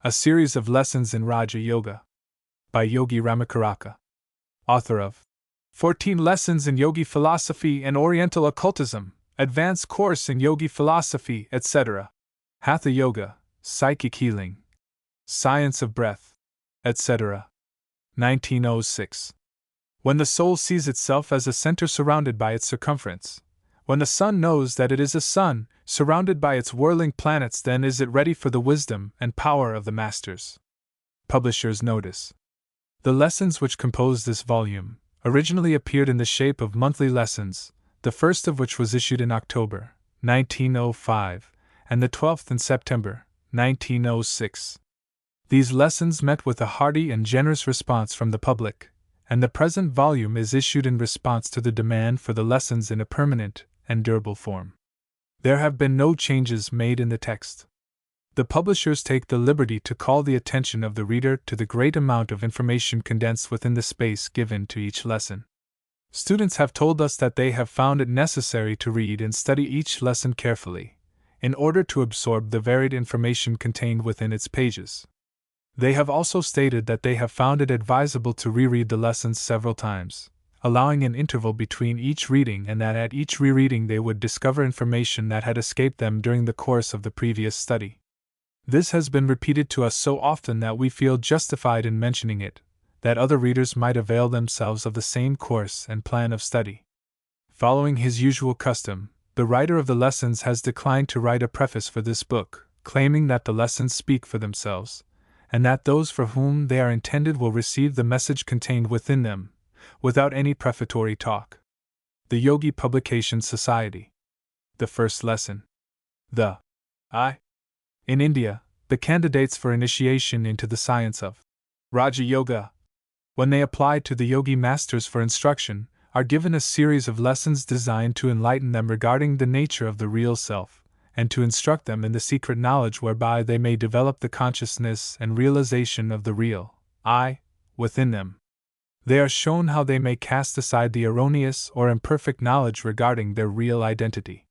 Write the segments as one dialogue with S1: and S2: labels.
S1: A series of lessons in Raja Yoga. By Yogi Ramakaraka. Author of 14 Lessons in Yogi Philosophy and Oriental Occultism, Advanced Course in Yogi Philosophy, etc. Hatha Yoga, Psychic Healing, Science of Breath, etc. 1906. When the soul sees itself as a center surrounded by its circumference, when the sun knows that it is a sun, surrounded by its whirling planets, then is it ready for the wisdom and power of the masters. Publisher's notice. The lessons which compose this volume originally appeared in the shape of monthly lessons, the first of which was issued in October 1905, and the 12th in September 1906. These lessons met with a hearty and generous response from the public, and the present volume is issued in response to the demand for the lessons in a permanent and durable form. There have been no changes made in the text. The publishers take the liberty to call the attention of the reader to the great amount of information condensed within the space given to each lesson. Students have told us that they have found it necessary to read and study each lesson carefully, in order to absorb the varied information contained within its pages. They have also stated that they have found it advisable to reread the lessons several times, allowing an interval between each reading, and that at each rereading they would discover information that had escaped them during the course of the previous study. This has been repeated to us so often that we feel justified in mentioning it, that other readers might avail themselves of the same course and plan of study. Following his usual custom, the writer of the lessons has declined to write a preface for this book, claiming that the lessons speak for themselves, and that those for whom they are intended will receive the message contained within them, without any prefatory talk. The Yogi Publication Society. The first lesson. The I. In India, the candidates for initiation into the science of Raja Yoga, when they apply to the Yogi Masters for instruction, are given a series of lessons designed to enlighten them regarding the nature of the real self, and to instruct them in the secret knowledge whereby they may develop the consciousness and realization of the real I within them. They are shown how they may cast aside the erroneous or imperfect knowledge regarding their real identity.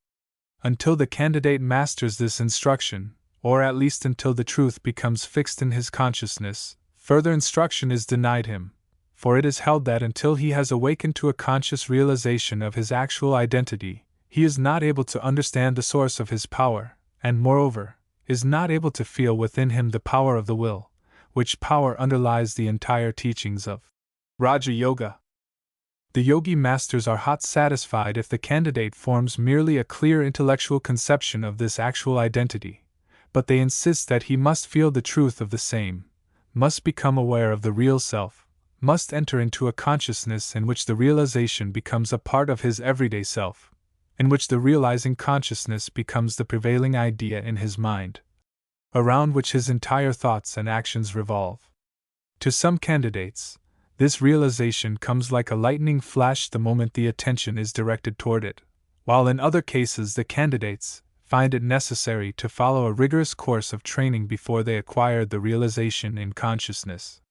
S1: Until the candidate masters this instruction, or at least until the truth becomes fixed in his consciousness, further instruction is denied him, for it is held that until he has awakened to a conscious realization of his actual identity, he is not able to understand the source of his power, and moreover, is not able to feel within him the power of the will, which power underlies the entire teachings of Raja Yoga. The Yogi Masters are hot satisfied if the candidate forms merely a clear intellectual conception of this actual identity, but they insist that he must feel the truth of the same, must become aware of the real self, must enter into a consciousness in which the realization becomes a part of his everyday self, in which the realizing consciousness becomes the prevailing idea in his mind, around which his entire thoughts and actions revolve. To some candidates, this realization comes like a lightning flash the moment the attention is directed toward it, while in other cases the candidates find it necessary to follow a rigorous course of training before they acquire the realization in consciousness.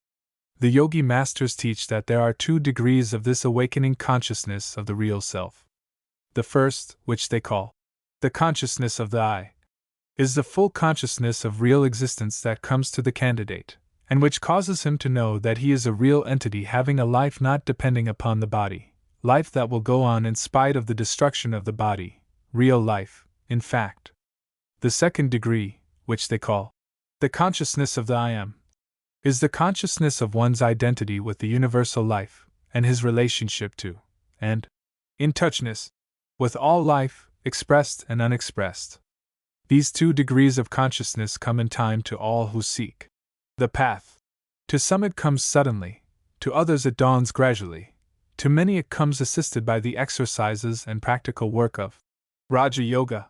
S1: The Yogi Masters teach that there are 2 degrees of this awakening consciousness of the real self. The first, which they call the consciousness of the I, is the full consciousness of real existence that comes to the candidate, and which causes him to know that he is a real entity having a life not depending upon the body, life that will go on in spite of the destruction of the body, real life, in fact. The second degree, which they call the consciousness of the I Am, is the consciousness of one's identity with the universal life, and his relationship to, and in touchness with all life, expressed and unexpressed. These 2 degrees of consciousness come in time to all who seek the path. To some it comes suddenly, to others it dawns gradually, to many it comes assisted by the exercises and practical work of Raja Yoga.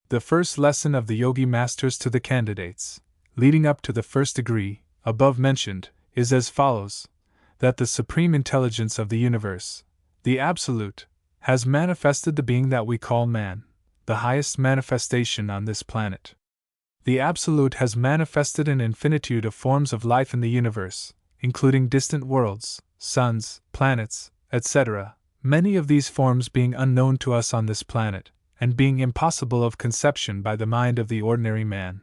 S1: The first lesson of the Yogi Masters to the candidates, leading up to the first degree, above mentioned, is as follows: that the supreme intelligence of the universe, the Absolute, has manifested the being that we call man, the highest manifestation on this planet. The Absolute has manifested an infinitude of forms of life in the universe, including distant worlds, suns, planets, etc., many of these forms being unknown to us on this planet, and being impossible of conception by the mind of the ordinary man.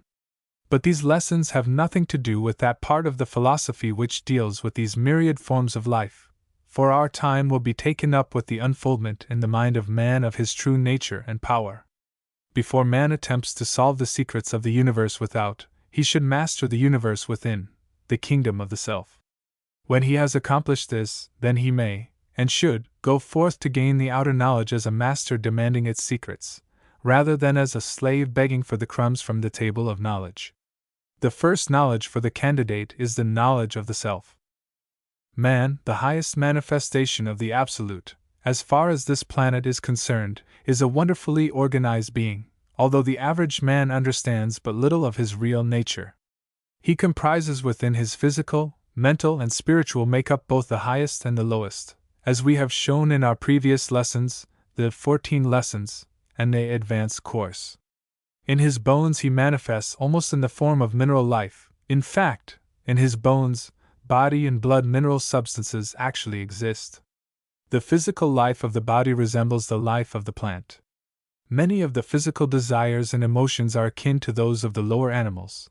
S1: But these lessons have nothing to do with that part of the philosophy which deals with these myriad forms of life, for our time will be taken up with the unfoldment in the mind of man of his true nature and power. Before man attempts to solve the secrets of the universe without, he should master the universe within, the kingdom of the self. When he has accomplished this, then he may, and should, go forth to gain the outer knowledge as a master demanding its secrets, rather than as a slave begging for the crumbs from the table of knowledge. The first knowledge for the candidate is the knowledge of the self. Man, the highest manifestation of the Absolute, as far as this planet is concerned, is a wonderfully organized being, although the average man understands but little of his real nature. He comprises within his physical, mental, and spiritual makeup both the highest and the lowest, as we have shown in our previous lessons, the 14 lessons, and the advanced course. In his bones he manifests almost in the form of mineral life. In fact, in his bones, body and blood mineral substances actually exist. The physical life of the body resembles the life of the plant. Many of the physical desires and emotions are akin to those of the lower animals,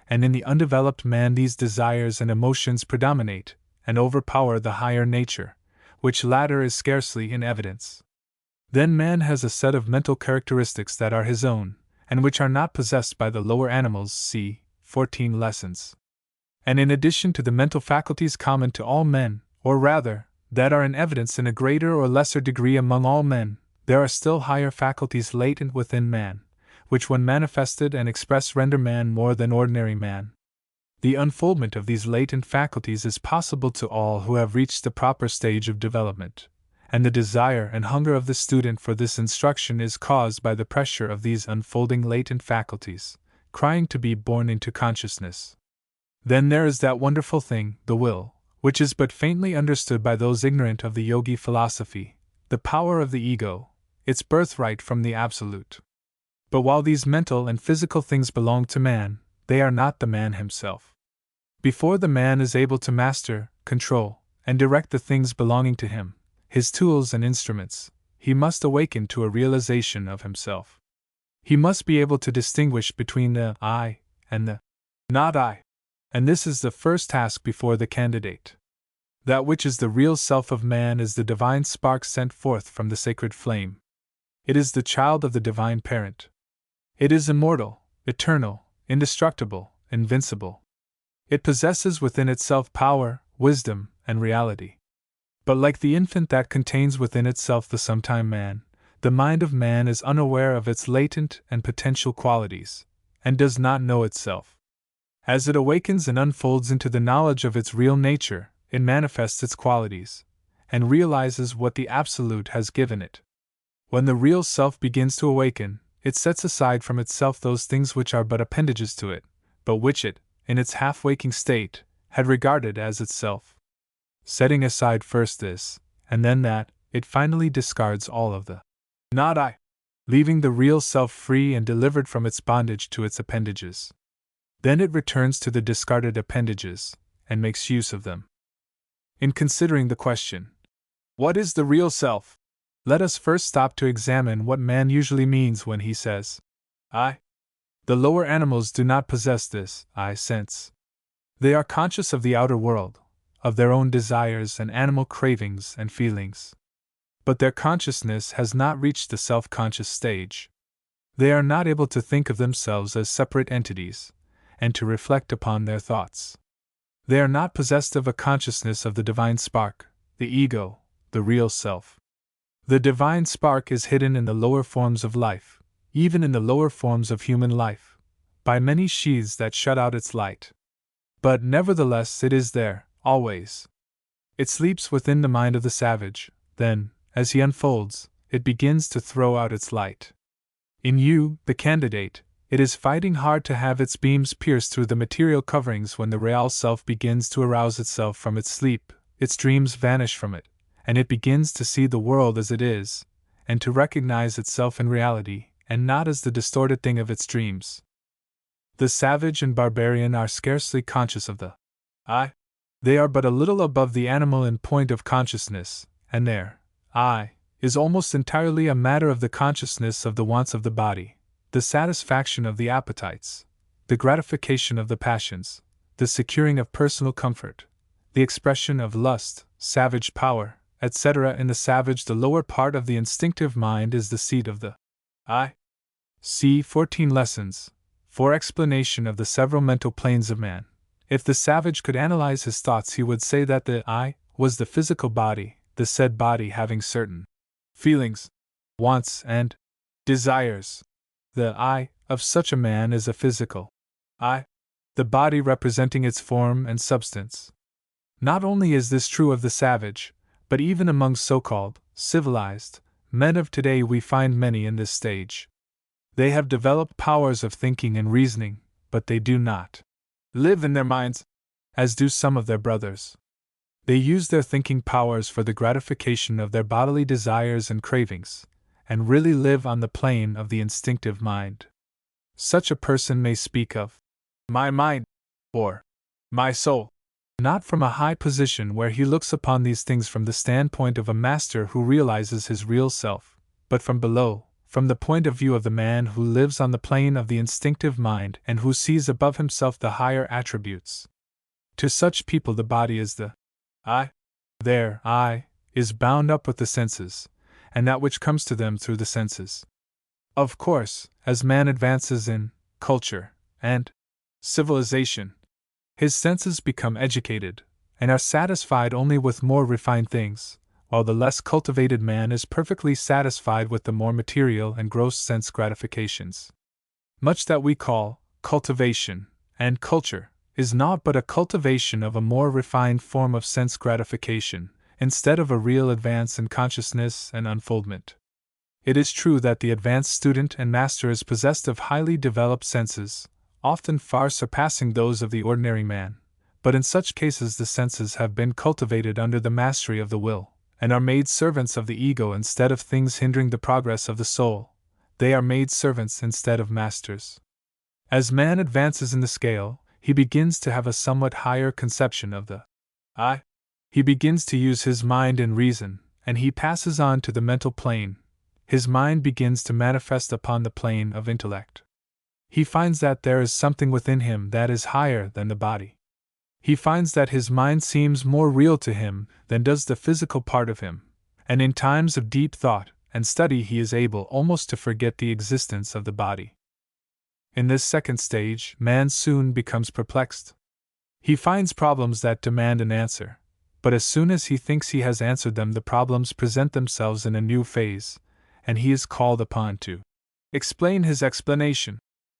S1: and in the undeveloped man these desires and emotions predominate and overpower the higher nature, which latter is scarcely in evidence. Then man has a set of mental characteristics that are his own, and which are not possessed by the lower animals, see 14 lessons. And in addition to the mental faculties common to all men, or rather, that are in evidence in a greater or lesser degree among all men, there are still higher faculties latent within man, which when manifested and expressed render man more than ordinary man. The unfoldment of these latent faculties is possible to all who have reached the proper stage of development, and the desire and hunger of the student for this instruction is caused by the pressure of these unfolding latent faculties, crying to be born into consciousness. Then there is that wonderful thing, the will, which is but faintly understood by those ignorant of the yogi philosophy, the power of the ego, its birthright from the Absolute. But while these mental and physical things belong to man, they are not the man himself. Before the man is able to master, control, and direct the things belonging to him, his tools and instruments, he must awaken to a realization of himself. He must be able to distinguish between the I and the not I. And this is the first task before the candidate. That which is the real self of man is the divine spark sent forth from the sacred flame. It is the child of the divine parent. It is immortal, eternal, indestructible, invincible. It possesses within itself power, wisdom, and reality. But like the infant that contains within itself the sometime man, the mind of man is unaware of its latent and potential qualities, and does not know itself. As it awakens and unfolds into the knowledge of its real nature, it manifests its qualities, and realizes what the Absolute has given it. When the real self begins to awaken, it sets aside from itself those things which are but appendages to it, but which it, in its half-waking state, had regarded as itself. Setting aside first this, and then that, it finally discards all of the not I, leaving the real self free and delivered from its bondage to its appendages. Then it returns to the discarded appendages, and makes use of them. In considering the question, what is the real self? Let us first stop to examine what man usually means when he says, I. The lower animals do not possess this I sense. They are conscious of the outer world, of their own desires and animal cravings and feelings. But their consciousness has not reached the self-conscious stage. They are not able to think of themselves as separate entities, and to reflect upon their thoughts. They are not possessed of a consciousness of the divine spark, the ego, the real self. The divine spark is hidden in the lower forms of life, even in the lower forms of human life, by many sheaths that shut out its light. But nevertheless it is there, always. It sleeps within the mind of the savage, then, as he unfolds, it begins to throw out its light. In you, the candidate, it is fighting hard to have its beams pierce through the material coverings when the real self begins to arouse itself from its sleep, its dreams vanish from it, and it begins to see the world as it is, and to recognize itself in reality, and not as the distorted thing of its dreams. The savage and barbarian are scarcely conscious of the I. They are but a little above the animal in point of consciousness, and their I is almost entirely a matter of the consciousness of the wants of the body, the satisfaction of the appetites, the gratification of the passions, the securing of personal comfort, the expression of lust, savage power, etc. In the savage, the lower part of the instinctive mind is the seat of the I. See 14 Lessons, for explanation of the several mental planes of man. If the savage could analyze his thoughts, he would say that the I was the physical body, the said body having certain feelings, wants, and desires. The I of such a man is a physical I, the body representing its form and substance. Not only is this true of the savage, but even among so-called civilized men of today we find many in this stage. They have developed powers of thinking and reasoning, but they do not live in their minds, as do some of their brothers. They use their thinking powers for the gratification of their bodily desires and cravings, and really live on the plane of the instinctive mind. Such a person may speak of my mind, or my soul, not from a high position where he looks upon these things from the standpoint of a master who realizes his real self, but from below, from the point of view of the man who lives on the plane of the instinctive mind and who sees above himself the higher attributes. To such people the body is the I. Their I is bound up with the senses, and that which comes to them through the senses. Of course, as man advances in culture and civilization, his senses become educated, and are satisfied only with more refined things, while the less cultivated man is perfectly satisfied with the more material and gross sense gratifications. Much that we call cultivation and culture is naught but a cultivation of a more refined form of sense gratification, instead of a real advance in consciousness and unfoldment. It is true that the advanced student and master is possessed of highly developed senses, often far surpassing those of the ordinary man, but in such cases the senses have been cultivated under the mastery of the will, and are made servants of the ego instead of things hindering the progress of the soul. They are made servants instead of masters. As man advances in the scale, he begins to have a somewhat higher conception of the I. He begins to use his mind and reason, and he passes on to the mental plane. His mind begins to manifest upon the plane of intellect. He finds that there is something within him that is higher than the body. He finds that his mind seems more real to him than does the physical part of him, and in times of deep thought and study he is able almost to forget the existence of the body. In this second stage, man soon becomes perplexed. He finds problems that demand an answer, but as soon as he thinks he has answered them, the problems present themselves in a new phase, and he is called upon to explain his explanation.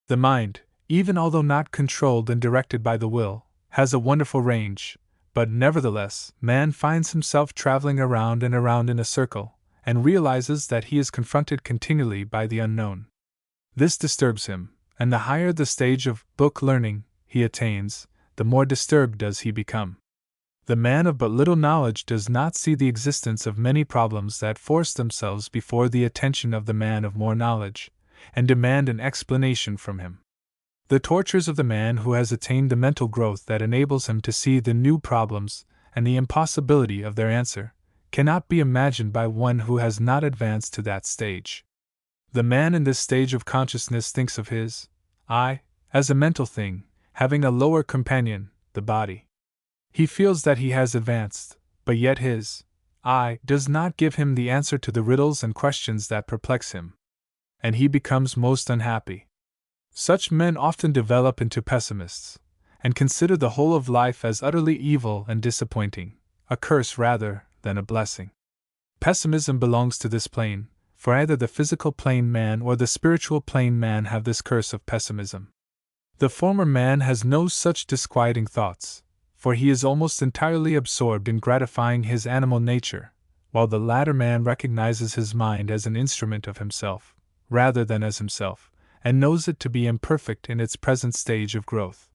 S1: The mind, even although not controlled and directed by the will, has a wonderful range, but nevertheless, man finds himself traveling around and around in a circle, and realizes that he is confronted continually by the unknown. This disturbs him, and the higher the stage of book learning he attains, the more disturbed does he become. The man of but little knowledge does not see the existence of many problems that force themselves before the attention of the man of more knowledge, and demand an explanation from him. The tortures of the man who has attained the mental growth that enables him to see the new problems and the impossibility of their answer cannot be imagined by one who has not advanced to that stage. The man in this stage of consciousness thinks of his I as a mental thing, having a lower companion, the body. He feels that he has advanced, but yet his I does not give him the answer to the riddles and questions that perplex him, and he becomes most unhappy. Such men often develop into pessimists, and consider the whole of life as utterly evil and disappointing, a curse rather than a blessing. Pessimism belongs to this plane, for either the physical plane man or the spiritual plane man have this curse of pessimism. The former man has no such disquieting thoughts, for he is almost entirely absorbed in gratifying his animal nature, while the latter man recognizes his mind as an instrument of himself, rather than as himself, and knows it to be imperfect in its present stage of growth.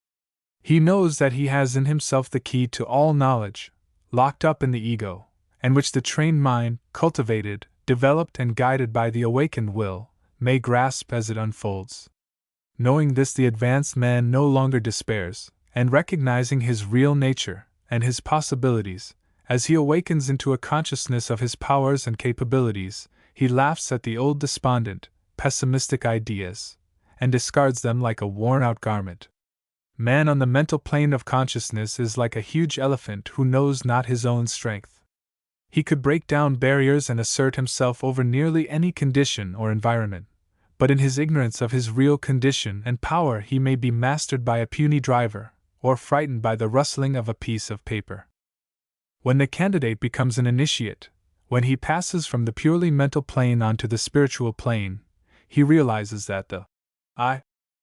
S1: He knows that he has in himself the key to all knowledge, locked up in the ego, and which the trained mind, cultivated, developed, and guided by the awakened will, may grasp as it unfolds. Knowing this, the advanced man no longer despairs, and recognizing his real nature and his possibilities, as he awakens into a consciousness of his powers and capabilities, he laughs at the old despondent, pessimistic ideas, and discards them like a worn-out garment. Man on the mental plane of consciousness is like a huge elephant who knows not his own strength. He could break down barriers and assert himself over nearly any condition or environment, but in his ignorance of his real condition and power he may be mastered by a puny driver, or frightened by the rustling of a piece of paper. When the candidate becomes an initiate, when he passes from the purely mental plane onto the spiritual plane, he realizes that the I,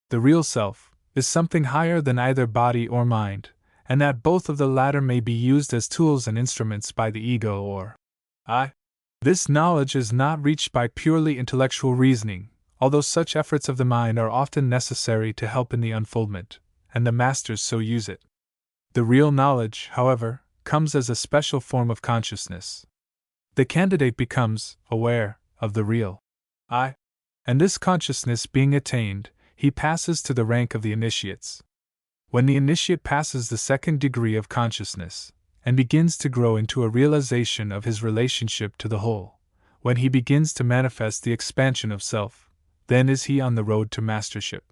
S1: the real self, is something higher than either body or mind, and that both of the latter may be used as tools and instruments by the ego or I. This knowledge is not reached by purely intellectual reasoning, although such efforts of the mind are often necessary to help in the unfoldment, and the masters so use it. The real knowledge, however, comes as a special form of consciousness. The candidate becomes aware of the real I, and this consciousness being attained, he passes to the rank of the initiates. When the initiate passes the second degree of consciousness, and begins to grow into a realization of his relationship to the whole, when he begins to manifest the expansion of self, then is he on the road to mastership.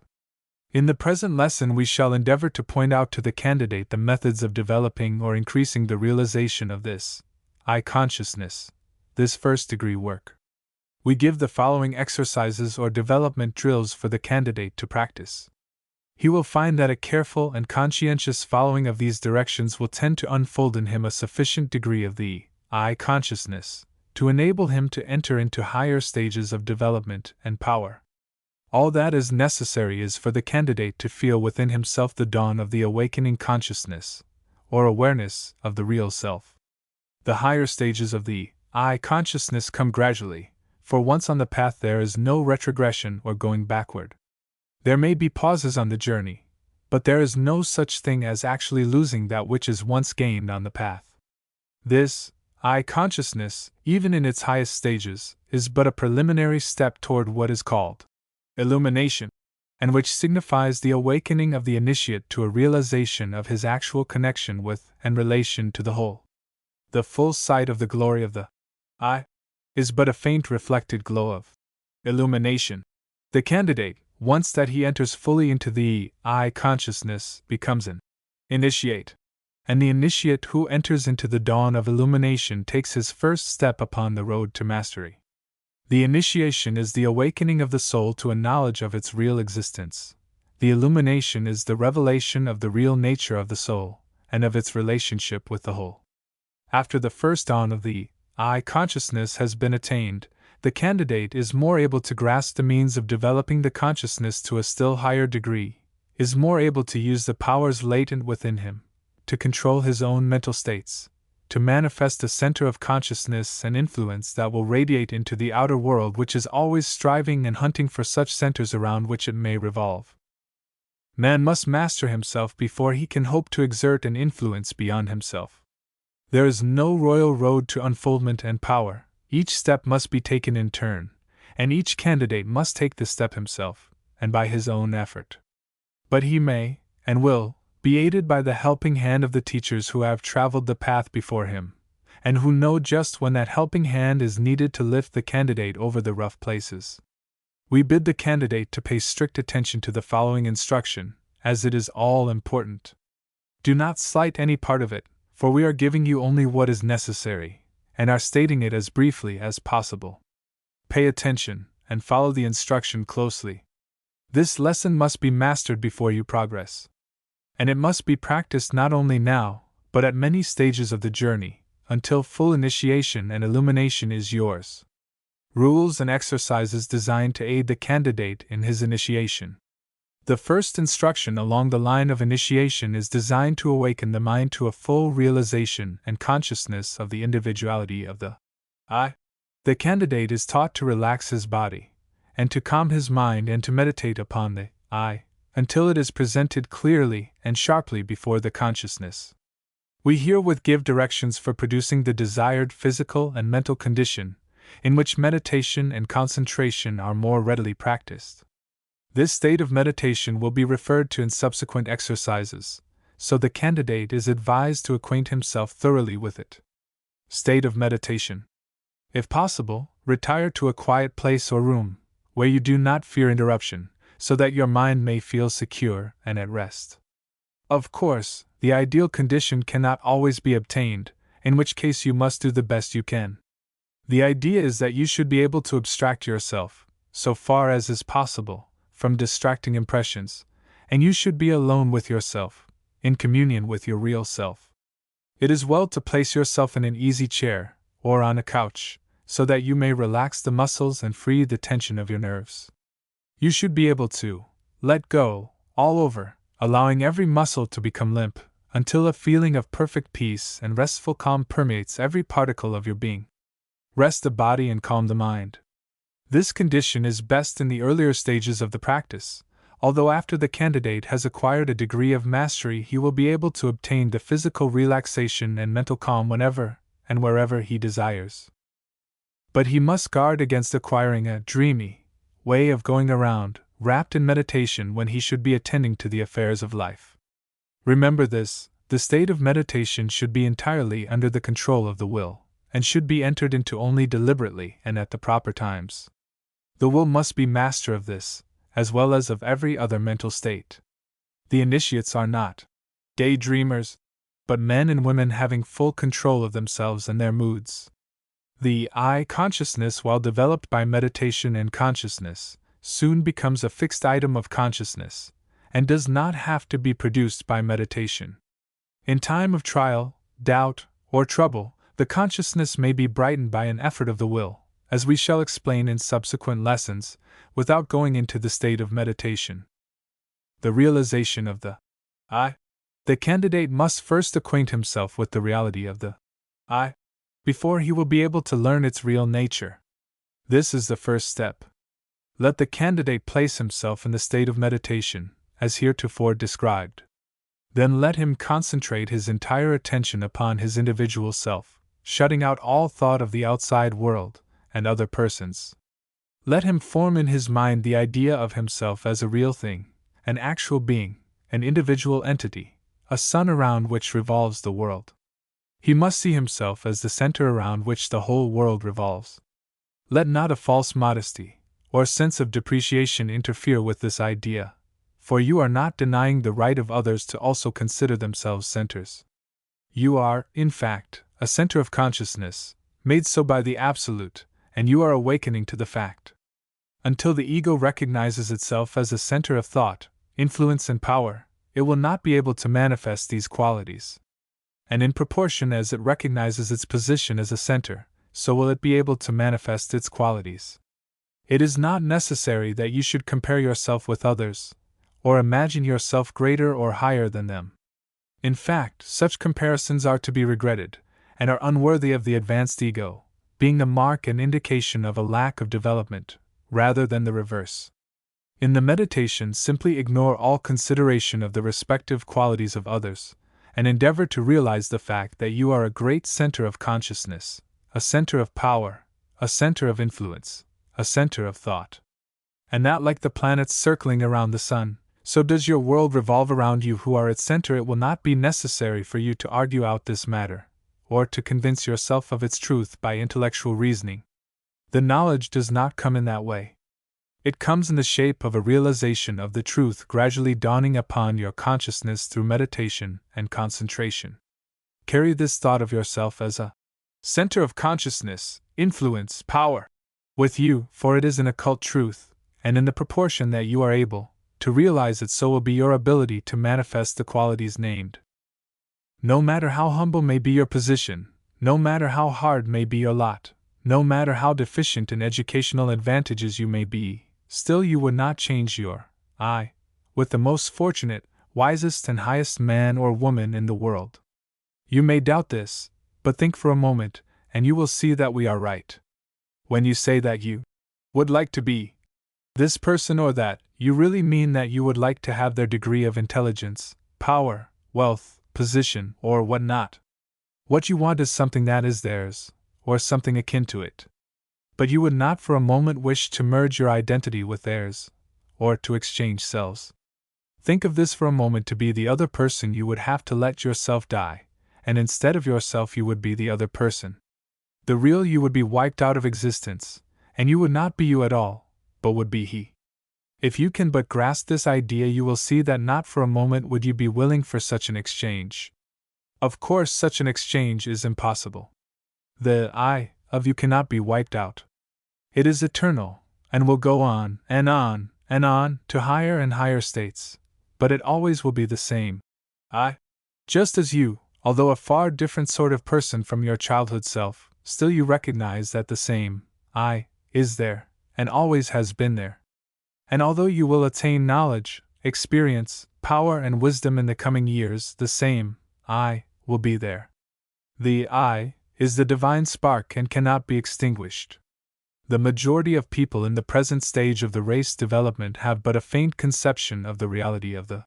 S1: In the present lesson we shall endeavor to point out to the candidate the methods of developing or increasing the realization of this I consciousness, this first degree work. We give the following exercises or development drills for the candidate to practice. He will find that a careful and conscientious following of these directions will tend to unfold in him a sufficient degree of the I consciousness to enable him to enter into higher stages of development and power. All that is necessary is for the candidate to feel within himself the dawn of the awakening consciousness, or awareness of the real self. The higher stages of the I consciousness come gradually, for once on the path there is no retrogression or going backward. There may be pauses on the journey, but there is no such thing as actually losing that which is once gained on the path. This I consciousness, even in its highest stages, is but a preliminary step toward what is called illumination, and which signifies the awakening of the initiate to a realization of his actual connection with and relation to the whole. The full sight of the glory of the I is but a faint reflected glow of illumination. The candidate, once that he enters fully into the I consciousness, becomes an initiate, and the initiate who enters into the dawn of illumination takes his first step upon the road to mastery. The initiation is the awakening of the soul to a knowledge of its real existence. The illumination is the revelation of the real nature of the soul, and of its relationship with the whole. After the first dawn of the I consciousness has been attained, the candidate is more able to grasp the means of developing the consciousness to a still higher degree, is more able to use the powers latent within him, to control his own mental states, to manifest a center of consciousness and influence that will radiate into the outer world, which is always striving and hunting for such centers around which it may revolve. Man must master himself before he can hope to exert an influence beyond himself. There is no royal road to unfoldment and power. Each step must be taken in turn, and each candidate must take the step himself, and by his own effort. But he may, and will, be aided by the helping hand of the teachers who have traveled the path before him, and who know just when that helping hand is needed to lift the candidate over the rough places. We bid the candidate to pay strict attention to the following instruction, as it is all important. Do not slight any part of it, for we are giving you only what is necessary, and are stating it as briefly as possible. Pay attention, and follow the instruction closely. This lesson must be mastered before you progress. And it must be practiced not only now, but at many stages of the journey, until full initiation and illumination is yours. Rules and exercises designed to aid the candidate in his initiation. The first instruction along the line of initiation is designed to awaken the mind to a full realization and consciousness of the individuality of the I. The candidate is taught to relax his body, and to calm his mind and to meditate upon the I, until it is presented clearly and sharply before the consciousness. We herewith give directions for producing the desired physical and mental condition, in which meditation and concentration are more readily practiced. This state of meditation will be referred to in subsequent exercises, so the candidate is advised to acquaint himself thoroughly with it. State of meditation. If possible, retire to a quiet place or room, where you do not fear interruption, so that your mind may feel secure and at rest. Of course, the ideal condition cannot always be obtained, in which case you must do the best you can. The idea is that you should be able to abstract yourself, so far as is possible, from distracting impressions, and you should be alone with yourself, in communion with your real self. It is well to place yourself in an easy chair, or on a couch, so that you may relax the muscles and free the tension of your nerves. You should be able to let go, all over, allowing every muscle to become limp, until a feeling of perfect peace and restful calm permeates every particle of your being. Rest the body and calm the mind. This condition is best in the earlier stages of the practice, although after the candidate has acquired a degree of mastery he will be able to obtain the physical relaxation and mental calm whenever and wherever he desires. But he must guard against acquiring a dreamy way of going around, wrapped in meditation when he should be attending to the affairs of life. Remember this: the state of meditation should be entirely under the control of the will, and should be entered into only deliberately and at the proper times. The will must be master of this, as well as of every other mental state. The initiates are not daydreamers, but men and women having full control of themselves and their moods. The I consciousness, while developed by meditation and consciousness, soon becomes a fixed item of consciousness, and does not have to be produced by meditation. In time of trial, doubt, or trouble, the consciousness may be brightened by an effort of the will, as we shall explain in subsequent lessons, without going into the state of meditation. The realization of the I. The candidate must first acquaint himself with the reality of the I, before he will be able to learn its real nature. This is the first step. Let the candidate place himself in the state of meditation, as heretofore described. Then let him concentrate his entire attention upon his individual self, shutting out all thought of the outside world and other persons. Let him form in his mind the idea of himself as a real thing, an actual being, an individual entity, a sun around which revolves the world. He must see himself as the center around which the whole world revolves. Let not a false modesty or sense of depreciation interfere with this idea, for you are not denying the right of others to also consider themselves centers. You are, in fact, a center of consciousness, made so by the Absolute, and you are awakening to the fact. Until the ego recognizes itself as a center of thought, influence, and power, it will not be able to manifest these qualities. And in proportion as it recognizes its position as a center, so will it be able to manifest its qualities. It is not necessary that you should compare yourself with others, or imagine yourself greater or higher than them. In fact, such comparisons are to be regretted, and are unworthy of the advanced ego, being the mark and indication of a lack of development, rather than the reverse. In the meditation, simply ignore all consideration of the respective qualities of others, and endeavor to realize the fact that you are a great center of consciousness, a center of power, a center of influence, a center of thought. And that, like the planets circling around the sun, so does your world revolve around you who are its center. It will not be necessary for you to argue out this matter, or to convince yourself of its truth by intellectual reasoning. The knowledge does not come in that way. It comes in the shape of a realization of the truth gradually dawning upon your consciousness through meditation and concentration. Carry this thought of yourself as a center of consciousness, influence, power with you, for it is an occult truth, and in the proportion that you are able to realize it, so will be your ability to manifest the qualities named. No matter how humble may be your position, no matter how hard may be your lot, no matter how deficient in educational advantages you may be, still you would not change your I with the most fortunate, wisest, and highest man or woman in the world. You may doubt this, but think for a moment, and you will see that we are right. When you say that you would like to be this person or that, you really mean that you would like to have their degree of intelligence, power, wealth, position, or what not. What you want is something that is theirs, or something akin to it. But you would not for a moment wish to merge your identity with theirs, or to exchange selves. Think of this for a moment to be the other person. You would have to let yourself die, and instead of yourself you would be the other person. The real you would be wiped out of existence, and you would not be you at all, but would be he. If you can but grasp this idea, you will see that not for a moment would you be willing for such an exchange. Of course, such an exchange is impossible. The I of you cannot be wiped out. It is eternal, and will go on and on and on to higher and higher states, but it always will be the same I. Just as you, although a far different sort of person from your childhood self, still you recognize that the same I is there, and always has been there. And although you will attain knowledge, experience, power, and wisdom in the coming years, the same I will be there. The I is the divine spark and cannot be extinguished. The majority of people in the present stage of the race development have but a faint conception of the reality of the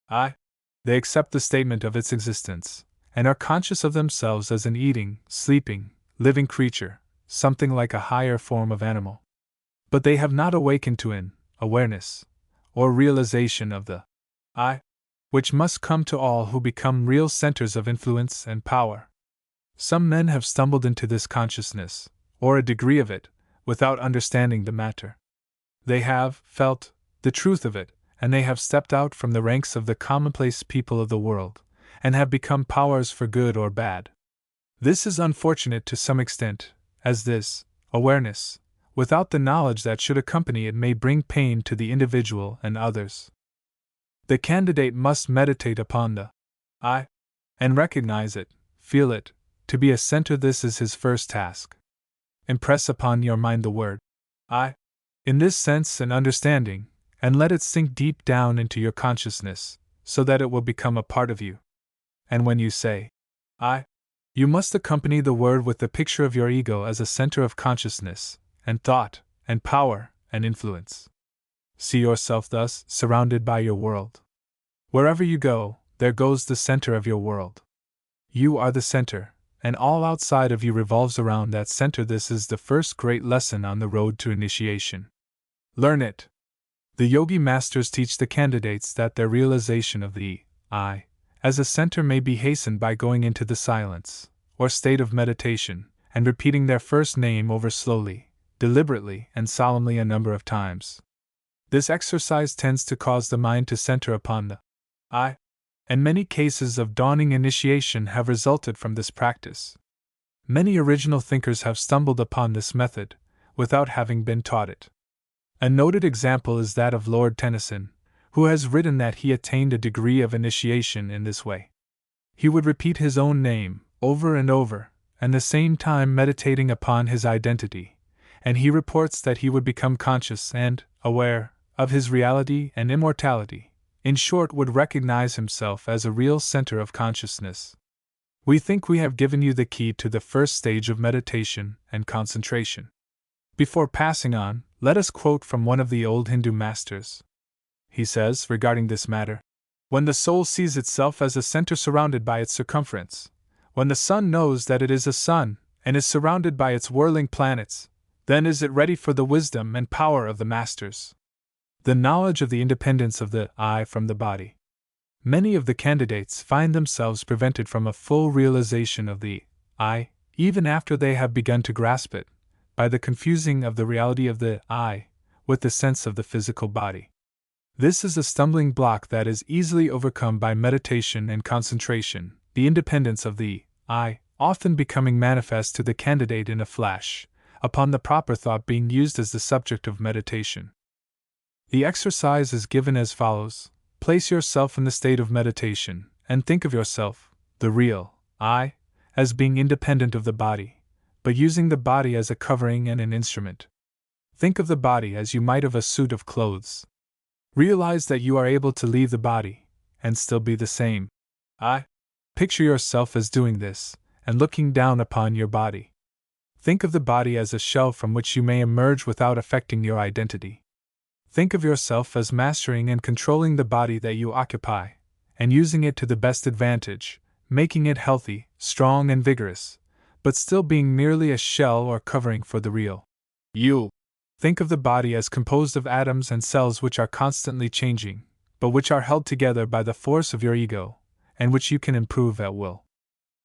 S1: I. They accept the statement of its existence, and are conscious of themselves as an eating, sleeping, living creature, something like a higher form of animal. But they have not awakened to an awareness, or realization of the I, which must come to all who become real centers of influence and power. Some men have stumbled into this consciousness, or a degree of it, without understanding the matter. They have felt the truth of it, and they have stepped out from the ranks of the commonplace people of the world, and have become powers for good or bad. This is unfortunate to some extent, as this awareness, without the knowledge that should accompany it, may bring pain to the individual and others. The candidate must meditate upon the I, and recognize it, feel it, to be a center. This is his first task. Impress upon your mind the word I, in this sense and understanding, and let it sink deep down into your consciousness, so that it will become a part of you. And when you say I, you must accompany the word with the picture of your ego as a center of consciousness, and thought, and power, and influence. See yourself thus, surrounded by your world. Wherever you go, there goes the center of your world. You are the center, and all outside of you revolves around that center. This is the first great lesson on the road to initiation. Learn it. The yogi masters teach the candidates that their realization of the I as a center may be hastened by going into the silence, or state of meditation, and repeating their first name over slowly, deliberately, and solemnly a number of times. This exercise tends to cause the mind to center upon the I, and many cases of dawning initiation have resulted from this practice. Many original thinkers have stumbled upon this method, without having been taught it. A noted example is that of Lord Tennyson, who has written that he attained a degree of initiation in this way. He would repeat his own name, over and over, and the same time meditating upon his identity, and he reports that he would become conscious and aware of his reality and immortality, in short, would recognize himself as a real center of consciousness. We think we have given you the key to the first stage of meditation and concentration. Before passing on, let us quote from one of the old Hindu masters. He says regarding this matter, "When the soul sees itself as a center surrounded by its circumference, when the sun knows that it is a sun, and is surrounded by its whirling planets, then is it ready for the wisdom and power of the masters. The knowledge of the independence of the I from the body." Many of the candidates find themselves prevented from a full realization of the I, even after they have begun to grasp it, by the confusing of the reality of the I with the sense of the physical body. This is a stumbling block that is easily overcome by meditation and concentration, the independence of the I often becoming manifest to the candidate in a flash, upon the proper thought being used as the subject of meditation. The exercise is given as follows. Place yourself in the state of meditation, and think of yourself, the real I, as being independent of the body, but using the body as a covering and an instrument. Think of the body as you might of a suit of clothes. Realize that you are able to leave the body, and still be the same I. Picture yourself as doing this, and looking down upon your body. Think of the body as a shell from which you may emerge without affecting your identity. Think of yourself as mastering and controlling the body that you occupy, and using it to the best advantage, making it healthy, strong, and vigorous, but still being merely a shell or covering for the real you. Think of the body as composed of atoms and cells which are constantly changing, but which are held together by the force of your ego, and which you can improve at will.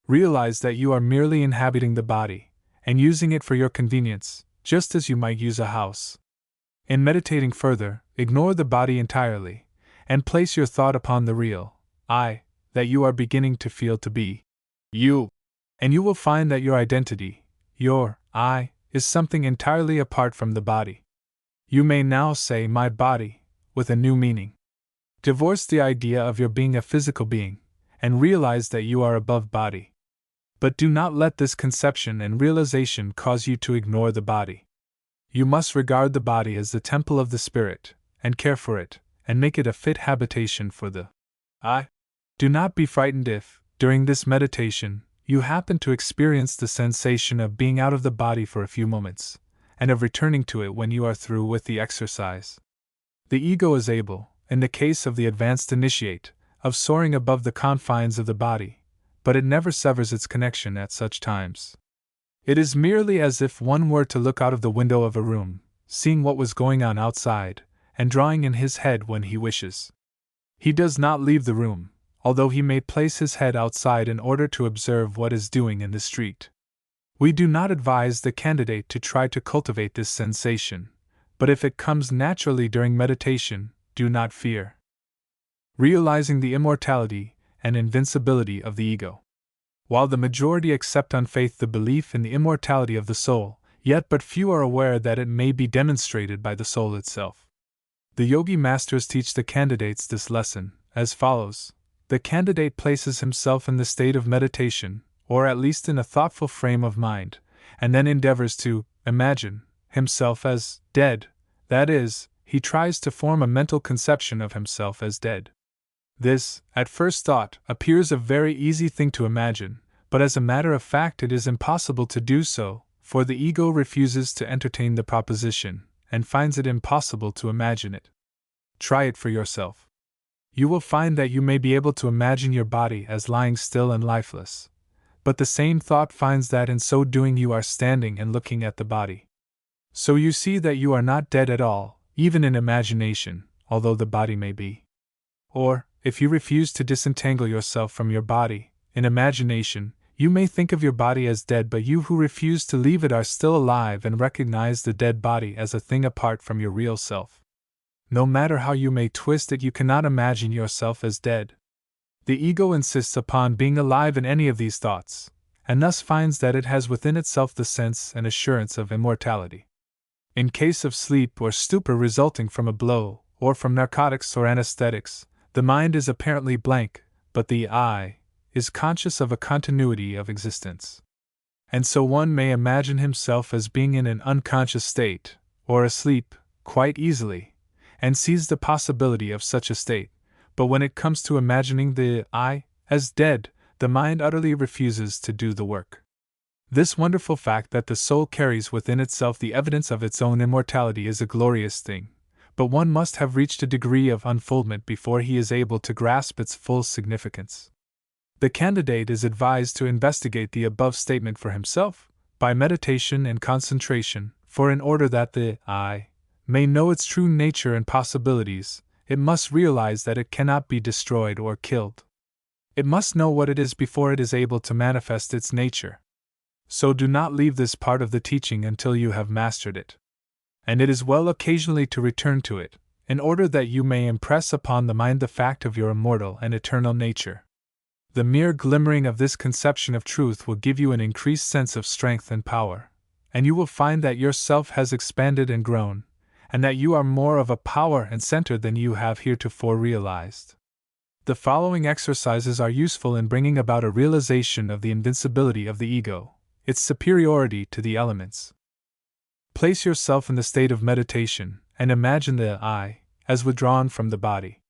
S1: Realize that you are merely inhabiting the body, and using it for your convenience, just as you might use a house. In meditating further, ignore the body entirely, and place your thought upon the real I that you are beginning to feel to be you. And you will find that your identity, your I, is something entirely apart from the body. You may now say my body, with a new meaning. Divorce the idea of your being a physical being, and realize that you are above body. But do not let this conception and realization cause you to ignore the body. You must regard the body as the temple of the spirit, and care for it, and make it a fit habitation for the I. Do not be frightened if, during this meditation, you happen to experience the sensation of being out of the body for a few moments, and of returning to it when you are through with the exercise. The ego is able, in the case of the advanced initiate, of soaring above the confines of the body, but it never severs its connection at such times. It is merely as if one were to look out of the window of a room, seeing what was going on outside, and drawing in his head when he wishes. He does not leave the room, although he may place his head outside in order to observe what is doing in the street. We do not advise the candidate to try to cultivate this sensation, but if it comes naturally during meditation, do not fear. Realizing the immortality and invincibility of the ego. While the majority accept on faith the belief in the immortality of the soul, yet but few are aware that it may be demonstrated by the soul itself. The yogi masters teach the candidates this lesson, as follows. The candidate places himself in the state of meditation, or at least in a thoughtful frame of mind, and then endeavors to imagine himself as dead, that is, he tries to form a mental conception of himself as dead. This, at first thought, appears a very easy thing to imagine, but as a matter of fact it is impossible to do so, for the ego refuses to entertain the proposition, and finds it impossible to imagine it. Try it for yourself. You will find that you may be able to imagine your body as lying still and lifeless, but the same thought finds that in so doing you are standing and looking at the body. So you see that you are not dead at all, even in imagination, although the body may be. Or, if you refuse to disentangle yourself from your body, in imagination, you may think of your body as dead, but you who refuse to leave it are still alive and recognize the dead body as a thing apart from your real self. No matter how you may twist it, you cannot imagine yourself as dead. The ego insists upon being alive in any of these thoughts, and thus finds that it has within itself the sense and assurance of immortality. In case of sleep or stupor resulting from a blow, or from narcotics or anesthetics, the mind is apparently blank, but the I is conscious of a continuity of existence. And so one may imagine himself as being in an unconscious state, or asleep, quite easily, and sees the possibility of such a state, but when it comes to imagining the I as dead, the mind utterly refuses to do the work. This wonderful fact that the soul carries within itself the evidence of its own immortality is a glorious thing, but one must have reached a degree of unfoldment before he is able to grasp its full significance. The candidate is advised to investigate the above statement for himself, by meditation and concentration, for in order that the I may know its true nature and possibilities, it must realize that it cannot be destroyed or killed. It must know what it is before it is able to manifest its nature. So do not leave this part of the teaching until you have mastered it. And it is well occasionally to return to it, in order that you may impress upon the mind the fact of your immortal and eternal nature. The mere glimmering of this conception of truth will give you an increased sense of strength and power, and you will find that your self has expanded and grown, and that you are more of a power and center than you have heretofore realized. The following exercises are useful in bringing about a realization of the invincibility of the ego, its superiority to the elements. Place yourself in the state of meditation, and imagine the I as withdrawn from the body.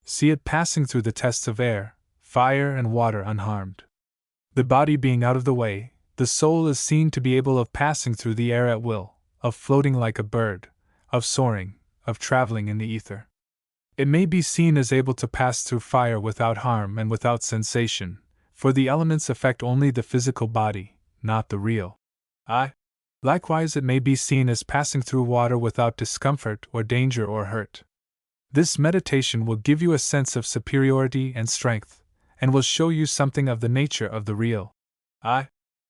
S1: See it passing through the tests of air, fire, and water unharmed. The body being out of the way, the soul is seen to be able of passing through the air at will, of floating like a bird, of soaring, of traveling in the ether. It may be seen as able to pass through fire without harm and without sensation, for the elements affect only the physical body, not the real I. Likewise, it may be seen as passing through water without discomfort or danger or hurt. This meditation will give you a sense of superiority and strength, and will show you something of the nature of the real I.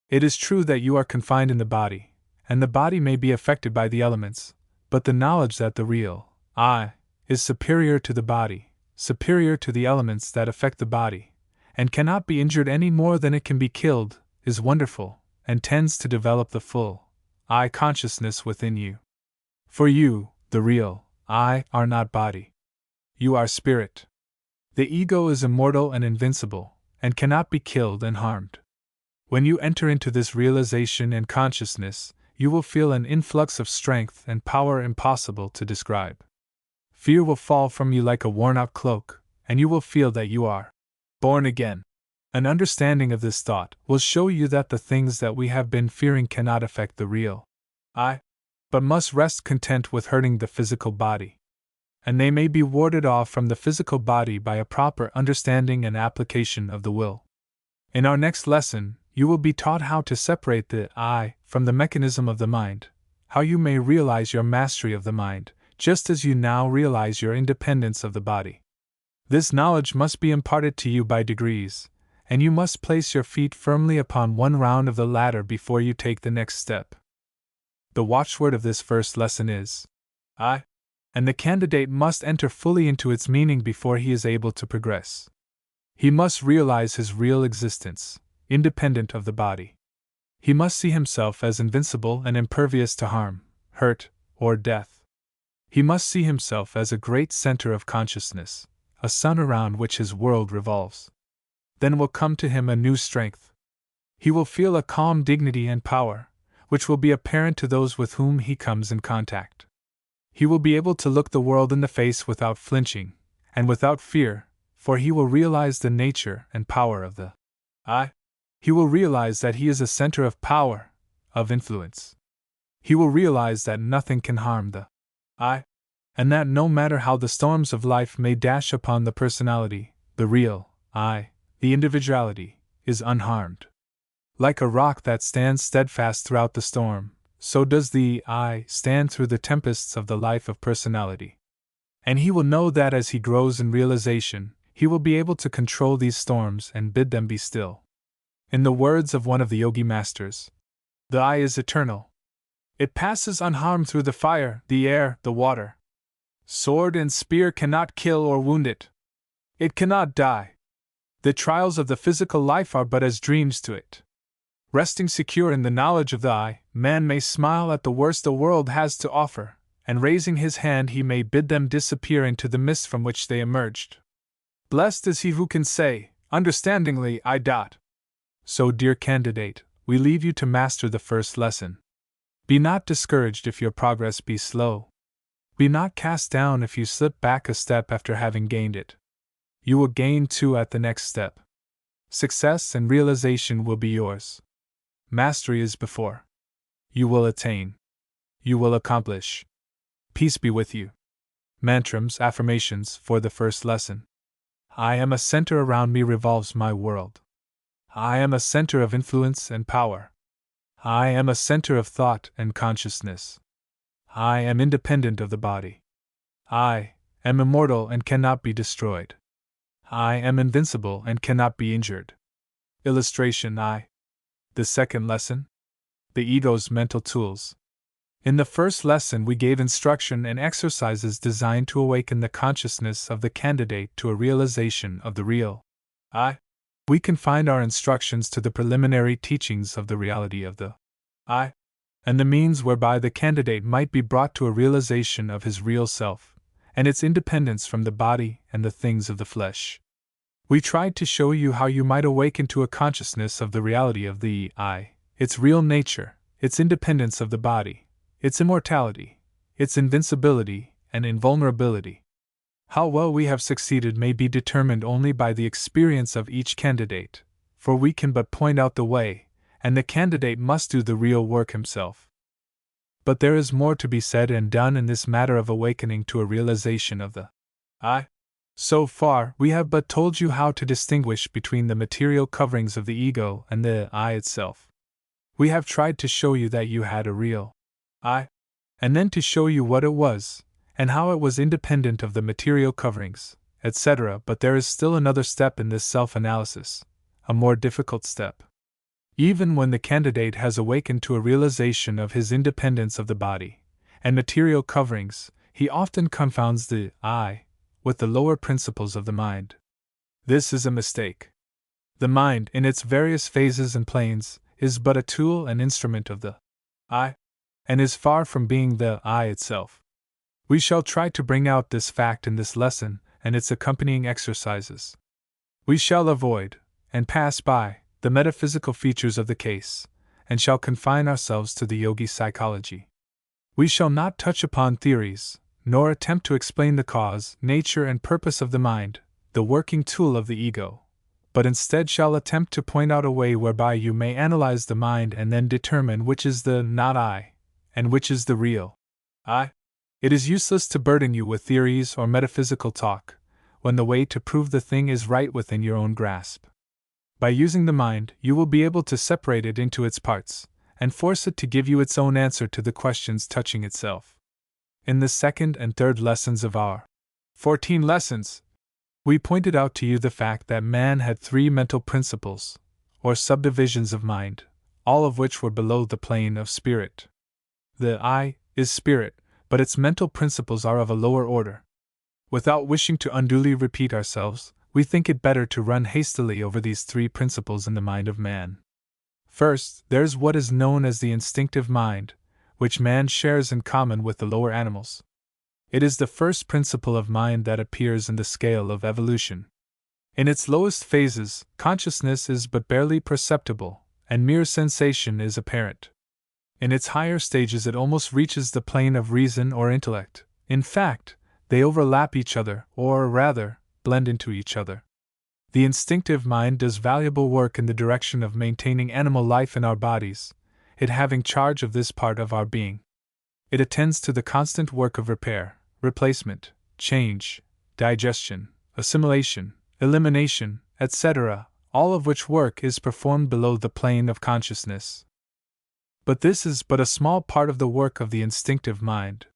S1: It is true that you are confined in the body, and the body may be affected by the elements, but the knowledge that the real I is superior to the body, superior to the elements that affect the body, and cannot be injured any more than it can be killed, is wonderful, and tends to develop the full I consciousness within you. For you, the real I, are not body. You are spirit. The ego is immortal and invincible, and cannot be killed and harmed. When you enter into this realization and consciousness, you will feel an influx of strength and power impossible to describe. Fear will fall from you like a worn-out cloak, and you will feel that you are born again. An understanding of this thought will show you that the things that we have been fearing cannot affect the real I, but must rest content with hurting the physical body. And they may be warded off from the physical body by a proper understanding and application of the will. In our next lesson, you will be taught how to separate the I from the mechanism of the mind, how you may realize your mastery of the mind, just as you now realize your independence of the body. This knowledge must be imparted to you by degrees, and you must place your feet firmly upon one round of the ladder before you take the next step. The watchword of this first lesson is I, and the candidate must enter fully into its meaning before he is able to progress. He must realize his real existence, independent of the body. He must see himself as invincible and impervious to harm, hurt, or death. He must see himself as a great center of consciousness, a sun around which his world revolves. Then will come to him a new strength. He will feel a calm dignity and power, which will be apparent to those with whom he comes in contact. He will be able to look the world in the face without flinching, and without fear, for he will realize the nature and power of the I. He will realize that he is a center of power, of influence. He will realize that nothing can harm the I, and that no matter how the storms of life may dash upon the personality, the real I, the individuality, is unharmed. Like a rock that stands steadfast throughout the storm, so does the I stand through the tempests of the life of personality. And he will know that as he grows in realization, he will be able to control these storms and bid them be still. In the words of one of the yogi masters, the I is eternal. It passes unharmed through the fire, the air, the water. Sword and spear cannot kill or wound it. It cannot die. The trials of the physical life are but as dreams to it. Resting secure in the knowledge of the I, man may smile at the worst the world has to offer, and raising his hand he may bid them disappear into the mist from which they emerged. Blessed is he who can say, understandingly, I. So, dear candidate, we leave you to master the first lesson. Be not discouraged if your progress be slow. Be not cast down if you slip back a step after having gained it. You will gain two at the next step. Success and realization will be yours. Mastery is before. You will attain. You will accomplish. Peace be with you. Mantrams, affirmations for the first lesson. I am a center, around me revolves my world. I am a center of influence and power. I am a center of thought and consciousness. I am independent of the body. I am immortal and cannot be destroyed. I am invincible and cannot be injured. Illustration I. The second lesson? The ego's mental tools. In the first lesson, we gave instruction and exercises designed to awaken the consciousness of the candidate to a realization of the real I. We confined our instructions to the preliminary teachings of the reality of the I, and the means whereby the candidate might be brought to a realization of his real self, and its independence from the body and the things of the flesh. We tried to show you how you might awaken to a consciousness of the reality of the I, its real nature, its independence of the body, its immortality, its invincibility and invulnerability. How well we have succeeded may be determined only by the experience of each candidate, for we can but point out the way, and the candidate must do the real work himself. But there is more to be said and done in this matter of awakening to a realization of the I. So far, we have but told you how to distinguish between the material coverings of the ego and the I itself. We have tried to show you that you had a real I, and then to show you what it was, and how it was independent of the material coverings, etc. But there is still another step in this self-analysis, a more difficult step. Even when the candidate has awakened to a realization of his independence of the body, and material coverings, he often confounds the I with the lower principles of the mind. This is a mistake. The mind, in its various phases and planes, is but a tool and instrument of the I, and is far from being the I itself. We shall try to bring out this fact in this lesson and its accompanying exercises. We shall avoid, and pass by, the metaphysical features of the case, and shall confine ourselves to the yogi psychology. We shall not touch upon theories, nor attempt to explain the cause, nature, and purpose of the mind, the working tool of the ego, but instead shall attempt to point out a way whereby you may analyze the mind and then determine which is the not I, and which is the real I. It is useless to burden you with theories or metaphysical talk, when the way to prove the thing is right within your own grasp. By using the mind, you will be able to separate it into its parts, and force it to give you its own answer to the questions touching itself. In the second and third lessons of our 14 lessons, we pointed out to you the fact that man had 3 mental principles, or subdivisions of mind, all of which were below the plane of spirit. The I is spirit, but its mental principles are of a lower order. Without wishing to unduly repeat ourselves, we think it better to run hastily over these 3 principles in the mind of man. First, there's what is known as the instinctive mind, which man shares in common with the lower animals. It is the first principle of mind that appears in the scale of evolution. In its lowest phases, consciousness is but barely perceptible, and mere sensation is apparent. In its higher stages it almost reaches the plane of reason or intellect. In fact, they overlap each other, or rather, blend into each other. The instinctive mind does valuable work in the direction of maintaining animal life in our bodies, it having charge of this part of our being. It attends to the constant work of repair, replacement, change, digestion, assimilation, elimination, etc., all of which work is performed below the plane of consciousness. But this is but a small part of the work of the instinctive mind.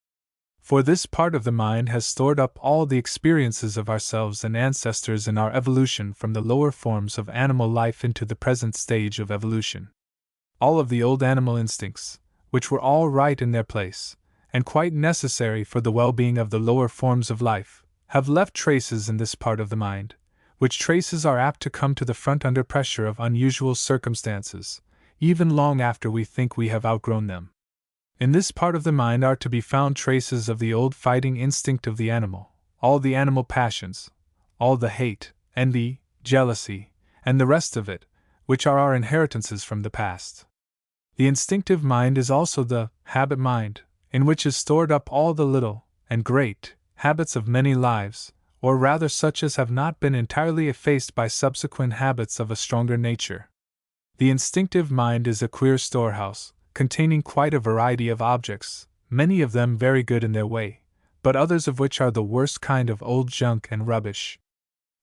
S1: For this part of the mind has stored up all the experiences of ourselves and ancestors in our evolution from the lower forms of animal life into the present stage of evolution. All of the old animal instincts, which were all right in their place, and quite necessary for the well-being of the lower forms of life, have left traces in this part of the mind, which traces are apt to come to the front under pressure of unusual circumstances, even long after we think we have outgrown them. In this part of the mind are to be found traces of the old fighting instinct of the animal, all the animal passions, all the hate, envy, jealousy, and the rest of it, which are our inheritances from the past. The instinctive mind is also the habit mind, in which is stored up all the little and great habits of many lives, or rather such as have not been entirely effaced by subsequent habits of a stronger nature. The instinctive mind is a queer storehouse, containing quite a variety of objects, many of them very good in their way, but others of which are the worst kind of old junk and rubbish.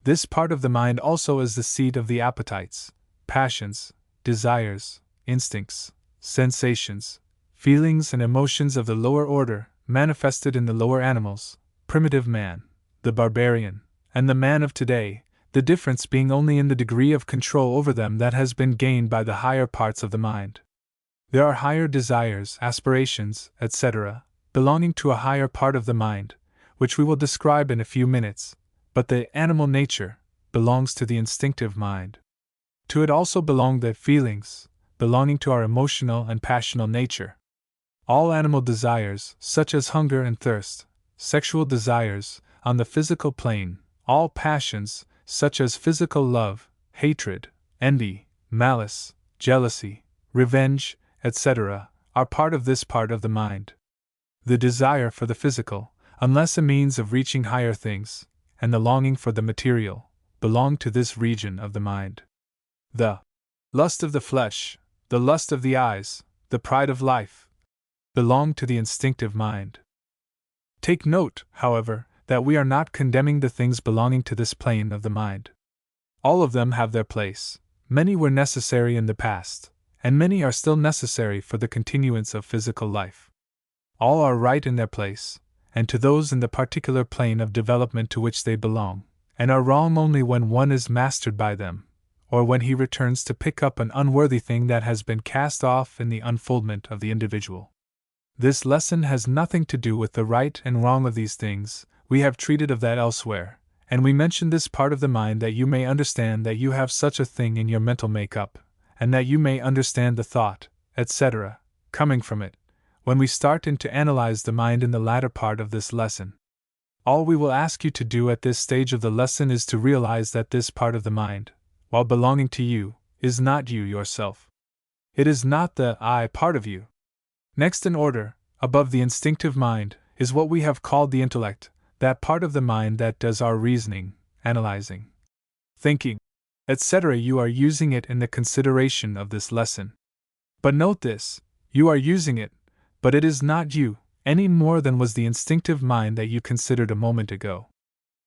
S1: This part of the mind also is the seat of the appetites, passions, desires, instincts, sensations, feelings, and emotions of the lower order, manifested in the lower animals, primitive man, the barbarian, and the man of today, the difference being only in the degree of control over them that has been gained by the higher parts of the mind. There are higher desires, aspirations, etc., belonging to a higher part of the mind, which we will describe in a few minutes, but the animal nature belongs to the instinctive mind. To it also belong the feelings, belonging to our emotional and passional nature. All animal desires, such as hunger and thirst, sexual desires, on the physical plane, all passions, such as physical love, hatred, envy, malice, jealousy, revenge, etc., are part of this part of the mind. The desire for the physical, unless a means of reaching higher things, and the longing for the material, belong to this region of the mind. The lust of the flesh, the lust of the eyes, the pride of life, belong to the instinctive mind. Take note, however, that we are not condemning the things belonging to this plane of the mind. All of them have their place, many were necessary in the past, and many are still necessary for the continuance of physical life. All are right in their place, and to those in the particular plane of development to which they belong, and are wrong only when one is mastered by them, or when he returns to pick up an unworthy thing that has been cast off in the unfoldment of the individual. This lesson has nothing to do with the right and wrong of these things, we have treated of that elsewhere, and we mention this part of the mind that you may understand that you have such a thing in your mental makeup, and that you may understand the thought, etc., coming from it, when we start in to analyze the mind in the latter part of this lesson. All we will ask you to do at this stage of the lesson is to realize that this part of the mind, while belonging to you, is not you yourself. It is not the I part of you. Next in order, above the instinctive mind, is what we have called the intellect, that part of the mind that does our reasoning, analyzing, thinking, etc. You are using it in the consideration of this lesson. But note this, you are using it, but it is not you, any more than was the instinctive mind that you considered a moment ago.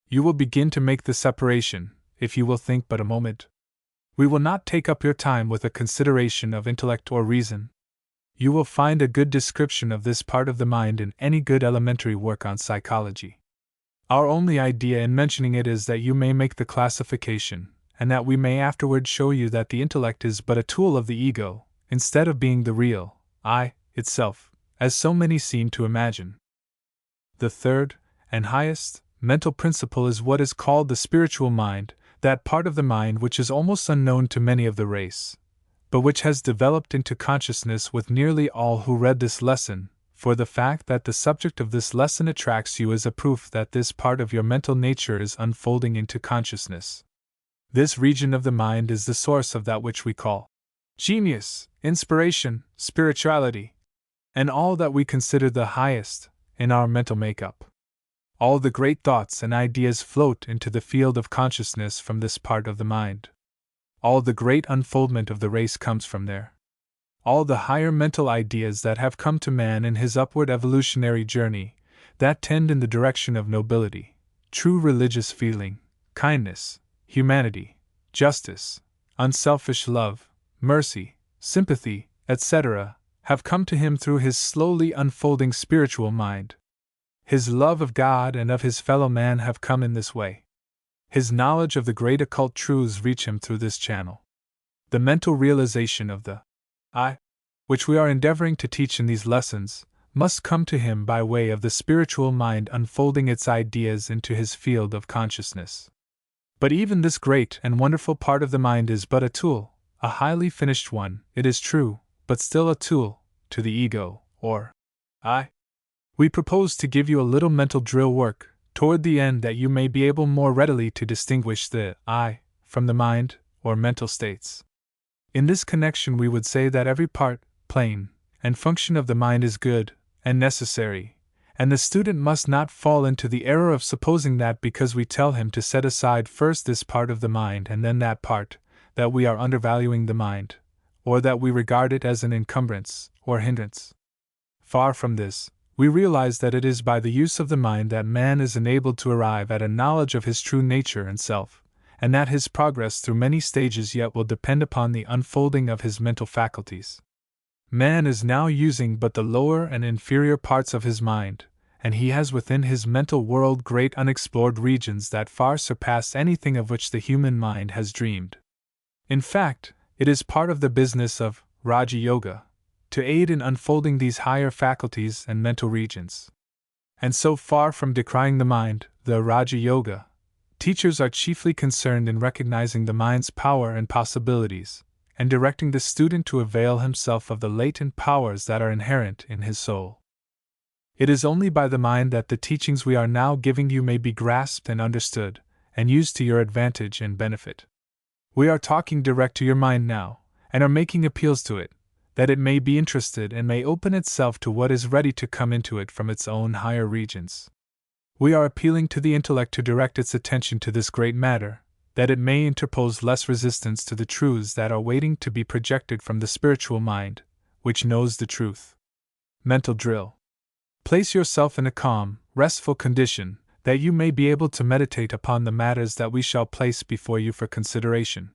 S1: You will begin to make the separation, if you will think but a moment. We will not take up your time with a consideration of intellect or reason. You will find a good description of this part of the mind in any good elementary work on psychology. Our only idea in mentioning it is that you may make the classification, and that we may afterward show you that the intellect is but a tool of the ego, instead of being the real I itself, as so many seem to imagine. The third, and highest, mental principle is what is called the spiritual mind, that part of the mind which is almost unknown to many of the race, but which has developed into consciousness with nearly all who read this lesson, for the fact that the subject of this lesson attracts you is a proof that this part of your mental nature is unfolding into consciousness. This region of the mind is the source of that which we call genius, inspiration, spirituality, and all that we consider the highest in our mental makeup. All the great thoughts and ideas float into the field of consciousness from this part of the mind. All the great unfoldment of the race comes from there. All the higher mental ideas that have come to man in his upward evolutionary journey, that tend in the direction of nobility, true religious feeling, kindness, humanity, justice, unselfish love, mercy, sympathy, etc., have come to him through his slowly unfolding spiritual mind. His love of God and of his fellow man have come in this way. His knowledge of the great occult truths reach him through this channel. The mental realization of the I, which we are endeavoring to teach in these lessons, must come to him by way of the spiritual mind unfolding its ideas into his field of consciousness. But even this great and wonderful part of the mind is but a tool, a highly finished one, it is true, but still a tool, to the ego, or I. We propose to give you a little mental drill work, toward the end that you may be able more readily to distinguish the I from the mind, or mental states. In this connection we would say that every part, plane, and function of the mind is good, and necessary, and the student must not fall into the error of supposing that because we tell him to set aside first this part of the mind and then that part, that we are undervaluing the mind, or that we regard it as an encumbrance, or hindrance. Far from this, we realize that it is by the use of the mind that man is enabled to arrive at a knowledge of his true nature and self, and that his progress through many stages yet will depend upon the unfolding of his mental faculties. Man is now using but the lower and inferior parts of his mind, and he has within his mental world great unexplored regions that far surpass anything of which the human mind has dreamed. In fact, it is part of the business of Raja Yoga to aid in unfolding these higher faculties and mental regions. And so far from decrying the mind, the Raja Yoga teachers are chiefly concerned in recognizing the mind's power and possibilities, and directing the student to avail himself of the latent powers that are inherent in his soul. It is only by the mind that the teachings we are now giving you may be grasped and understood, and used to your advantage and benefit. We are talking direct to your mind now, and are making appeals to it, that it may be interested and may open itself to what is ready to come into it from its own higher regions. We are appealing to the intellect to direct its attention to this great matter, that it may interpose less resistance to the truths that are waiting to be projected from the spiritual mind, which knows the truth. Mental drill. Place yourself in a calm, restful condition, that you may be able to meditate upon the matters that we shall place before you for consideration.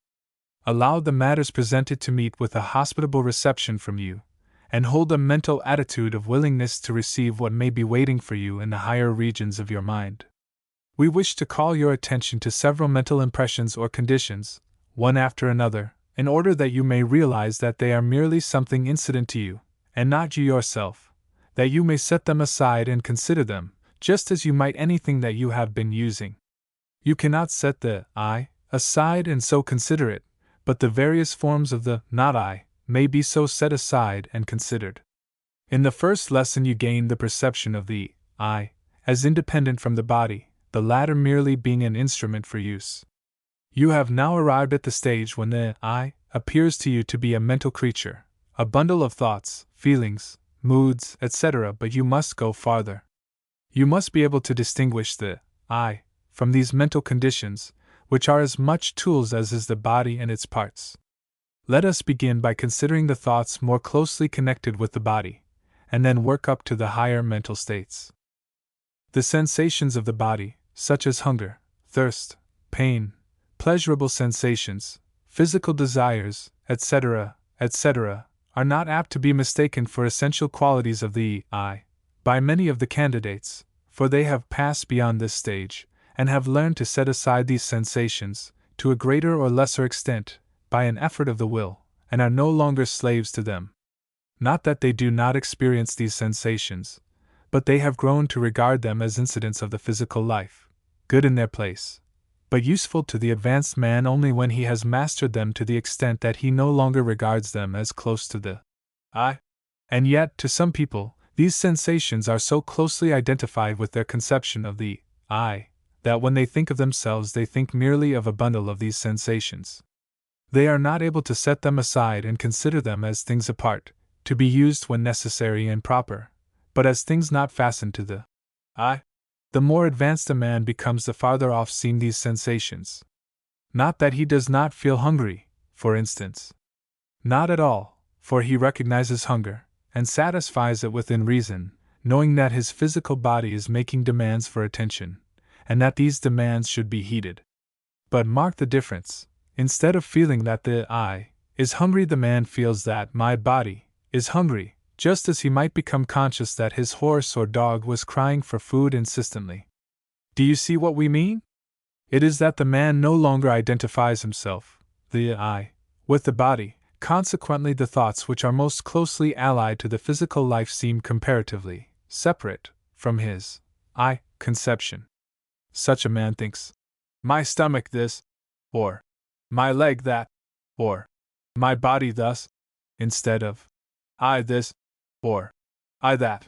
S1: Allow the matters presented to meet with a hospitable reception from you, and hold a mental attitude of willingness to receive what may be waiting for you in the higher regions of your mind. We wish to call your attention to several mental impressions or conditions, one after another, in order that you may realize that they are merely something incident to you, and not you yourself, that you may set them aside and consider them, just as you might anything that you have been using. You cannot set the I aside and so consider it, but the various forms of the not I may be so set aside and considered. In the first lesson you gained the perception of the I as independent from the body, the latter merely being an instrument for use. You have now arrived at the stage when the I appears to you to be a mental creature, a bundle of thoughts, feelings, moods, etc., but you must go farther. You must be able to distinguish the I from these mental conditions, which are as much tools as is the body and its parts. Let us begin by considering the thoughts more closely connected with the body, and then work up to the higher mental states. The sensations of the body, such as hunger, thirst, pain, pleasurable sensations, physical desires, etc., etc., are not apt to be mistaken for essential qualities of the I by many of the candidates, for they have passed beyond this stage, and have learned to set aside these sensations, to a greater or lesser extent, by an effort of the will, and are no longer slaves to them. Not that they do not experience these sensations, but they have grown to regard them as incidents of the physical life, good in their place, but useful to the advanced man only when he has mastered them to the extent that he no longer regards them as close to the I. And yet, to some people, these sensations are so closely identified with their conception of the I, that when they think of themselves they think merely of a bundle of these sensations. They are not able to set them aside and consider them as things apart, to be used when necessary and proper, but as things not fastened to the I. The more advanced a man becomes, the farther off seem these sensations. Not that he does not feel hungry, for instance. Not at all, for he recognizes hunger, and satisfies it within reason, knowing that his physical body is making demands for attention, and that these demands should be heeded. But mark the difference. Instead of feeling that the I is hungry, the man feels that my body is hungry, just as he might become conscious that his horse or dog was crying for food insistently. Do you see what we mean? It is that the man no longer identifies himself, the I, with the body. Consequently, the thoughts which are most closely allied to the physical life seem comparatively separate from his I conception. Such a man thinks, my stomach this, or my leg that, or my body thus, instead of I this, or I that.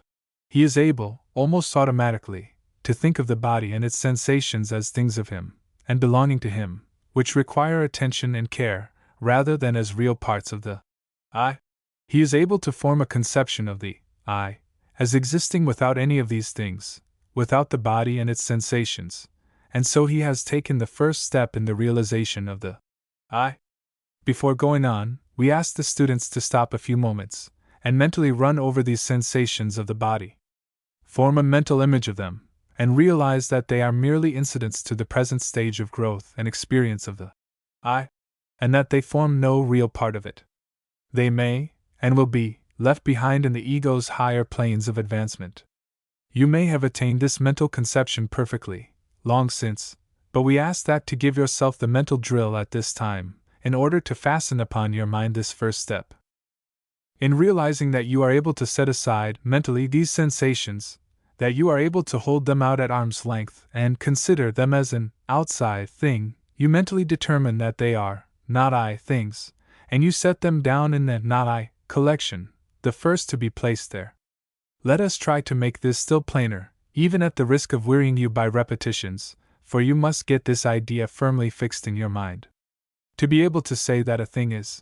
S1: He is able, almost automatically, to think of the body and its sensations as things of him, and belonging to him, which require attention and care, rather than as real parts of the I. He is able to form a conception of the I as existing without any of these things, without the body and its sensations, and so he has taken the first step in the realization of the I. Before going on, we ask the students to stop a few moments, and mentally run over these sensations of the body. Form a mental image of them, and realize that they are merely incidents to the present stage of growth and experience of the I, and that they form no real part of it. They may, and will be, left behind in the ego's higher planes of advancement. You may have attained this mental conception perfectly, long since, but we ask that to give yourself the mental drill at this time, in order to fasten upon your mind this first step. In realizing that you are able to set aside mentally these sensations, that you are able to hold them out at arm's length and consider them as an outside thing, you mentally determine that they are not I things, and you set them down in the not I collection, the first to be placed there. Let us try to make this still plainer, even at the risk of wearying you by repetitions, for you must get this idea firmly fixed in your mind. To be able to say that a thing is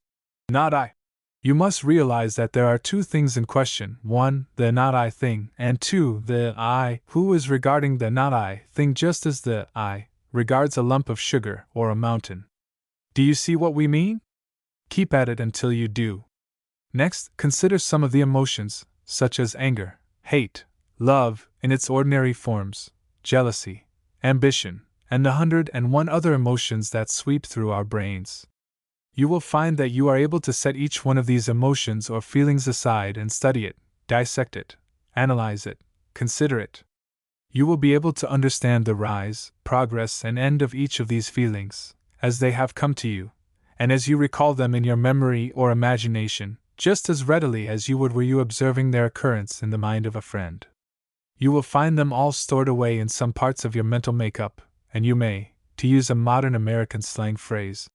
S1: not I, you must realize that there are two things in question: one, the not I thing, and two, the I who is regarding the not I thing just as the I regards a lump of sugar or a mountain. Do you see what we mean? Keep at it until you do. Next, consider some of the emotions, such as anger, hate, love in its ordinary forms, jealousy, ambition, and the 101 other emotions that sweep through our brains. You will find that you are able to set each one of these emotions or feelings aside and study it, dissect it, analyze it, consider it. You will be able to understand the rise, progress, and end of each of these feelings, as they have come to you, and as you recall them in your memory or imagination, just as readily as you would were you observing their occurrence in the mind of a friend. You will find them all stored away in some parts of your mental makeup, and you may, to use a modern American slang phrase,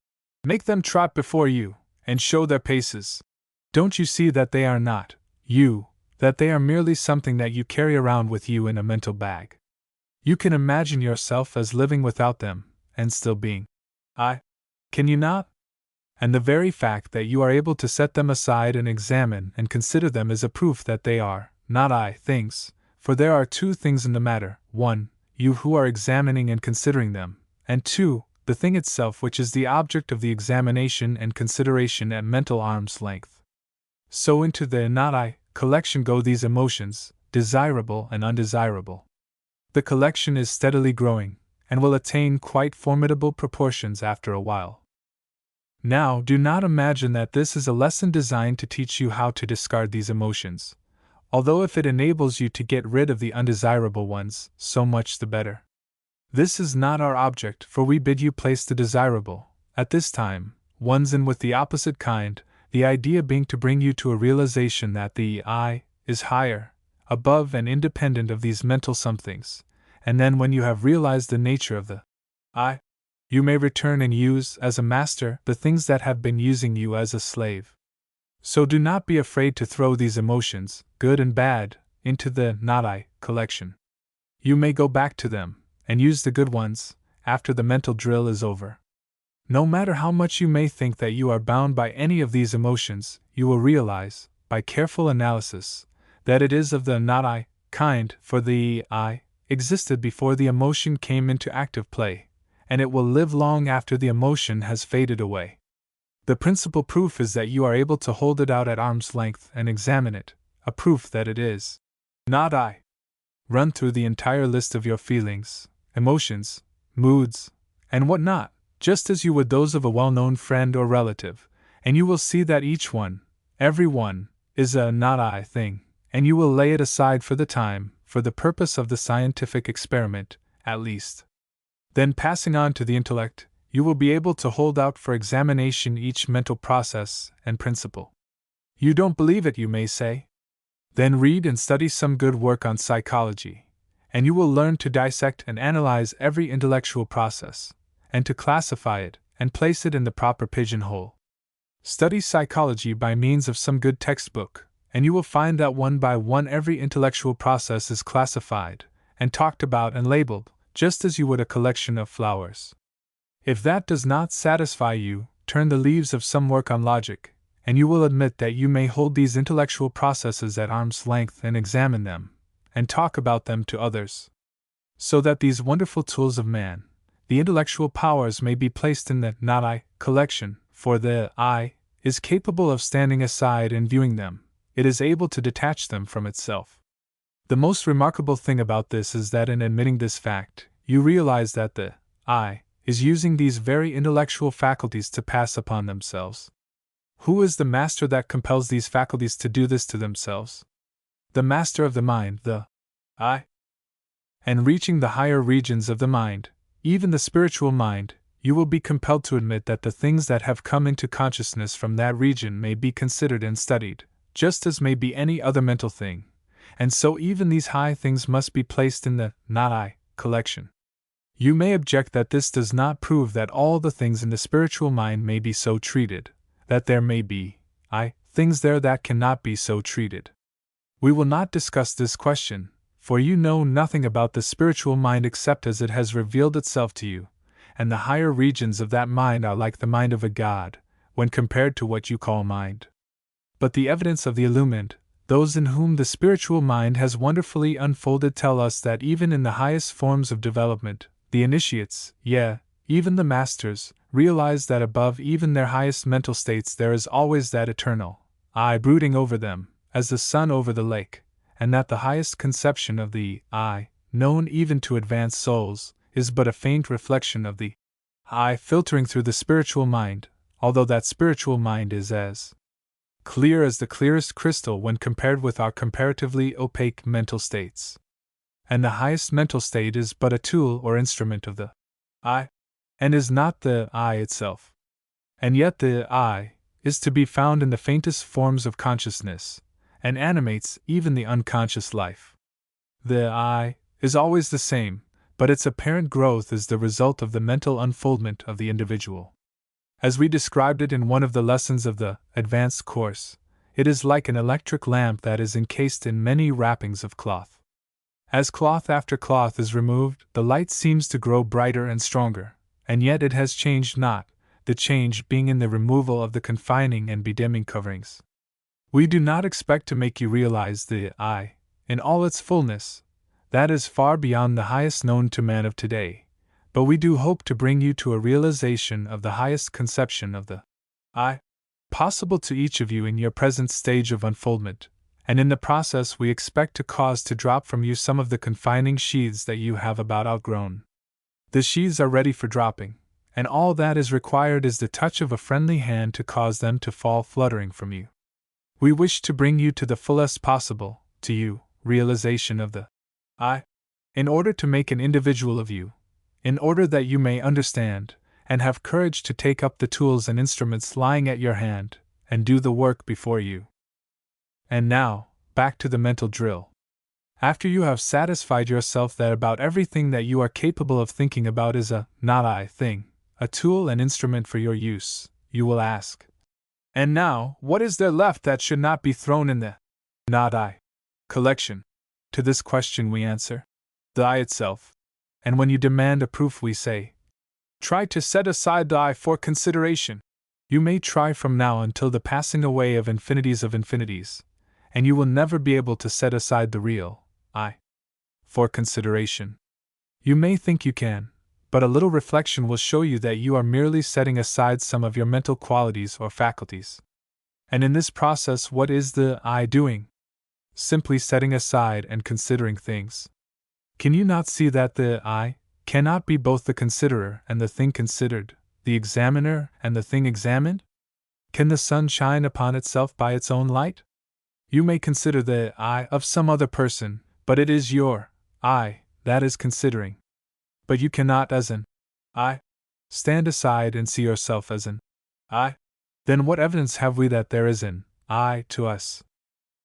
S1: make them trot before you, and show their paces. Don't you see that they are not you, that they are merely something that you carry around with you in a mental bag? You can imagine yourself as living without them, and still being I. Can you not? And the very fact that you are able to set them aside and examine and consider them is a proof that they are not I things, for there are two things in the matter: 1, you who are examining and considering them, and 2, the thing itself which is the object of the examination and consideration at mental arm's length. So into the not I collection go these emotions, desirable and undesirable. The collection is steadily growing, and will attain quite formidable proportions after a while. Now, do not imagine that this is a lesson designed to teach you how to discard these emotions, although if it enables you to get rid of the undesirable ones, so much the better. This is not our object, for we bid you place the desirable, at this time, ones in with the opposite kind, the idea being to bring you to a realization that the I is higher, above and independent of these mental somethings, and then when you have realized the nature of the I, you may return and use, as a master, the things that have been using you as a slave. So do not be afraid to throw these emotions, good and bad, into the not I collection. You may go back to them, and use the good ones, after the mental drill is over. No matter how much you may think that you are bound by any of these emotions, you will realize, by careful analysis, that it is of the not I kind, for the I existed before the emotion came into active play, and it will live long after the emotion has faded away. The principal proof is that you are able to hold it out at arm's length and examine it, a proof that it is not I. Run through the entire list of your feelings, emotions, moods, and what not, just as you would those of a well-known friend or relative, and you will see that each one, every one, is a not I thing, and you will lay it aside for the time, for the purpose of the scientific experiment, at least. Then passing on to the intellect, you will be able to hold out for examination each mental process and principle. You don't believe it, you may say? Then read and study some good work on psychology, and you will learn to dissect and analyze every intellectual process, and to classify it and place it in the proper pigeonhole. Study psychology by means of some good textbook, and you will find that one by one every intellectual process is classified, and talked about and labeled, just as you would a collection of flowers. If that does not satisfy you, turn the leaves of some work on logic, and you will admit that you may hold these intellectual processes at arm's length and examine them, and talk about them to others. So that these wonderful tools of man, the intellectual powers, may be placed in the not I collection, for the I is capable of standing aside and viewing them, it is able to detach them from itself. The most remarkable thing about this is that in admitting this fact, you realize that the I is using these very intellectual faculties to pass upon themselves. Who is the master that compels these faculties to do this to themselves? The master of the mind, the I. And reaching the higher regions of the mind, even the spiritual mind, you will be compelled to admit that the things that have come into consciousness from that region may be considered and studied, just as may be any other mental thing, and so even these high things must be placed in the not I collection. You may object that this does not prove that all the things in the spiritual mind may be so treated, that there may be I things there that cannot be so treated. We will not discuss this question, for you know nothing about the spiritual mind except as it has revealed itself to you, and the higher regions of that mind are like the mind of a god, when compared to what you call mind. But the evidence of the illumined, those in whom the spiritual mind has wonderfully unfolded, tell us that even in the highest forms of development, the initiates, even the masters, realize that above even their highest mental states there is always that eternal I brooding over them, as the sun over the lake, and that the highest conception of the I, known even to advanced souls, is but a faint reflection of the I filtering through the spiritual mind, although that spiritual mind is as clear as the clearest crystal when compared with our comparatively opaque mental states. And the highest mental state is but a tool or instrument of the I, and is not the I itself. And yet the I is to be found in the faintest forms of consciousness, and animates even the unconscious life. The I is always the same, but its apparent growth is the result of the mental unfoldment of the individual. As we described it in one of the lessons of the advanced course, it is like an electric lamp that is encased in many wrappings of cloth. As cloth after cloth is removed, the light seems to grow brighter and stronger, and yet it has changed not, the change being in the removal of the confining and bedimming coverings. We do not expect to make you realize the I, in all its fullness, that is far beyond the highest known to man of today, but we do hope to bring you to a realization of the highest conception of the I, possible to each of you in your present stage of unfoldment, and in the process we expect to cause to drop from you some of the confining sheaths that you have about outgrown. The sheaths are ready for dropping, and all that is required is the touch of a friendly hand to cause them to fall fluttering from you. We wish to bring you to the fullest possible, to you, realization of the I, in order to make an individual of you, in order that you may understand, and have courage to take up the tools and instruments lying at your hand, and do the work before you. And now, back to the mental drill. After you have satisfied yourself that about everything that you are capable of thinking about is a not I thing, a tool and instrument for your use, you will ask, and now, what is there left that should not be thrown in the not I collection? To this question we answer, the I itself. And when you demand a proof, we say, try to set aside the I for consideration. You may try from now until the passing away of infinities, and you will never be able to set aside the real I for consideration. You may think you can, but a little reflection will show you that you are merely setting aside some of your mental qualities or faculties. And in this process, what is the I doing? Simply setting aside and considering things. Can you not see that the I cannot be both the considerer and the thing considered, the examiner and the thing examined? Can the sun shine upon itself by its own light? You may consider the I of some other person, but it is your I that is considering. But you cannot, as an I, stand aside and see yourself as an I. Then what evidence have we that there is an I to us?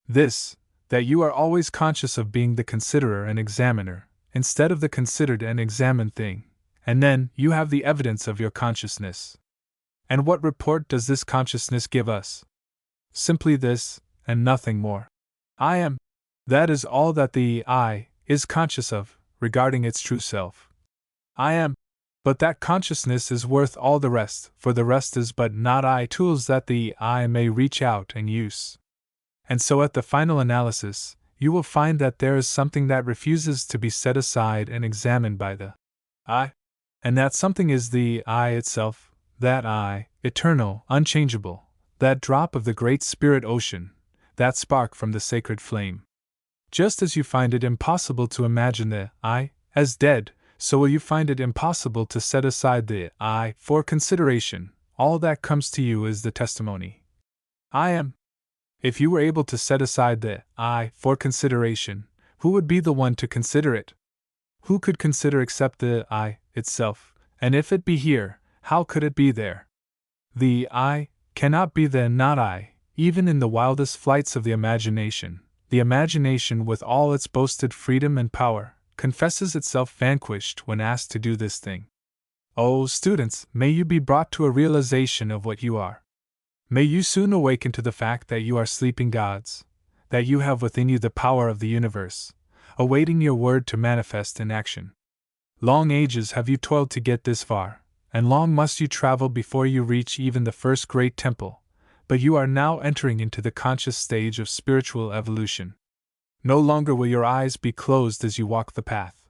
S1: This, that you are always conscious of being the considerer and examiner, instead of the considered and examined thing, and then you have the evidence of your consciousness. And what report does this consciousness give us? Simply this, and nothing more. I am. That is all that the I is conscious of, regarding its true self. I am. But that consciousness is worth all the rest, for the rest is but not I tools that the I may reach out and use. And so at the final analysis, you will find that there is something that refuses to be set aside and examined by the I, and that something is the I itself, that I, eternal, unchangeable, that drop of the great spirit ocean, that spark from the sacred flame. Just as you find it impossible to imagine the I as dead, so will you find it impossible to set aside the I for consideration. All that comes to you is the testimony. I am. If you were able to set aside the I for consideration, who would be the one to consider it? Who could consider except the I itself? And if it be here, how could it be there? The I cannot be the not I, even in the wildest flights of the imagination. The imagination, with all its boasted freedom and power, confesses itself vanquished when asked to do this thing. Oh, students, may you be brought to a realization of what you are. May you soon awaken to the fact that you are sleeping gods, that you have within you the power of the universe, awaiting your word to manifest in action. Long ages have you toiled to get this far, and long must you travel before you reach even the first great temple, but you are now entering into the conscious stage of spiritual evolution. No longer will your eyes be closed as you walk the path.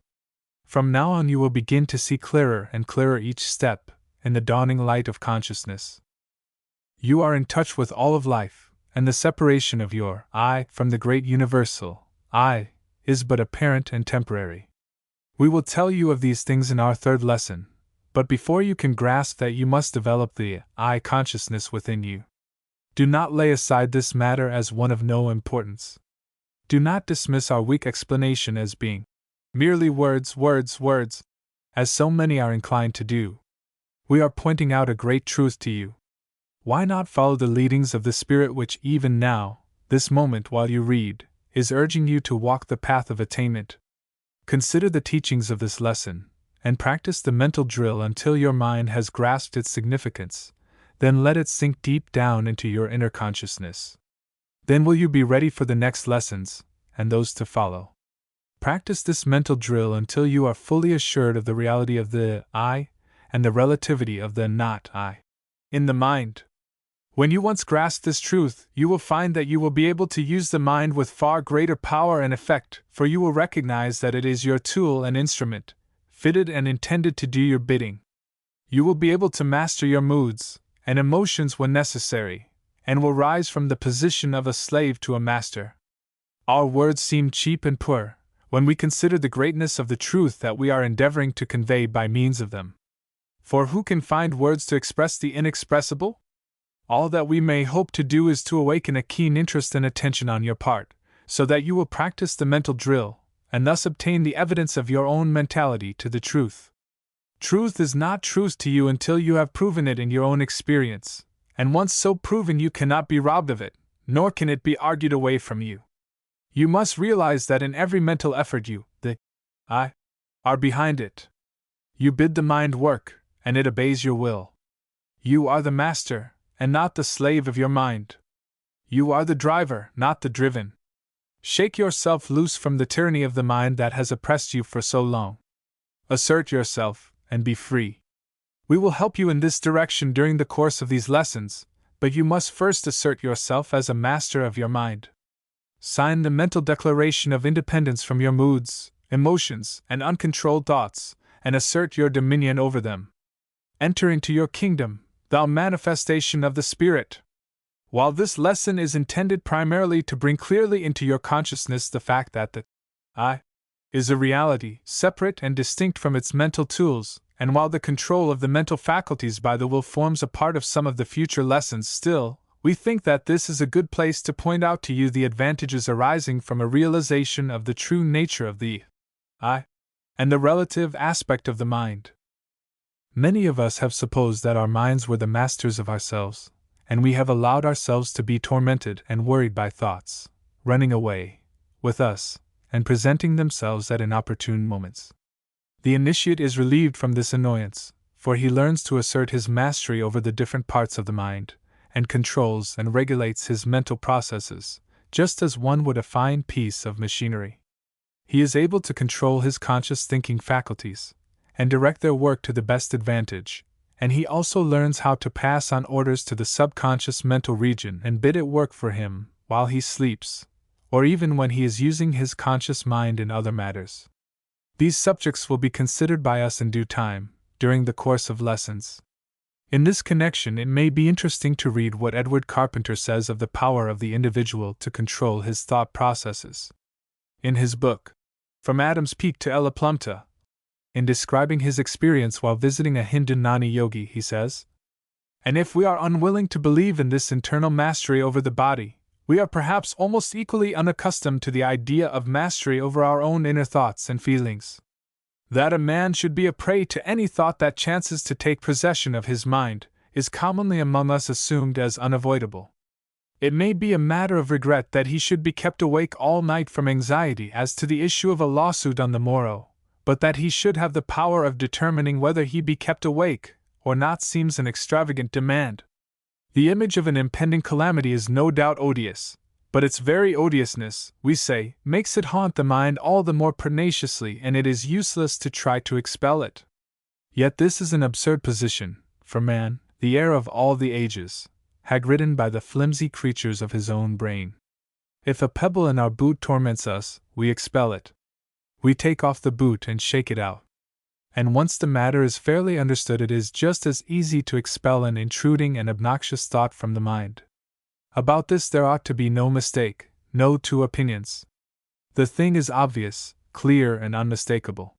S1: From now on you will begin to see clearer and clearer each step, in the dawning light of consciousness. You are in touch with all of life, and the separation of your I from the great universal I is but apparent and temporary. We will tell you of these things in our third lesson, but before you can grasp that, you must develop the I consciousness within you. Do not lay aside this matter as one of no importance. Do not dismiss our weak explanation as being merely words, as so many are inclined to do. We are pointing out a great truth to you. Why not follow the leadings of the Spirit which even now, this moment while you read, is urging you to walk the path of attainment? Consider the teachings of this lesson, and practice the mental drill until your mind has grasped its significance, then let it sink deep down into your inner consciousness. Then will you be ready for the next lessons, and those to follow. Practice this mental drill until you are fully assured of the reality of the I and the relativity of the not I in the mind. When you once grasp this truth, you will find that you will be able to use the mind with far greater power and effect, for you will recognize that it is your tool and instrument, fitted and intended to do your bidding. You will be able to master your moods and emotions when necessary, and will rise from the position of a slave to a master. Our words seem cheap and poor when we consider the greatness of the truth that we are endeavoring to convey by means of them. For who can find words to express the inexpressible? All that we may hope to do is to awaken a keen interest and attention on your part, so that you will practice the mental drill, and thus obtain the evidence of your own mentality to the truth. Truth is not truth to you until you have proven it in your own experience, and once so proven you cannot be robbed of it, nor can it be argued away from you. You must realize that in every mental effort you, the I, are behind it. You bid the mind work, and it obeys your will. You are the master, and not the slave of your mind. You are the driver, not the driven. Shake yourself loose from the tyranny of the mind that has oppressed you for so long. Assert yourself, and be free. We will help you in this direction during the course of these lessons, but you must first assert yourself as a master of your mind. Sign the mental declaration of independence from your moods, emotions, and uncontrolled thoughts, and assert your dominion over them. Enter into your kingdom, thou manifestation of the Spirit. While this lesson is intended primarily to bring clearly into your consciousness the fact that the I is a reality separate and distinct from its mental tools, and while the control of the mental faculties by the will forms a part of some of the future lessons, still, we think that this is a good place to point out to you the advantages arising from a realization of the true nature of the I and the relative aspect of the mind. Many of us have supposed that our minds were the masters of ourselves, and we have allowed ourselves to be tormented and worried by thoughts, running away with us, and presenting themselves at inopportune moments. The initiate is relieved from this annoyance, for he learns to assert his mastery over the different parts of the mind, and controls and regulates his mental processes, just as one would a fine piece of machinery. He is able to control his conscious thinking faculties, and direct their work to the best advantage, and he also learns how to pass on orders to the subconscious mental region and bid it work for him while he sleeps, or even when he is using his conscious mind in other matters. These subjects will be considered by us in due time, during the course of lessons. In this connection, it may be interesting to read what Edward Carpenter says of the power of the individual to control his thought processes. In his book, From Adam's Peak to Ella Plumta, in describing his experience while visiting a Hindu Gnani yogi, he says, "And if we are unwilling to believe in this internal mastery over the body, we are perhaps almost equally unaccustomed to the idea of mastery over our own inner thoughts and feelings. That a man should be a prey to any thought that chances to take possession of his mind is commonly among us assumed as unavoidable. It may be a matter of regret that he should be kept awake all night from anxiety as to the issue of a lawsuit on the morrow, but that he should have the power of determining whether he be kept awake or not seems an extravagant demand. The image of an impending calamity is no doubt odious, but its very odiousness, we say, makes it haunt the mind all the more pertinaciously, and it is useless to try to expel it. Yet this is an absurd position, for man, the heir of all the ages, hag-ridden by the flimsy creatures of his own brain. If a pebble in our boot torments us, we expel it. We take off the boot and shake it out. And once the matter is fairly understood, it is just as easy to expel an intruding and obnoxious thought from the mind. About this there ought to be no mistake, no two opinions. The thing is obvious, clear, and unmistakable.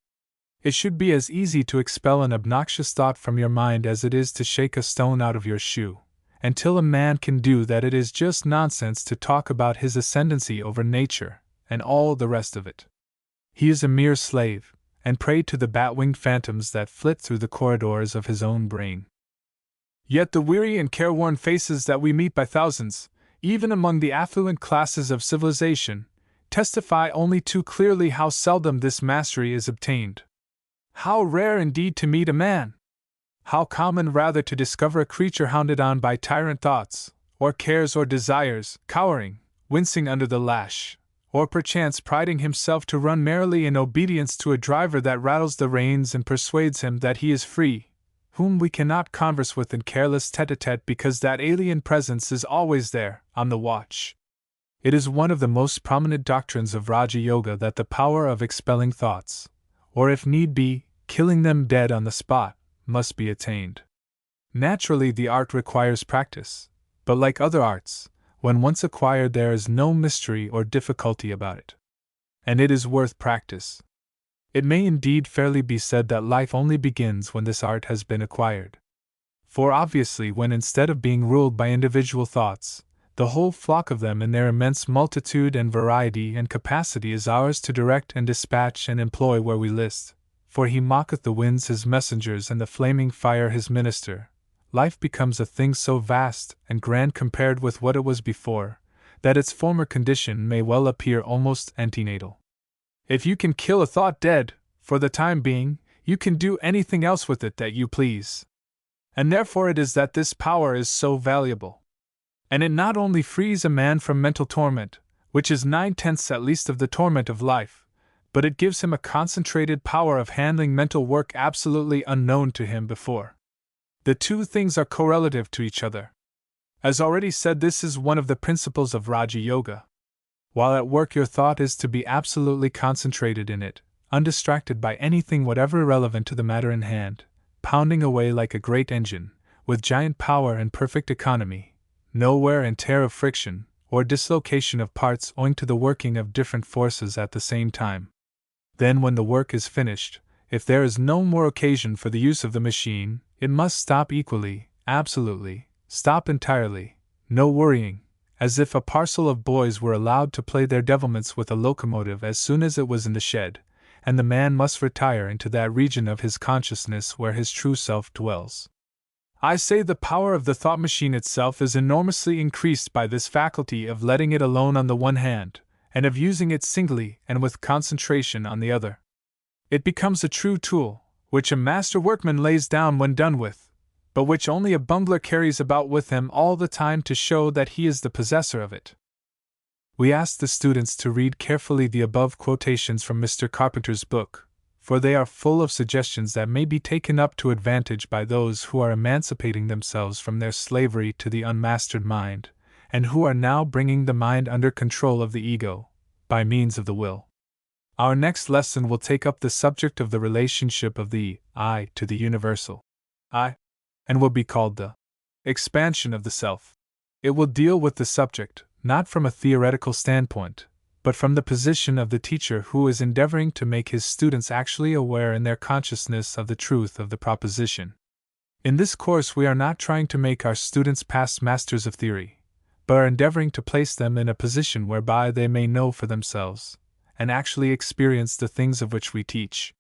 S1: It should be as easy to expel an obnoxious thought from your mind as it is to shake a stone out of your shoe. Until a man can do that, it is just nonsense to talk about his ascendancy over nature, and all the rest of it. He is a mere slave, and prey to the bat-winged phantoms that flit through the corridors of his own brain. Yet the weary and careworn faces that we meet by thousands, even among the affluent classes of civilization, testify only too clearly how seldom this mastery is obtained. How rare indeed to meet a man! How common rather to discover a creature hounded on by tyrant thoughts, or cares or desires, cowering, wincing under the lash, or perchance priding himself to run merrily in obedience to a driver that rattles the reins and persuades him that he is free, whom we cannot converse with in careless tete-a-tete because that alien presence is always there, on the watch. It is one of the most prominent doctrines of Raja Yoga that the power of expelling thoughts, or if need be, killing them dead on the spot, must be attained. Naturally, the art requires practice, but like other arts, when once acquired there is no mystery or difficulty about it. And it is worth practice. It may indeed fairly be said that life only begins when this art has been acquired. For obviously, when instead of being ruled by individual thoughts, the whole flock of them in their immense multitude and variety and capacity is ours to direct and dispatch and employ where we list, for he mocketh the winds his messengers and the flaming fire his minister, life becomes a thing so vast and grand compared with what it was before, that its former condition may well appear almost antenatal. If you can kill a thought dead, for the time being, you can do anything else with it that you please. And therefore it is that this power is so valuable. And it not only frees a man from mental torment, which is 9/10 at least of the torment of life, but it gives him a concentrated power of handling mental work absolutely unknown to him before. The two things are correlative to each other. As already said, this is one of the principles of Raja Yoga. While at work, your thought is to be absolutely concentrated in it, undistracted by anything whatever irrelevant to the matter in hand, pounding away like a great engine, with giant power and perfect economy, no wear and tear of friction, or dislocation of parts owing to the working of different forces at the same time. Then, when the work is finished, if there is no more occasion for the use of the machine, it must stop equally, absolutely, stop entirely, no worrying, as if a parcel of boys were allowed to play their devilments with a locomotive as soon as it was in the shed, and the man must retire into that region of his consciousness where his true self dwells. I say the power of the thought machine itself is enormously increased by this faculty of letting it alone on the one hand, and of using it singly and with concentration on the other. It becomes a true tool, which a master workman lays down when done with, but which only a bungler carries about with him all the time to show that he is the possessor of it. We ask the students to read carefully the above quotations from Mr. Carpenter's book, for they are full of suggestions that may be taken up to advantage by those who are emancipating themselves from their slavery to the unmastered mind, and who are now bringing the mind under control of the ego, by means of the will. Our next lesson will take up the subject of the relationship of the I to the universal I, and will be called the expansion of the self. It will deal with the subject, not from a theoretical standpoint, but from the position of the teacher who is endeavoring to make his students actually aware in their consciousness of the truth of the proposition. In this course, we are not trying to make our students past masters of theory, but are endeavoring to place them in a position whereby they may know for themselves, and actually experience the things of which we teach.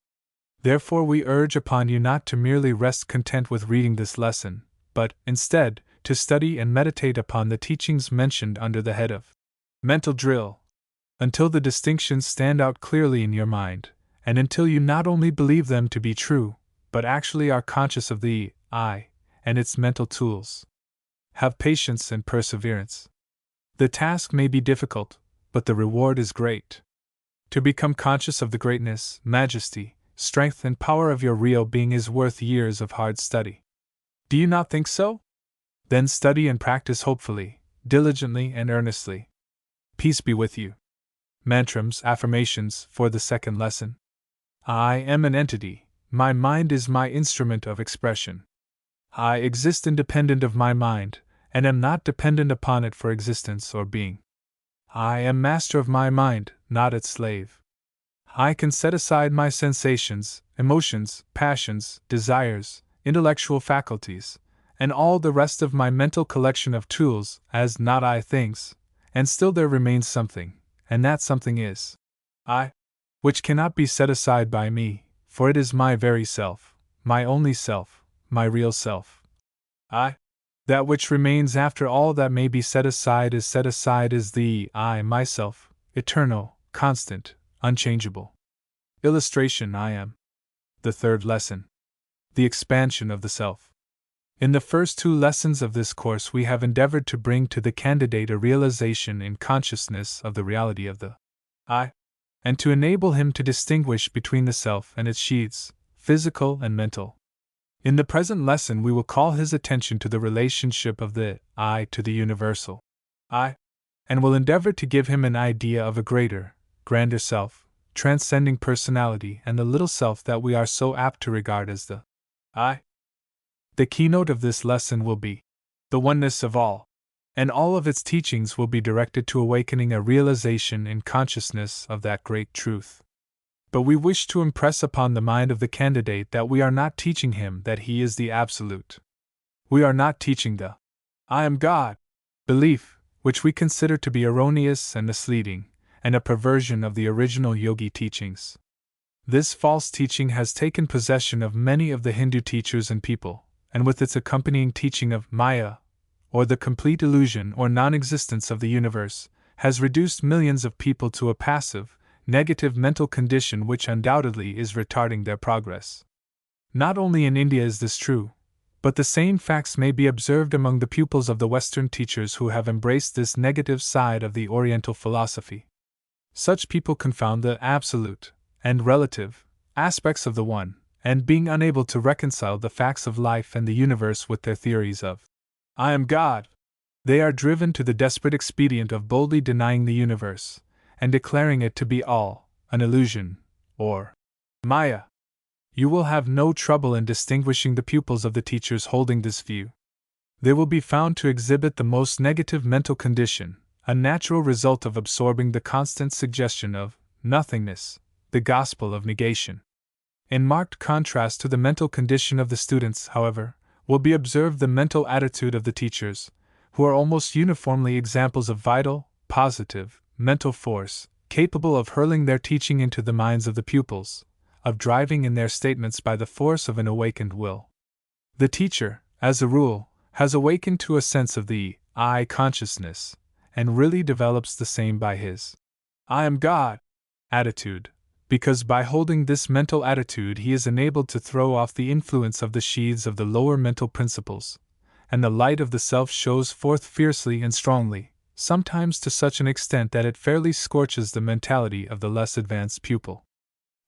S1: Therefore, we urge upon you not to merely rest content with reading this lesson, but, instead, to study and meditate upon the teachings mentioned under the head of mental drill, until the distinctions stand out clearly in your mind, and until you not only believe them to be true, but actually are conscious of the I and its mental tools. Have patience and perseverance. The task may be difficult, but the reward is great. To become conscious of the greatness, majesty, strength, and power of your real being is worth years of hard study. Do you not think so? Then study and practice hopefully, diligently, and earnestly. Peace be with you. Mantrams, affirmations, for the second lesson. I am an entity. My mind is my instrument of expression. I exist independent of my mind, and am not dependent upon it for existence or being. I am master of my mind, not its slave. I can set aside my sensations, emotions, passions, desires, intellectual faculties, and all the rest of my mental collection of tools as not I things, and still there remains something, and that something is I, which cannot be set aside by me, for it is my very self, my only self, my real self. I. That which remains after all that may be set aside is the I myself, eternal, constant, unchangeable. Illustration: I am. The third lesson. The expansion of the self. In the first two lessons of this course, we have endeavored to bring to the candidate a realization in consciousness of the reality of the I, and to enable him to distinguish between the self and its sheaths, physical and mental. In the present lesson, we will call his attention to the relationship of the I to the universal I, and will endeavor to give him an idea of a greater, grander self, transcending personality and the little self that we are so apt to regard as the I. The keynote of this lesson will be the oneness of all, and all of its teachings will be directed to awakening a realization in consciousness of that great truth. But we wish to impress upon the mind of the candidate that we are not teaching him that he is the Absolute. We are not teaching the I am God belief, which we consider to be erroneous and misleading, and a perversion of the original yogi teachings. This false teaching has taken possession of many of the Hindu teachers and people, and with its accompanying teaching of Maya, or the complete illusion or non-existence of the universe, has reduced millions of people to a passive, negative mental condition which undoubtedly is retarding their progress. Not only in India is this true, but the same facts may be observed among the pupils of the Western teachers who have embraced this negative side of the Oriental philosophy. Such people confound the absolute and relative aspects of the one, and being unable to reconcile the facts of life and the universe with their theories of I am God, they are driven to the desperate expedient of boldly denying the universe, and declaring it to be all an illusion, or Maya. You will have no trouble in distinguishing the pupils of the teachers holding this view. They will be found to exhibit the most negative mental condition, a natural result of absorbing the constant suggestion of nothingness, the gospel of negation. In marked contrast to the mental condition of the students, however, will be observed the mental attitude of the teachers, who are almost uniformly examples of vital, positive, mental force, capable of hurling their teaching into the minds of the pupils, of driving in their statements by the force of an awakened will. The teacher, as a rule, has awakened to a sense of the I consciousness, and really develops the same by his I am God attitude, because by holding this mental attitude he is enabled to throw off the influence of the sheaths of the lower mental principles, and the light of the self shows forth fiercely and strongly, sometimes to such an extent that it fairly scorches the mentality of the less advanced pupil.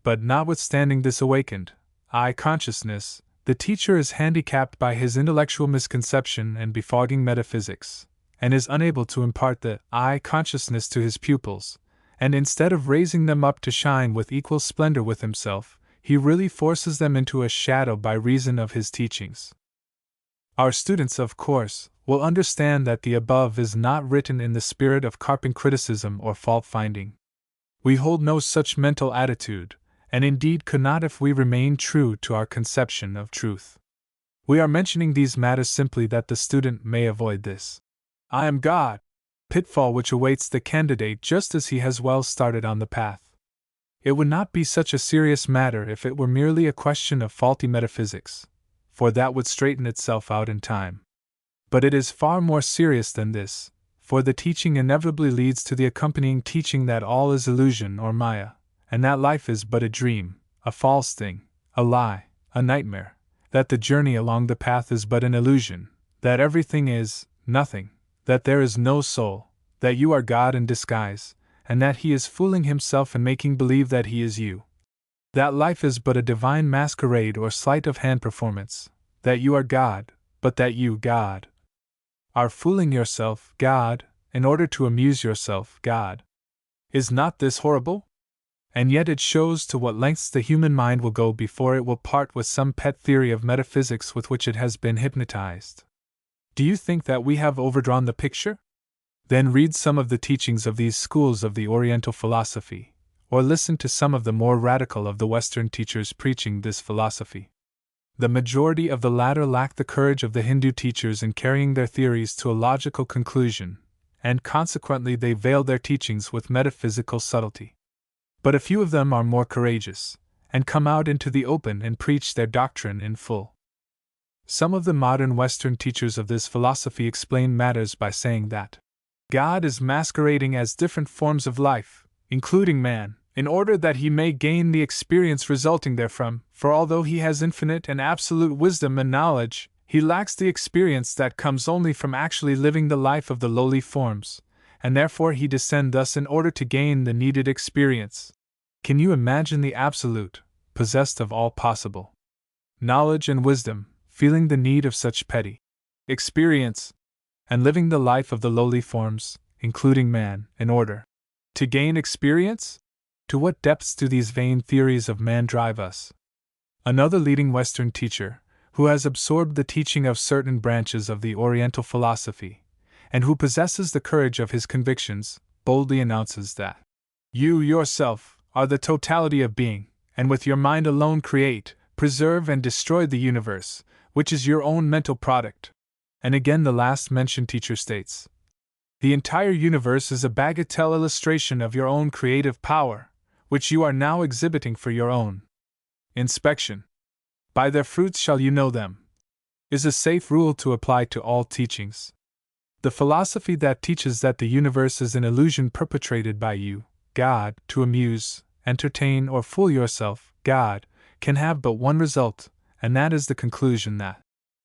S1: But notwithstanding this awakened I consciousness, the teacher is handicapped by his intellectual misconception and befogging metaphysics, and is unable to impart the I consciousness to his pupils, and instead of raising them up to shine with equal splendor with himself, he really forces them into a shadow by reason of his teachings. Our students, of course, will understand that the above is not written in the spirit of carping criticism or fault-finding. We hold no such mental attitude, and indeed could not if we remain true to our conception of truth. We are mentioning these matters simply that the student may avoid this I am God pitfall which awaits the candidate just as he has well started on the path. It would not be such a serious matter if it were merely a question of faulty metaphysics, for that would straighten itself out in time. But it is far more serious than this, for the teaching inevitably leads to the accompanying teaching that all is illusion or Maya, and that life is but a dream, a false thing, a lie, a nightmare, that the journey along the path is but an illusion, that everything is nothing, that there is no soul, that you are God in disguise, and that he is fooling himself and making believe that he is you. That life is but a divine masquerade or sleight of hand performance, that you are God, but that you, God, are fooling yourself, God, in order to amuse yourself, God. Is not this horrible? And yet it shows to what lengths the human mind will go before it will part with some pet theory of metaphysics with which it has been hypnotized. Do you think that we have overdrawn the picture? Then read some of the teachings of these schools of the Oriental philosophy, or listen to some of the more radical of the Western teachers preaching this philosophy. The majority of the latter lack the courage of the Hindu teachers in carrying their theories to a logical conclusion, and consequently they veil their teachings with metaphysical subtlety. But a few of them are more courageous, and come out into the open and preach their doctrine in full Some of the modern Western teachers of this philosophy explain matters by saying that God is masquerading as different forms of life, including man, in order that he may gain the experience resulting therefrom, for although he has infinite and absolute wisdom and knowledge, he lacks the experience that comes only from actually living the life of the lowly forms, and therefore he descends thus in order to gain the needed experience. Can you imagine the Absolute, possessed of all possible knowledge and wisdom, feeling the need of such petty experience, and living the life of the lowly forms, including man, in order to gain experience? To what depths do these vain theories of man drive us? Another leading Western teacher, who has absorbed the teaching of certain branches of the Oriental philosophy, and who possesses the courage of his convictions, boldly announces that you yourself are the totality of being, and with your mind alone create, preserve, and destroy the universe, which is your own mental product. And again the last mentioned teacher states, the entire universe is a bagatelle illustration of your own creative power, which you are now exhibiting for your own inspection. By their fruits shall you know them, is a safe rule to apply to all teachings. The philosophy that teaches that the universe is an illusion perpetrated by you, God, to amuse, entertain, or fool yourself, God, can have but one result, and that is the conclusion that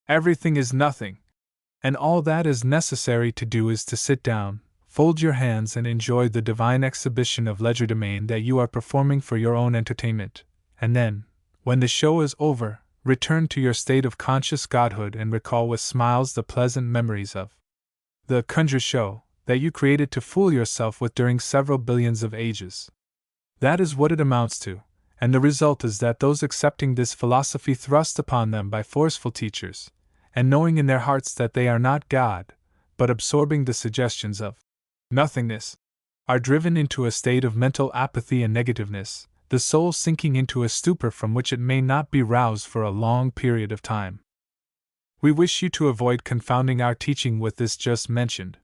S1: everything is nothing, and all that is necessary to do is to sit down, fold your hands, and enjoy the divine exhibition of legerdemain that you are performing for your own entertainment, and then, when the show is over, return to your state of conscious godhood and recall with smiles the pleasant memories of the conjure show that you created to fool yourself with during several billions of ages. That is what it amounts to, and the result is that those accepting this philosophy thrust upon them by forceful teachers, and knowing in their hearts that they are not God, but absorbing the suggestions of nothingness, are driven into a state of mental apathy and negativeness, the soul sinking into a stupor from which it may not be roused for a long period of time. We wish you to avoid confounding our teaching with this just mentioned.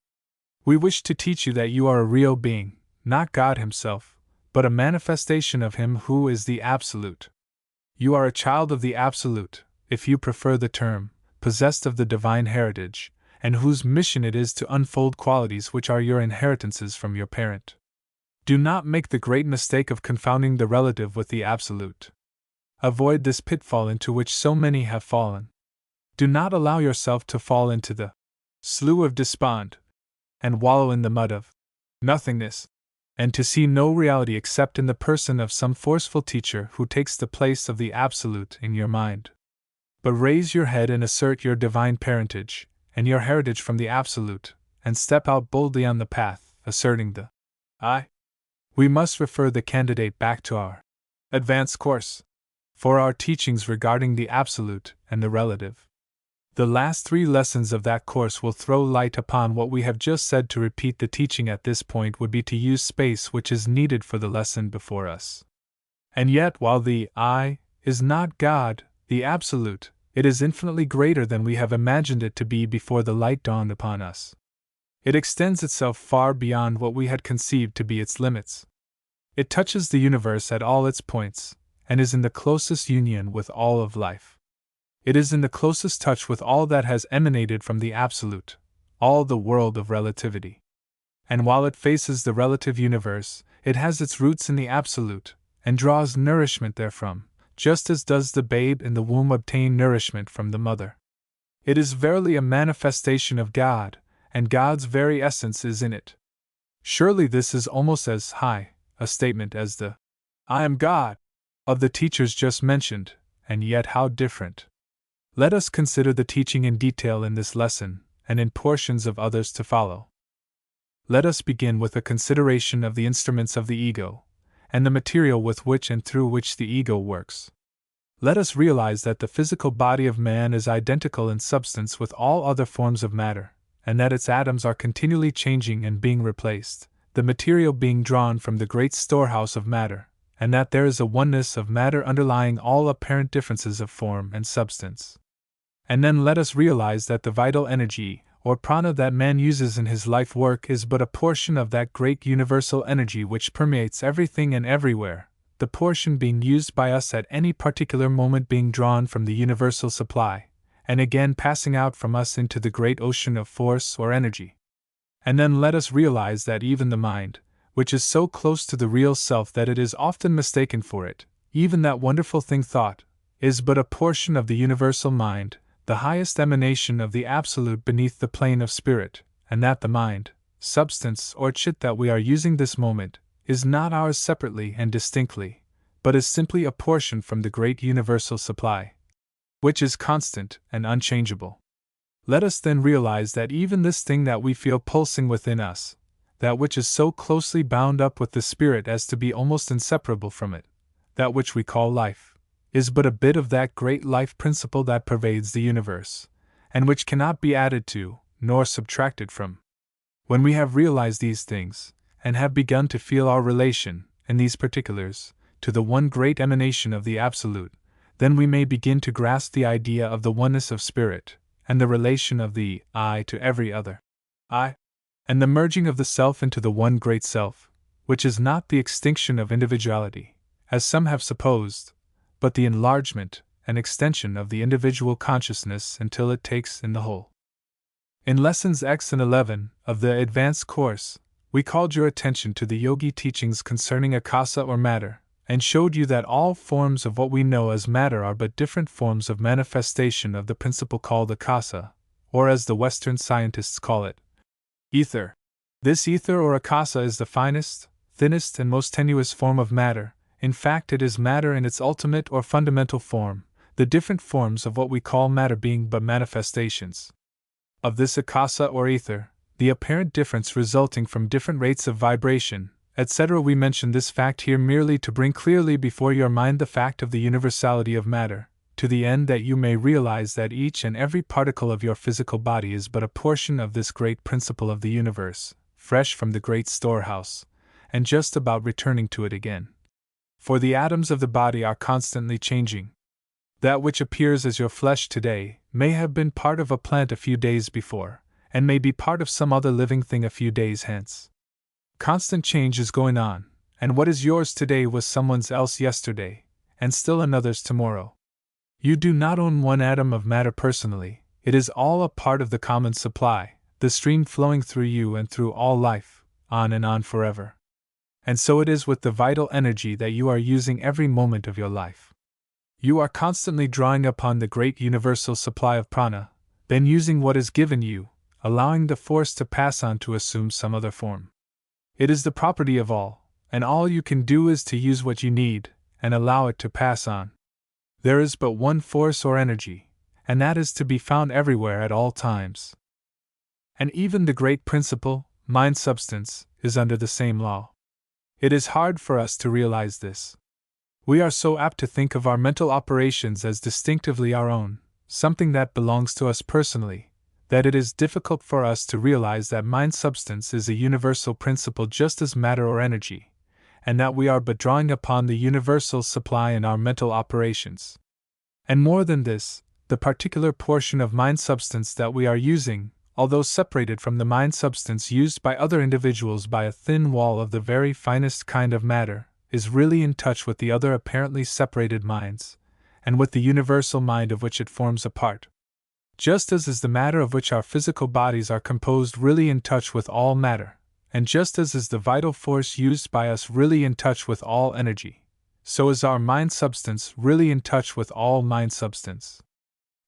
S1: We wish to teach you that you are a real being, not God himself, but a manifestation of him who is the Absolute. You are a child of the Absolute, if you prefer the term, possessed of the divine heritage, and whose mission it is to unfold qualities which are your inheritances from your parent. Do not make the great mistake of confounding the relative with the Absolute. Avoid this pitfall into which so many have fallen. Do not allow yourself to fall into the slough of despond, and wallow in the mud of nothingness, and to see no reality except in the person of some forceful teacher who takes the place of the Absolute in your mind. But raise your head and assert your divine parentage, and your heritage from the Absolute, and step out boldly on the path, asserting the I. We must refer the candidate back to our advanced course, for our teachings regarding the Absolute and the relative. The last 3 lessons of that course will throw light upon what we have just said. To repeat the teaching at this point would be to use space which is needed for the lesson before us. And yet, while the I is not God, the Absolute, it is infinitely greater than we have imagined it to be before the light dawned upon us. It extends itself far beyond what we had conceived to be its limits. It touches the universe at all its points, and is in the closest union with all of life. It is in the closest touch with all that has emanated from the Absolute, all the world of relativity. And while it faces the relative universe, it has its roots in the Absolute, and draws nourishment therefrom, just as does the babe in the womb obtain nourishment from the mother. It is verily a manifestation of God, and God's very essence is in it. Surely this is almost as high a statement as the I am God of the teachers just mentioned, and yet how different. Let us consider the teaching in detail in this lesson, and in portions of others to follow. Let us begin with a consideration of the instruments of the ego, and the material with which and through which the ego works. Let us realize that the physical body of man is identical in substance with all other forms of matter, and that its atoms are continually changing and being replaced, the material being drawn from the great storehouse of matter, and that there is a oneness of matter underlying all apparent differences of form and substance. And then let us realize that the vital energy, or prana, that man uses in his life work is but a portion of that great universal energy which permeates everything and everywhere, the portion being used by us at any particular moment being drawn from the universal supply, and again passing out from us into the great ocean of force or energy. And then let us realize that even the mind, which is so close to the real self that it is often mistaken for it, even that wonderful thing thought, is but a portion of the universal mind, the highest emanation of the Absolute beneath the plane of spirit, and that the mind, substance or chit that we are using this moment, is not ours separately and distinctly, but is simply a portion from the great universal supply, which is constant and unchangeable. Let us then realize that even this thing that we feel pulsing within us, that which is so closely bound up with the spirit as to be almost inseparable from it, that which we call life, is but a bit of that great life principle that pervades the universe, and which cannot be added to, nor subtracted from. When we have realized these things, and have begun to feel our relation, in these particulars, to the one great emanation of the Absolute, then we may begin to grasp the idea of the oneness of spirit, and the relation of the I to every other I, and the merging of the self into the one great self, which is not the extinction of individuality, as some have supposed, but the enlargement and extension of the individual consciousness until it takes in the whole. In Lessons X and 11 of the Advanced Course, we called your attention to the yogi teachings concerning akasa or matter, and showed you that all forms of what we know as matter are but different forms of manifestation of the principle called akasa, or as the Western scientists call it, ether. This ether or akasa is the finest, thinnest, and most tenuous form of matter. In fact, it is matter in its ultimate or fundamental form, the different forms of what we call matter being but manifestations of this akasa or ether, the apparent difference resulting from different rates of vibration, etc. We mention this fact here merely to bring clearly before your mind the fact of the universality of matter, to the end that you may realize that each and every particle of your physical body is but a portion of this great principle of the universe, fresh from the great storehouse, and just about returning to it again. For the atoms of the body are constantly changing. That which appears as your flesh today may have been part of a plant a few days before, and may be part of some other living thing a few days hence. Constant change is going on, and what is yours today was someone's else yesterday, and still another's tomorrow. You do not own one atom of matter personally, it is all a part of the common supply, the stream flowing through you and through all life, on and on forever. And so it is with the vital energy that you are using every moment of your life. You are constantly drawing upon the great universal supply of prana, then using what is given you, allowing the force to pass on to assume some other form. It is the property of all, and all you can do is to use what you need, and allow it to pass on. There is but one force or energy, and that is to be found everywhere at all times. And even the great principle, mind substance, is under the same law. It is hard for us to realize this. We are so apt to think of our mental operations as distinctively our own, something that belongs to us personally, that it is difficult for us to realize that mind substance is a universal principle just as matter or energy, and that we are but drawing upon the universal supply in our mental operations. And more than this, the particular portion of mind substance that we are using, although separated from the mind substance used by other individuals by a thin wall of the very finest kind of matter, is really in touch with the other apparently separated minds, and with the universal mind of which it forms a part. Just as is the matter of which our physical bodies are composed really in touch with all matter, and just as is the vital force used by us really in touch with all energy, so is our mind substance really in touch with all mind substance.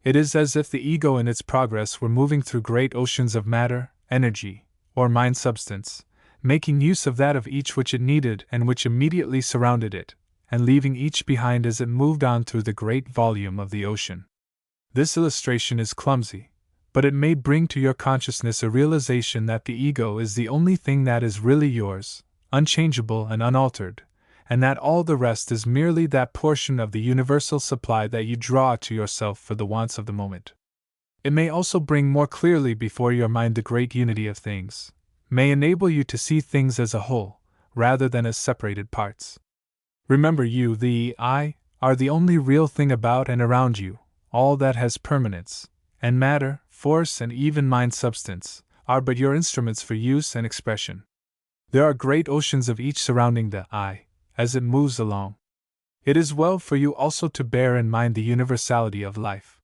S1: It is as if the ego in its progress were moving through great oceans of matter, energy, or mind substance, making use of that of each which it needed and which immediately surrounded it, and leaving each behind as it moved on through the great volume of the ocean. This illustration is clumsy, but it may bring to your consciousness a realization that the ego is the only thing that is really yours, unchangeable and unaltered, and that all the rest is merely that portion of the universal supply that you draw to yourself for the wants of the moment. It may also bring more clearly before your mind the great unity of things, may enable you to see things as a whole, rather than as separated parts. Remember, you, the I, are the only real thing about and around you. All that has permanence, and matter, force, and even mind substance, are but your instruments for use and expression. There are great oceans of each surrounding the I, as it moves along. It is well for you also to bear in mind the universality of life.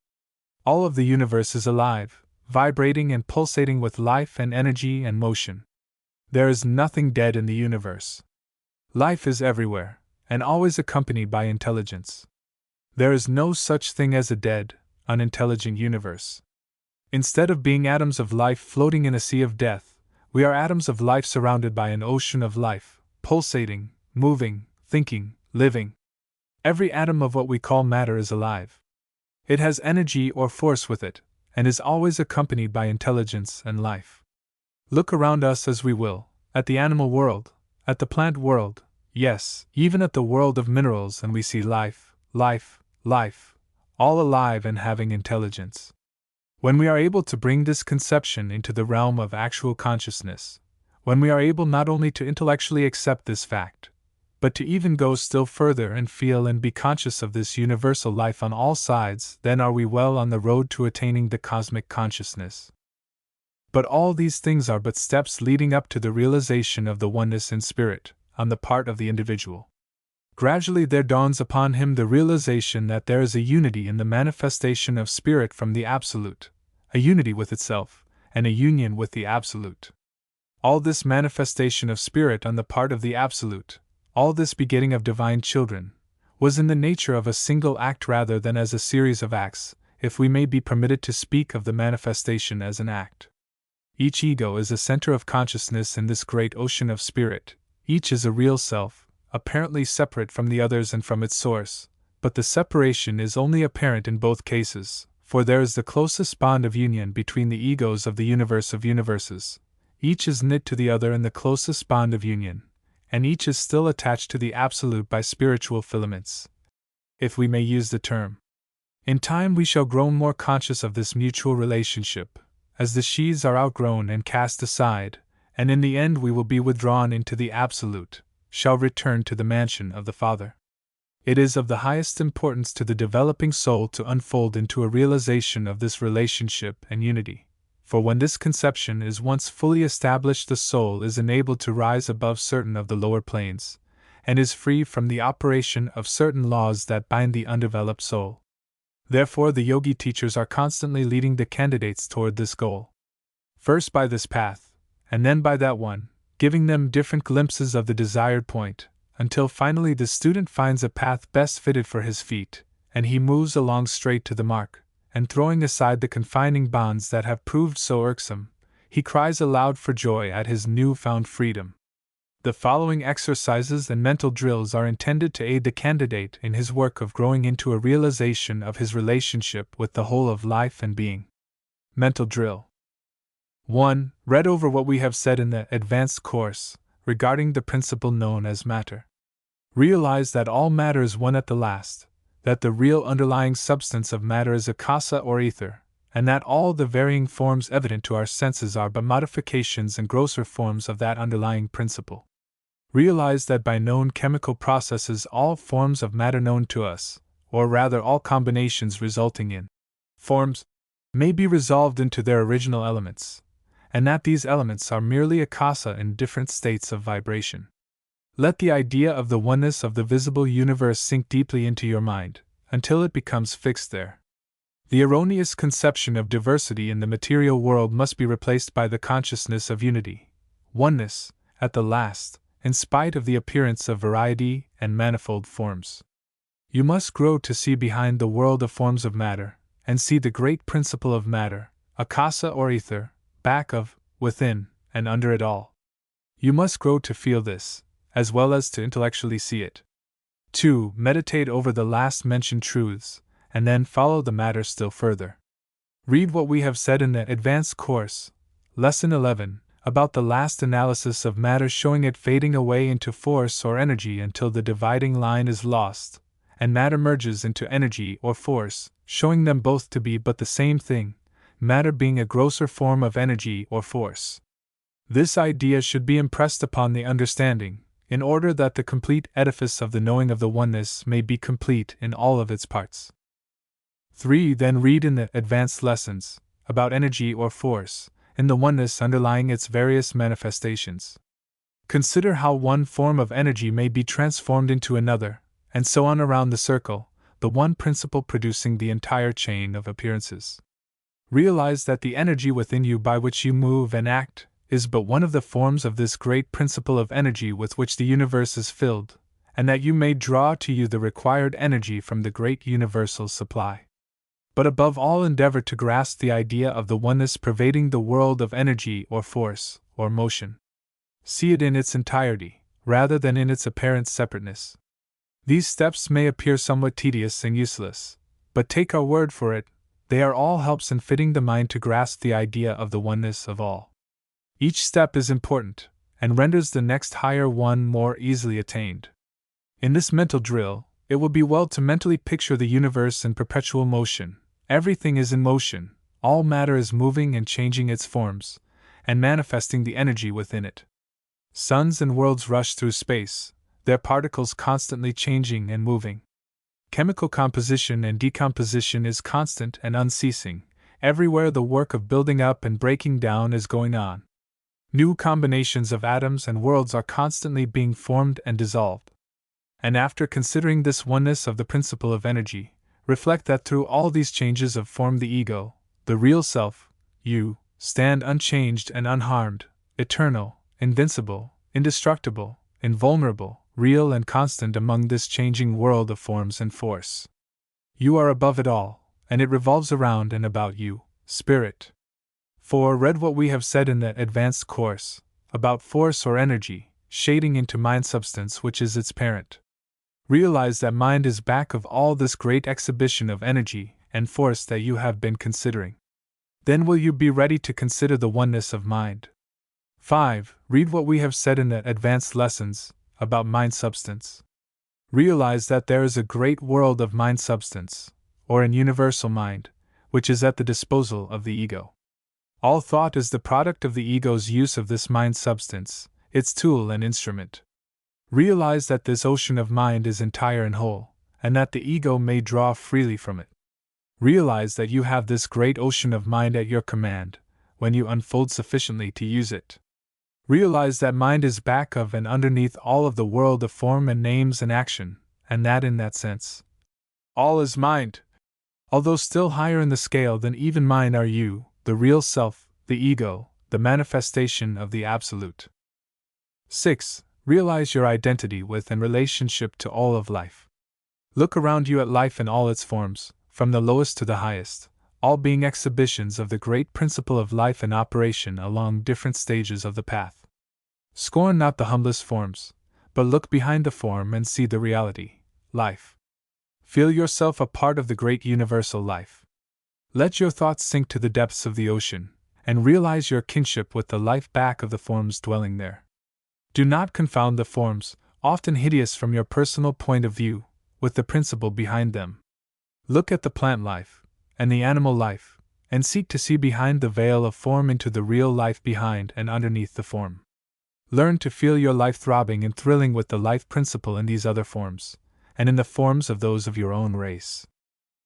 S1: All of the universe is alive, vibrating and pulsating with life and energy and motion. There is nothing dead in the universe. Life is everywhere, and always accompanied by intelligence. There is no such thing as a dead, unintelligent universe. Instead of being atoms of life floating in a sea of death, we are atoms of life surrounded by an ocean of life, pulsating, moving, thinking, living. Every atom of what we call matter is alive. It has energy or force with it, and is always accompanied by intelligence and life. Look around us as we will, at the animal world, at the plant world, yes, even at the world of minerals, and we see life, life, life, all alive and having intelligence. When we are able to bring this conception into the realm of actual consciousness, when we are able not only to intellectually accept this fact, but to even go still further and feel and be conscious of this universal life on all sides, then are we well on the road to attaining the cosmic consciousness. But all these things are but steps leading up to the realization of the oneness in spirit, on the part of the individual. Gradually there dawns upon him the realization that there is a unity in the manifestation of spirit from the Absolute, a unity with itself, and a union with the Absolute. All this manifestation of spirit on the part of the Absolute, all this begetting of divine children, was in the nature of a single act rather than as a series of acts, if we may be permitted to speak of the manifestation as an act. Each ego is a center of consciousness in this great ocean of spirit, each is a real self, apparently separate from the others and from its source, but the separation is only apparent in both cases, for there is the closest bond of union between the egos of the universe of universes. Each is knit to the other in the closest bond of union, and each is still attached to the Absolute by spiritual filaments, if we may use the term. In time we shall grow more conscious of this mutual relationship, as the sheaths are outgrown and cast aside, and in the end we will be withdrawn into the Absolute, shall return to the mansion of the Father. It is of the highest importance to the developing soul to unfold into a realization of this relationship and unity, for when this conception is once fully established, the soul is enabled to rise above certain of the lower planes, and is free from the operation of certain laws that bind the undeveloped soul. Therefore the yogi teachers are constantly leading the candidates toward this goal. First by this path, and then by that one, giving them different glimpses of the desired point, until finally the student finds a path best fitted for his feet, and he moves along straight to the mark, and throwing aside the confining bonds that have proved so irksome, he cries aloud for joy at his new-found freedom. The following exercises and mental drills are intended to aid the candidate in his work of growing into a realization of his relationship with the whole of life and being. Mental drill 1. Read over what we have said in the advanced course regarding the principle known as matter. Realize that all matter is one at the last, that the real underlying substance of matter is akasa or ether, and that all the varying forms evident to our senses are but modifications and grosser forms of that underlying principle. Realize that by known chemical processes all forms of matter known to us, or rather all combinations resulting in forms, may be resolved into their original elements, and that these elements are merely akasa in different states of vibration. Let the idea of the oneness of the visible universe sink deeply into your mind, until it becomes fixed there. The erroneous conception of diversity in the material world must be replaced by the consciousness of unity, oneness, at the last, in spite of the appearance of variety and manifold forms. You must grow to see behind the world of forms of matter, and see the great principle of matter, akasa or ether, back of, within, and under it all. You must grow to feel this, as well as to intellectually see it. 2. Meditate over the last mentioned truths, and then follow the matter still further. Read what we have said in the advanced course, Lesson 11, about the last analysis of matter, showing it fading away into force or energy until the dividing line is lost, and matter merges into energy or force, showing them both to be but the same thing, matter being a grosser form of energy or force. This idea should be impressed upon the understanding, in order that the complete edifice of the knowing of the oneness may be complete in all of its parts. 3. Then read in the advanced lessons, about energy or force, in the oneness underlying its various manifestations. Consider how one form of energy may be transformed into another, and so on around the circle, the one principle producing the entire chain of appearances. Realize that the energy within you by which you move and act is but one of the forms of this great principle of energy with which the universe is filled, and that you may draw to you the required energy from the great universal supply. But above all, endeavor to grasp the idea of the oneness pervading the world of energy or force or motion. See it in its entirety, rather than in its apparent separateness. These steps may appear somewhat tedious and useless, but take our word for it, they are all helps in fitting the mind to grasp the idea of the oneness of all. Each step is important, and renders the next higher one more easily attained. In this mental drill, it will be well to mentally picture the universe in perpetual motion. Everything is in motion, all matter is moving and changing its forms, and manifesting the energy within it. Suns and worlds rush through space, their particles constantly changing and moving. Chemical composition and decomposition is constant and unceasing. Everywhere the work of building up and breaking down is going on. New combinations of atoms and worlds are constantly being formed and dissolved. And after considering this oneness of the principle of energy, reflect that through all these changes of form the ego, the real self, you, stand unchanged and unharmed, eternal, invincible, indestructible, invulnerable, real and constant among this changing world of forms and force. You are above it all, and it revolves around and about you, spirit. For read what we have said in the advanced course, about force or energy, shading into mind substance which is its parent. Realize that mind is back of all this great exhibition of energy and force that you have been considering. Then will you be ready to consider the oneness of mind. 5. Read what we have said in the advanced lessons about mind substance. Realize that there is a great world of mind substance, or an universal mind, which is at the disposal of the ego. All thought is the product of the ego's use of this mind substance, its tool and instrument. Realize that this ocean of mind is entire and whole, and that the ego may draw freely from it. Realize that you have this great ocean of mind at your command, when you unfold sufficiently to use it. Realize that mind is back of and underneath all of the world of form and names and action, and that in that sense, all is mind. Although still higher in the scale than even mind are you, the real self, the ego, the manifestation of the Absolute. 6. Realize your identity with and relationship to all of life. Look around you at life in all its forms, from the lowest to the highest, all being exhibitions of the great principle of life in operation along different stages of the path. Scorn not the humblest forms, but look behind the form and see the reality, life. Feel yourself a part of the great universal life. Let your thoughts sink to the depths of the ocean, and realize your kinship with the life back of the forms dwelling there. Do not confound the forms, often hideous from your personal point of view, with the principle behind them. Look at the plant life, and the animal life, and seek to see behind the veil of form into the real life behind and underneath the form. Learn to feel your life throbbing and thrilling with the life principle in these other forms, and in the forms of those of your own race.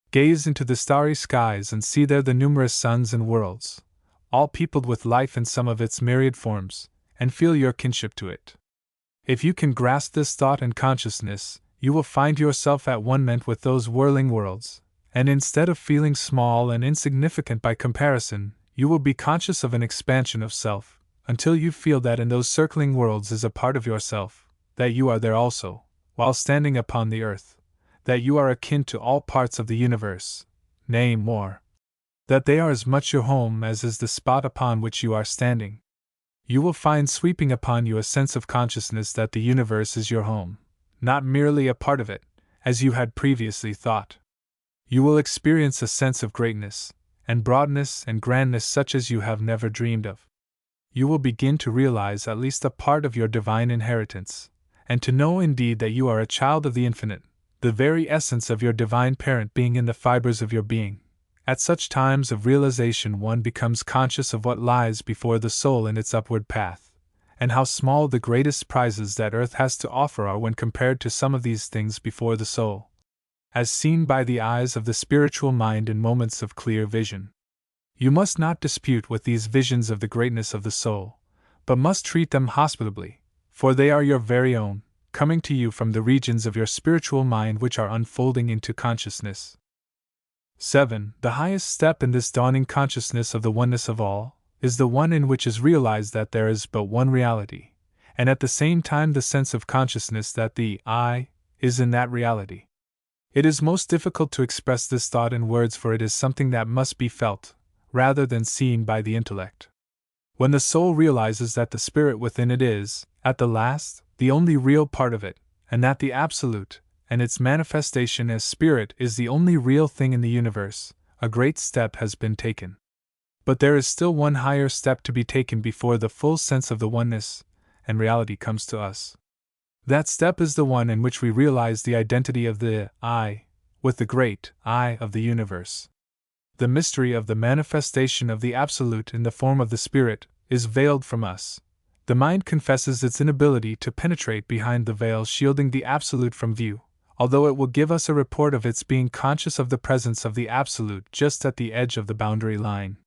S1: Gaze into the starry skies and see there the numerous suns and worlds, all peopled with life in some of its myriad forms, and feel your kinship to it. If you can grasp this thought and consciousness, you will find yourself at one ment with those whirling worlds, and instead of feeling small and insignificant by comparison, you will be conscious of an expansion of self, until you feel that in those circling worlds is a part of yourself, that you are there also, while standing upon the earth, that you are akin to all parts of the universe, nay more, that they are as much your home as is the spot upon which you are standing. You will find sweeping upon you a sense of consciousness that the universe is your home, not merely a part of it, as you had previously thought. You will experience a sense of greatness, and broadness and grandness such as you have never dreamed of. You will begin to realize at least a part of your divine inheritance, and to know indeed that you are a child of the infinite, the very essence of your divine parent being in the fibers of your being. At such times of realization one becomes conscious of what lies before the soul in its upward path, and how small the greatest prizes that earth has to offer are when compared to some of these things before the soul, as seen by the eyes of the spiritual mind in moments of clear vision. You must not dispute with these visions of the greatness of the soul, but must treat them hospitably, for they are your very own, coming to you from the regions of your spiritual mind which are unfolding into consciousness. 7. The highest step in this dawning consciousness of the oneness of all is the one in which is realized that there is but one reality, and at the same time the sense of consciousness that the I is in that reality. It is most difficult to express this thought in words, for it is something that must be felt, rather than seen by the intellect. When the soul realizes that the spirit within it is, at the last, the only real part of it, and that the Absolute, and its manifestation as spirit is the only real thing in the universe, a great step has been taken. But there is still one higher step to be taken before the full sense of the oneness and reality comes to us. That step is the one in which we realize the identity of the I with the great I of the universe. The mystery of the manifestation of the Absolute in the form of the Spirit is veiled from us. The mind confesses its inability to penetrate behind the veil shielding the Absolute from view, although it will give us a report of its being conscious of the presence of the Absolute just at the edge of the boundary line.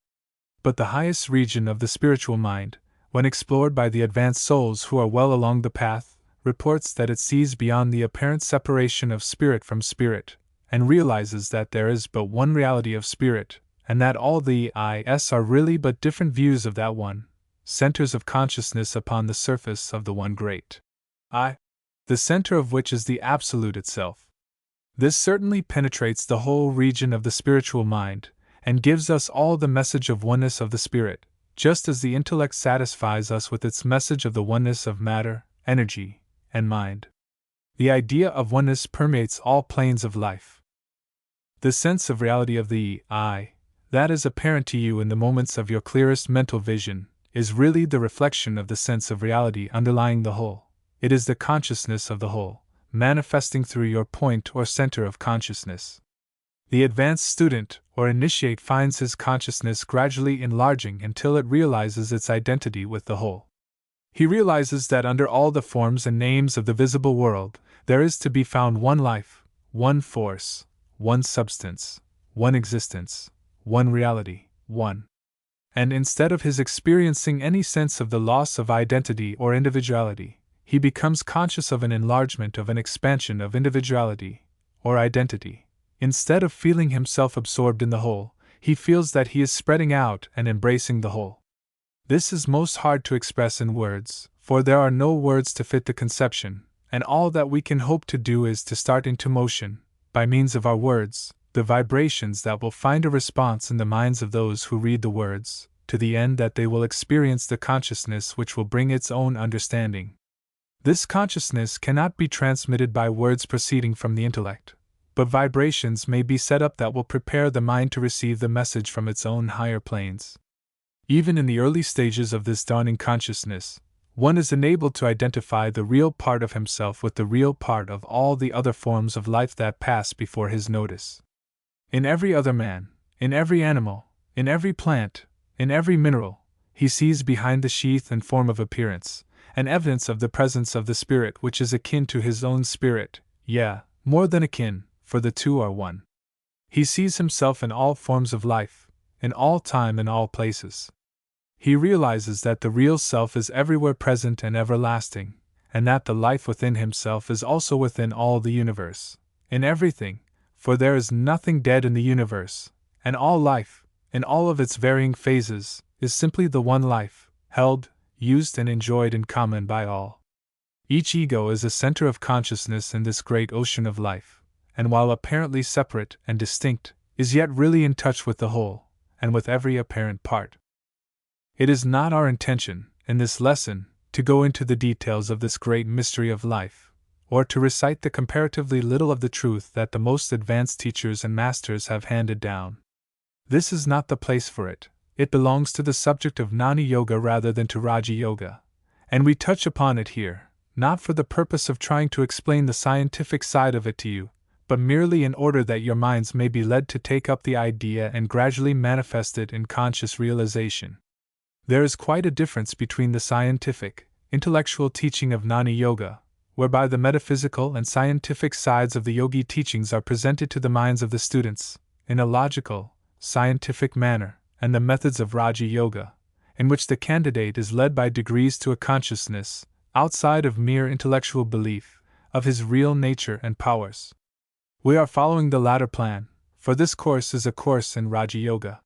S1: But the highest region of the spiritual mind, when explored by the advanced souls who are well along the path, reports that it sees beyond the apparent separation of spirit from spirit, and realizes that there is but one reality of spirit, and that all the Is are really but different views of that one, centers of consciousness upon the surface of the one great I, the center of which is the Absolute itself. This certainly penetrates the whole region of the spiritual mind, and gives us all the message of oneness of the spirit, just as the intellect satisfies us with its message of the oneness of matter, energy, and mind. The idea of oneness permeates all planes of life. The sense of reality of the I, that is apparent to you in the moments of your clearest mental vision, is really the reflection of the sense of reality underlying the whole. It is the consciousness of the whole, manifesting through your point or center of consciousness. The advanced student or initiate finds his consciousness gradually enlarging until it realizes its identity with the whole. He realizes that under all the forms and names of the visible world, there is to be found one life, one force, one substance, one existence, one reality, one. And instead of his experiencing any sense of the loss of identity or individuality, he becomes conscious of an enlargement, of an expansion of individuality or identity. Instead of feeling himself absorbed in the whole, he feels that he is spreading out and embracing the whole. This is most hard to express in words, for there are no words to fit the conception, and all that we can hope to do is to start into motion, by means of our words, the vibrations that will find a response in the minds of those who read the words, to the end that they will experience the consciousness which will bring its own understanding. This consciousness cannot be transmitted by words proceeding from the intellect, but vibrations may be set up that will prepare the mind to receive the message from its own higher planes. Even in the early stages of this dawning consciousness, one is enabled to identify the real part of himself with the real part of all the other forms of life that pass before his notice. In every other man, in every animal, in every plant, in every mineral, he sees behind the sheath and form of appearance, an evidence of the presence of the spirit which is akin to his own spirit, more than akin, for the two are one. He sees himself in all forms of life, in all time and all places. He realizes that the real self is everywhere present and everlasting, and that the life within himself is also within all the universe, in everything, for there is nothing dead in the universe, and all life, in all of its varying phases, is simply the one life, held, used and enjoyed in common by all. Each ego is a center of consciousness in this great ocean of life, and while apparently separate and distinct, is yet really in touch with the whole, and with every apparent part. It is not our intention, in this lesson, to go into the details of this great mystery of life, or to recite the comparatively little of the truth that the most advanced teachers and masters have handed down. This is not the place for it. It belongs to the subject of Jnana Yoga rather than to Raja Yoga, and we touch upon it here, not for the purpose of trying to explain the scientific side of it to you, but merely in order that your minds may be led to take up the idea and gradually manifest it in conscious realization. There is quite a difference between the scientific, intellectual teaching of Jnana Yoga, whereby the metaphysical and scientific sides of the yogi teachings are presented to the minds of the students, in a logical, scientific manner, and the methods of Raja Yoga, in which the candidate is led by degrees to a consciousness, outside of mere intellectual belief, of his real nature and powers. We are following the latter plan, for this course is a course in Raja Yoga.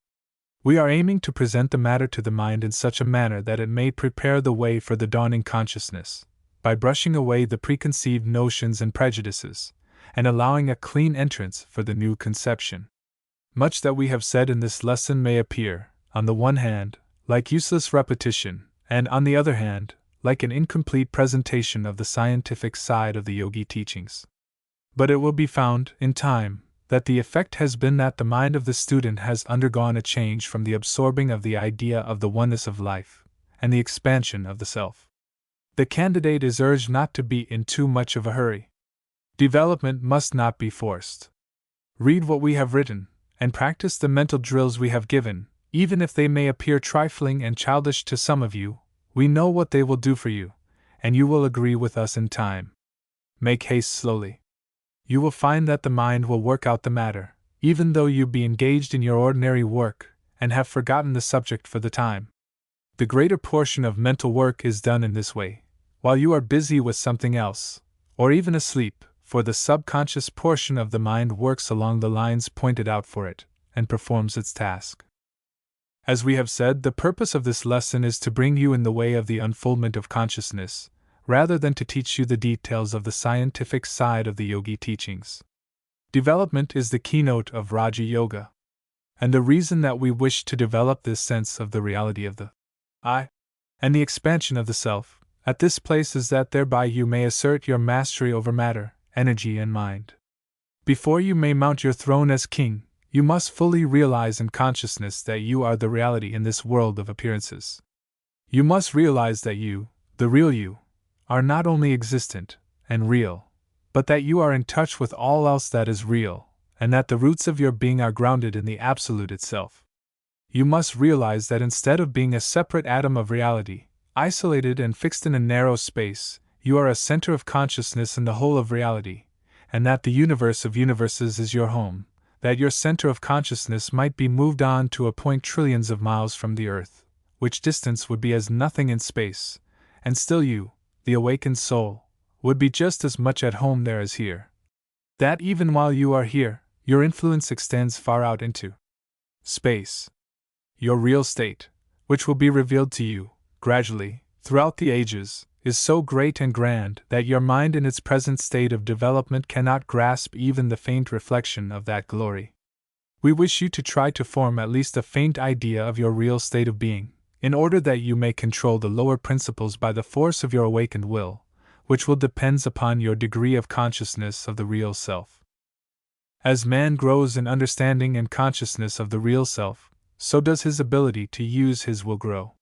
S1: We are aiming to present the matter to the mind in such a manner that it may prepare the way for the dawning consciousness, by brushing away the preconceived notions and prejudices, and allowing a clean entrance for the new conception. Much that we have said in this lesson may appear, on the one hand, like useless repetition, and on the other hand, like an incomplete presentation of the scientific side of the yogi teachings. But it will be found, in time, that the effect has been that the mind of the student has undergone a change from the absorbing of the idea of the oneness of life, and the expansion of the self. The candidate is urged not to be in too much of a hurry. Development must not be forced. Read what we have written, and practice the mental drills we have given, even if they may appear trifling and childish to some of you. We know what they will do for you, and you will agree with us in time. Make haste slowly. You will find that the mind will work out the matter, even though you be engaged in your ordinary work, and have forgotten the subject for the time. The greater portion of mental work is done in this way, while you are busy with something else, or even asleep, for the subconscious portion of the mind works along the lines pointed out for it, and performs its task. As we have said, the purpose of this lesson is to bring you in the way of the unfoldment of consciousness, rather than to teach you the details of the scientific side of the yogi teachings. Development is the keynote of Raja Yoga. And the reason that we wish to develop this sense of the reality of the I, and the expansion of the self, at this place is that thereby you may assert your mastery over matter, energy, and mind. Before you may mount your throne as king, you must fully realize in consciousness that you are the reality in this world of appearances. You must realize that you, the real you, are not only existent and real, but that you are in touch with all else that is real, and that the roots of your being are grounded in the Absolute itself. You must realize that instead of being a separate atom of reality, isolated and fixed in a narrow space, you are a center of consciousness in the whole of reality, and that the universe of universes is your home, that your center of consciousness might be moved on to a point trillions of miles from the earth, which distance would be as nothing in space, and still you, the awakened soul, would be just as much at home there as here. That even while you are here, your influence extends far out into space. Your real state, which will be revealed to you, gradually, throughout the ages, is so great and grand that your mind in its present state of development cannot grasp even the faint reflection of that glory. We wish you to try to form at least a faint idea of your real state of being, in order that you may control the lower principles by the force of your awakened will, which will depend upon your degree of consciousness of the real self. As man grows in understanding and consciousness of the real self, so does his ability to use his will grow.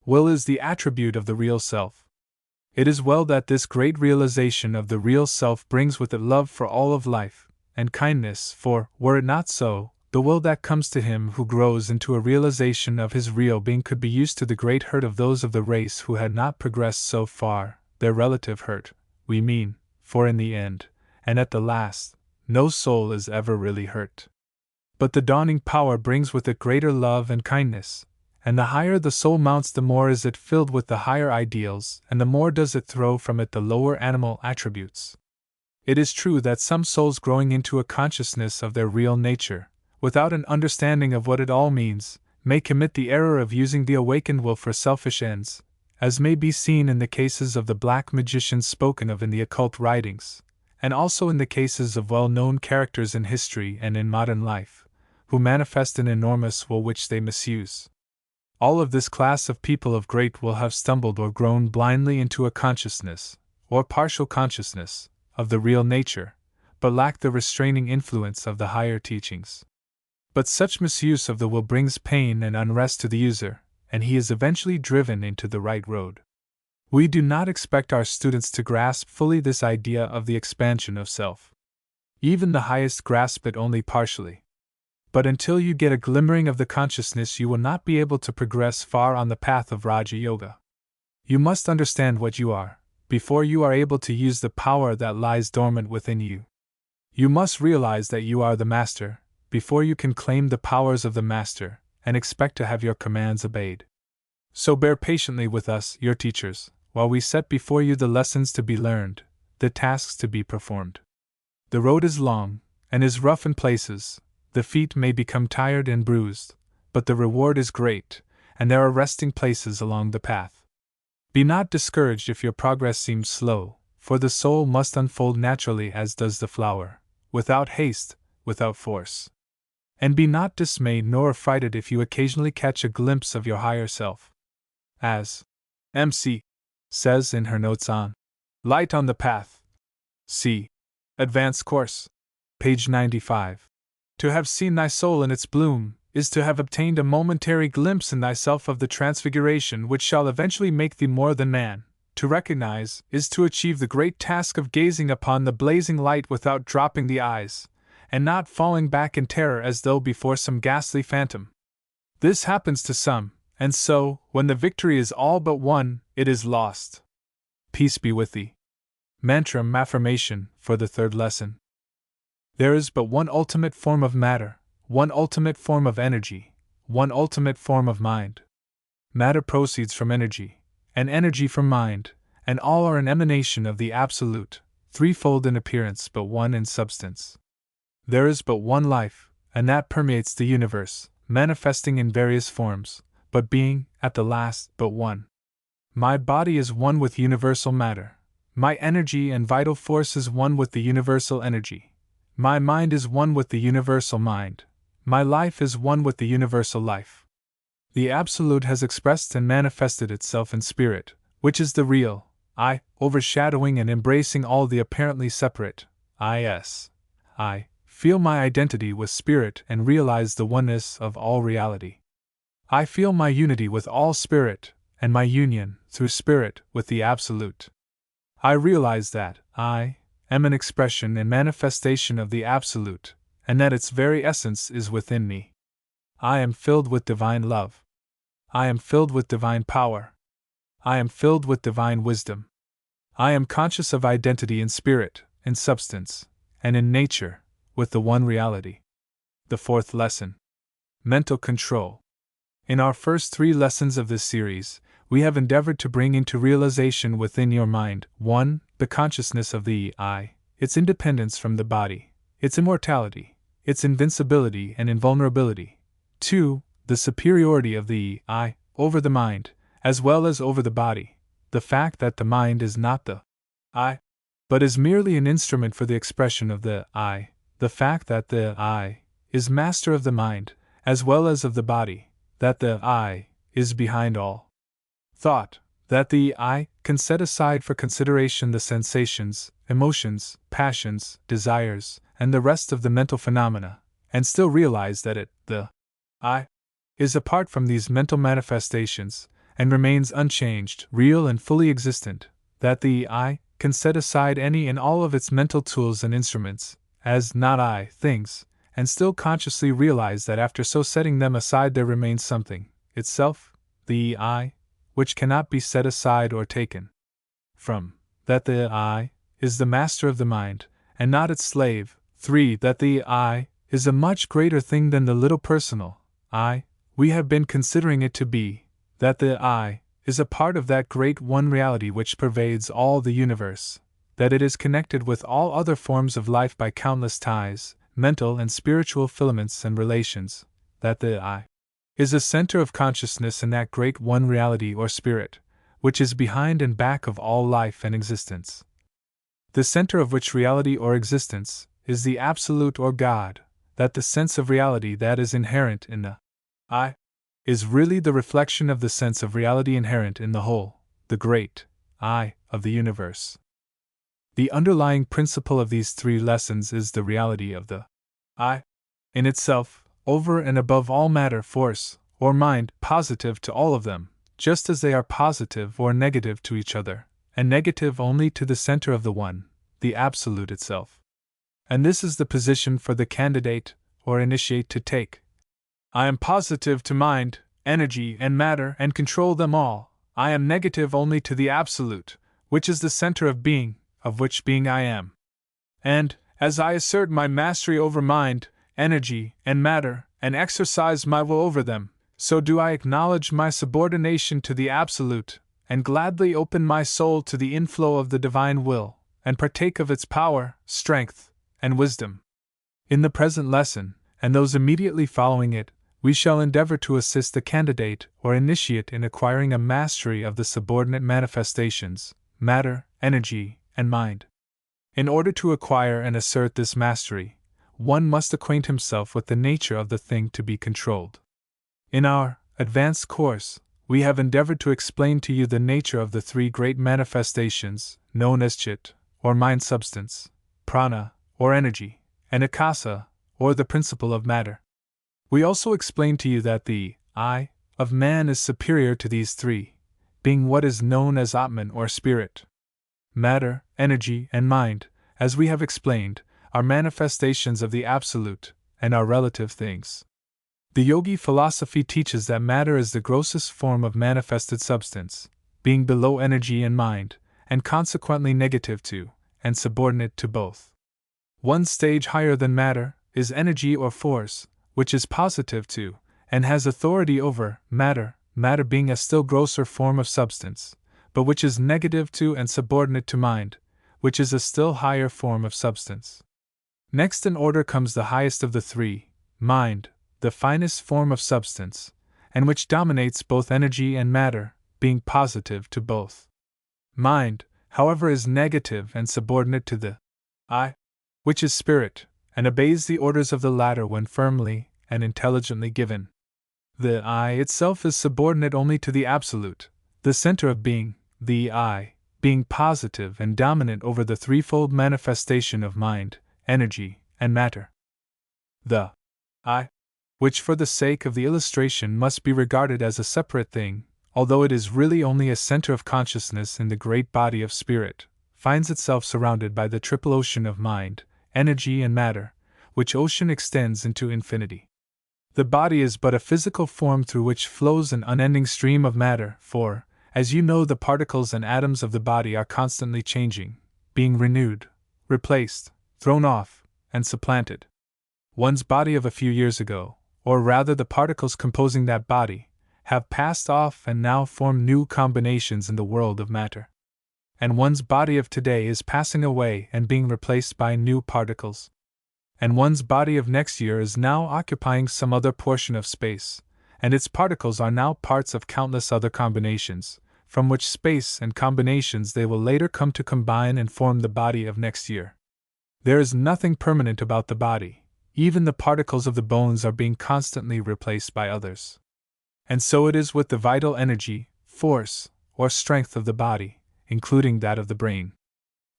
S1: Will is the attribute of the real self. It is well that this great realization of the real self brings with it love for all of life, and kindness, for, were it not so, the will that comes to him who grows into a realization of his real being could be used to the great hurt of those of the race who had not progressed so far, their relative hurt, we mean, for in the end, and at the last, no soul is ever really hurt. But the dawning power brings with it greater love and kindness, and the higher the soul mounts, the more is it filled with the higher ideals, and the more does it throw from it the lower animal attributes. It is true that some souls growing into a consciousness of their real nature, without an understanding of what it all means, may commit the error of using the awakened will for selfish ends, as may be seen in the cases of the black magicians spoken of in the occult writings, and also in the cases of well-known characters in history and in modern life, who manifest an enormous will which they misuse. All of this class of people of great will have stumbled or grown blindly into a consciousness, or partial consciousness, of the real nature, but lack the restraining influence of the higher teachings. But such misuse of the will brings pain and unrest to the user, and he is eventually driven into the right road. We do not expect our students to grasp fully this idea of the expansion of self. Even the highest grasp it only partially. But until you get a glimmering of the consciousness, you will not be able to progress far on the path of Raja Yoga. You must understand what you are, before you are able to use the power that lies dormant within you. You must realize that you are the master, before you can claim the powers of the master, and expect to have your commands obeyed. So bear patiently with us, your teachers, while we set before you the lessons to be learned, the tasks to be performed. The road is long, and is rough in places, the feet may become tired and bruised, but the reward is great, and there are resting places along the path. Be not discouraged if your progress seems slow, for the soul must unfold naturally as does the flower, without haste, without force. And be not dismayed nor affrighted if you occasionally catch a glimpse of your higher self. As M.C. says in her notes on Light on the Path. C. Advanced Course. Page 95. To have seen thy soul in its bloom is to have obtained a momentary glimpse in thyself of the transfiguration which shall eventually make thee more than man. To recognize is to achieve the great task of gazing upon the blazing light without dropping the eyes, and not falling back in terror as though before some ghastly phantom. This happens to some, and so, when the victory is all but won, it is lost. Peace be with thee. Mantram affirmation for the third lesson. There is but one ultimate form of matter, one ultimate form of energy, one ultimate form of mind. Matter proceeds from energy, and energy from mind, and all are an emanation of the Absolute, threefold in appearance but one in substance. There is but one life, and that permeates the universe, manifesting in various forms, but being, at the last, but one. My body is one with universal matter. My energy and vital force is one with the universal energy. My mind is one with the universal mind. My life is one with the universal life. The Absolute has expressed and manifested itself in spirit, which is the real I, overshadowing and embracing all the apparently separate Is. I feel my identity with spirit and realize the oneness of all reality. I feel my unity with all spirit, and my union, through spirit, with the Absolute. I realize that I am an expression and manifestation of the Absolute, and that its very essence is within me. I am filled with divine love. I am filled with divine power. I am filled with divine wisdom. I am conscious of identity in spirit, in substance, and in nature, with the one reality. The fourth lesson. Mental control. In our first 3 lessons of this series, we have endeavored to bring into realization within your mind 1. The consciousness of the I, its independence from the body, its immortality, its invincibility and invulnerability. 2. The superiority of the I over the mind, as well as over the body, the fact that the mind is not the I, but is merely an instrument for the expression of the I, the fact that the I is master of the mind, as well as of the body, that the I is behind all thought, that the I can set aside for consideration the sensations, emotions, passions, desires, and the rest of the mental phenomena, and still realize that it, the I, is apart from these mental manifestations, and remains unchanged, real and fully existent, that the I can set aside any and all of its mental tools and instruments, as not I things, and still consciously realize that after so setting them aside there remains something, itself, the I, which cannot be set aside or taken from, that the I is the master of the mind, and not its slave. 3. That the I is a much greater thing than the little personal I we have been considering it to be, that the I is a part of that great one reality which pervades all the universe, that it is connected with all other forms of life by countless ties, mental and spiritual filaments and relations, that the I is a center of consciousness in that great one reality or spirit, which is behind and back of all life and existence. The center of which reality or existence is the Absolute or God, that the sense of reality that is inherent in the I is really the reflection of the sense of reality inherent in the whole, the great I of the universe. The underlying principle of these 3 lessons is the reality of the I in itself, over and above all matter, force, or mind, positive to all of them, just as they are positive or negative to each other, and negative only to the center of the one, the Absolute itself. And this is the position for the candidate, or initiate, to take. I am positive to mind, energy, and matter, and control them all. I am negative only to the Absolute, which is the center of being, of which being I am. And, as I assert my mastery over mind, energy, and matter, and exercise my will over them, so do I acknowledge my subordination to the Absolute, and gladly open my soul to the inflow of the divine will, and partake of its power, strength, and wisdom. In the present lesson, and those immediately following it, we shall endeavor to assist the candidate or initiate in acquiring a mastery of the subordinate manifestations, matter, energy, and mind. In order to acquire and assert this mastery, one must acquaint himself with the nature of the thing to be controlled. In our advanced course, we have endeavored to explain to you the nature of the three great manifestations, known as chit, or mind substance, prana, or energy, and akasa, or the principle of matter. We also explained to you that the I of man is superior to these three, being what is known as Atman or spirit. Matter, energy, and mind, as we have explained, are manifestations of the absolute and are relative things. The yogi philosophy teaches that matter is the grossest form of manifested substance, being below energy and mind, and consequently negative to, and subordinate to both. One stage higher than matter is energy or force, which is positive to, and has authority over, matter being a still grosser form of substance, but which is negative to and subordinate to mind, which is a still higher form of substance. Next in order comes the highest of the three, mind, the finest form of substance, and which dominates both energy and matter, being positive to both. Mind, however, is negative and subordinate to the I, which is spirit, and obeys the orders of the latter when firmly and intelligently given. The I itself is subordinate only to the absolute, the center of being, the I, being positive and dominant over the threefold manifestation of mind, energy, and matter. The I, which for the sake of the illustration must be regarded as a separate thing, although it is really only a center of consciousness in the great body of spirit, finds itself surrounded by the triple ocean of mind, energy, and matter, which ocean extends into infinity. The body is but a physical form through which flows an unending stream of matter, for, as you know, the particles and atoms of the body are constantly changing, being renewed, replaced, thrown off, and supplanted. One's body of a few years ago, or rather the particles composing that body, have passed off and now form new combinations in the world of matter. And one's body of today is passing away and being replaced by new particles. And one's body of next year is now occupying some other portion of space, and its particles are now parts of countless other combinations, from which space and combinations they will later come to combine and form the body of next year. There is nothing permanent about the body. Even the particles of the bones are being constantly replaced by others. And so it is with the vital energy, force, or strength of the body, including that of the brain.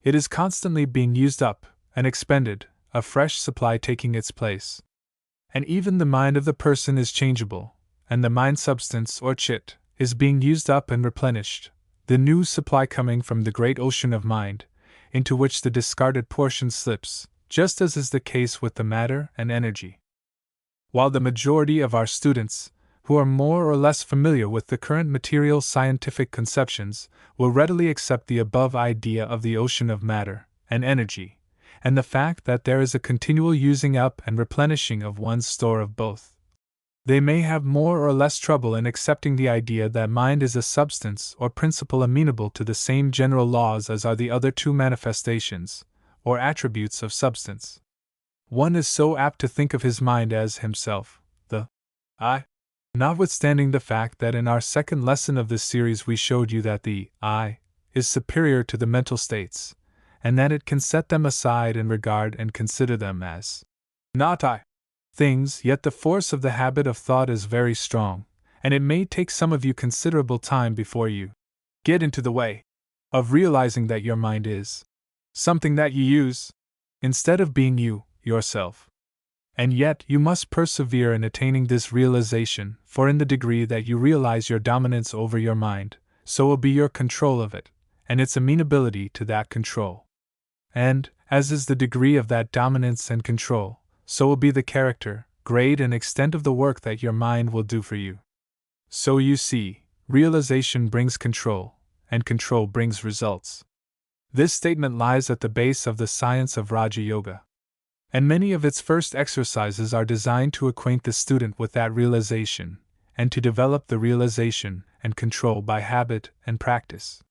S1: It is constantly being used up and expended, a fresh supply taking its place. And even the mind of the person is changeable, and the mind substance, or chit, is being used up and replenished, the new supply coming from the great ocean of mind, into which the discarded portion slips, just as is the case with the matter and energy. While the majority of our students, who are more or less familiar with the current material scientific conceptions, will readily accept the above idea of the ocean of matter and energy, and the fact that there is a continual using up and replenishing of one's store of both, they may have more or less trouble in accepting the idea that mind is a substance or principle amenable to the same general laws as are the other two manifestations, or attributes of substance. One is so apt to think of his mind as himself, the I, notwithstanding the fact that in our second lesson of this series we showed you that the I is superior to the mental states, and that it can set them aside and regard and consider them as not I things, yet the force of the habit of thought is very strong, and it may take some of you considerable time before you get into the way of realizing that your mind is something that you use, instead of being you, yourself. And yet you must persevere in attaining this realization, for in the degree that you realize your dominance over your mind, so will be your control of it, and its amenability to that control. And, as is the degree of that dominance and control, so will be the character, grade, and extent of the work that your mind will do for you. So you see, realization brings control, and control brings results. This statement lies at the base of the science of Raja Yoga, and many of its first exercises are designed to acquaint the student with that realization, and to develop the realization and control by habit and practice.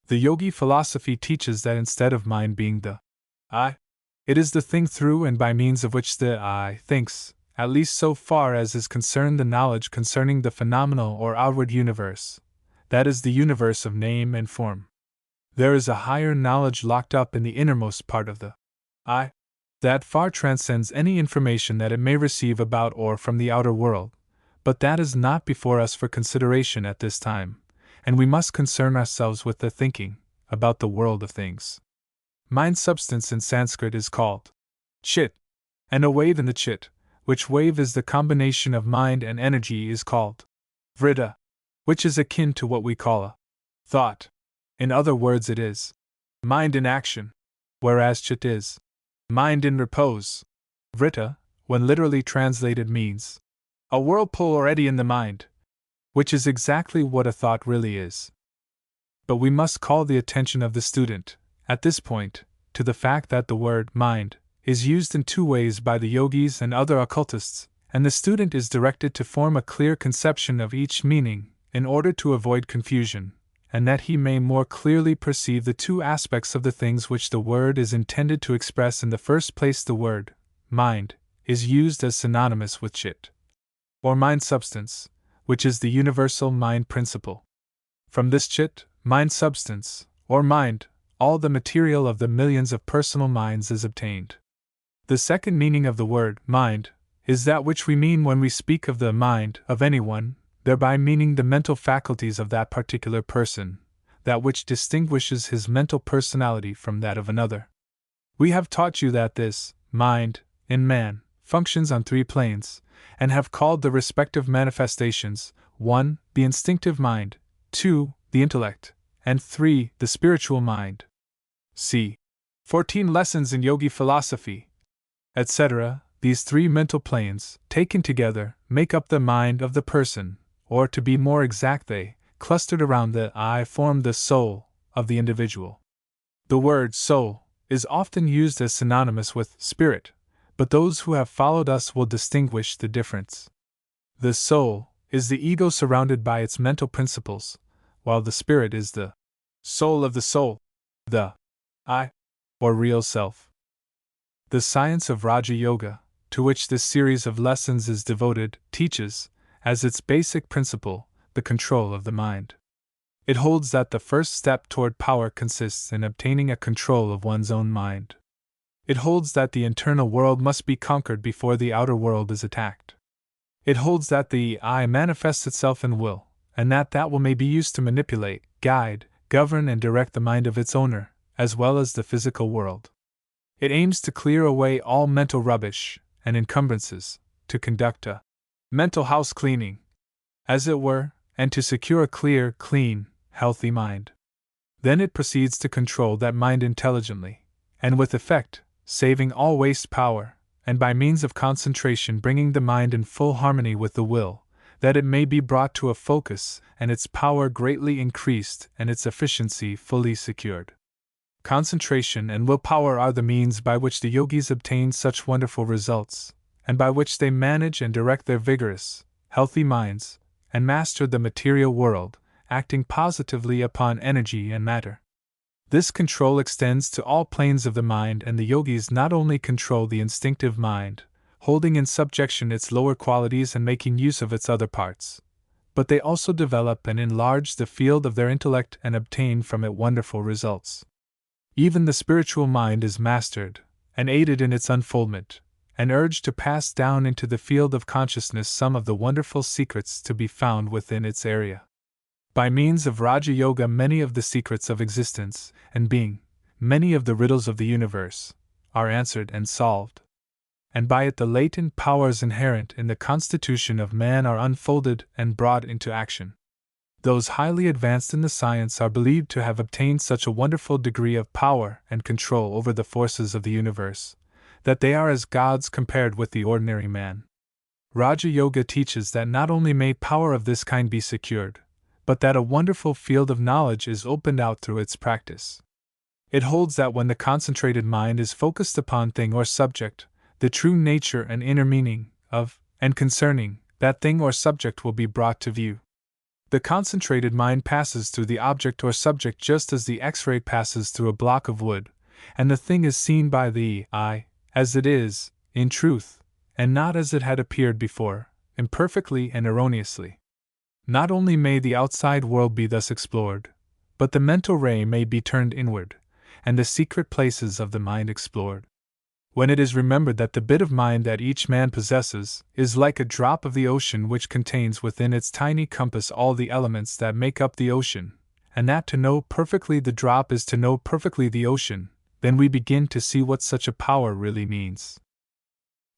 S1: The yogi philosophy teaches that instead of mind being the I, it is the thing through and by means of which the I thinks, at least so far as is concerned the knowledge concerning the phenomenal or outward universe, that is the universe of name and form. There is a higher knowledge locked up in the innermost part of the I, that far transcends any information that it may receive about or from the outer world, but that is not before us for consideration at this time, and we must concern ourselves with the thinking about the world of things. Mind substance in Sanskrit is called chit, and a wave in the chit, which wave is the combination of mind and energy, is called vritta, which is akin to what we call a thought. In other words, it is mind in action, whereas chit is mind in repose. Vritta, when literally translated, means a whirlpool or eddy in the mind, which is exactly what a thought really is. But we must call the attention of the student, at this point, to the fact that the word mind is used in two ways by the yogis and other occultists, and the student is directed to form a clear conception of each meaning in order to avoid confusion, and that he may more clearly perceive the two aspects of the things which the word is intended to express. In the first place, the word mind is used as synonymous with chit, or mind substance, which is the universal mind principle. From this chit, mind substance, or mind, all the material of the millions of personal minds is obtained. The second meaning of the word mind is that which we mean when we speak of the mind of anyone, thereby meaning the mental faculties of that particular person, that which distinguishes his mental personality from that of another. We have taught you that this mind, in man, functions on three planes, and have called the respective manifestations 1. The instinctive mind, 2. The intellect, and 3. The spiritual mind. See 14 Lessons in Yogi Philosophy, etc. These three mental planes, taken together, make up the mind of the person, or to be more exact, they, clustered around the I, form the soul of the individual. The word soul is often used as synonymous with spirit, but those who have followed us will distinguish the difference. The soul is the ego surrounded by its mental principles, while the spirit is the soul of the soul, the I, or real self. The science of Raja Yoga, to which this series of lessons is devoted, teaches, as its basic principle, the control of the mind. It holds that the first step toward power consists in obtaining a control of one's own mind. It holds that the internal world must be conquered before the outer world is attacked. It holds that the I manifests itself in will, and that will may be used to manipulate, guide, govern, and direct the mind of its owner, as well as the physical world. It aims to clear away all mental rubbish and encumbrances, to conduct a mental house cleaning, as it were, and to secure a clear, clean, healthy mind. Then it proceeds to control that mind intelligently, and with effect, saving all waste power, and by means of concentration bringing the mind in full harmony with the will, that it may be brought to a focus and its power greatly increased and its efficiency fully secured. Concentration and willpower are the means by which the yogis obtain such wonderful results, and by which they manage and direct their vigorous, healthy minds, and master the material world, acting positively upon energy and matter. This control extends to all planes of the mind, and the yogis not only control the instinctive mind, holding in subjection its lower qualities and making use of its other parts, but they also develop and enlarge the field of their intellect and obtain from it wonderful results. Even the spiritual mind is mastered, and aided in its unfoldment, and urged to pass down into the field of consciousness some of the wonderful secrets to be found within its area. By means of Raja Yoga, many of the secrets of existence and being, many of the riddles of the universe, are answered and solved. And by it the latent powers inherent in the constitution of man are unfolded and brought into action. Those highly advanced in the science are believed to have obtained such a wonderful degree of power and control over the forces of the universe, that they are as gods compared with the ordinary man. Raja Yoga teaches that not only may power of this kind be secured, but that a wonderful field of knowledge is opened out through its practice. It holds that when the concentrated mind is focused upon thing or subject, the true nature and inner meaning of, and concerning, that thing or subject will be brought to view. The concentrated mind passes through the object or subject just as the X-ray passes through a block of wood, and the thing is seen by the eye, as it is, in truth, and not as it had appeared before, imperfectly and erroneously. Not only may the outside world be thus explored, but the mental ray may be turned inward, and the secret places of the mind explored. When it is remembered that the bit of mind that each man possesses is like a drop of the ocean which contains within its tiny compass all the elements that make up the ocean, and that to know perfectly the drop is to know perfectly the ocean, then we begin to see what such a power really means.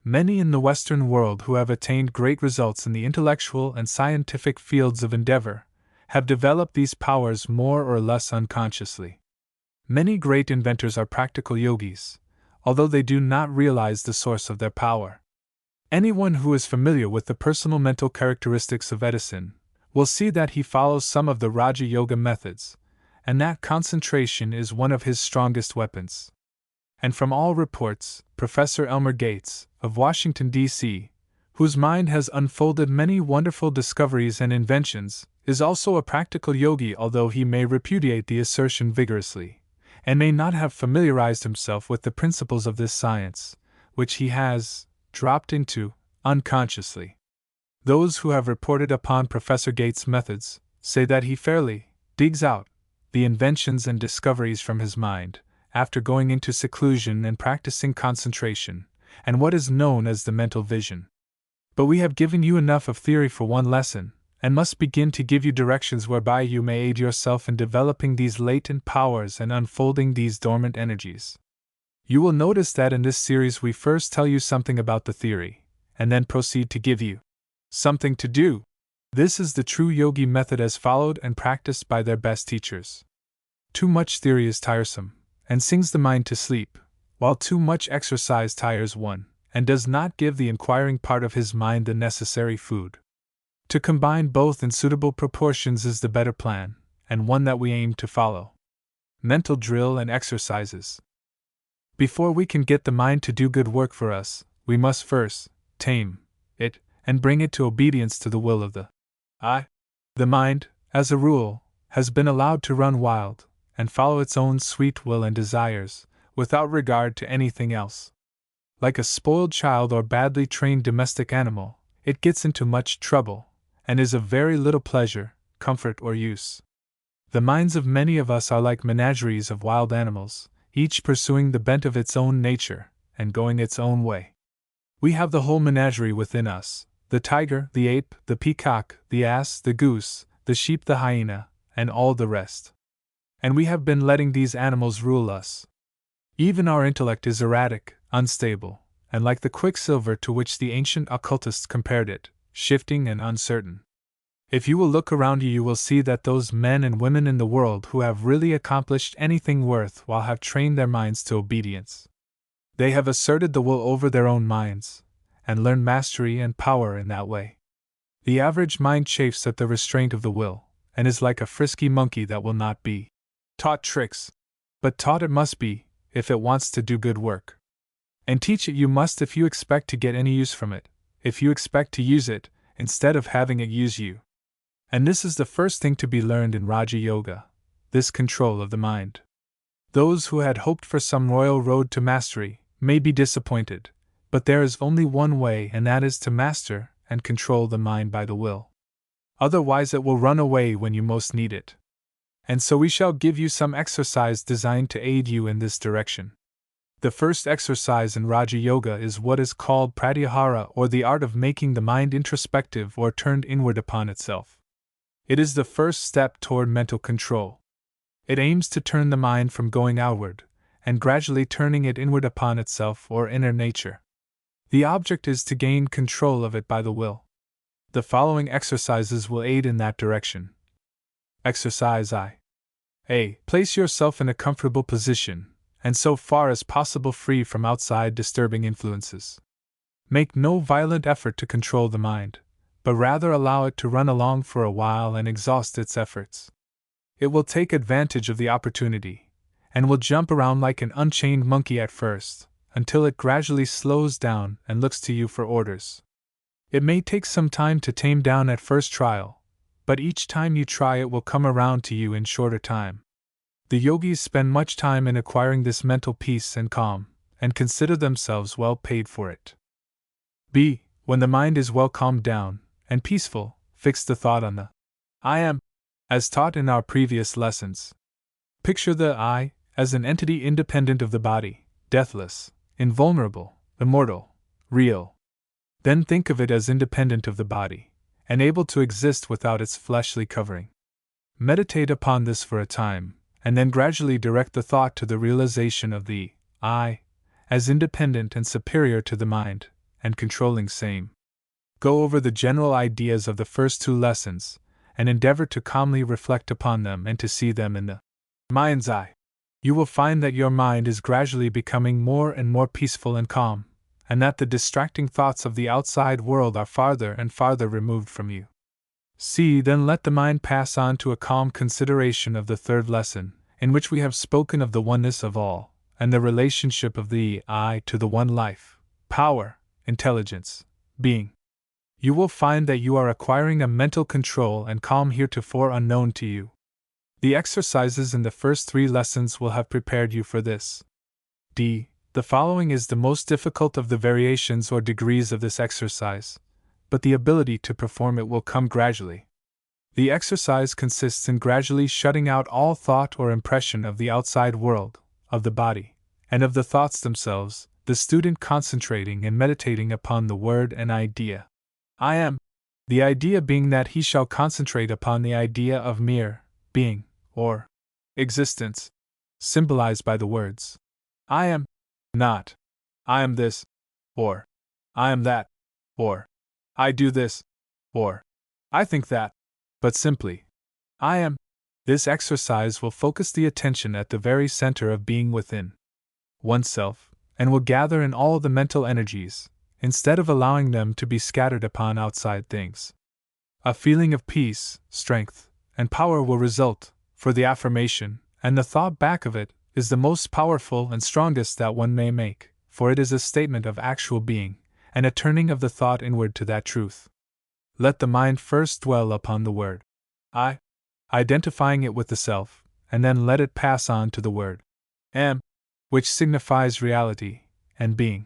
S1: Many in the Western world who have attained great results in the intellectual and scientific fields of endeavor have developed these powers more or less unconsciously. Many great inventors are practical yogis, although they do not realize the source of their power. Anyone who is familiar with the personal mental characteristics of Edison will see that he follows some of the Raja Yoga methods, and that concentration is one of his strongest weapons. And from all reports, Professor Elmer Gates, of Washington, D.C., whose mind has unfolded many wonderful discoveries and inventions, is also a practical yogi, although he may repudiate the assertion vigorously, and may not have familiarized himself with the principles of this science, which he has dropped into unconsciously. Those who have reported upon Professor Gates' methods say that he fairly digs out the inventions and discoveries from his mind, after going into seclusion and practicing concentration, and what is known as the mental vision. But we have given you enough of theory for one lesson, and must begin to give you directions whereby you may aid yourself in developing these latent powers and unfolding these dormant energies. You will notice that in this series we first tell you something about the theory, and then proceed to give you something to do. This is the true yogi method as followed and practiced by their best teachers. Too much theory is tiresome, and sings the mind to sleep, while too much exercise tires one, and does not give the inquiring part of his mind the necessary food. To combine both in suitable proportions is the better plan, and one that we aim to follow. Mental drill and exercises. Before we can get the mind to do good work for us, we must first tame it and bring it to obedience to the will of the I. The mind, as a rule, has been allowed to run wild and follow its own sweet will and desires, without regard to anything else. Like a spoiled child or badly trained domestic animal, it gets into much trouble, and is of very little pleasure, comfort, or use. The minds of many of us are like menageries of wild animals, each pursuing the bent of its own nature, and going its own way. We have the whole menagerie within us: the tiger, the ape, the peacock, the ass, the goose, the sheep, the hyena, and all the rest. And we have been letting these animals rule us. Even our intellect is erratic, unstable, and like the quicksilver to which the ancient occultists compared it, shifting and uncertain. If you will look around you, you will see that those men and women in the world who have really accomplished anything worthwhile have trained their minds to obedience. They have asserted the will over their own minds, and learned mastery and power in that way. The average mind chafes at the restraint of the will, and is like a frisky monkey that will not be taught tricks. But taught it must be, if it wants to do good work. And teach it you must if you expect to get any use from it, if you expect to use it, instead of having it use you. And this is the first thing to be learned in Raja Yoga, this control of the mind. Those who had hoped for some royal road to mastery may be disappointed, but there is only one way, and that is to master and control the mind by the will. Otherwise it will run away when you most need it. And so we shall give you some exercise designed to aid you in this direction. The first exercise in Raja Yoga is what is called pratyahara, or the art of making the mind introspective or turned inward upon itself. It is the first step toward mental control. It aims to turn the mind from going outward, and gradually turning it inward upon itself or inner nature. The object is to gain control of it by the will. The following exercises will aid in that direction. Exercise I. A. Place yourself in a comfortable position, and so far as possible free from outside disturbing influences. Make no violent effort to control the mind, but rather allow it to run along for a while and exhaust its efforts. It will take advantage of the opportunity, and will jump around like an unchained monkey at first, until it gradually slows down and looks to you for orders. It may take some time to tame down at first trial, but each time you try it will come around to you in shorter time. The yogis spend much time in acquiring this mental peace and calm, and consider themselves well paid for it. b. When the mind is well calmed down and peaceful, fix the thought on the I am, as taught in our previous lessons. Picture the I as an entity independent of the body, deathless, invulnerable, immortal, real. Then think of it as independent of the body, and able to exist without its fleshly covering. Meditate upon this for a time, and then gradually direct the thought to the realization of the I as independent and superior to the mind, and controlling same. Go over the general ideas of the first two lessons, and endeavor to calmly reflect upon them and to see them in the mind's eye. You will find that your mind is gradually becoming more and more peaceful and calm, and that the distracting thoughts of the outside world are farther and farther removed from you. C. Then let the mind pass on to a calm consideration of the third lesson, in which we have spoken of the oneness of all, and the relationship of the I to the one life, power, intelligence, being. You will find that you are acquiring a mental control and calm heretofore unknown to you. The exercises in the first three lessons will have prepared you for this. D. The following is the most difficult of the variations or degrees of this exercise, but the ability to perform it will come gradually. The exercise consists in gradually shutting out all thought or impression of the outside world, of the body, and of the thoughts themselves, the student concentrating and meditating upon the word and idea. I am. The idea being that he shall concentrate upon the idea of mere being, or existence, symbolized by the words I am not, I am this, or I am that, or I do this, or I think that, but simply I am. This exercise will focus the attention at the very center of being within oneself, and will gather in all the mental energies, instead of allowing them to be scattered upon outside things. A feeling of peace, strength, and power will result, for the affirmation, and the thought back of it, is the most powerful and strongest that one may make, for it is a statement of actual being, and a turning of the thought inward to that truth. Let the mind first dwell upon the word I, identifying it with the self, and then let it pass on to the word am, which signifies reality and being.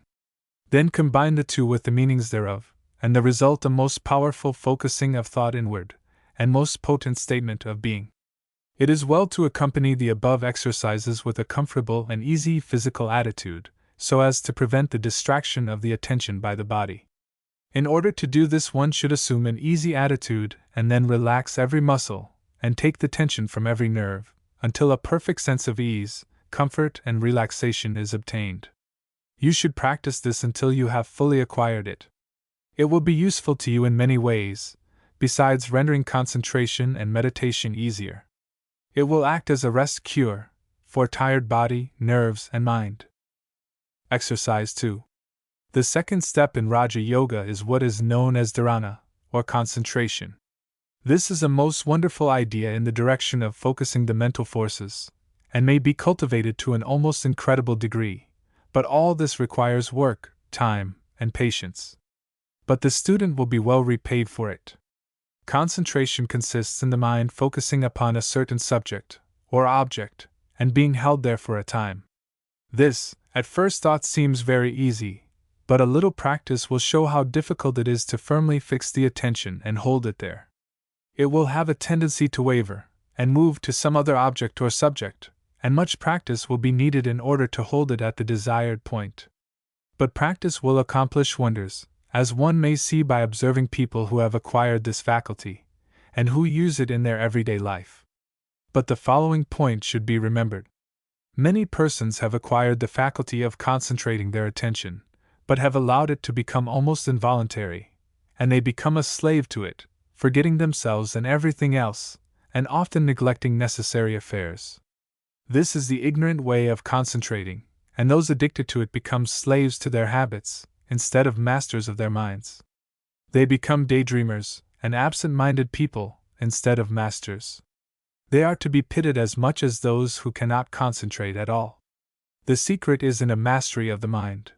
S1: Then combine the two with the meanings thereof, and the result a most powerful focusing of thought inward, and most potent statement of being. It is well to accompany the above exercises with a comfortable and easy physical attitude, so as to prevent the distraction of the attention by the body. In order to do this, one should assume an easy attitude and then relax every muscle, and take the tension from every nerve, until a perfect sense of ease, comfort, and relaxation is obtained. You should practice this until you have fully acquired it. It will be useful to you in many ways, besides rendering concentration and meditation easier. It will act as a rest cure for tired body, nerves, and mind. Exercise 2. The second step in Raja Yoga is what is known as dharana, or concentration. This is a most wonderful idea in the direction of focusing the mental forces, and may be cultivated to an almost incredible degree, but all this requires work, time, and patience. But the student will be well repaid for it. Concentration consists in the mind focusing upon a certain subject, or object, and being held there for a time. This, at first thought, seems very easy, but a little practice will show how difficult it is to firmly fix the attention and hold it there. It will have a tendency to waver, and move to some other object or subject, and much practice will be needed in order to hold it at the desired point. But practice will accomplish wonders, as one may see by observing people who have acquired this faculty, and who use it in their everyday life. But the following point should be remembered. Many persons have acquired the faculty of concentrating their attention, but have allowed it to become almost involuntary, and they become a slave to it, forgetting themselves and everything else, and often neglecting necessary affairs. This is the ignorant way of concentrating, and those addicted to it become slaves to their habits, instead of masters of their minds. They become daydreamers and absent-minded people, instead of masters. They are to be pitied as much as those who cannot concentrate at all. The secret is in a mastery of the mind.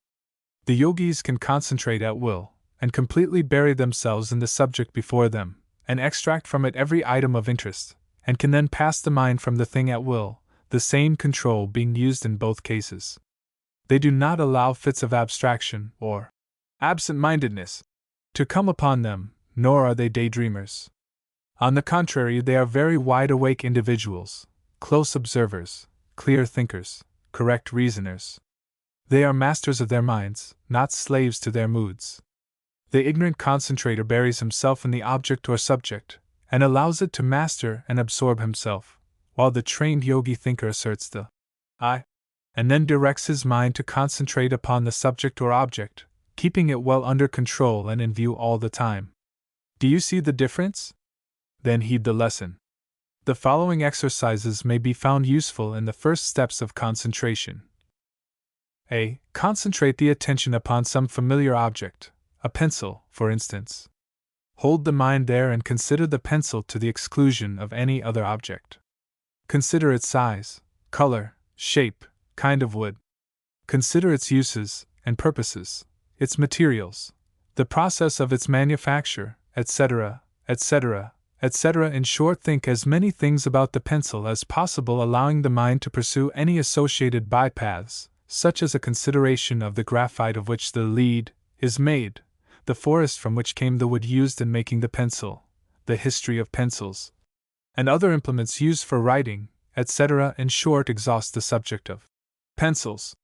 S1: The yogis can concentrate at will, and completely bury themselves in the subject before them, and extract from it every item of interest, and can then pass the mind from the thing at will, the same control being used in both cases. They do not allow fits of abstraction, or absent-mindedness, to come upon them, nor are they daydreamers. On the contrary, they are very wide-awake individuals, close observers, clear thinkers, correct reasoners. They are masters of their minds, not slaves to their moods. The ignorant concentrator buries himself in the object or subject, and allows it to master and absorb himself, while the trained yogi thinker asserts the I, and then directs his mind to concentrate upon the subject or object, keeping it well under control and in view all the time. Do you see the difference? Then heed the lesson. The following exercises may be found useful in the first steps of concentration. A. Concentrate the attention upon some familiar object, a pencil, for instance. Hold the mind there and consider the pencil to the exclusion of any other object. Consider its size, color, shape, kind of wood. Consider its uses and purposes, its materials, the process of its manufacture, etc., etc., etc. In short, think as many things about the pencil as possible, allowing the mind to pursue any associated bypaths, such as a consideration of the graphite of which the lead is made, the forest from which came the wood used in making the pencil, the history of pencils, and other implements used for writing, etc. In short, exhaust the subject of pencils.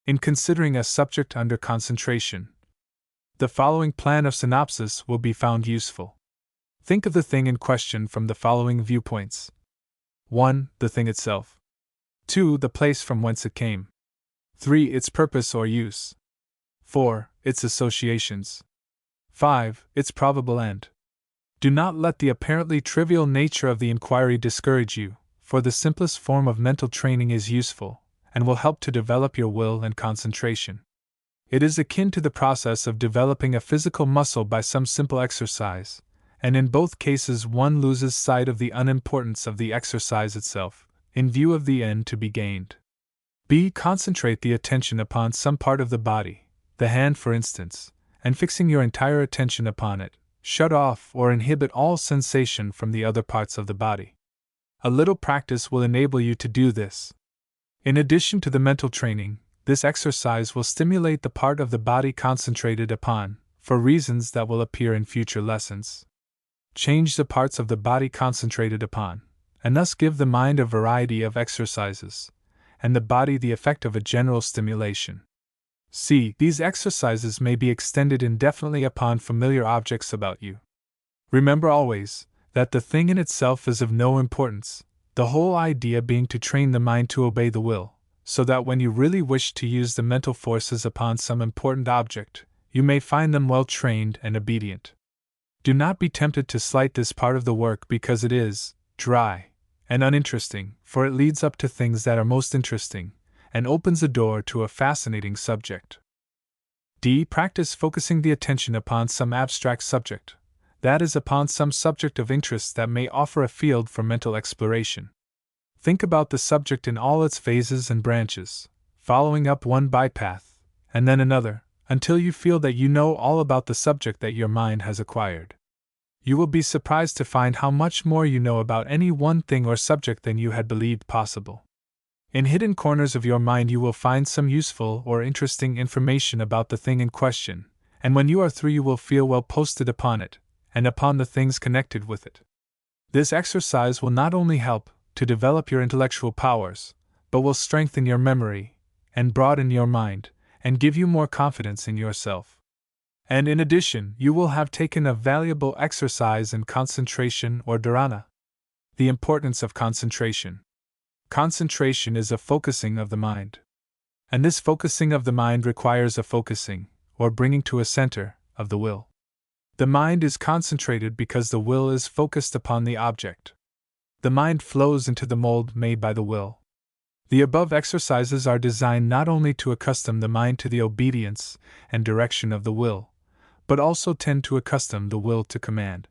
S1: In considering a subject under concentration, the following plan of synopsis will be found useful. Think of the thing in question from the following viewpoints. 1. The thing itself. 2. The place from whence it came. 3. Its purpose or use. 4. Its associations. 5. Its probable end. Do not let the apparently trivial nature of the inquiry discourage you, for the simplest form of mental training is useful, and will help to develop your will and concentration. It is akin to the process of developing a physical muscle by some simple exercise, and in both cases one loses sight of the unimportance of the exercise itself, in view of the end to be gained. B. Concentrate the attention upon some part of the body, the hand for instance, and fixing your entire attention upon it, shut off or inhibit all sensation from the other parts of the body. A little practice will enable you to do this. In addition to the mental training, this exercise will stimulate the part of the body concentrated upon, for reasons that will appear in future lessons. Change the parts of the body concentrated upon, and thus give the mind a variety of exercises, and the body the effect of a general stimulation. C. These exercises may be extended indefinitely upon familiar objects about you. Remember always that the thing in itself is of no importance, the whole idea being to train the mind to obey the will, so that when you really wish to use the mental forces upon some important object, you may find them well trained and obedient. Do not be tempted to slight this part of the work because it is dry and uninteresting, for it leads up to things that are most interesting, and opens a door to a fascinating subject. D. Practice focusing the attention upon some abstract subject, that is, upon some subject of interest that may offer a field for mental exploration. Think about the subject in all its phases and branches, following up one bypath, and then another, until you feel that you know all about the subject that your mind has acquired. You will be surprised to find how much more you know about any one thing or subject than you had believed possible. In hidden corners of your mind you will find some useful or interesting information about the thing in question, and when you are through you will feel well posted upon it, and upon the things connected with it. This exercise will not only help to develop your intellectual powers, but will strengthen your memory, and broaden your mind, and give you more confidence in yourself. And in addition, you will have taken a valuable exercise in concentration or dharana. The importance of concentration. Concentration is a focusing of the mind. And this focusing of the mind requires a focusing, or bringing to a center, of the will. The mind is concentrated because the will is focused upon the object. The mind flows into the mold made by the will. The above exercises are designed not only to accustom the mind to the obedience and direction of the will, but also tend to accustom the will to command.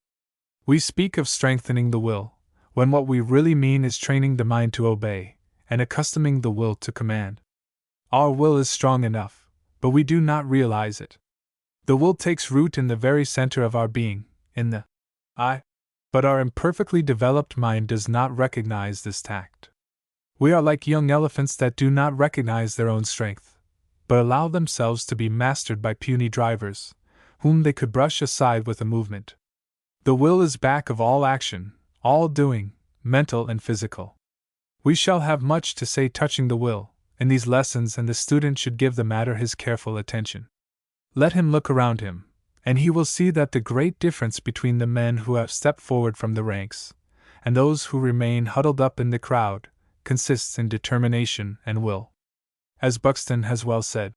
S1: We speak of strengthening the will, when what we really mean is training the mind to obey, and accustoming the will to command. Our will is strong enough, but we do not realize it. The will takes root in the very center of our being, in the I. but our imperfectly developed mind does not recognize this tact. We are like young elephants that do not recognize their own strength, but allow themselves to be mastered by puny drivers, whom they could brush aside with a movement. The will is back of all action, all doing, mental and physical. We shall have much to say touching the will in these lessons, and the student should give the matter his careful attention. Let him look around him, and he will see that the great difference between the men who have stepped forward from the ranks and those who remain huddled up in the crowd consists in determination and will. As Buxton has well said,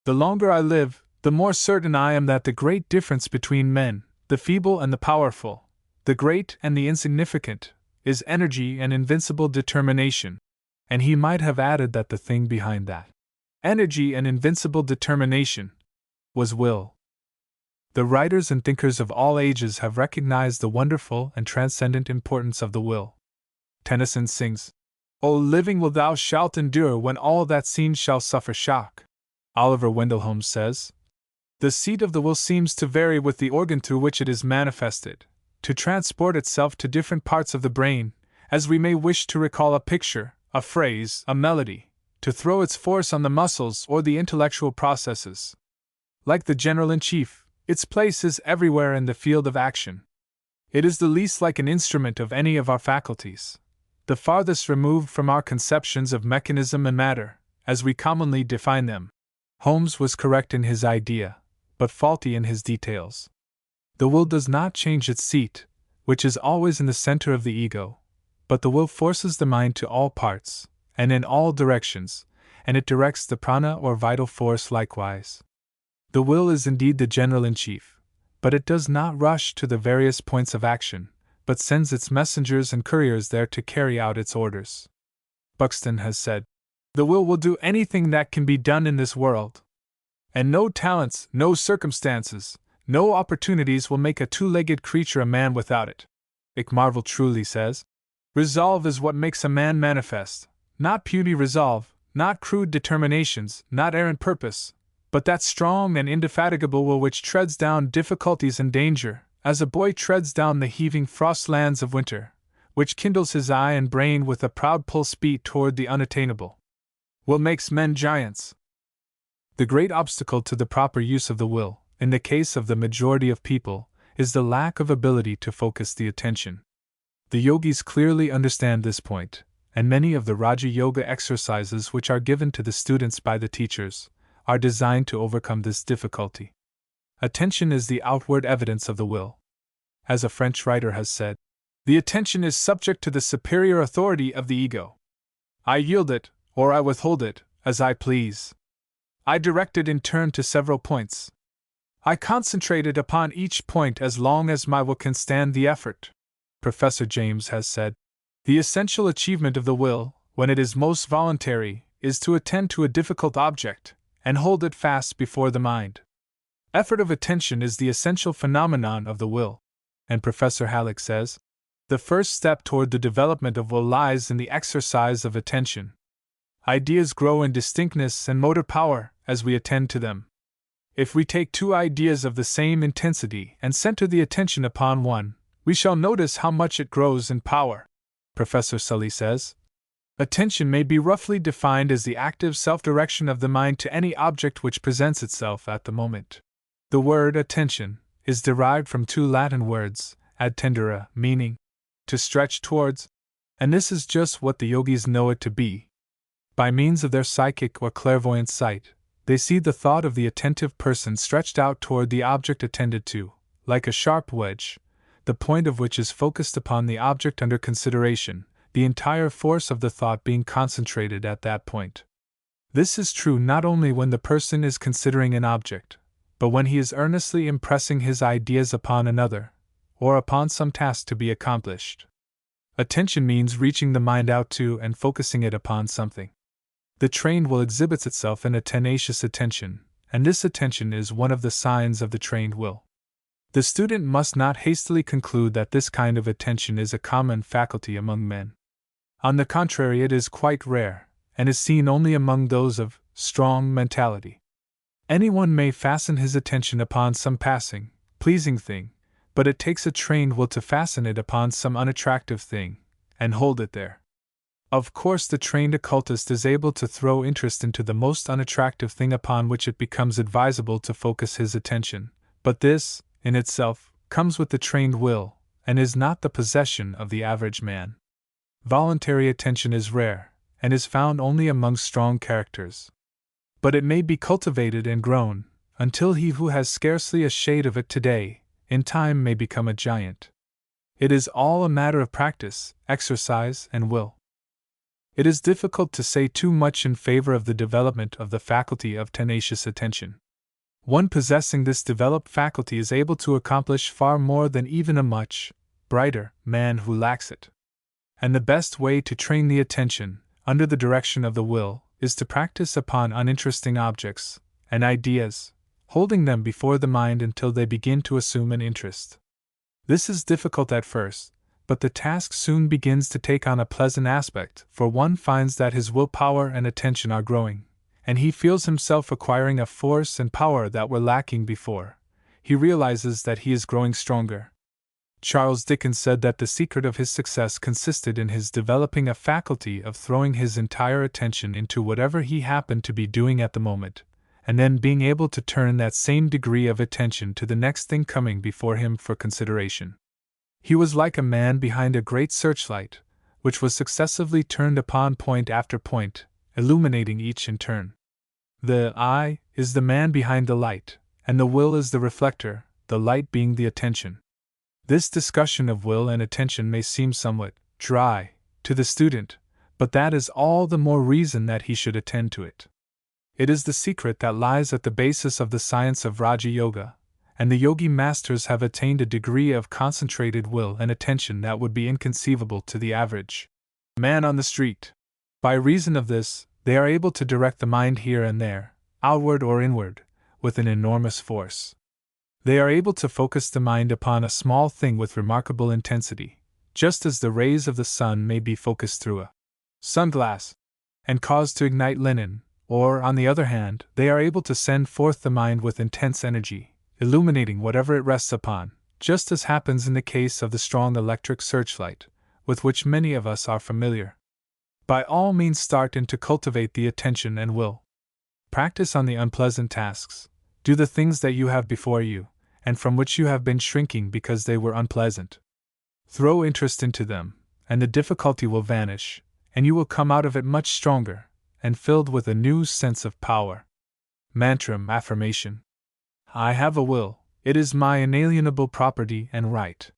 S1: "The longer I live, the more certain I am that the great difference between men, the feeble and the powerful, the great and the insignificant, is energy and invincible determination." And he might have added that the thing behind that energy and invincible determination was will. The writers and thinkers of all ages have recognized the wonderful and transcendent importance of the will. Tennyson sings, "O living will thou shalt endure when all that seems shall suffer shock." Oliver Wendell Holmes says, "The seat of the will seems to vary with the organ through which it is manifested, to transport itself to different parts of the brain, as we may wish to recall a picture, a phrase, a melody, to throw its force on the muscles or the intellectual processes. Like the general-in-chief, its place is everywhere in the field of action. It is the least like an instrument of any of our faculties, the farthest removed from our conceptions of mechanism and matter, as we commonly define them." Holmes was correct in his idea, but faulty in his details. The will does not change its seat, which is always in the center of the ego, but the will forces the mind to all parts, and in all directions, and it directs the prana or vital force likewise. The will is indeed the general-in-chief, but it does not rush to the various points of action, but sends its messengers and couriers there to carry out its orders. Buxton has said, "The will do anything that can be done in this world, and no talents, no circumstances, no opportunities will make a two-legged creature a man without it." Marvell truly says, "Resolve is what makes a man manifest, not puny resolve, not crude determinations, not errant purpose, but that strong and indefatigable will which treads down difficulties and danger, as a boy treads down the heaving frost lands of winter, which kindles his eye and brain with a proud pulse beat toward the unattainable. Will makes men giants." The great obstacle to the proper use of the will, in the case of the majority of people, is the lack of ability to focus the attention. The yogis clearly understand this point, and many of the Raja Yoga exercises which are given to the students by the teachers are designed to overcome this difficulty. Attention is the outward evidence of the will. As a French writer has said, "The attention is subject to the superior authority of the ego. I yield it, or I withhold it, as I please. I direct it in turn to several points. I concentrate it upon each point as long as my will can stand the effort." Professor James has said, "The essential achievement of the will, when it is most voluntary, is to attend to a difficult object, and hold it fast before the mind. Effort of attention is the essential phenomenon of the will." And Professor Halleck says, "The first step toward the development of will lies in the exercise of attention. Ideas grow in distinctness and motor power as we attend to them. If we take two ideas of the same intensity and center the attention upon one, we shall notice how much it grows in power." Professor Sully says, "Attention may be roughly defined as the active self-direction of the mind to any object which presents itself at the moment." The word attention is derived from two Latin words, attendere, meaning to stretch towards, and this is just what the yogis know it to be. By means of their psychic or clairvoyant sight, they see the thought of the attentive person stretched out toward the object attended to, like a sharp wedge, the point of which is focused upon the object under consideration, the entire force of the thought being concentrated at that point. This is true not only when the person is considering an object, but when he is earnestly impressing his ideas upon another, or upon some task to be accomplished. Attention means reaching the mind out to and focusing it upon something. The trained will exhibits itself in a tenacious attention, and this attention is one of the signs of the trained will. The student must not hastily conclude that this kind of attention is a common faculty among men. On the contrary, it is quite rare, and is seen only among those of strong mentality. Anyone may fasten his attention upon some passing, pleasing thing, but it takes a trained will to fasten it upon some unattractive thing, and hold it there. Of course, the trained occultist is able to throw interest into the most unattractive thing upon which it becomes advisable to focus his attention, but this, in itself, comes with the trained will, and is not the possession of the average man. Voluntary attention is rare, and is found only among strong characters. But it may be cultivated and grown, until he who has scarcely a shade of it today, in time may become a giant. It is all a matter of practice, exercise, and will. It is difficult to say too much in favor of the development of the faculty of tenacious attention. One possessing this developed faculty is able to accomplish far more than even a much brighter man who lacks it. And the best way to train the attention, under the direction of the will, is to practice upon uninteresting objects and ideas, holding them before the mind until they begin to assume an interest. This is difficult at first, but the task soon begins to take on a pleasant aspect, for one finds that his willpower and attention are growing, and he feels himself acquiring a force and power that were lacking before. He realizes that he is growing stronger. Charles Dickens said that the secret of his success consisted in his developing a faculty of throwing his entire attention into whatever he happened to be doing at the moment, and then being able to turn that same degree of attention to the next thing coming before him for consideration. He was like a man behind a great searchlight, which was successively turned upon point after point, illuminating each in turn. The I is the man behind the light, and the will is the reflector, the light being the attention. This discussion of will and attention may seem somewhat dry to the student, but that is all the more reason that he should attend to it. It is the secret that lies at the basis of the science of Raja Yoga, and the yogi masters have attained a degree of concentrated will and attention that would be inconceivable to the average man on the street. By reason of this, they are able to direct the mind here and there, outward or inward, with an enormous force. They are able to focus the mind upon a small thing with remarkable intensity, just as the rays of the sun may be focused through a sunglass, and cause to ignite linen, or, on the other hand, they are able to send forth the mind with intense energy, illuminating whatever it rests upon, just as happens in the case of the strong electric searchlight, with which many of us are familiar. By all means start in to cultivate the attention and will. Practice on the unpleasant tasks, do the things that you have before you, and from which you have been shrinking because they were unpleasant. Throw interest into them, and the difficulty will vanish, and you will come out of it much stronger, and filled with a new sense of power. Mantram affirmation. I have a will, it is my inalienable property and right.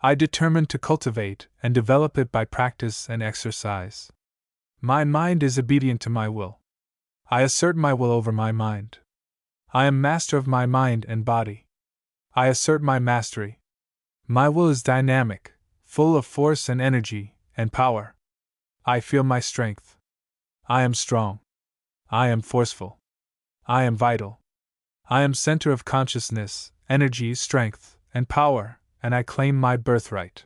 S1: I determine to cultivate and develop it by practice and exercise. My mind is obedient to my will. I assert my will over my mind. I am master of my mind and body. I assert my mastery. My will is dynamic, full of force and energy and power. I feel my strength. I am strong. I am forceful. I am vital. I am center of consciousness, energy, strength, and power, and I claim my birthright.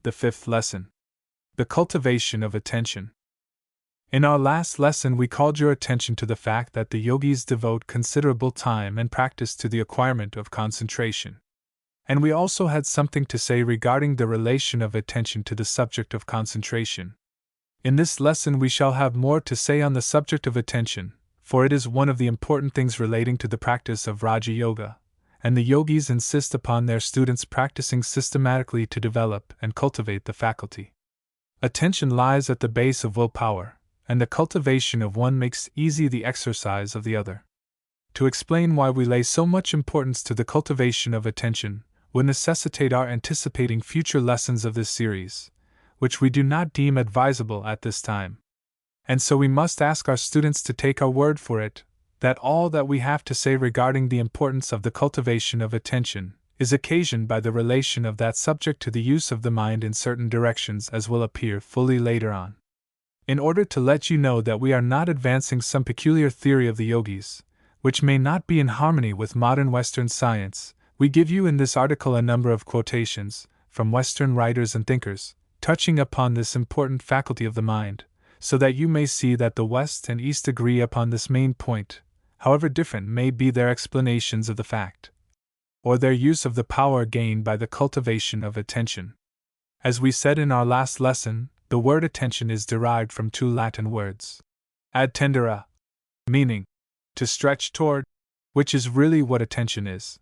S1: The fifth lesson. The cultivation of attention. In our last lesson, we called your attention to the fact that the yogis devote considerable time and practice to the acquirement of concentration. And we also had something to say regarding the relation of attention to the subject of concentration. In this lesson, we shall have more to say on the subject of attention, for it is one of the important things relating to the practice of Raja Yoga, and the yogis insist upon their students practicing systematically to develop and cultivate the faculty. Attention lies at the base of willpower, and the cultivation of one makes easy the exercise of the other. To explain why we lay so much importance to the cultivation of attention would necessitate our anticipating future lessons of this series, which we do not deem advisable at this time. And so we must ask our students to take our word for it, that all that we have to say regarding the importance of the cultivation of attention is occasioned by the relation of that subject to the use of the mind in certain directions, as will appear fully later on. In order to let you know that we are not advancing some peculiar theory of the yogis, which may not be in harmony with modern Western science, we give you in this article a number of quotations from Western writers and thinkers, touching upon this important faculty of the mind, so that you may see that the West and East agree upon this main point, however different may be their explanations of the fact. or their use of the power gained by the cultivation of attention. As we said in our last lesson, the word attention is derived from two Latin words. Attendere, meaning to stretch toward, which is really what attention is.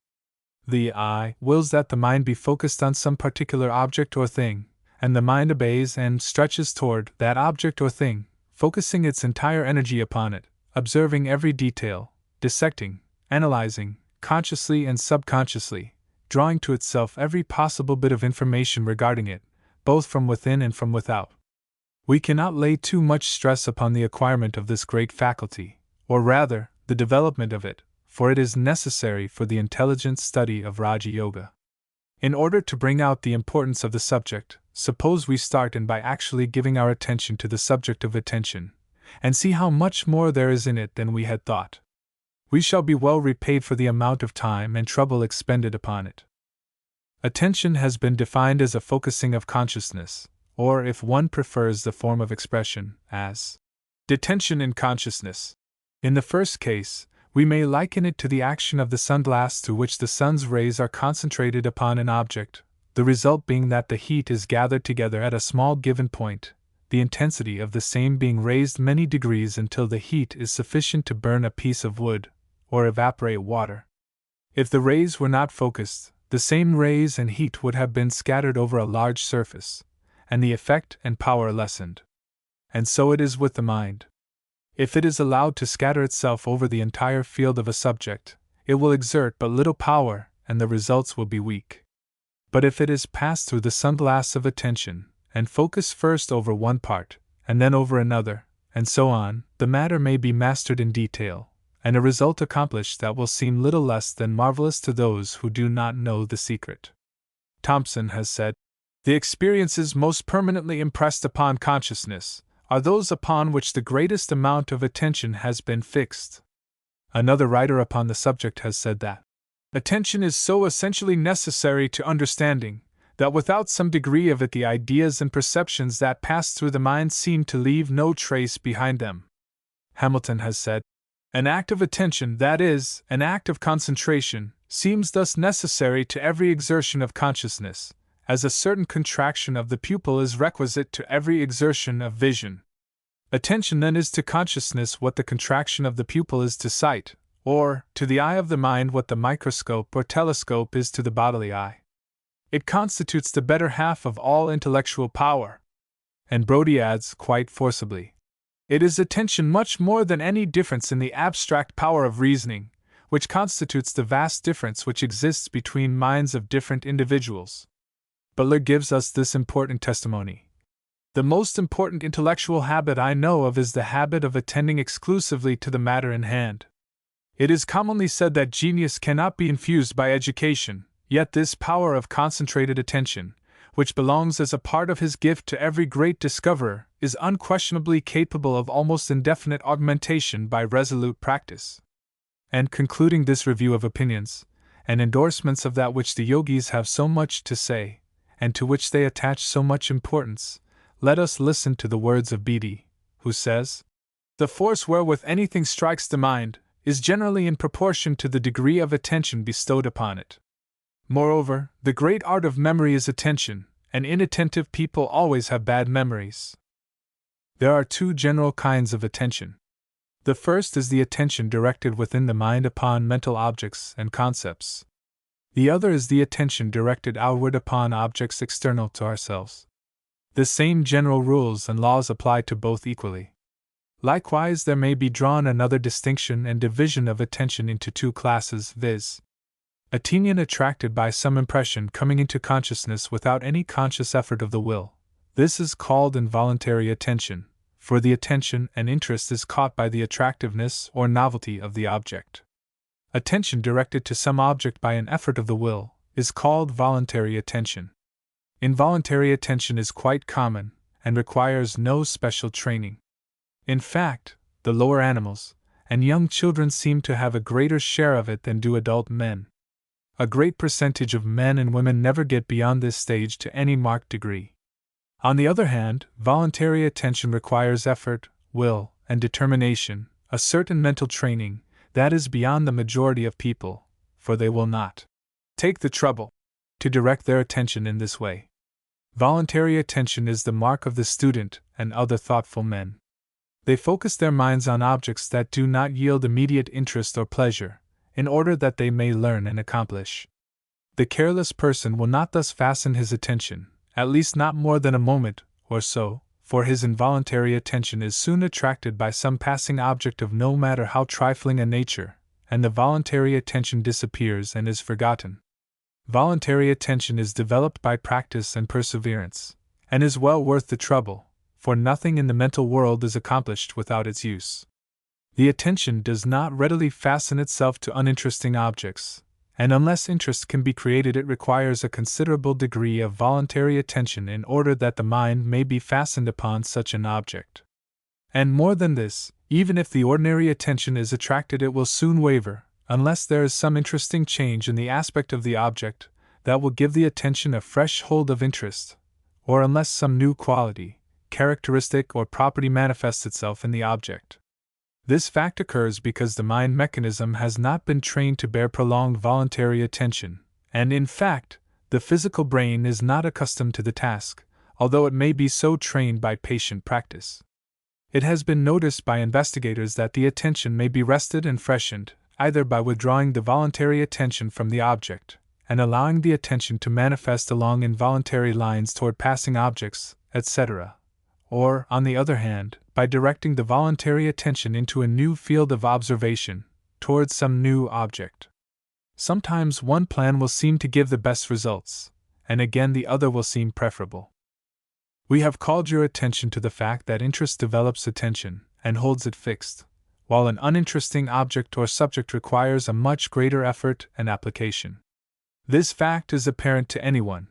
S1: The eye wills that the mind be focused on some particular object or thing, and the mind obeys and stretches toward that object or thing, focusing its entire energy upon it, observing every detail, dissecting, analyzing, consciously and subconsciously, drawing to itself every possible bit of information regarding it, both from within and from without. We cannot lay too much stress upon the acquirement of this great faculty, or rather, the development of it, for it is necessary for the intelligent study of Raja Yoga. In order to bring out the importance of the subject, suppose we start in by actually giving our attention to the subject of attention, and see how much more there is in it than we had thought. We shall be well repaid for the amount of time and trouble expended upon it. Attention has been defined as a focusing of consciousness, or if one prefers the form of expression, as detention in consciousness. In the first case, we may liken it to the action of the sunglass through which the sun's rays are concentrated upon an object, the result being that the heat is gathered together at a small given point, the intensity of the same being raised many degrees until the heat is sufficient to burn a piece of wood, or evaporate water. If the rays were not focused, the same rays and heat would have been scattered over a large surface, and the effect and power lessened. And so it is with the mind. If it is allowed to scatter itself over the entire field of a subject, it will exert but little power, and the results will be weak. But if it is passed through the sunglass of attention, and focus first over one part, and then over another, and so on, the matter may be mastered in detail, and a result accomplished that will seem little less than marvelous to those who do not know the secret. Thompson has said, "The experiences most permanently impressed upon consciousness are those upon which the greatest amount of attention has been fixed." Another writer upon the subject has said that attention is so essentially necessary to understanding that without some degree of it the ideas and perceptions that pass through the mind seem to leave no trace behind them. Hamilton has said, "An act of attention, that is, an act of concentration, seems thus necessary to every exertion of consciousness, as a certain contraction of the pupil is requisite to every exertion of vision. Attention then is to consciousness what the contraction of the pupil is to sight, or, to the eye of the mind what the microscope or telescope is to the bodily eye. It constitutes the better half of all intellectual power." And Brodie adds, quite forcibly, "It is attention much more than any difference in the abstract power of reasoning, which constitutes the vast difference which exists between minds of different individuals." Butler gives us this important testimony. "The most important intellectual habit I know of is the habit of attending exclusively to the matter in hand. It is commonly said that genius cannot be infused by education, yet this power of concentrated attention, which belongs as a part of his gift to every great discoverer, is unquestionably capable of almost indefinite augmentation by resolute practice." And concluding this review of opinions, and endorsements of that which the yogis have so much to say, and to which they attach so much importance, let us listen to the words of Bede, who says, "The force wherewith anything strikes the mind is generally in proportion to the degree of attention bestowed upon it. Moreover, the great art of memory is attention, and inattentive people always have bad memories." There are two general kinds of attention. The first is the attention directed within the mind upon mental objects and concepts. The other is the attention directed outward upon objects external to ourselves. The same general rules and laws apply to both equally. Likewise, there may be drawn another distinction and division of attention into two classes, viz. Attention attracted by some impression coming into consciousness without any conscious effort of the will. This is called involuntary attention, for the attention and interest is caught by the attractiveness or novelty of the object. Attention directed to some object by an effort of the will is called voluntary attention. Involuntary attention is quite common, and requires no special training. In fact, the lower animals and young children seem to have a greater share of it than do adult men. A great percentage of men and women never get beyond this stage to any marked degree. On the other hand, voluntary attention requires effort, will, and determination, a certain mental training, that is beyond the majority of people, for they will not take the trouble to direct their attention in this way. Voluntary attention is the mark of the student and other thoughtful men. They focus their minds on objects that do not yield immediate interest or pleasure, in order that they may learn and accomplish. The careless person will not thus fasten his attention, at least not more than a moment or so, for his involuntary attention is soon attracted by some passing object of no matter how trifling a nature, and the voluntary attention disappears and is forgotten. Voluntary attention is developed by practice and perseverance, and is well worth the trouble, for nothing in the mental world is accomplished without its use. The attention does not readily fasten itself to uninteresting objects, and unless interest can be created, it requires a considerable degree of voluntary attention in order that the mind may be fastened upon such an object. And more than this, even if the ordinary attention is attracted, it will soon waver, unless there is some interesting change in the aspect of the object that will give the attention a fresh hold of interest, or unless some new quality, characteristic, or property manifests itself in the object. This fact occurs because the mind mechanism has not been trained to bear prolonged voluntary attention, and in fact, the physical brain is not accustomed to the task, although it may be so trained by patient practice. It has been noticed by investigators that the attention may be rested and freshened, either by withdrawing the voluntary attention from the object, and allowing the attention to manifest along involuntary lines toward passing objects, etc., or, on the other hand, by directing the voluntary attention into a new field of observation, towards some new object. Sometimes one plan will seem to give the best results, and again the other will seem preferable. We have called your attention to the fact that interest develops attention and holds it fixed, while an uninteresting object or subject requires a much greater effort and application. This fact is apparent to anyone.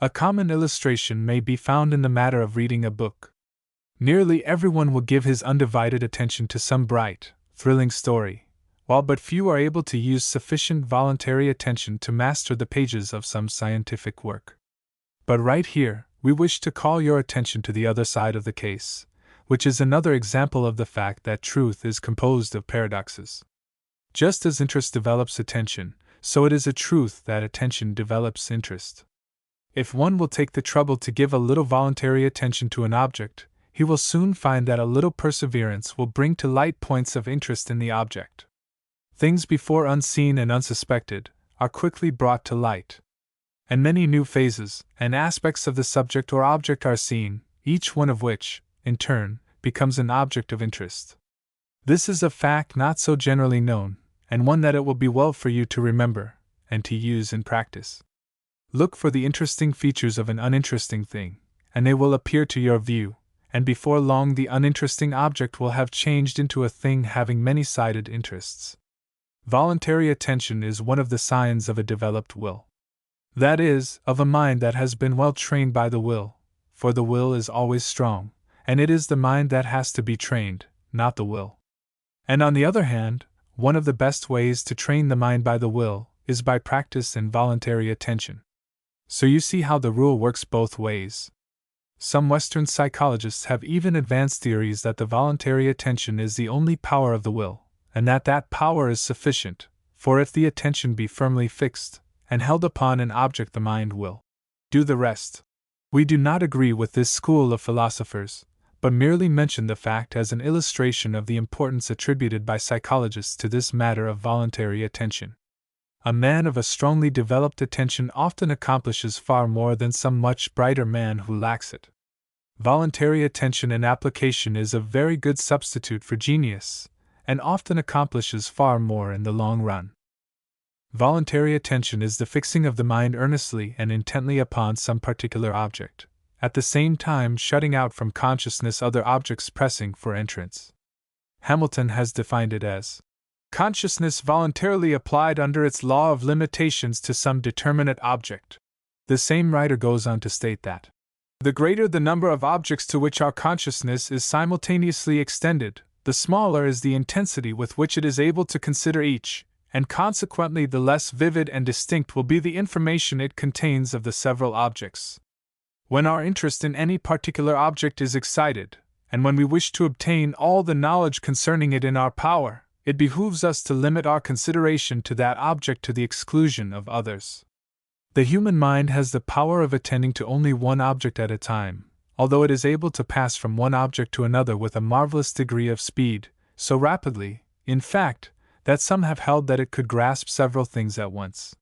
S1: A common illustration may be found in the matter of reading a book. Nearly everyone will give his undivided attention to some bright, thrilling story, while but few are able to use sufficient voluntary attention to master the pages of some scientific work. But right here, we wish to call your attention to the other side of the case, which is another example of the fact that truth is composed of paradoxes. Just as interest develops attention, so it is a truth that attention develops interest. If one will take the trouble to give a little voluntary attention to an object, he will soon find that a little perseverance will bring to light points of interest in the object. Things before unseen and unsuspected are quickly brought to light, and many new phases and aspects of the subject or object are seen, each one of which, in turn, becomes an object of interest. This is a fact not so generally known, and one that it will be well for you to remember and to use in practice. Look for the interesting features of an uninteresting thing, and they will appear to your view, and before long the uninteresting object will have changed into a thing having many-sided interests. Voluntary attention is one of the signs of a developed will. That is, of a mind that has been well trained by the will, for the will is always strong, and it is the mind that has to be trained, not the will. And on the other hand, one of the best ways to train the mind by the will is by practice and voluntary attention. So you see how the rule works both ways. Some Western psychologists have even advanced theories that the voluntary attention is the only power of the will, and that that power is sufficient, for if the attention be firmly fixed and held upon an object, the mind will do the rest. We do not agree with this school of philosophers, but merely mention the fact as an illustration of the importance attributed by psychologists to this matter of voluntary attention. A man of a strongly developed attention often accomplishes far more than some much brighter man who lacks it. Voluntary attention and application is a very good substitute for genius, and often accomplishes far more in the long run. Voluntary attention is the fixing of the mind earnestly and intently upon some particular object, at the same time shutting out from consciousness other objects pressing for entrance. Hamilton has defined it as consciousness voluntarily applied under its law of limitations to some determinate object. The same writer goes on to state that the greater the number of objects to which our consciousness is simultaneously extended, the smaller is the intensity with which it is able to consider each, and consequently the less vivid and distinct will be the information it contains of the several objects. When our interest in any particular object is excited, and when we wish to obtain all the knowledge concerning it in our power, it behooves us to limit our consideration to that object to the exclusion of others. The human mind has the power of attending to only one object at a time, although it is able to pass from one object to another with a marvelous degree of speed, so rapidly, in fact, that some have held that it could grasp several things at once.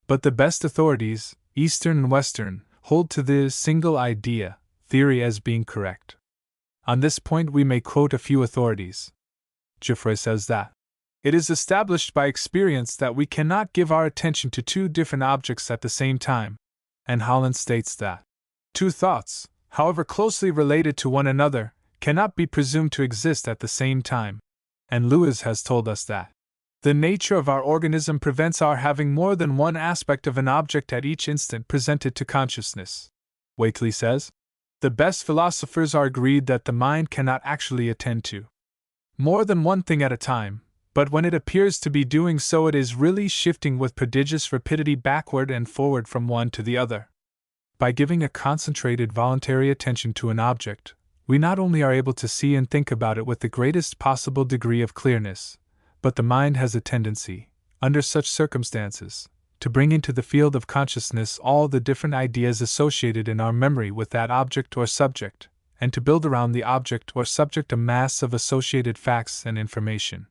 S1: But the best authorities, Eastern and Western, hold to the single idea theory as being correct. On this point we may quote a few authorities. Geoffroy says that it is established by experience that we cannot give our attention to two different objects at the same time, and Holland states that two thoughts, however closely related to one another, cannot be presumed to exist at the same time, and Lewis has told us that the nature of our organism prevents our having more than one aspect of an object at each instant presented to consciousness. Whately says, the best philosophers are agreed that the mind cannot actually attend to more than one thing at a time, but when it appears to be doing so it is really shifting with prodigious rapidity backward and forward from one to the other. By giving a concentrated voluntary attention to an object, we not only are able to see and think about it with the greatest possible degree of clearness, but the mind has a tendency, under such circumstances, to bring into the field of consciousness all the different ideas associated in our memory with that object or subject, and to build around the object or subject a mass of associated facts and information.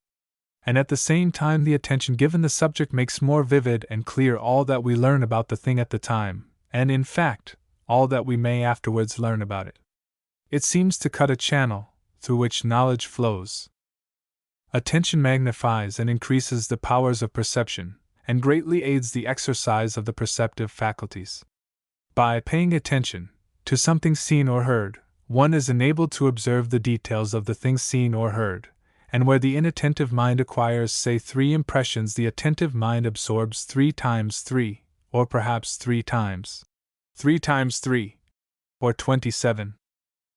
S1: And at the same time the attention given the subject makes more vivid and clear all that we learn about the thing at the time, and in fact, all that we may afterwards learn about it. It seems to cut a channel through which knowledge flows. Attention magnifies and increases the powers of perception, and greatly aids the exercise of the perceptive faculties. By paying attention to something seen or heard, one is enabled to observe the details of the thing seen or heard, and where the inattentive mind acquires, say, 3 impressions, the attentive mind absorbs 3 times 3, or perhaps 3 times 3, or 27.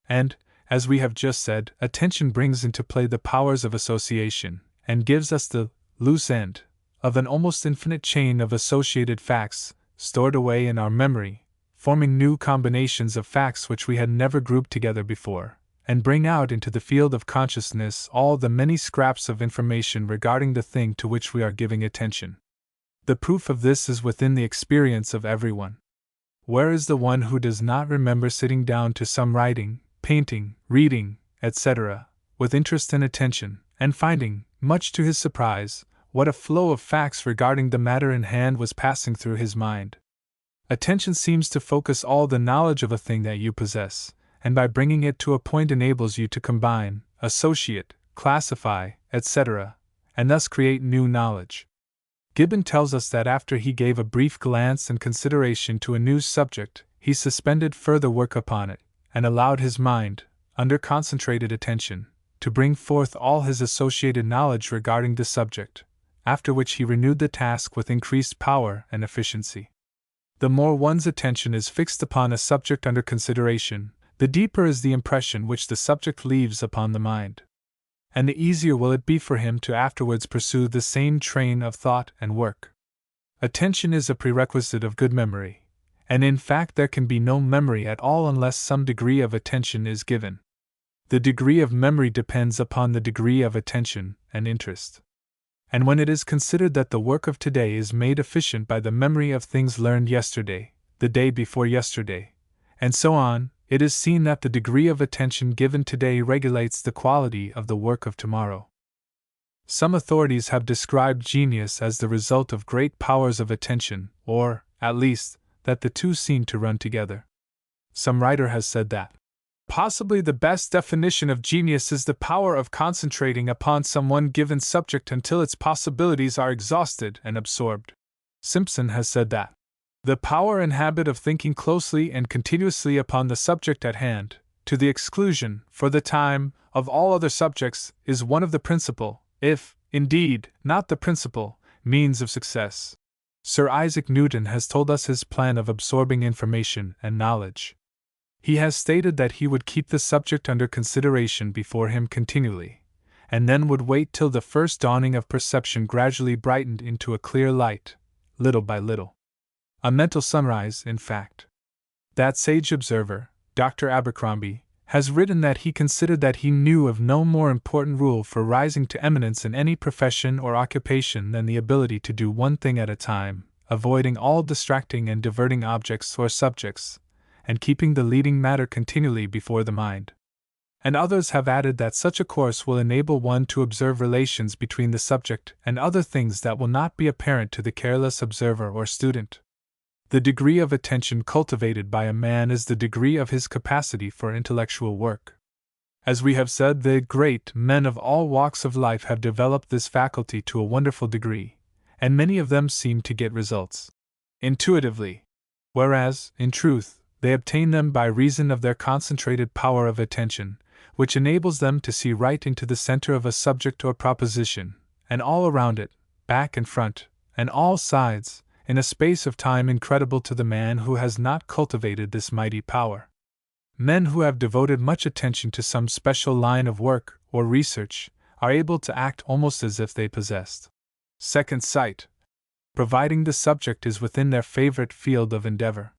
S1: And, as we have just said, attention brings into play the powers of association, and gives us the loose end of an almost infinite chain of associated facts, stored away in our memory, forming new combinations of facts which we had never grouped together before, and bring out into the field of consciousness all the many scraps of information regarding the thing to which we are giving attention. The proof of this is within the experience of everyone. Where is the one who does not remember sitting down to some writing, painting, reading, etc., with interest and attention, and finding, much to his surprise, what a flow of facts regarding the matter in hand was passing through his mind? Attention seems to focus all the knowledge of a thing that you possess, and by bringing it to a point enables you to combine, associate, classify, etc., and thus create new knowledge. Gibbon tells us that after he gave a brief glance and consideration to a new subject, he suspended further work upon it, and allowed his mind, under concentrated attention, to bring forth all his associated knowledge regarding the subject, after which he renewed the task with increased power and efficiency. The more one's attention is fixed upon a subject under consideration, the deeper is the impression which the subject leaves upon the mind, and the easier will it be for him to afterwards pursue the same train of thought and work. Attention is a prerequisite of good memory, and in fact there can be no memory at all unless some degree of attention is given. The degree of memory depends upon the degree of attention and interest. And when it is considered that the work of today is made efficient by the memory of things learned yesterday, the day before yesterday, and so on, it is seen that the degree of attention given today regulates the quality of the work of tomorrow. Some authorities have described genius as the result of great powers of attention, or, at least, that the two seem to run together. Some writer has said that possibly the best definition of genius is the power of concentrating upon some one given subject until its possibilities are exhausted and absorbed. Simpson has said that the power and habit of thinking closely and continuously upon the subject at hand, to the exclusion, for the time, of all other subjects, is one of the principal, if, indeed, not the principal, means of success. Sir Isaac Newton has told us his plan of absorbing information and knowledge. He has stated that he would keep the subject under consideration before him continually, and then would wait till the first dawning of perception gradually brightened into a clear light, little by little. A mental sunrise, in fact. That sage observer, Dr. Abercrombie, has written that he considered that he knew of no more important rule for rising to eminence in any profession or occupation than the ability to do one thing at a time, avoiding all distracting and diverting objects or subjects, and keeping the leading matter continually before the mind. And others have added that such a course will enable one to observe relations between the subject and other things that will not be apparent to the careless observer or student. The degree of attention cultivated by a man is the degree of his capacity for intellectual work. As we have said, the great men of all walks of life have developed this faculty to a wonderful degree, and many of them seem to get results intuitively, whereas, in truth, they obtain them by reason of their concentrated power of attention, which enables them to see right into the center of a subject or proposition, and all around it, back and front, and all sides, in a space of time incredible to the man who has not cultivated this mighty power. Men who have devoted much attention to some special line of work or research are able to act almost as if they possessed second sight, providing the subject is within their favorite field of endeavor.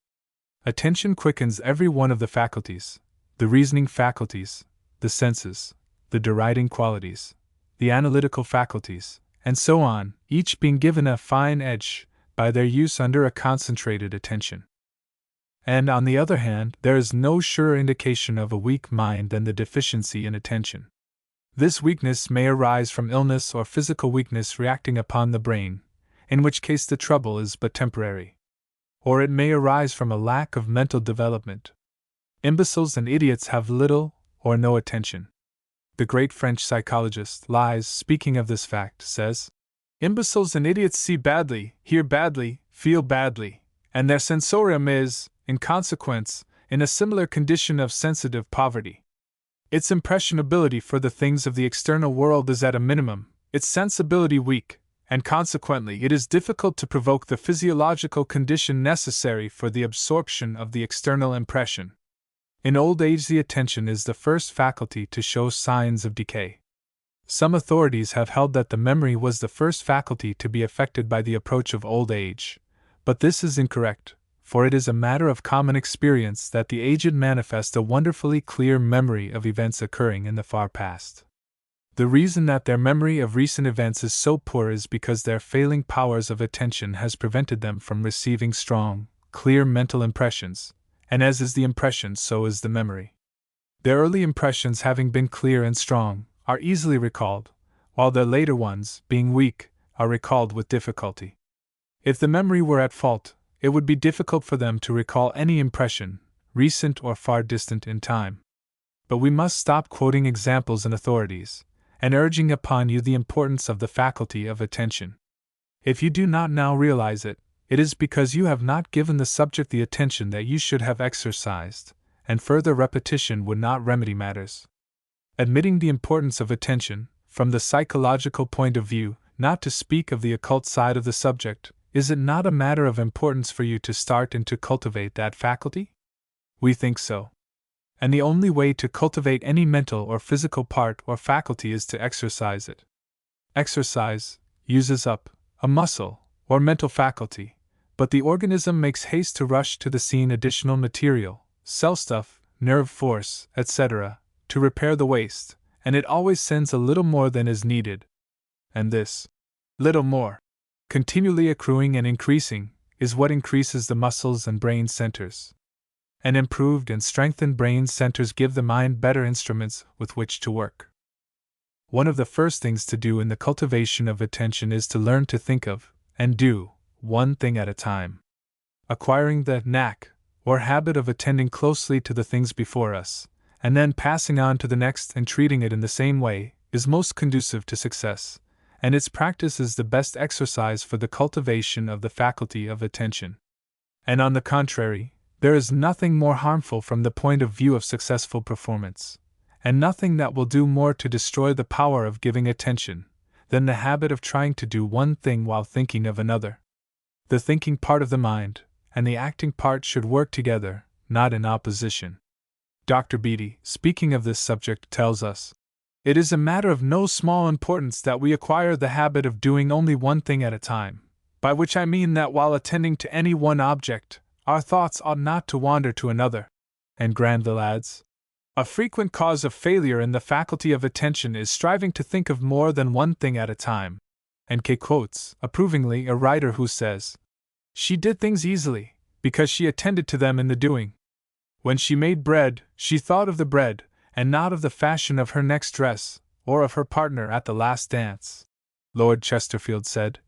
S1: Attention quickens every one of the faculties, the reasoning faculties, the senses, the deriding qualities, the analytical faculties, and so on, each being given a fine edge by their use under a concentrated attention. And on the other hand, there is no surer indication of a weak mind than the deficiency in attention. This weakness may arise from illness or physical weakness reacting upon the brain, in which case the trouble is but temporary. Or it may arise from a lack of mental development. Imbeciles and idiots have little or no attention. The great French psychologist Lies, speaking of this fact, says, "Imbeciles and idiots see badly, hear badly, feel badly, and their sensorium is, in consequence, in a similar condition of sensitive poverty. Its impressionability for the things of the external world is at a minimum, its sensibility weak, and consequently it is difficult to provoke the physiological condition necessary for the absorption of the external impression. In old age the attention is the first faculty to show signs of decay. Some authorities have held that the memory was the first faculty to be affected by the approach of old age, but this is incorrect, for it is a matter of common experience that the aged manifest a wonderfully clear memory of events occurring in the far past. The reason that their memory of recent events is so poor is because their failing powers of attention has prevented them from receiving strong, clear mental impressions, and as is the impression, so is the memory. Their early impressions, having been clear and strong, are easily recalled, while their later ones, being weak, are recalled with difficulty. If the memory were at fault, it would be difficult for them to recall any impression, recent or far distant in time. But we must stop quoting examples and authorities, and urging upon you the importance of the faculty of attention. If you do not now realize it, it is because you have not given the subject the attention that you should have exercised, and further repetition would not remedy matters. Admitting the importance of attention, from the psychological point of view, not to speak of the occult side of the subject, is it not a matter of importance for you to start and to cultivate that faculty? We think so. And the only way to cultivate any mental or physical part or faculty is to exercise it. Exercise uses up a muscle or mental faculty, but the organism makes haste to rush to the scene additional material, cell stuff, nerve force, etc., to repair the waste, and it always sends a little more than is needed. And this little more, continually accruing and increasing, is what increases the muscles and brain centers. And improved and strengthened brain centers give the mind better instruments with which to work. One of the first things to do in the cultivation of attention is to learn to think of, and do, one thing at a time. Acquiring the knack, or habit of attending closely to the things before us, and then passing on to the next and treating it in the same way, is most conducive to success, and its practice is the best exercise for the cultivation of the faculty of attention. And on the contrary, there is nothing more harmful from the point of view of successful performance, and nothing that will do more to destroy the power of giving attention, than the habit of trying to do one thing while thinking of another. The thinking part of the mind and the acting part should work together, not in opposition. Dr. Beatty, speaking of this subject, tells us, "It is a matter of no small importance that we acquire the habit of doing only one thing at a time, by which I mean that while attending to any one object, our thoughts ought not to wander to another." And Granville adds, A frequent cause of failure in the faculty of attention is striving to think of more than one thing at a time. And Kay quotes, approvingly, a writer who says, "She did things easily, because she attended to them in the doing. When she made bread, she thought of the bread, and not of the fashion of her next dress, or of her partner at the last dance." Lord Chesterfield said,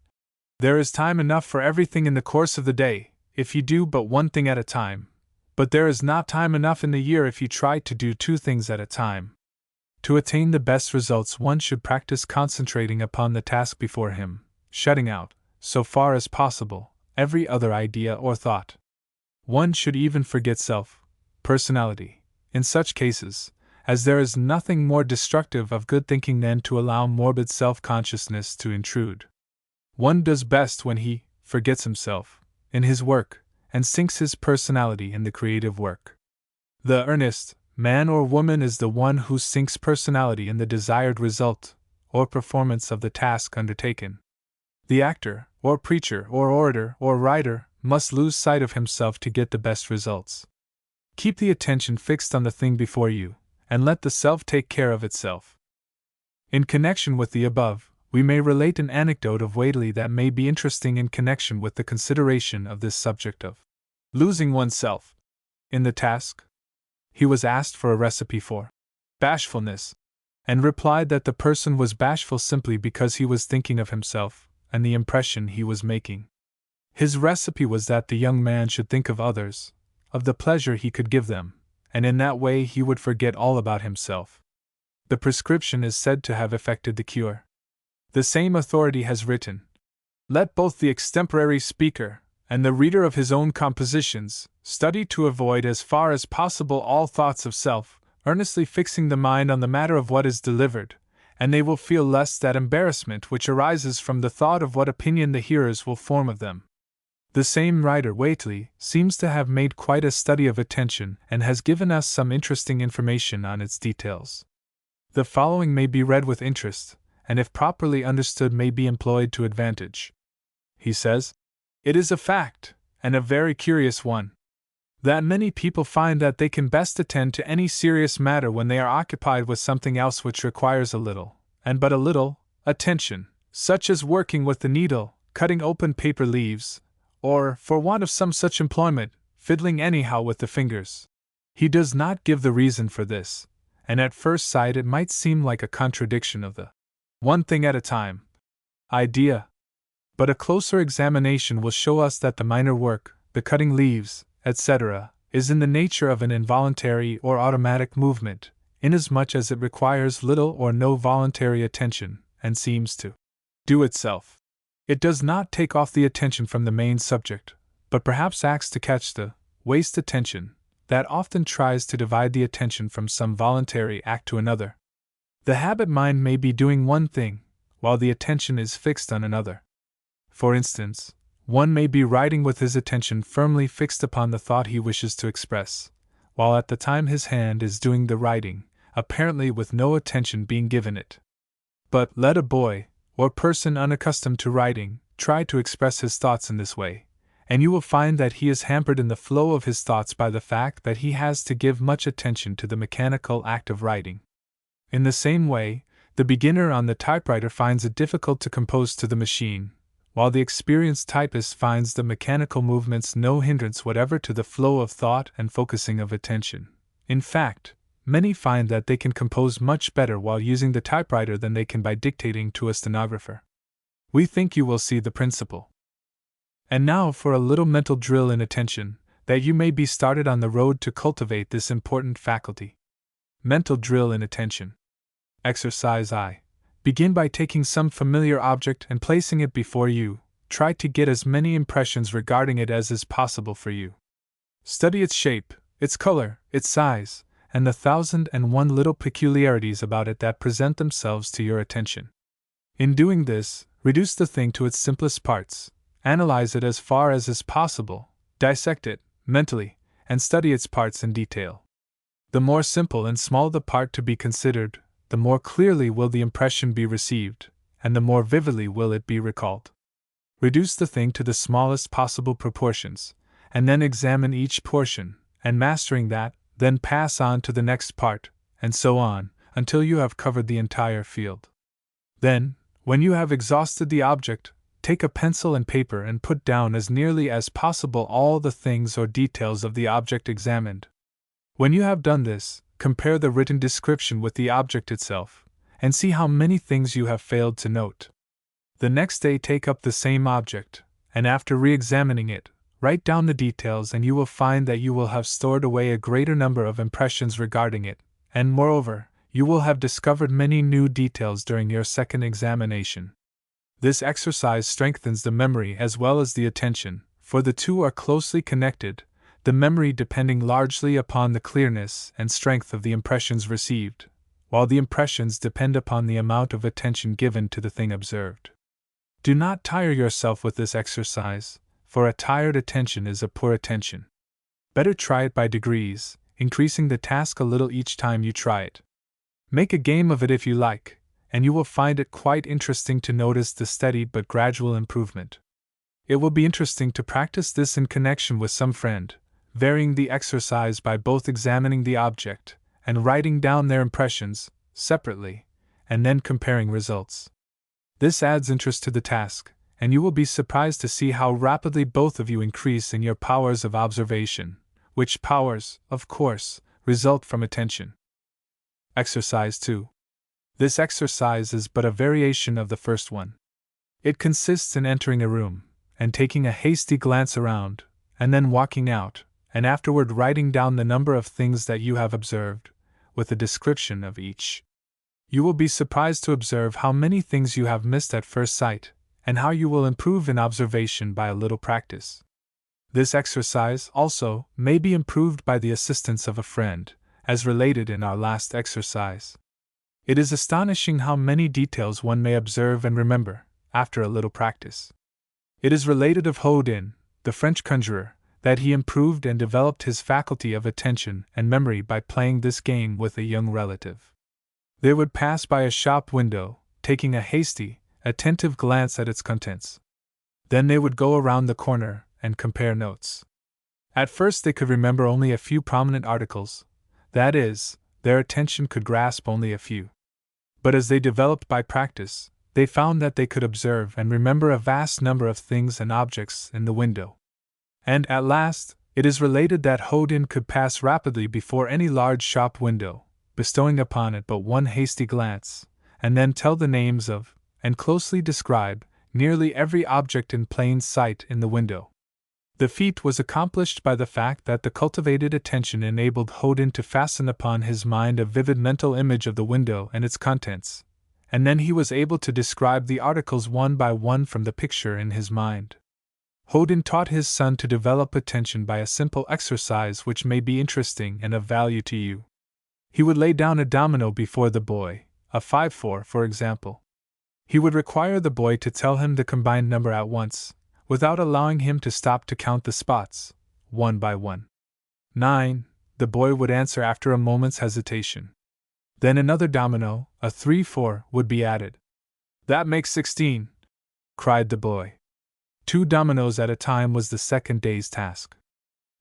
S1: "There is time enough for everything in the course of the day, if you do but one thing at a time. But there is not time enough in the year if you try to do two things at a time." To attain the best results, one should practice concentrating upon the task before him, shutting out, so far as possible, every other idea or thought. One should even forget self, personality, in such cases, as there is nothing more destructive of good thinking than to allow morbid self-consciousness to intrude. One does best when he forgets himself in his work and sinks his personality in the creative work. The earnest man or woman is the one who sinks personality in the desired result or performance of the task undertaken. The actor, or preacher, or orator, or writer must lose sight of himself to get the best results. Keep the attention fixed on the thing before you, and let the self take care of itself. In connection with the above, we may relate an anecdote of Whately that may be interesting in connection with the consideration of this subject of losing oneself in the task. He was asked for a recipe for bashfulness, and replied that the person was bashful simply because he was thinking of himself and the impression he was making. His recipe was that the young man should think of others, of the pleasure he could give them, and in that way he would forget all about himself. The prescription is said to have effected the cure. The same authority has written, "Let both the extemporary speaker and the reader of his own compositions study to avoid as far as possible all thoughts of self, earnestly fixing the mind on the matter of what is delivered, and they will feel less that embarrassment which arises from the thought of what opinion the hearers will form of them." The same writer, Whately, seems to have made quite a study of attention and has given us some interesting information on its details. The following may be read with interest, and if properly understood may be employed to advantage. He says, "It is a fact, and a very curious one, that many people find that they can best attend to any serious matter when they are occupied with something else which requires a little, and but a little, attention, such as working with the needle, cutting open paper leaves, or, for want of some such employment, fiddling anyhow with the fingers." He does not give the reason for this, and at first sight it might seem like a contradiction of the one thing at a time idea. But a closer examination will show us that the minor work, the cutting leaves, etc., is in the nature of an involuntary or automatic movement, inasmuch as it requires little or no voluntary attention, and seems to do itself. It does not take off the attention from the main subject, but perhaps acts to catch the waste attention that often tries to divide the attention from some voluntary act to another. The habit mind may be doing one thing, while the attention is fixed on another. For instance, one may be writing with his attention firmly fixed upon the thought he wishes to express, while at the time his hand is doing the writing, apparently with no attention being given it. But let a boy, or person unaccustomed to writing, try to express his thoughts in this way, and you will find that he is hampered in the flow of his thoughts by the fact that he has to give much attention to the mechanical act of writing. In the same way, the beginner on the typewriter finds it difficult to compose to the machine, while the experienced typist finds the mechanical movements no hindrance whatever to the flow of thought and focusing of attention. In fact, many find that they can compose much better while using the typewriter than they can by dictating to a stenographer. We think you will see the principle. And now for a little mental drill in attention, that you may be started on the road to cultivate this important faculty. Mental drill in attention. Exercise I. Begin by taking some familiar object and placing it before you. Try to get as many impressions regarding it as is possible for you. Study its shape, its color, its size, and the 1,001 little peculiarities about it that present themselves to your attention. In doing this, reduce the thing to its simplest parts, analyze it as far as is possible, dissect it, mentally, and study its parts in detail. The more simple and small the part to be considered, the more clearly will the impression be received, and the more vividly will it be recalled. Reduce the thing to the smallest possible proportions, and then examine each portion, and mastering that, then pass on to the next part, and so on, until you have covered the entire field. Then, when you have exhausted the object, take a pencil and paper and put down as nearly as possible all the things or details of the object examined. When you have done this, compare the written description with the object itself, and see how many things you have failed to note. The next day take up the same object, and after re-examining it, write down the details, and you will find that you will have stored away a greater number of impressions regarding it, and moreover, you will have discovered many new details during your second examination. This exercise strengthens the memory as well as the attention, for the two are closely connected, the memory depending largely upon the clearness and strength of the impressions received, while the impressions depend upon the amount of attention given to the thing observed. Do not tire yourself with this exercise, for a tired attention is a poor attention. Better try it by degrees, increasing the task a little each time you try it. Make a game of it if you like, and you will find it quite interesting to notice the steady but gradual improvement. It will be interesting to practice this in connection with some friend, varying the exercise by both examining the object and writing down their impressions, separately, and then comparing results. This adds interest to the task, and you will be surprised to see how rapidly both of you increase in your powers of observation, which powers, of course, result from attention. Exercise 2. This exercise is but a variation of the first one. It consists in entering a room, and taking a hasty glance around, and then walking out, and afterward writing down the number of things that you have observed, with a description of each. You will be surprised to observe how many things you have missed at first sight, and how you will improve in observation by a little practice. This exercise, also, may be improved by the assistance of a friend, as related in our last exercise. It is astonishing how many details one may observe and remember, after a little practice. It is related of Houdin, the French conjurer, that he improved and developed his faculty of attention and memory by playing this game with a young relative. They would pass by a shop window, taking a hasty, attentive glance at its contents. Then they would go around the corner and compare notes. At first they could remember only a few prominent articles, that is, their attention could grasp only a few. But as they developed by practice, they found that they could observe and remember a vast number of things and objects in the window. And at last, it is related that Houdin could pass rapidly before any large shop window, bestowing upon it but one hasty glance, and then tell the names of, and closely describe, nearly every object in plain sight in the window. The feat was accomplished by the fact that the cultivated attention enabled Houdin to fasten upon his mind a vivid mental image of the window and its contents, and then he was able to describe the articles one by one from the picture in his mind. Houdin taught his son to develop attention by a simple exercise which may be interesting and of value to you. He would lay down a domino before the boy, a 5-4 for example. He would require the boy to tell him the combined number at once, without allowing him to stop to count the spots, one by one. 9, the boy would answer after a moment's hesitation. Then another domino, a 3-4, would be added. That makes 16, cried the boy. 2 dominoes at a time was the second day's task.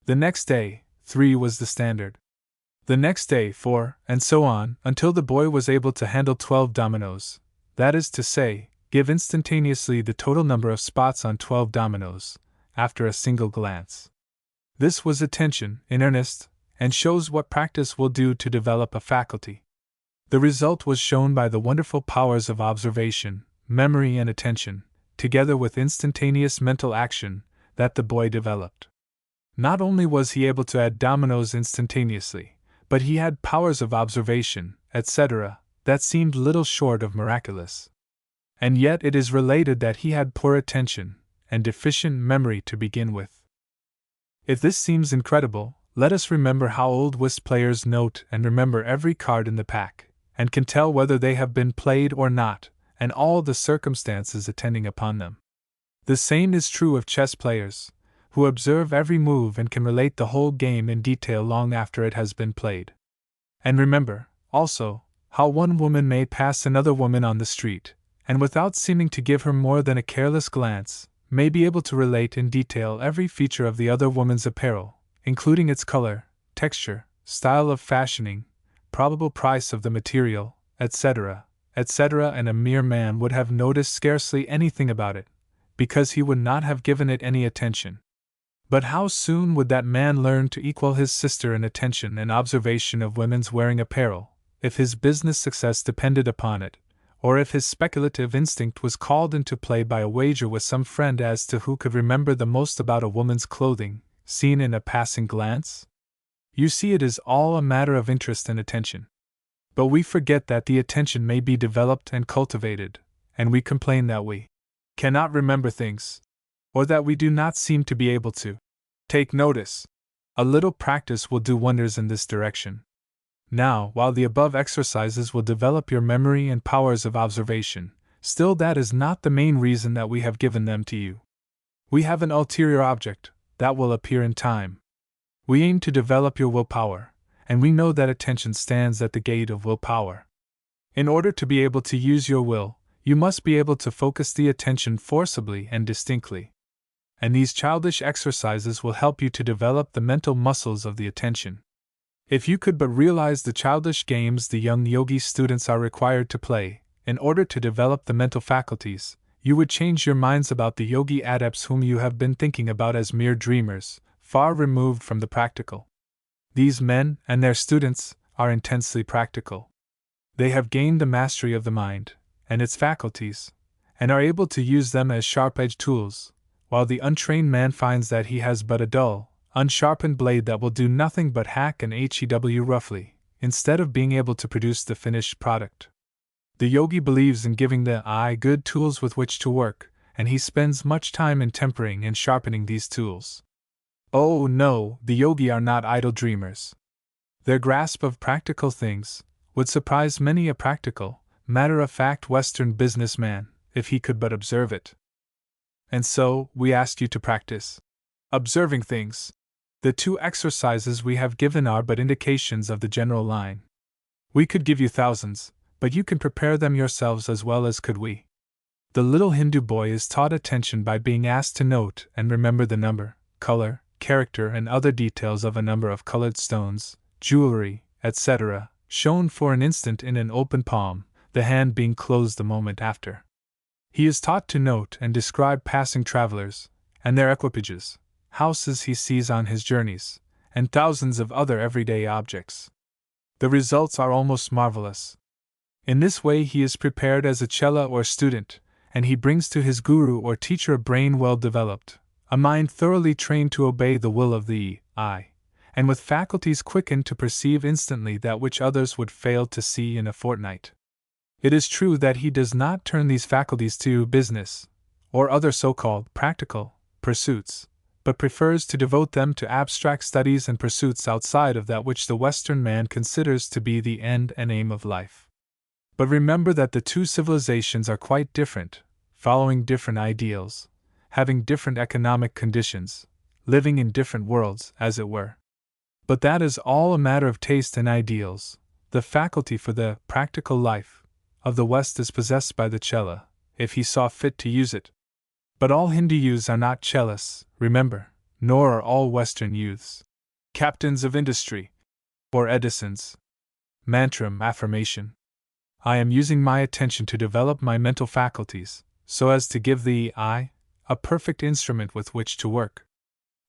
S1: The next day, 3 was the standard. The next day 4, and so on, until the boy was able to handle 12 dominoes, that is to say, give instantaneously the total number of spots on 12 dominoes, after a single glance. This was attention, in earnest, and shows what practice will do to develop a faculty. The result was shown by the wonderful powers of observation, memory and attention, together with instantaneous mental action, that the boy developed. Not only was he able to add dominoes instantaneously, but he had powers of observation, etc., that seemed little short of miraculous. And yet it is related that he had poor attention and deficient memory to begin with. If this seems incredible, let us remember how old whist players note and remember every card in the pack, and can tell whether they have been played or not, and all the circumstances attending upon them. The same is true of chess players, who observe every move and can relate the whole game in detail long after it has been played. And remember, also, how one woman may pass another woman on the street, and without seeming to give her more than a careless glance, may be able to relate in detail every feature of the other woman's apparel, including its color, texture, style of fashioning, probable price of the material, etc., etc., and a mere man would have noticed scarcely anything about it, because he would not have given it any attention. But how soon would that man learn to equal his sister in attention and observation of women's wearing apparel, if his business success depended upon it, or if his speculative instinct was called into play by a wager with some friend as to who could remember the most about a woman's clothing, seen in a passing glance? You see, it is all a matter of interest and attention. But we forget that the attention may be developed and cultivated, and we complain that we cannot remember things, or that we do not seem to be able to. Take notice. A little practice will do wonders in this direction. Now, while the above exercises will develop your memory and powers of observation, still that is not the main reason that we have given them to you. We have an ulterior object, that will appear in time. We aim to develop your willpower, and we know that attention stands at the gate of willpower. In order to be able to use your will, you must be able to focus the attention forcibly and distinctly. And these childish exercises will help you to develop the mental muscles of the attention. If you could but realize the childish games the young yogi students are required to play, in order to develop the mental faculties, you would change your minds about the yogi adepts whom you have been thinking about as mere dreamers, far removed from the practical. These men and their students are intensely practical. They have gained the mastery of the mind and its faculties, and are able to use them as sharp-edged tools, while the untrained man finds that he has but a dull, unsharpened blade that will do nothing but hack and hew roughly, instead of being able to produce the finished product. The yogi believes in giving the eye good tools with which to work, and he spends much time in tempering and sharpening these tools. Oh no, the yogi are not idle dreamers. Their grasp of practical things would surprise many a practical, matter-of-fact Western businessman, if he could but observe it. And so, we ask you to practice observing things. The two exercises we have given are but indications of the general line. We could give you thousands, but you can prepare them yourselves as well as could we. The little Hindu boy is taught attention by being asked to note and remember the number, color, character, and other details of a number of colored stones, jewelry, etc., shown for an instant in an open palm, the hand being closed the moment after. He is taught to note and describe passing travelers, and their equipages, houses he sees on his journeys, and thousands of other everyday objects. The results are almost marvelous. In this way he is prepared as a chela or student, and he brings to his guru or teacher a brain well developed, a mind thoroughly trained to obey the will of the I, and with faculties quickened to perceive instantly that which others would fail to see in a fortnight. It is true that he does not turn these faculties to business, or other so-called practical pursuits, but prefers to devote them to abstract studies and pursuits outside of that which the Western man considers to be the end and aim of life. But remember that the two civilizations are quite different, following different ideals, having different economic conditions, living in different worlds, as it were. But that is all a matter of taste and ideals. The faculty for the practical life of the West is possessed by the chela, if he saw fit to use it. But all Hindu youths are not chelas, remember, nor are all Western youths captains of industry, or Edisons. Mantram affirmation. I am using my attention to develop my mental faculties, so as to give the I a perfect instrument with which to work.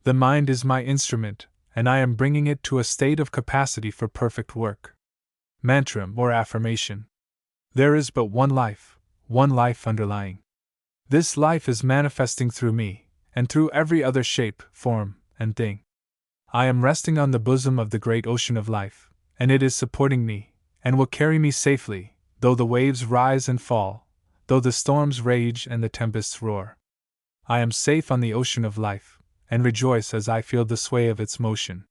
S1: The mind is my instrument, and I am bringing it to a state of capacity for perfect work. Mantram or affirmation. There is but one life underlying. This life is manifesting through me, and through every other shape, form, and thing. I am resting on the bosom of the great ocean of life, and it is supporting me, and will carry me safely, though the waves rise and fall, though the storms rage and the tempests roar. I am safe on the ocean of life, and rejoice as I feel the sway of its motion.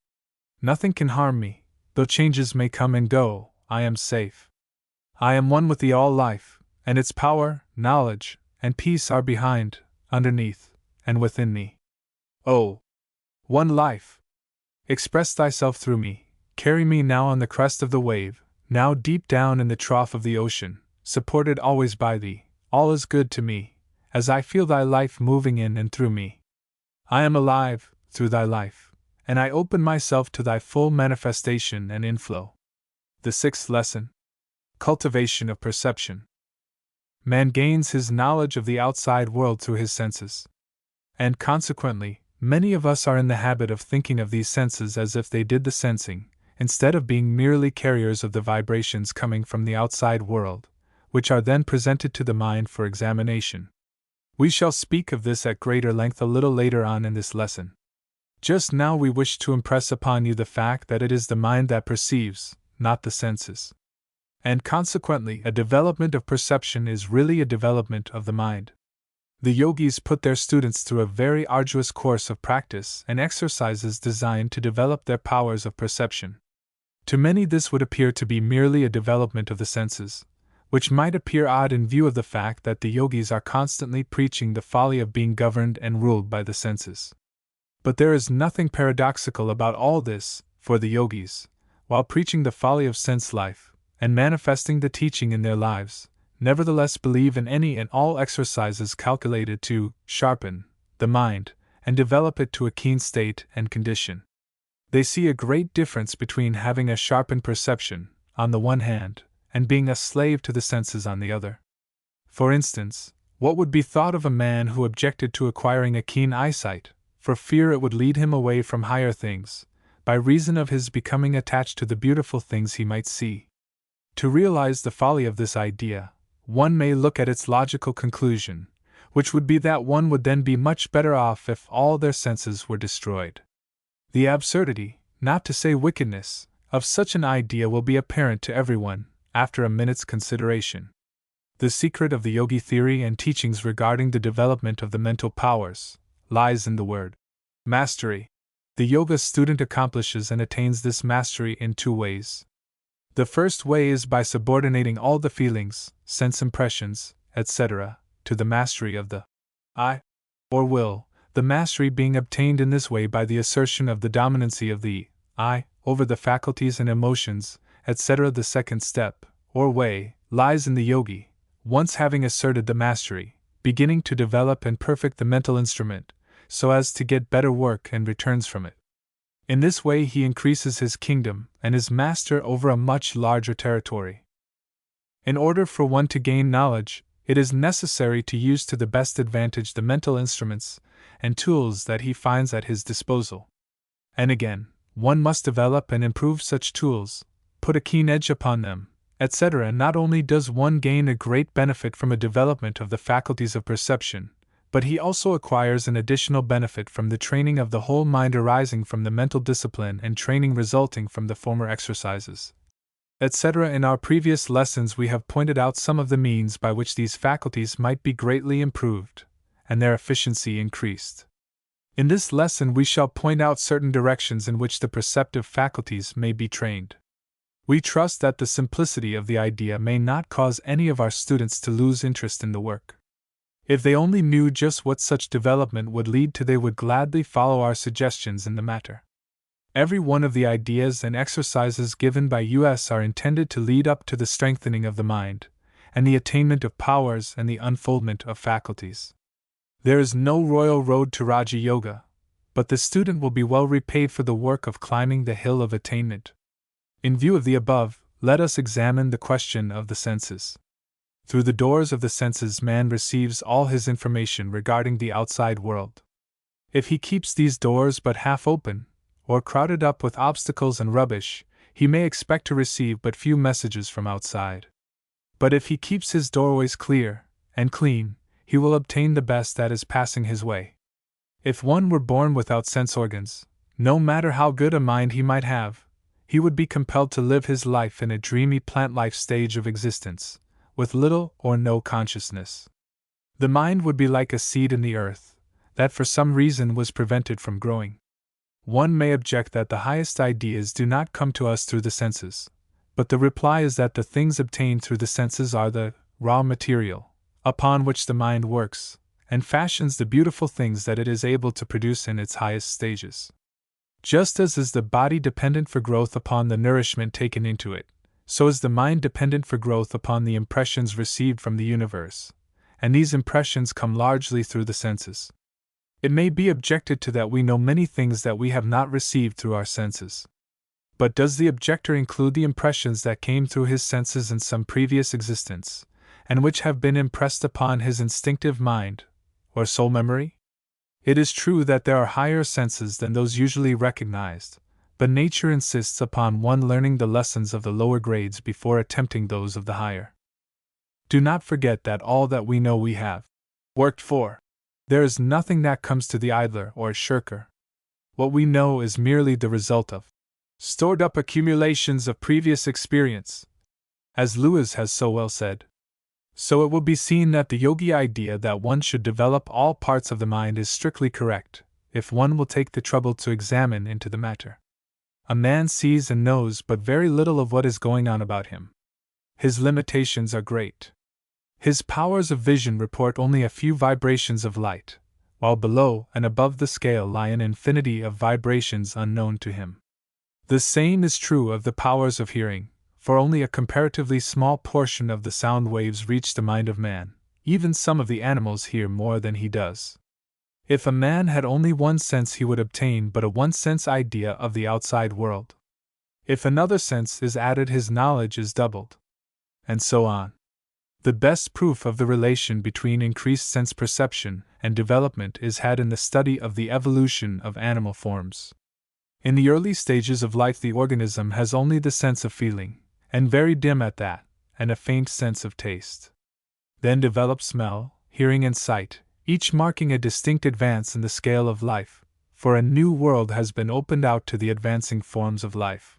S1: Nothing can harm me, though changes may come and go, I am safe. I am one with the all-life, and its power, knowledge, and peace are behind, underneath, and within me. Oh! One life! Express thyself through me, carry me now on the crest of the wave, now deep down in the trough of the ocean, supported always by thee, all is good to me, as I feel thy life moving in and through me. I am alive, through thy life, and I open myself to thy full manifestation and inflow. The sixth lesson: cultivation of perception. Man gains his knowledge of the outside world through his senses. And consequently, many of us are in the habit of thinking of these senses as if they did the sensing, instead of being merely carriers of the vibrations coming from the outside world, which are then presented to the mind for examination. We shall speak of this at greater length a little later on in this lesson. Just now we wish to impress upon you the fact that it is the mind that perceives, not the senses. And consequently, a development of perception is really a development of the mind. The yogis put their students through a very arduous course of practice and exercises designed to develop their powers of perception. To many this would appear to be merely a development of the senses, which might appear odd in view of the fact that the yogis are constantly preaching the folly of being governed and ruled by the senses. But there is nothing paradoxical about all this, for the yogis, while preaching the folly of sense life, and manifesting the teaching in their lives, nevertheless believe in any and all exercises calculated to sharpen the mind and develop it to a keen state and condition. They see a great difference between having a sharpened perception, on the one hand, and being a slave to the senses on the other. For instance, what would be thought of a man who objected to acquiring a keen eyesight, for fear it would lead him away from higher things, by reason of his becoming attached to the beautiful things he might see? To realize the folly of this idea, one may look at its logical conclusion, which would be that one would then be much better off if all their senses were destroyed. The absurdity, not to say wickedness, of such an idea will be apparent to everyone, after a minute's consideration. The secret of the yogi theory and teachings regarding the development of the mental powers lies in the word mastery. The yoga student accomplishes and attains this mastery in two ways. The first way is by subordinating all the feelings, sense impressions, etc., to the mastery of the I, or will, the mastery being obtained in this way by the assertion of the dominancy of the I over the faculties and emotions, etc. The second step, or way, lies in the yogi, once having asserted the mastery, beginning to develop and perfect the mental instrument, so as to get better work and returns from it. In this way he increases his kingdom and is master over a much larger territory. In order for one to gain knowledge, it is necessary to use to the best advantage the mental instruments and tools that he finds at his disposal. And again, one must develop and improve such tools, put a keen edge upon them, etc. Not only does one gain a great benefit from a development of the faculties of perception, but he also acquires an additional benefit from the training of the whole mind arising from the mental discipline and training resulting from the former exercises, etc. In our previous lessons we have pointed out some of the means by which these faculties might be greatly improved, and their efficiency increased. In this lesson we shall point out certain directions in which the perceptive faculties may be trained. We trust that the simplicity of the idea may not cause any of our students to lose interest in the work. If they only knew just what such development would lead to, they would gladly follow our suggestions in the matter. Every one of the ideas and exercises given by us are intended to lead up to the strengthening of the mind, and the attainment of powers and the unfoldment of faculties. There is no royal road to Raja Yoga, but the student will be well repaid for the work of climbing the hill of attainment. In view of the above, let us examine the question of the senses. Through the doors of the senses man receives all his information regarding the outside world. If he keeps these doors but half open, or crowded up with obstacles and rubbish, he may expect to receive but few messages from outside. But if he keeps his doorways clear and clean, he will obtain the best that is passing his way. If one were born without sense organs, no matter how good a mind he might have, he would be compelled to live his life in a dreamy plant-life stage of existence, with little or no consciousness. The mind would be like a seed in the earth, that for some reason was prevented from growing. One may object that the highest ideas do not come to us through the senses, but the reply is that the things obtained through the senses are the raw material, upon which the mind works, and fashions the beautiful things that it is able to produce in its highest stages. Just as is the body dependent for growth upon the nourishment taken into it, so is the mind dependent for growth upon the impressions received from the universe, and these impressions come largely through the senses. It may be objected to that we know many things that we have not received through our senses. But does the objector include the impressions that came through his senses in some previous existence, and which have been impressed upon his instinctive mind, or soul memory? It is true that there are higher senses than those usually recognized, but nature insists upon one learning the lessons of the lower grades before attempting those of the higher. Do not forget that all that we know we have worked for. There is nothing that comes to the idler or shirker. What we know is merely the result of stored up accumulations of previous experience. As Lewis has so well said. So it will be seen that the yogi idea that one should develop all parts of the mind is strictly correct, if one will take the trouble to examine into the matter. A man sees and knows but very little of what is going on about him. His limitations are great. His powers of vision report only a few vibrations of light, while below and above the scale lie an infinity of vibrations unknown to him. The same is true of the powers of hearing, for only a comparatively small portion of the sound waves reach the mind of man. Even some of the animals hear more than he does. If a man had only one sense, he would obtain but a one-sense idea of the outside world. If another sense is added, his knowledge is doubled. And so on. The best proof of the relation between increased sense perception and development is had in the study of the evolution of animal forms. In the early stages of life, the organism has only the sense of feeling, and very dim at that, and a faint sense of taste. Then develop smell, hearing, and sight, each marking a distinct advance in the scale of life, for a new world has been opened out to the advancing forms of life.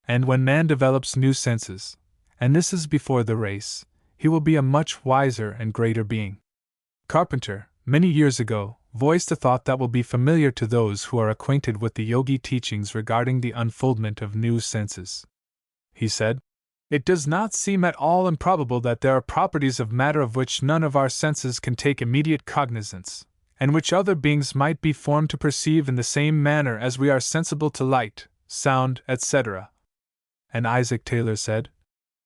S1: And when man develops new senses, and this is before the race, he will be a much wiser and greater being. Carpenter, many years ago, voiced a thought that will be familiar to those who are acquainted with the yogi teachings regarding the unfoldment of new senses. He said, "It does not seem at all improbable that there are properties of matter of which none of our senses can take immediate cognizance, and which other beings might be formed to perceive in the same manner as we are sensible to light, sound, etc." And Isaac Taylor said,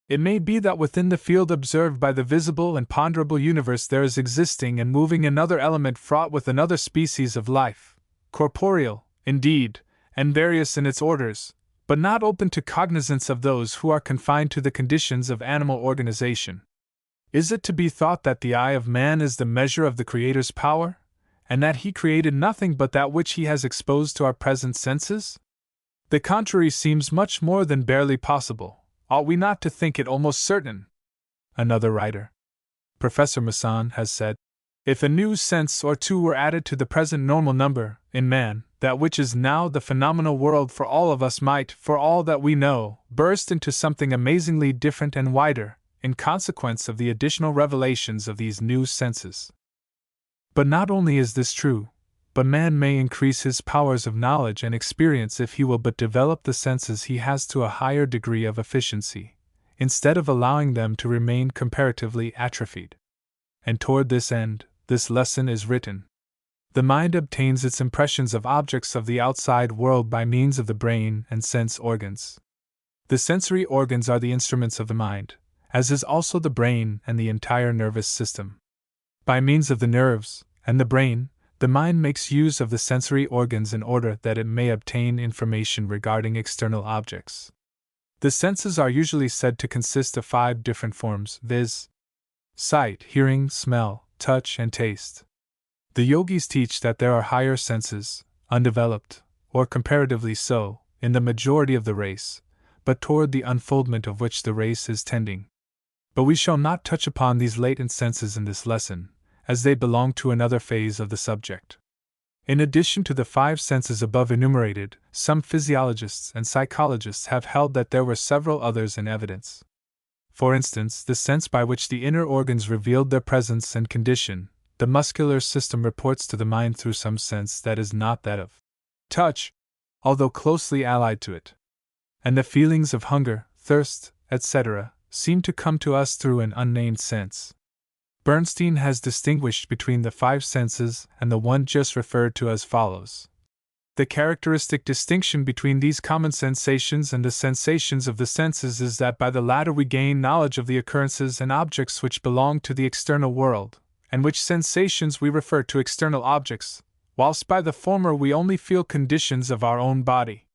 S1: "It may be that within the field observed by the visible and ponderable universe there is existing and moving another element fraught with another species of life, corporeal, indeed, and various in its orders, but not open to cognizance of those who are confined to the conditions of animal organization. Is it to be thought that the eye of man is the measure of the Creator's power, and that he created nothing but that which he has exposed to our present senses? The contrary seems much more than barely possible. Ought we not to think it almost certain?" Another writer, Professor Masson, has said, "If a new sense or two were added to the present normal number, in man, that which is now the phenomenal world for all of us might, for all that we know, burst into something amazingly different and wider, in consequence of the additional revelations of these new senses." But not only is this true, but man may increase his powers of knowledge and experience if he will but develop the senses he has to a higher degree of efficiency, instead of allowing them to remain comparatively atrophied. And toward this end, this lesson is written. The mind obtains its impressions of objects of the outside world by means of the brain and sense organs. The sensory organs are the instruments of the mind, as is also the brain and the entire nervous system. By means of the nerves and the brain, the mind makes use of the sensory organs in order that it may obtain information regarding external objects. The senses are usually said to consist of 5 different forms, viz. sight, hearing, smell, touch, and taste. The yogis teach that there are higher senses, undeveloped, or comparatively so, in the majority of the race, but toward the unfoldment of which the race is tending. But we shall not touch upon these latent senses in this lesson, as they belong to another phase of the subject. In addition to the 5 senses above enumerated, some physiologists and psychologists have held that there were several others in evidence. For instance, the sense by which the inner organs revealed their presence and condition, the muscular system reports to the mind through some sense that is not that of touch, although closely allied to it. And the feelings of hunger, thirst, etc., seem to come to us through an unnamed sense. Bernstein has distinguished between the 5 senses and the one just referred to as follows. The characteristic distinction between these common sensations and the sensations of the senses is that by the latter we gain knowledge of the occurrences and objects which belong to the external world, and which sensations we refer to external objects, whilst by the former we only feel conditions of our own body.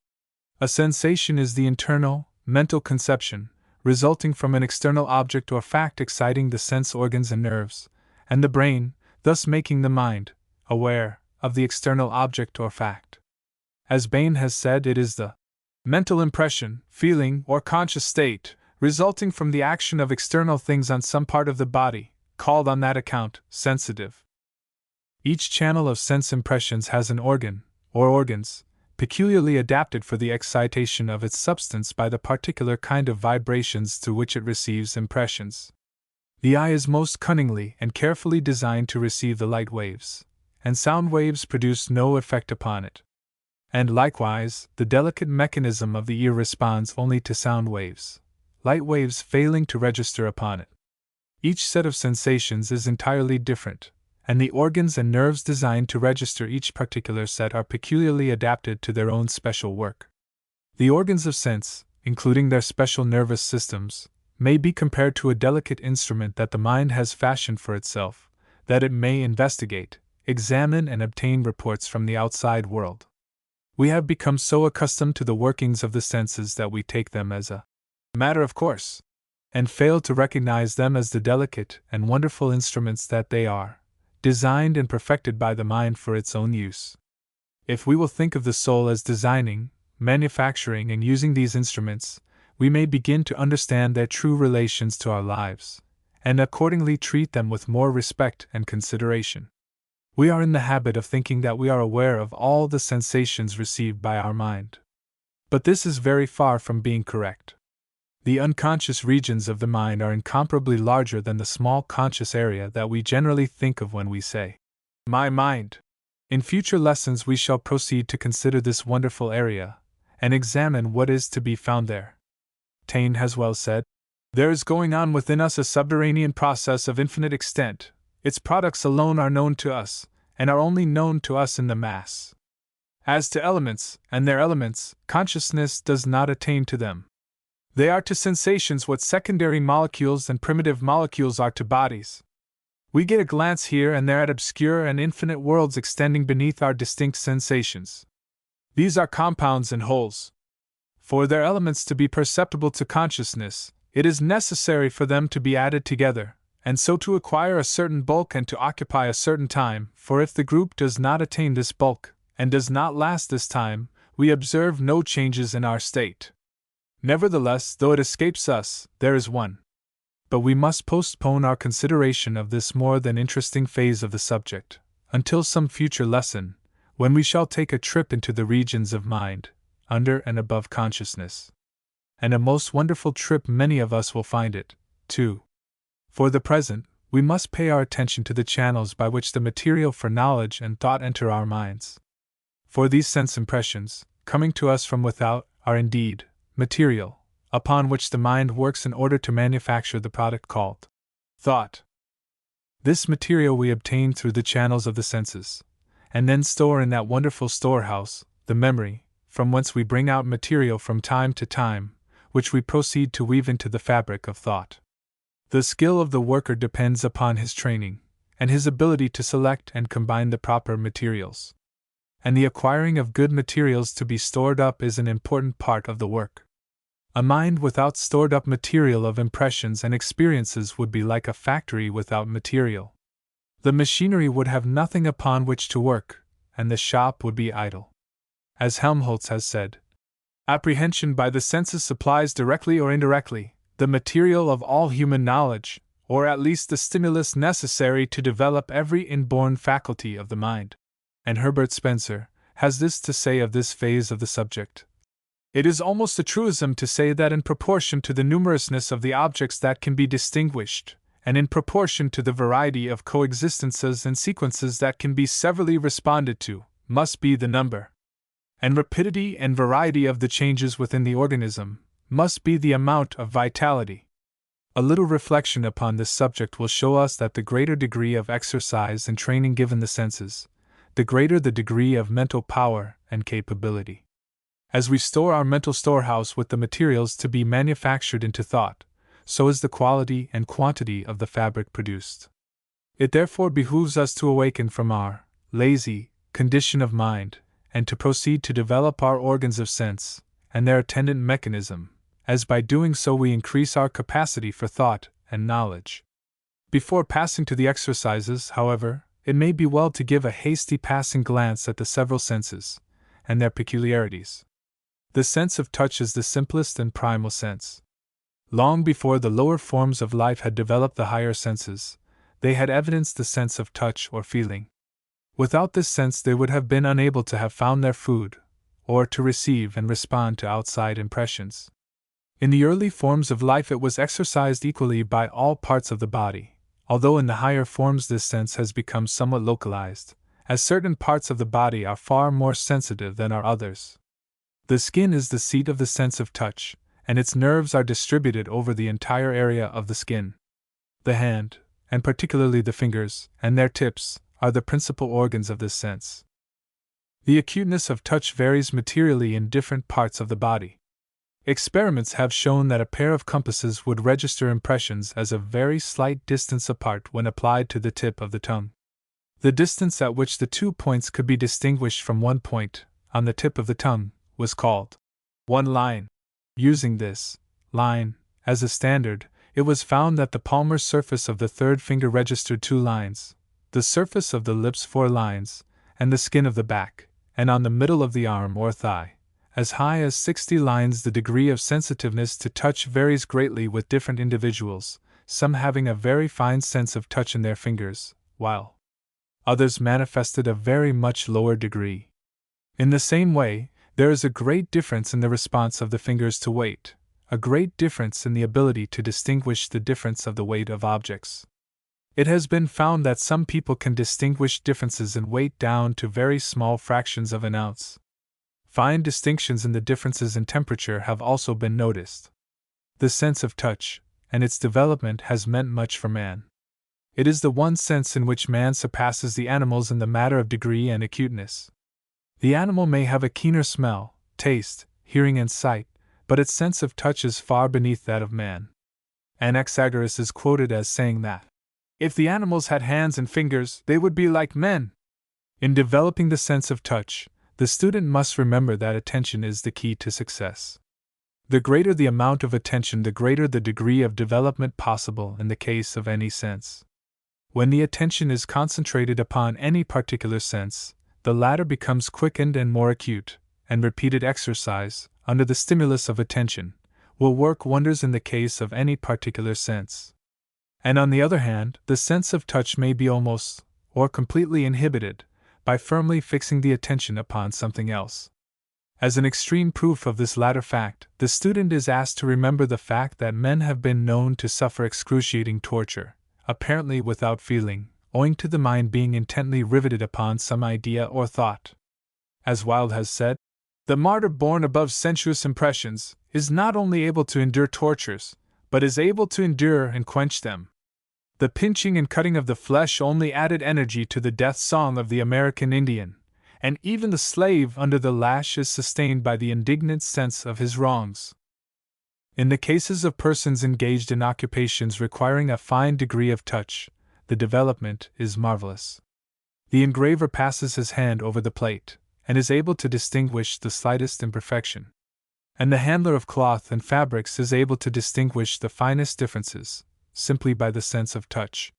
S1: A sensation is the internal, mental conception, resulting from an external object or fact exciting the sense organs and nerves, and the brain, thus making the mind aware of the external object or fact. As Bain has said, it is the mental impression, feeling, or conscious state, resulting from the action of external things on some part of the body, called on that account sensitive. Each channel of sense impressions has an organ, or organs, peculiarly adapted for the excitation of its substance by the particular kind of vibrations through which it receives impressions. The eye is most cunningly and carefully designed to receive the light waves, and sound waves produce no effect upon it. And likewise, the delicate mechanism of the ear responds only to sound waves, light waves failing to register upon it. Each set of sensations is entirely different, and the organs and nerves designed to register each particular set are peculiarly adapted to their own special work. The organs of sense, including their special nervous systems, may be compared to a delicate instrument that the mind has fashioned for itself, that it may investigate, examine, and obtain reports from the outside world. We have become so accustomed to the workings of the senses that we take them as a matter of course, and fail to recognize them as the delicate and wonderful instruments that they are, designed and perfected by the mind for its own use. If we will think of the soul as designing, manufacturing, and using these instruments, we may begin to understand their true relations to our lives, and accordingly treat them with more respect and consideration. We are in the habit of thinking that we are aware of all the sensations received by our mind. But this is very far from being correct. The unconscious regions of the mind are incomparably larger than the small conscious area that we generally think of when we say, "my mind." In future lessons we shall proceed to consider this wonderful area, and examine what is to be found there. Taine has well said, "There is going on within us a subterranean process of infinite extent. Its products alone are known to us, and are only known to us in the mass. As to elements, and their elements, consciousness does not attain to them. They are to sensations what secondary molecules and primitive molecules are to bodies. We get a glance here and there at obscure and infinite worlds extending beneath our distinct sensations. These are compounds and wholes. For their elements to be perceptible to consciousness, it is necessary for them to be added together, and so to acquire a certain bulk and to occupy a certain time, for if the group does not attain this bulk, and does not last this time, we observe no changes in our state. Nevertheless, though it escapes us, there is one. But we must postpone our consideration of this more than interesting phase of the subject, until some future lesson, when we shall take a trip into the regions of mind, under and above consciousness. And a most wonderful trip many of us will find it, too. For the present, we must pay our attention to the channels by which the material for knowledge and thought enter our minds. For these sense impressions, coming to us from without, are indeed material, upon which the mind works in order to manufacture the product called thought. This material we obtain through the channels of the senses, and then store in that wonderful storehouse, the memory, from whence we bring out material from time to time, which we proceed to weave into the fabric of thought. The skill of the worker depends upon his training, and his ability to select and combine the proper materials. And the acquiring of good materials to be stored up is an important part of the work. A mind without stored up material of impressions and experiences would be like a factory without material. The machinery would have nothing upon which to work, and the shop would be idle. As Helmholtz has said, apprehension by the senses supplies directly or indirectly the material of all human knowledge, or at least the stimulus necessary to develop every inborn faculty of the mind. And Herbert Spencer has this to say of this phase of the subject. It is almost a truism to say that in proportion to the numerousness of the objects that can be distinguished, and in proportion to the variety of coexistences and sequences that can be severally responded to, must be the number, and rapidity and variety of the changes within the organism, must be the amount of vitality. A little reflection upon this subject will show us that the greater degree of exercise and training given the senses, the greater the degree of mental power and capability. As we store our mental storehouse with the materials to be manufactured into thought, so is the quality and quantity of the fabric produced. It therefore behooves us to awaken from our lazy, condition of mind, and to proceed to develop our organs of sense, and their attendant mechanism, as by doing so we increase our capacity for thought and knowledge. Before passing to the exercises, however, it may be well to give a hasty passing glance at the several senses, and their peculiarities. The sense of touch is the simplest and primal sense. Long before the lower forms of life had developed the higher senses, they had evidenced the sense of touch or feeling. Without this sense they would have been unable to have found their food, or to receive and respond to outside impressions. In the early forms of life it was exercised equally by all parts of the body, although in the higher forms this sense has become somewhat localized, as certain parts of the body are far more sensitive than are others. The skin is the seat of the sense of touch, and its nerves are distributed over the entire area of the skin. The hand, and particularly the fingers, and their tips, are the principal organs of this sense. The acuteness of touch varies materially in different parts of the body. Experiments have shown that a pair of compasses would register impressions as a very slight distance apart when applied to the tip of the tongue. The distance at which the 2 points could be distinguished from one point, on the tip of the tongue, was called one line. Using this line as a standard, it was found that the palmar surface of the third finger registered 2 lines, the surface of the lips 4 lines, and the skin of the back, and on the middle of the arm or thigh, as high as 60 lines. The degree of sensitiveness to touch varies greatly with different individuals, some having a very fine sense of touch in their fingers, while others manifested a very much lower degree. In the same way, there is a great difference in the response of the fingers to weight, a great difference in the ability to distinguish the difference of the weight of objects. It has been found that some people can distinguish differences in weight down to very small fractions of an ounce. Fine distinctions in the differences in temperature have also been noticed. The sense of touch, and its development, has meant much for man. It is the one sense in which man surpasses the animals in the matter of degree and acuteness. The animal may have a keener smell, taste, hearing, and sight, but its sense of touch is far beneath that of man. Anaxagoras is quoted as saying that, "If the animals had hands and fingers, they would be like men." In developing the sense of touch, the student must remember that attention is the key to success. The greater the amount of attention, the greater the degree of development possible in the case of any sense. When the attention is concentrated upon any particular sense, the latter becomes quickened and more acute, and repeated exercise, under the stimulus of attention, will work wonders in the case of any particular sense. And on the other hand, the sense of touch may be almost, or completely inhibited, by firmly fixing the attention upon something else. As an extreme proof of this latter fact, the student is asked to remember the fact that men have been known to suffer excruciating torture, apparently without feeling, owing to the mind being intently riveted upon some idea or thought. As Wilde has said, "The martyr born above sensuous impressions is not only able to endure tortures, but is able to endure and quench them." The pinching and cutting of the flesh only added energy to the death song of the American Indian, and even the slave under the lash is sustained by the indignant sense of his wrongs. In the cases of persons engaged in occupations requiring a fine degree of touch, the development is marvelous. The engraver passes his hand over the plate, and is able to distinguish the slightest imperfection. And the handler of cloth and fabrics is able to distinguish the finest differences, simply by the sense of touch.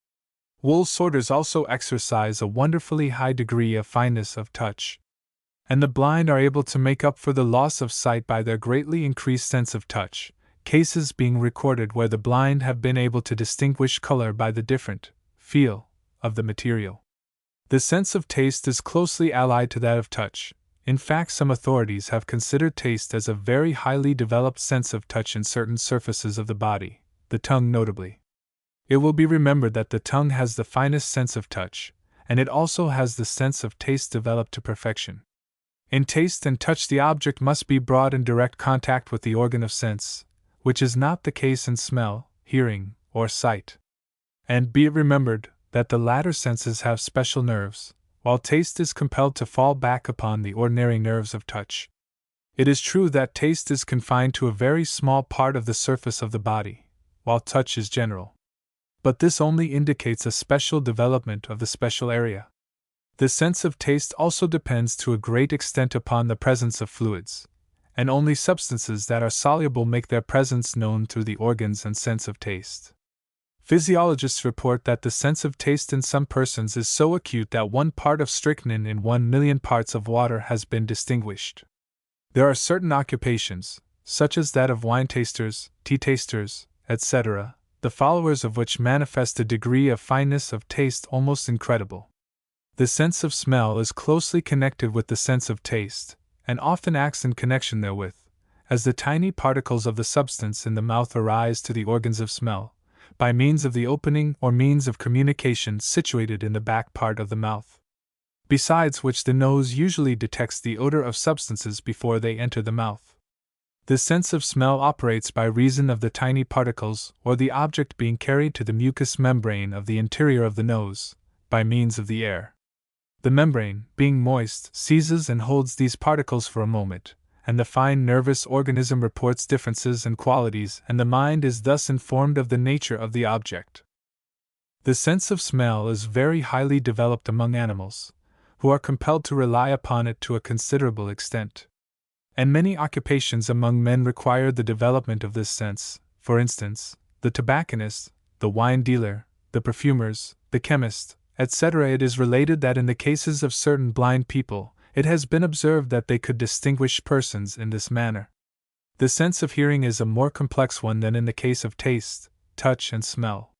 S1: Wool sorters also exercise a wonderfully high degree of fineness of touch. And the blind are able to make up for the loss of sight by their greatly increased sense of touch, cases being recorded where the blind have been able to distinguish color by the different feel of the material. The sense of taste is closely allied to that of touch. In fact, some authorities have considered taste as a very highly developed sense of touch in certain surfaces of the body, the tongue notably. It will be remembered that the tongue has the finest sense of touch, and it also has the sense of taste developed to perfection. In taste and touch the object must be brought in direct contact with the organ of sense, which is not the case in smell, hearing, or sight. And be it remembered that the latter senses have special nerves, while taste is compelled to fall back upon the ordinary nerves of touch. It is true that taste is confined to a very small part of the surface of the body, while touch is general. But this only indicates a special development of the special area. The sense of taste also depends to a great extent upon the presence of fluids, and only substances that are soluble make their presence known through the organs and sense of taste. Physiologists report that the sense of taste in some persons is so acute that 1 part of strychnine in 1,000,000 parts of water has been distinguished. There are certain occupations, such as that of wine tasters, tea tasters, etc., the followers of which manifest a degree of fineness of taste almost incredible. The sense of smell is closely connected with the sense of taste, and often acts in connection therewith, as the tiny particles of the substance in the mouth arise to the organs of smell, by means of the opening or means of communication situated in the back part of the mouth. Besides which, the nose usually detects the odor of substances before they enter the mouth. The sense of smell operates by reason of the tiny particles or the object being carried to the mucous membrane of the interior of the nose, by means of the air. The membrane, being moist, seizes and holds these particles for a moment, and the fine nervous organism reports differences and qualities, and the mind is thus informed of the nature of the object. The sense of smell is very highly developed among animals, who are compelled to rely upon it to a considerable extent. And many occupations among men require the development of this sense, for instance, the tobacconist, the wine dealer, the perfumers, the chemist, etc. It is related that in the cases of certain blind people, it has been observed that they could distinguish persons in this manner. The sense of hearing is a more complex one than in the case of taste, touch, and smell.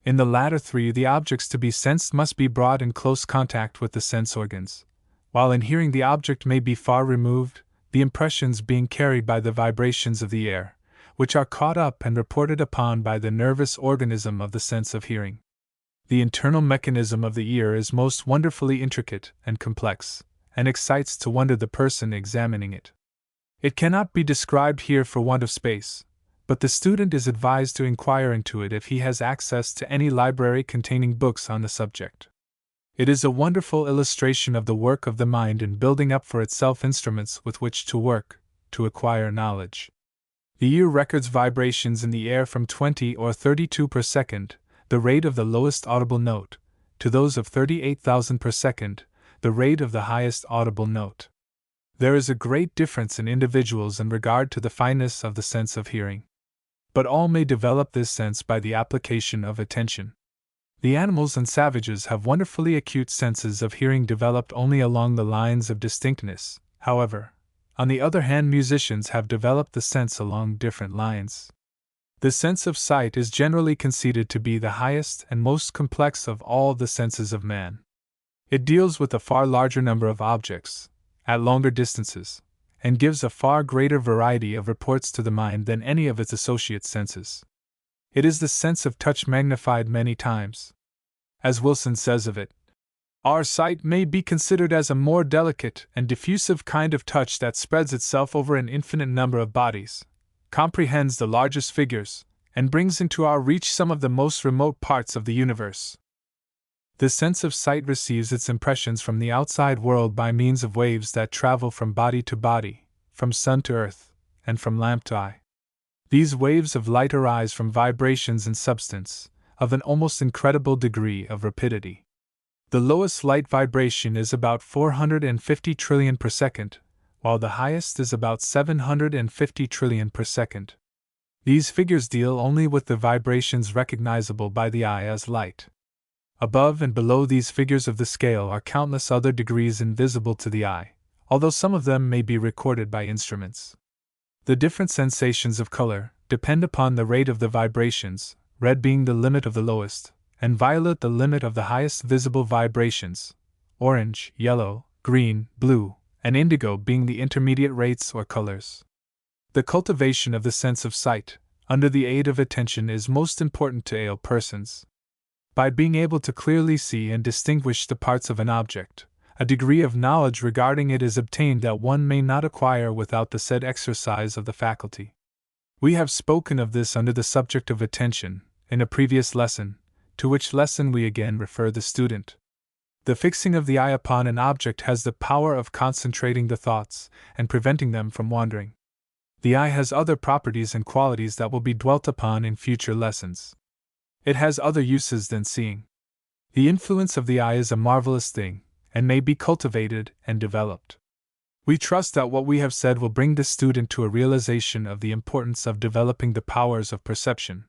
S1: In the latter 3, the objects to be sensed must be brought in close contact with the sense organs, while in hearing the object may be far removed, the impressions being carried by the vibrations of the air, which are caught up and reported upon by the nervous organism of the sense of hearing. The internal mechanism of the ear is most wonderfully intricate and complex, and excites to wonder the person examining it. It cannot be described here for want of space, but the student is advised to inquire into it if he has access to any library containing books on the subject. It is a wonderful illustration of the work of the mind in building up for itself instruments with which to work, to acquire knowledge. The ear records vibrations in the air from 20 or 32 per second, the rate of the lowest audible note, to those of 38,000 per second, the rate of the highest audible note. There is a great difference in individuals in regard to the fineness of the sense of hearing. But all may develop this sense by the application of attention. The animals and savages have wonderfully acute senses of hearing developed only along the lines of distinctness. However, on the other hand, musicians have developed the sense along different lines. The sense of sight is generally conceded to be the highest and most complex of all the senses of man. It deals with a far larger number of objects, at longer distances, and gives a far greater variety of reports to the mind than any of its associate senses. It is the sense of touch magnified many times. As Wilson says of it, "Our sight may be considered as a more delicate and diffusive kind of touch that spreads itself over an infinite number of bodies, comprehends the largest figures, and brings into our reach some of the most remote parts of the universe." The sense of sight receives its impressions from the outside world by means of waves that travel from body to body, from sun to earth, and from lamp to eye. These waves of light arise from vibrations in substance, of an almost incredible degree of rapidity. The lowest light vibration is about 450 trillion per second, while the highest is about 750 trillion per second. These figures deal only with the vibrations recognizable by the eye as light. Above and below these figures of the scale are countless other degrees invisible to the eye, although some of them may be recorded by instruments. The different sensations of color depend upon the rate of the vibrations, red being the limit of the lowest, and violet the limit of the highest visible vibrations, orange, yellow, green, blue, and indigo being the intermediate rates or colors. The cultivation of the sense of sight, under the aid of attention, is most important to ill persons. By being able to clearly see and distinguish the parts of an object, a degree of knowledge regarding it is obtained that one may not acquire without the said exercise of the faculty. We have spoken of this under the subject of attention, in a previous lesson, to which lesson we again refer the student. The fixing of the eye upon an object has the power of concentrating the thoughts, and preventing them from wandering. The eye has other properties and qualities that will be dwelt upon in future lessons. It has other uses than seeing. The influence of the eye is a marvelous thing, and may be cultivated and developed. We trust that what we have said will bring the student to a realization of the importance of developing the powers of perception.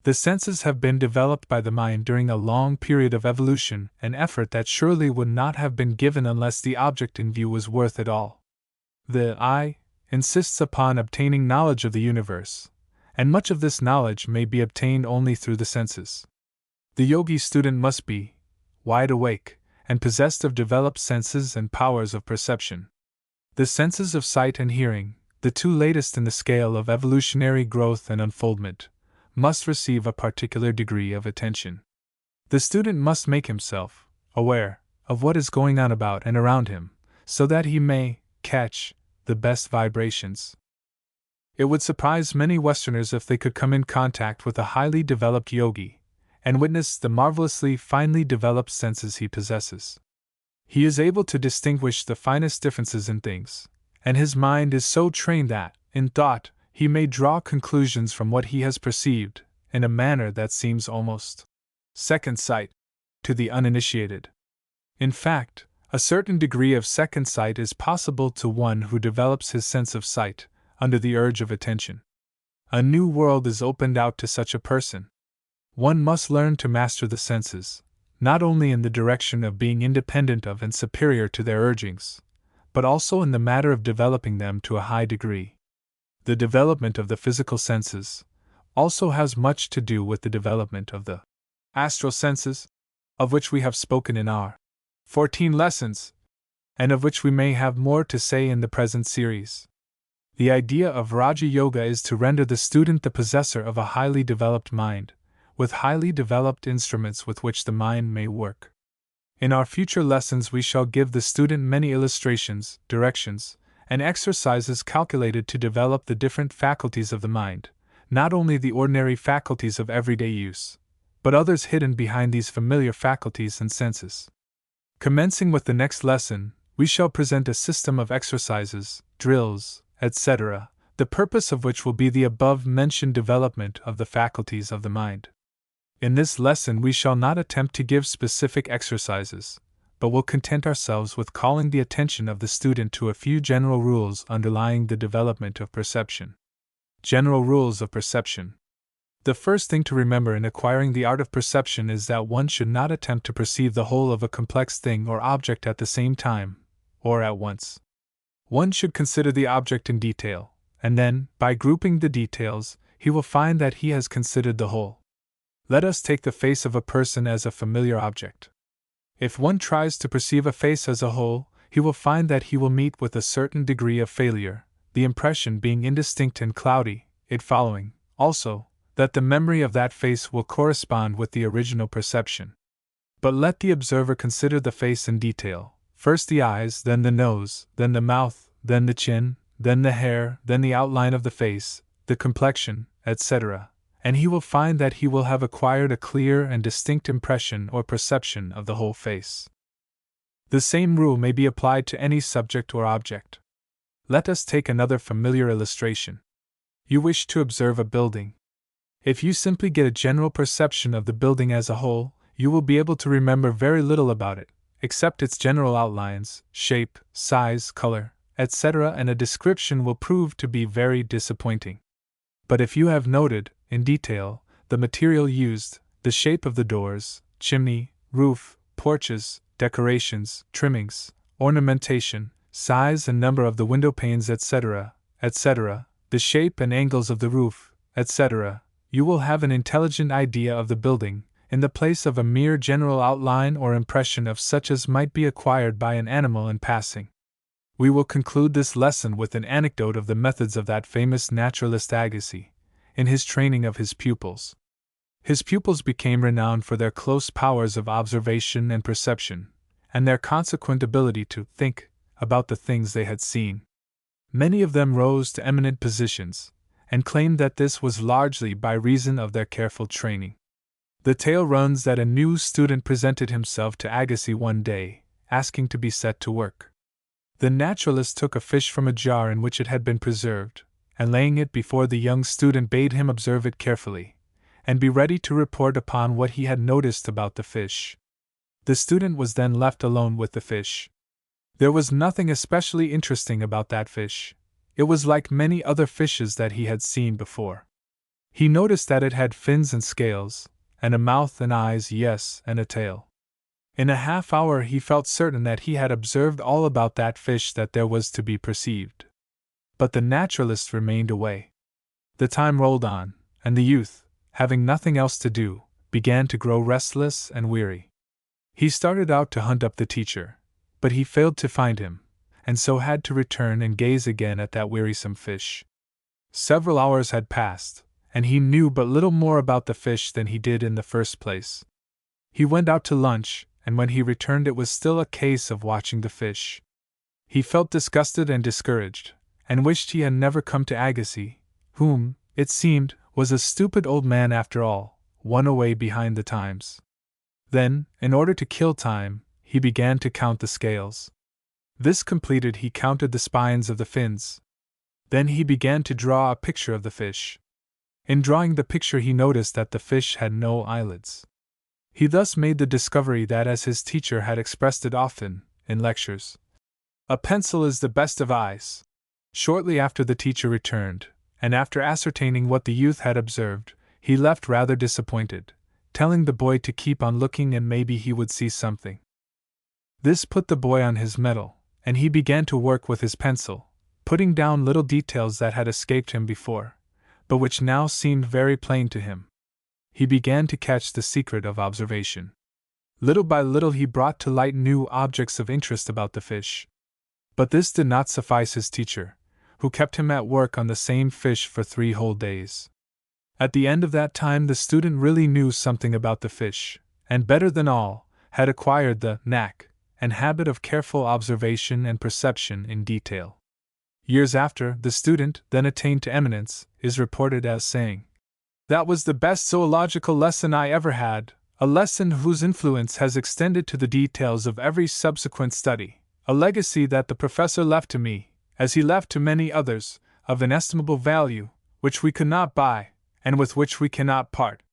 S1: The senses have been developed by the mind during a long period of evolution, an effort that surely would not have been given unless the object in view was worth it all. The I insists upon obtaining knowledge of the universe, and much of this knowledge may be obtained only through the senses. The yogi student must be wide awake and possessed of developed senses and powers of perception. The senses of sight and hearing, the two latest in the scale of evolutionary growth and unfoldment, must receive a particular degree of attention. The student must make himself aware of what is going on about and around him, so that he may catch the best vibrations. It would surprise many Westerners if they could come in contact with a highly developed yogi and witness the marvelously finely developed senses he possesses. He is able to distinguish the finest differences in things, and his mind is so trained that, in thought, he may draw conclusions from what he has perceived, in a manner that seems almost second sight to the uninitiated. In fact, a certain degree of second sight is possible to one who develops his sense of sight under the urge of attention. A new world is opened out to such a person. One must learn to master the senses, not only in the direction of being independent of and superior to their urgings, but also in the matter of developing them to a high degree. The development of the physical senses also has much to do with the development of the astral senses, of which we have spoken in our 14 lessons, and of which we may have more to say in the present series. The idea of Raja Yoga is to render the student the possessor of a highly developed mind, with highly developed instruments with which the mind may work. In our future lessons we shall give the student many illustrations, directions, and exercises calculated to develop the different faculties of the mind, not only the ordinary faculties of everyday use, but others hidden behind these familiar faculties and senses. Commencing with the next lesson, we shall present a system of exercises, drills, etc., the purpose of which will be the above-mentioned development of the faculties of the mind. In this lesson we shall not attempt to give specific exercises, but will content ourselves with calling the attention of the student to a few general rules underlying the development of perception. General rules of perception. The first thing to remember in acquiring the art of perception is that one should not attempt to perceive the whole of a complex thing or object at the same time, or at once. One should consider the object in detail, and then, by grouping the details, he will find that he has considered the whole. Let us take the face of a person as a familiar object. If one tries to perceive a face as a whole, he will find that he will meet with a certain degree of failure, the impression being indistinct and cloudy, it following, also, that the memory of that face will correspond with the original perception. But let the observer consider the face in detail, first the eyes, then the nose, then the mouth, then the chin, then the hair, then the outline of the face, the complexion, etc., and he will find that he will have acquired a clear and distinct impression or perception of the whole face. The same rule may be applied to any subject or object. Let us take another familiar illustration. You wish to observe a building. If you simply get a general perception of the building as a whole, you will be able to remember very little about it, except its general outlines, shape, size, color, etc., and a description will prove to be very disappointing. But if you have noted, in detail, the material used, the shape of the doors, chimney, roof, porches, decorations, trimmings, ornamentation, size and number of the window panes, etc., etc., the shape and angles of the roof, etc., you will have an intelligent idea of the building, in the place of a mere general outline or impression of such as might be acquired by an animal in passing. We will conclude this lesson with an anecdote of the methods of that famous naturalist Agassiz, in his training of his pupils. His pupils became renowned for their close powers of observation and perception, and their consequent ability to think about the things they had seen. Many of them rose to eminent positions, and claimed that this was largely by reason of their careful training. The tale runs that a new student presented himself to Agassiz one day, asking to be set to work. The naturalist took a fish from a jar in which it had been preserved, and laying it before the young student bade him observe it carefully, and be ready to report upon what he had noticed about the fish. The student was then left alone with the fish. There was nothing especially interesting about that fish. It was like many other fishes that he had seen before. He noticed that it had fins and scales, and a mouth and eyes, yes, and a tail. In a half hour he felt certain that he had observed all about that fish that there was to be perceived. But the naturalist remained away. The time rolled on, and the youth, having nothing else to do, began to grow restless and weary. He started out to hunt up the teacher, but he failed to find him, and so had to return and gaze again at that wearisome fish. Several hours had passed, and he knew but little more about the fish than he did in the first place. He went out to lunch, and when he returned it was still a case of watching the fish. He felt disgusted and discouraged, and wished he had never come to Agassiz, whom, it seemed, was a stupid old man after all, one away behind the times. Then, in order to kill time, he began to count the scales. This completed, he counted the spines of the fins. Then he began to draw a picture of the fish. In drawing the picture he noticed that the fish had no eyelids. He thus made the discovery that, as his teacher had expressed it often, in lectures, a pencil is the best of eyes. Shortly after the teacher returned, and after ascertaining what the youth had observed, he left rather disappointed, telling the boy to keep on looking and maybe he would see something. This put the boy on his mettle, and he began to work with his pencil, putting down little details that had escaped him before, but which now seemed very plain to him. He began to catch the secret of observation. Little by little he brought to light new objects of interest about the fish. But this did not suffice his teacher, who kept him at work on the same fish for 3 whole days. At the end of that time the student really knew something about the fish, and better than all, had acquired the knack and habit of careful observation and perception in detail. Years after, the student, then attained to eminence, is reported as saying, "That was the best zoological lesson I ever had, a lesson whose influence has extended to the details of every subsequent study, a legacy that the professor left to me, as he left to many others, of inestimable value, which we could not buy, and with which we cannot part."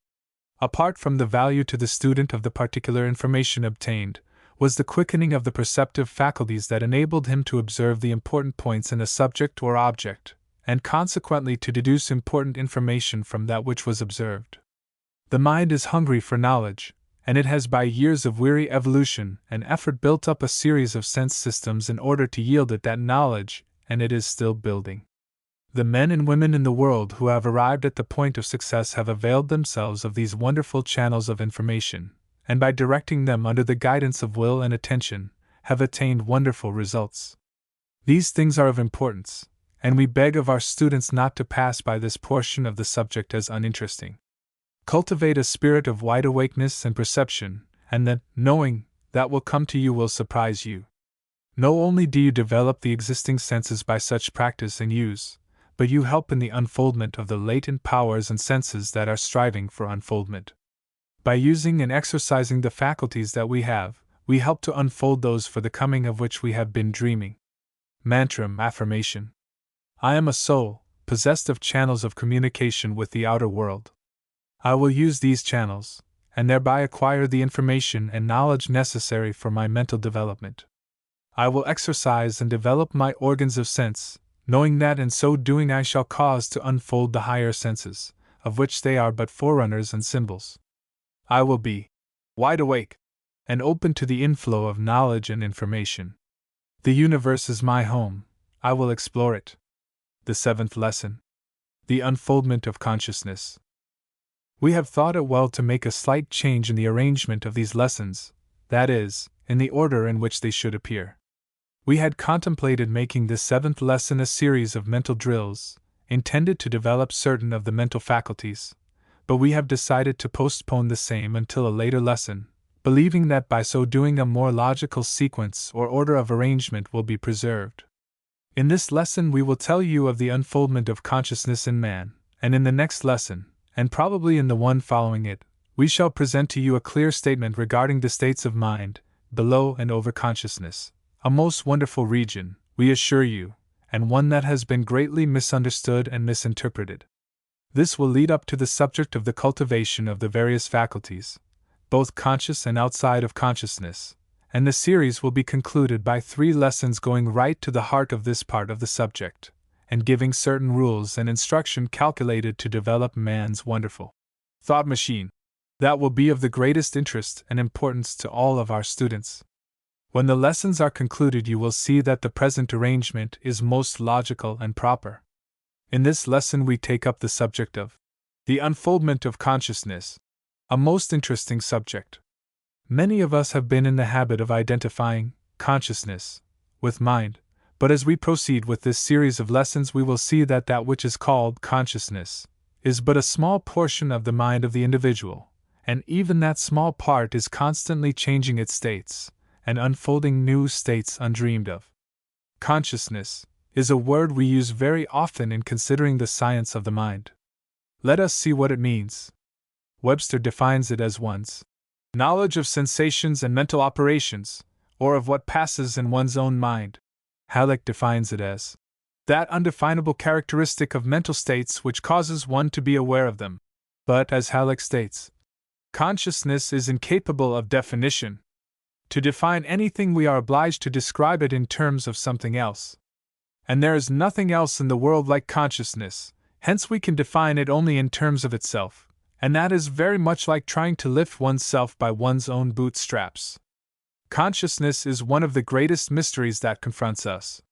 S1: Apart from the value to the student of the particular information obtained, was the quickening of the perceptive faculties that enabled him to observe the important points in a subject or object, and consequently to deduce important information from that which was observed. The mind is hungry for knowledge, and it has by years of weary evolution and effort built up a series of sense systems in order to yield it that knowledge, and it is still building. The men and women in the world who have arrived at the point of success have availed themselves of these wonderful channels of information, and by directing them under the guidance of will and attention, have attained wonderful results. These things are of importance, and we beg of our students not to pass by this portion of the subject as uninteresting. Cultivate a spirit of wide awakeness and perception, and the knowing that will come to you will surprise you. Not only do you develop the existing senses by such practice and use, but you help in the unfoldment of the latent powers and senses that are striving for unfoldment. By using and exercising the faculties that we have, we help to unfold those for the coming of which we have been dreaming. Mantram affirmation. I am a soul, possessed of channels of communication with the outer world. I will use these channels, and thereby acquire the information and knowledge necessary for my mental development. I will exercise and develop my organs of sense, knowing that in so doing I shall cause to unfold the higher senses, of which they are but forerunners and symbols. I will be wide awake and open to the inflow of knowledge and information. The universe is my home, I will explore it. The 7th lesson. The unfoldment of consciousness. We have thought it well to make a slight change in the arrangement of these lessons, that is, in the order in which they should appear. We had contemplated making this 7th lesson a series of mental drills, intended to develop certain of the mental faculties, but we have decided to postpone the same until a later lesson, believing that by so doing a more logical sequence or order of arrangement will be preserved. In this lesson we will tell you of the unfoldment of consciousness in man, and in the next lesson, and probably in the one following it, we shall present to you a clear statement regarding the states of mind, below and over consciousness, a most wonderful region, we assure you, and one that has been greatly misunderstood and misinterpreted. This will lead up to the subject of the cultivation of the various faculties, both conscious and outside of consciousness, and the series will be concluded by 3 lessons going right to the heart of this part of the subject, and giving certain rules and instruction calculated to develop man's wonderful thought machine. That will be of the greatest interest and importance to all of our students. When the lessons are concluded, you will see that the present arrangement is most logical and proper. In this lesson, we take up the subject of the unfoldment of consciousness, a most interesting subject. Many of us have been in the habit of identifying consciousness with mind, but as we proceed with this series of lessons, we will see that that which is called consciousness is but a small portion of the mind of the individual, and even that small part is constantly changing its states and unfolding new states undreamed of. Consciousness is a word we use very often in considering the science of the mind. Let us see what it means. Webster defines it as one's knowledge of sensations and mental operations, or of what passes in one's own mind. Halleck defines it as that undefinable characteristic of mental states which causes one to be aware of them. But, as Halleck states, consciousness is incapable of definition. To define anything, we are obliged to describe it in terms of something else. And there is nothing else in the world like consciousness, hence we can define it only in terms of itself, and that is very much like trying to lift oneself by one's own bootstraps. Consciousness is one of the greatest mysteries that confronts us.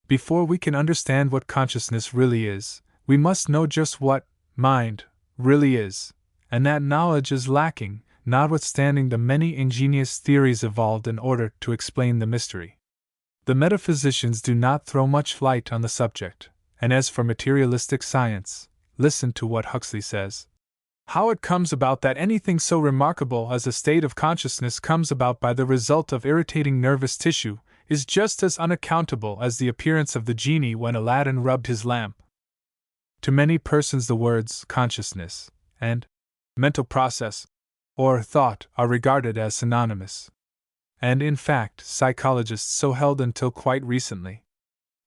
S1: Before we can understand what consciousness really is, we must know just what mind really is, and that knowledge is lacking, notwithstanding the many ingenious theories evolved in order to explain the mystery. The metaphysicians do not throw much light on the subject, and as for materialistic science, listen to what Huxley says. How it comes about that anything so remarkable as a state of consciousness comes about by the result of irritating nervous tissue is just as unaccountable as the appearance of the genie when Aladdin rubbed his lamp. To many persons the words consciousness and mental process or thought are regarded as synonymous. And in fact, psychologists so held until quite recently.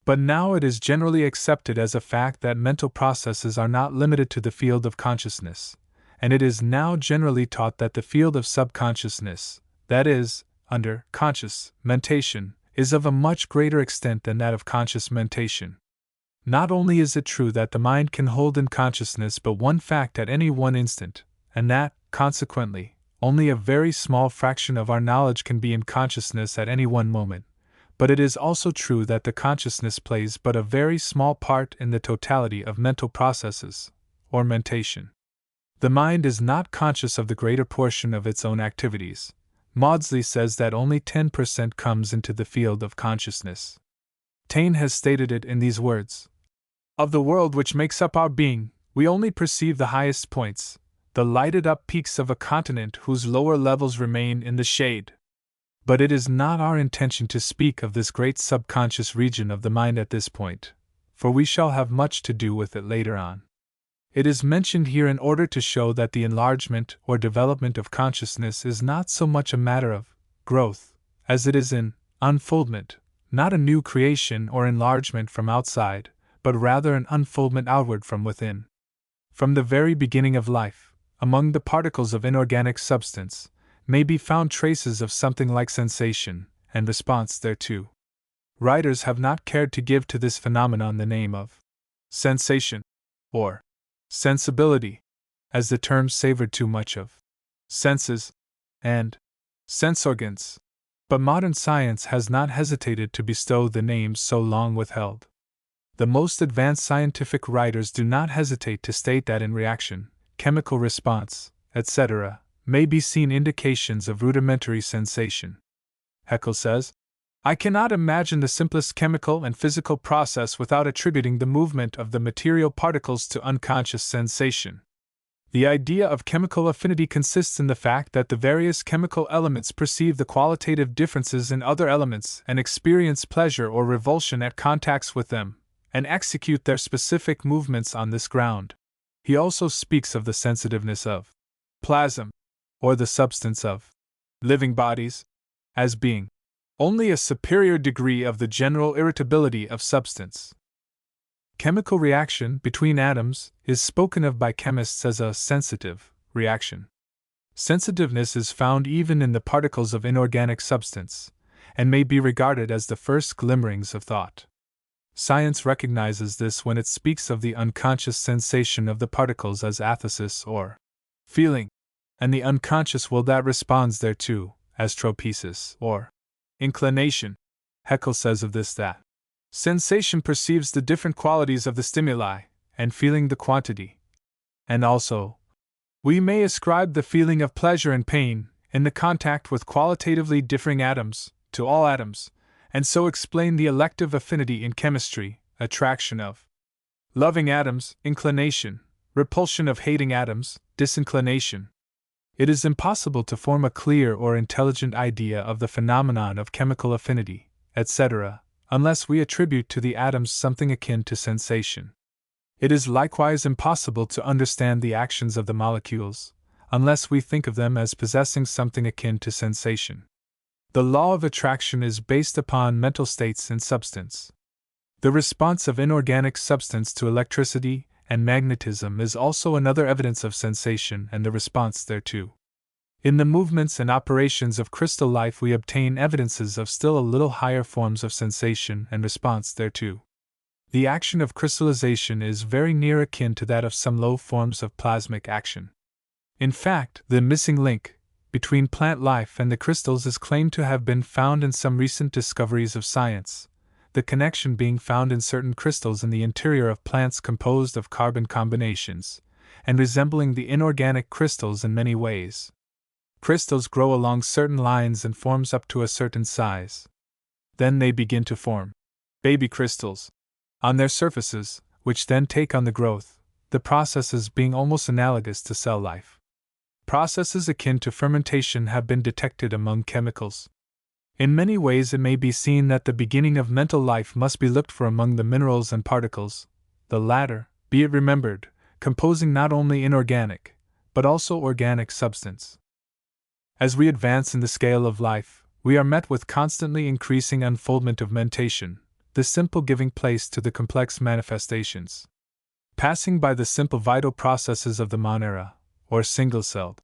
S1: But now it is generally accepted as a fact that mental processes are not limited to the field of consciousness, and it is now generally taught that the field of subconsciousness, that is, under conscious mentation, is of a much greater extent than that of conscious mentation. Not only is it true that the mind can hold in consciousness but one fact at any one instant, and that, consequently, only a very small fraction of our knowledge can be in consciousness at any one moment, but it is also true that the consciousness plays but a very small part in the totality of mental processes, or mentation. The mind is not conscious of the greater portion of its own activities. Maudsley says that only 10% comes into the field of consciousness. Taine has stated it in these words: of the world which makes up our being, we only perceive the highest points, the lighted-up peaks of a continent whose lower levels remain in the shade. But it is not our intention to speak of this great subconscious region of the mind at this point, for we shall have much to do with it later on. It is mentioned here in order to show that the enlargement or development of consciousness is not so much a matter of growth as it is an unfoldment, not a new creation or enlargement from outside, but rather an unfoldment outward from within. From the very beginning of life, among the particles of inorganic substance, may be found traces of something like sensation and response thereto. Writers have not cared to give to this phenomenon the name of sensation or sensibility, as the terms savored too much of senses and sense organs, but modern science has not hesitated to bestow the names so long withheld. The most advanced scientific writers do not hesitate to state that in reaction, chemical response, etc., may be seen indications of rudimentary sensation. Haeckel says, I cannot imagine the simplest chemical and physical process without attributing the movement of the material particles to unconscious sensation. The idea of chemical affinity consists in the fact that the various chemical elements perceive the qualitative differences in other elements and experience pleasure or revulsion at contacts with them, and execute their specific movements on this ground. He also speaks of the sensitiveness of plasm, or the substance of living bodies, as being only a superior degree of the general irritability of substance. Chemical reaction between atoms is spoken of by chemists as a sensitive reaction. Sensitiveness is found even in the particles of inorganic substance, and may be regarded as the first glimmerings of thought. Science recognizes this when it speaks of the unconscious sensation of the particles as athesis or feeling, and the unconscious will that responds thereto as tropesis or inclination. Haeckel says of this that sensation perceives the different qualities of the stimuli, and feeling the quantity. And also, we may ascribe the feeling of pleasure and pain, in the contact with qualitatively differing atoms, to all atoms, and so explain the elective affinity in chemistry, attraction of loving atoms, inclination, repulsion of hating atoms, disinclination. It is impossible to form a clear or intelligent idea of the phenomenon of chemical affinity, etc., unless we attribute to the atoms something akin to sensation. It is likewise impossible to understand the actions of the molecules, unless we think of them as possessing something akin to sensation. The law of attraction is based upon mental states in substance. The response of inorganic substance to electricity and magnetism is also another evidence of sensation and the response thereto. In the movements and operations of crystal life we obtain evidences of still a little higher forms of sensation and response thereto. The action of crystallization is very near akin to that of some low forms of plasmic action. In fact, the missing link between plant life and the crystals is claimed to have been found in some recent discoveries of science, the connection being found in certain crystals in the interior of plants composed of carbon combinations, and resembling the inorganic crystals in many ways. Crystals grow along certain lines and forms up to a certain size. Then they begin to form baby crystals on their surfaces, which then take on the growth, the processes being almost analogous to cell life. Processes akin to fermentation have been detected among chemicals. In many ways it may be seen that the beginning of mental life must be looked for among the minerals and particles, the latter, be it remembered, composing not only inorganic, but also organic substance. As we advance in the scale of life, we are met with constantly increasing unfoldment of mentation, the simple giving place to the complex manifestations. Passing by the simple vital processes of the monera, or single-celled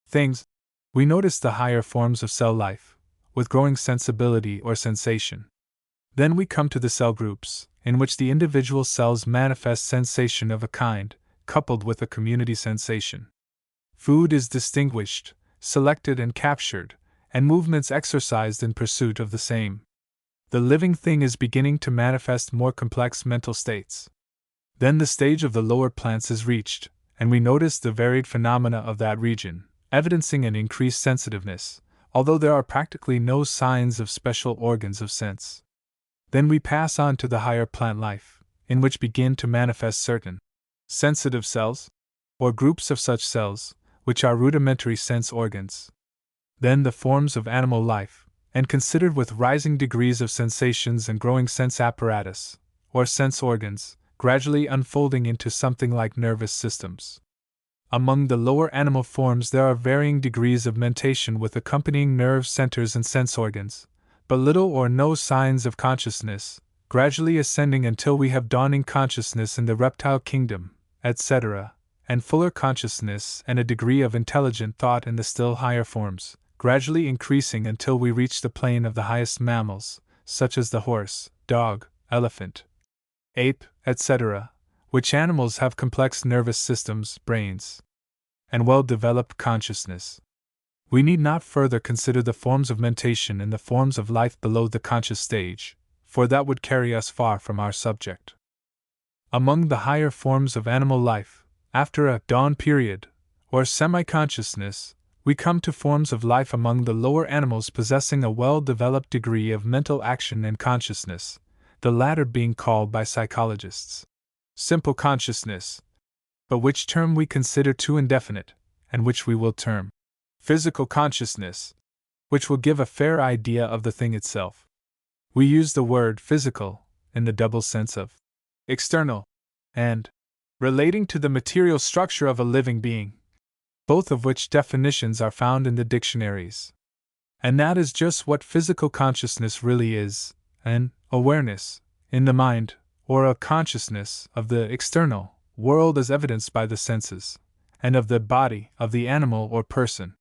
S1: things, we notice the higher forms of cell life, with growing sensibility or sensation. Then we come to the cell groups, in which the individual cells manifest sensation of a kind, coupled with a community sensation. Food is distinguished, selected and captured, and movements exercised in pursuit of the same. The living thing is beginning to manifest more complex mental states. Then the stage of the lower plants is reached, and we notice the varied phenomena of that region, evidencing an increased sensitiveness, although there are practically no signs of special organs of sense. Then we pass on to the higher plant life, in which begin to manifest certain sensitive cells, or groups of such cells, which are rudimentary sense organs. Then the forms of animal life, and considered with rising degrees of sensations and growing sense apparatus, or sense organs, gradually unfolding into something like nervous systems. Among the lower animal forms there are varying degrees of mentation with accompanying nerve centers and sense organs, but little or no signs of consciousness, gradually ascending until we have dawning consciousness in the reptile kingdom, etc., and fuller consciousness and a degree of intelligent thought in the still higher forms, gradually increasing until we reach the plane of the highest mammals, such as the horse, dog, elephant, ape, etc., which animals have complex nervous systems, brains, and well-developed consciousness. We need not further consider the forms of mentation and the forms of life below the conscious stage, for that would carry us far from our subject. Among the higher forms of animal life, after a dawn period, or semi-consciousness, we come to forms of life among the lower animals possessing a well-developed degree of mental action and consciousness, the latter being called by psychologists simple consciousness, but which term we consider too indefinite, and which we will term physical consciousness, which will give a fair idea of the thing itself. We use the word physical in the double sense of external and relating to the material structure of a living being, both of which definitions are found in the dictionaries. And that is just what physical consciousness really is, an awareness in the mind, or a consciousness of the external world as evidenced by the senses, and of the body of the animal or person,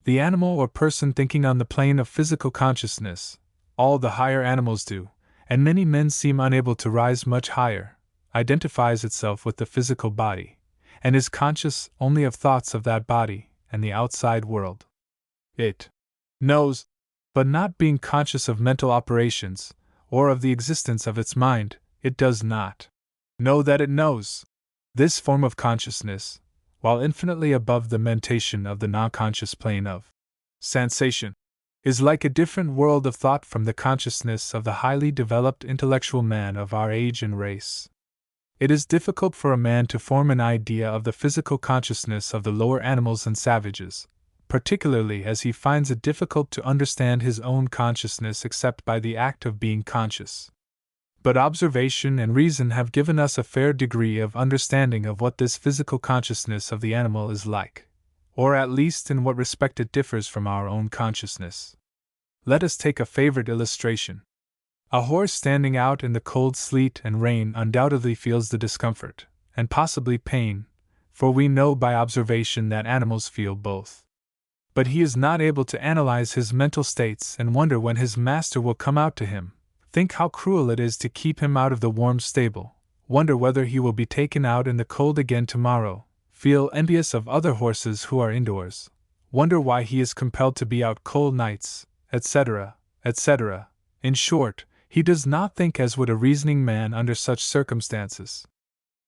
S1: The animal or person thinking on the plane of physical consciousness, all the higher animals do, and many men seem unable to rise much higher, identifies itself with the physical body, and is conscious only of thoughts of that body and the outside world. It knows, but not being conscious of mental operations, or of the existence of its mind, it does not know that it knows. This form of consciousness, while infinitely above the mentation of the non-conscious plane of sensation, is like a different world of thought from the consciousness of the highly developed intellectual man of our age and race. It is difficult for a man to form an idea of the physical consciousness of the lower animals and savages, particularly as he finds it difficult to understand his own consciousness except by the act of being conscious. But observation and reason have given us a fair degree of understanding of what this physical consciousness of the animal is like, or at least in what respect it differs from our own consciousness. Let us take a favorite illustration. A horse standing out in the cold sleet and rain undoubtedly feels the discomfort, and possibly pain, for we know by observation that animals feel both. But he is not able to analyze his mental states and wonder when his master will come out to him, think how cruel it is to keep him out of the warm stable, wonder whether he will be taken out in the cold again tomorrow, feel envious of other horses who are indoors, wonder why he is compelled to be out cold nights, etc., etc. In short, he does not think as would a reasoning man under such circumstances.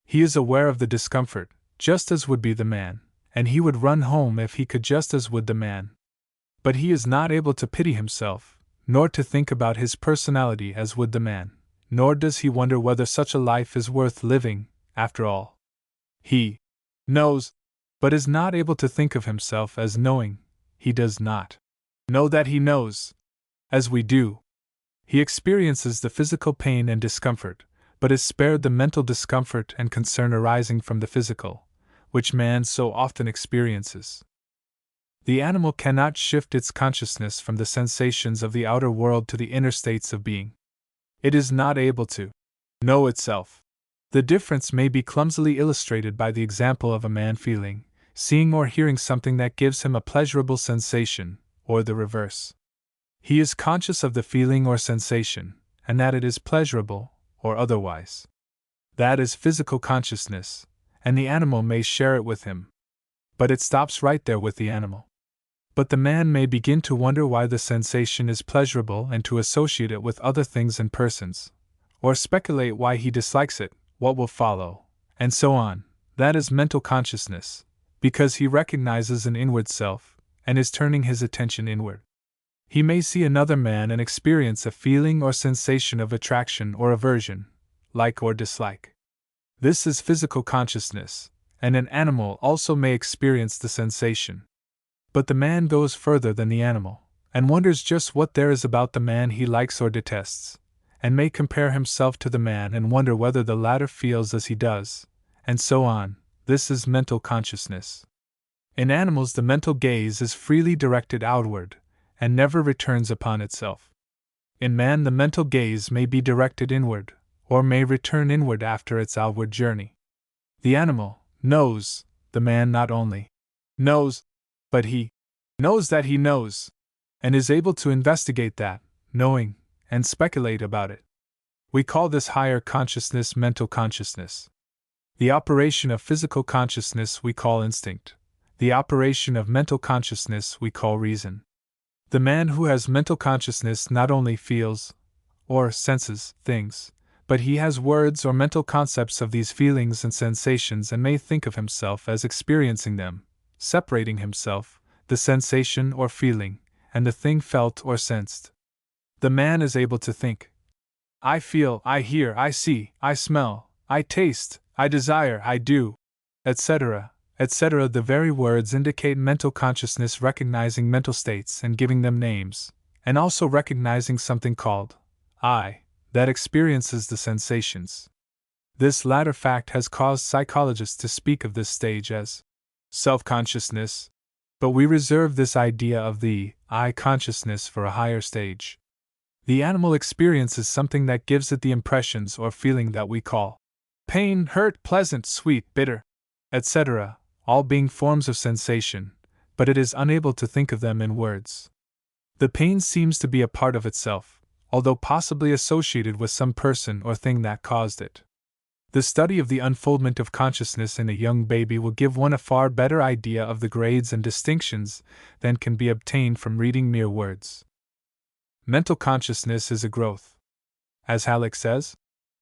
S1: He is aware of the discomfort, just as would be the man, and he would run home if he could just as would the man. But he is not able to pity himself, nor to think about his personality as would the man, nor does he wonder whether such a life is worth living, after all. He knows, but is not able to think of himself as knowing. He does not know that he knows, as we do. He experiences the physical pain and discomfort, but is spared the mental discomfort and concern arising from the physical, which man so often experiences. The animal cannot shift its consciousness from the sensations of the outer world to the inner states of being. It is not able to know itself. The difference may be clumsily illustrated by the example of a man feeling, seeing or hearing something that gives him a pleasurable sensation, or the reverse. He is conscious of the feeling or sensation, and that it is pleasurable, or otherwise. That is physical consciousness, and the animal may share it with him. But it stops right there with the animal. But the man may begin to wonder why the sensation is pleasurable and to associate it with other things and persons, or speculate why he dislikes it, what will follow, and so on. That is mental consciousness, because he recognizes an inward self, and is turning his attention inward. He may see another man and experience a feeling or sensation of attraction or aversion, like or dislike. This is physical consciousness, and an animal also may experience the sensation. But the man goes further than the animal, and wonders just what there is about the man he likes or detests, and may compare himself to the man and wonder whether the latter feels as he does, and so on. This is mental consciousness. In animals, the mental gaze is freely directed outward, and never returns upon itself. In man, the mental gaze may be directed inward, or may return inward after its outward journey. The animal knows, the man not only knows, but he knows that he knows, and is able to investigate that knowing and speculate about it. We call this higher consciousness mental consciousness. The operation of physical consciousness we call instinct. The operation of mental consciousness we call reason. The man who has mental consciousness not only feels, or senses, things, but he has words or mental concepts of these feelings and sensations and may think of himself as experiencing them, separating himself, the sensation or feeling, and the thing felt or sensed. The man is able to think, I feel, I hear, I see, I smell, I taste, I desire, I do, etc., etc. The very words indicate mental consciousness recognizing mental states and giving them names, and also recognizing something called I, that experiences the sensations. This latter fact has caused psychologists to speak of this stage as self-consciousness, but we reserve this idea of the I consciousness for a higher stage. The animal experiences something that gives it the impressions or feeling that we call pain, hurt, pleasant, sweet, bitter, etc., all being forms of sensation, but it is unable to think of them in words. The pain seems to be a part of itself, although possibly associated with some person or thing that caused it. The study of the unfoldment of consciousness in a young baby will give one a far better idea of the grades and distinctions than can be obtained from reading mere words. Mental consciousness is a growth. As Halleck says,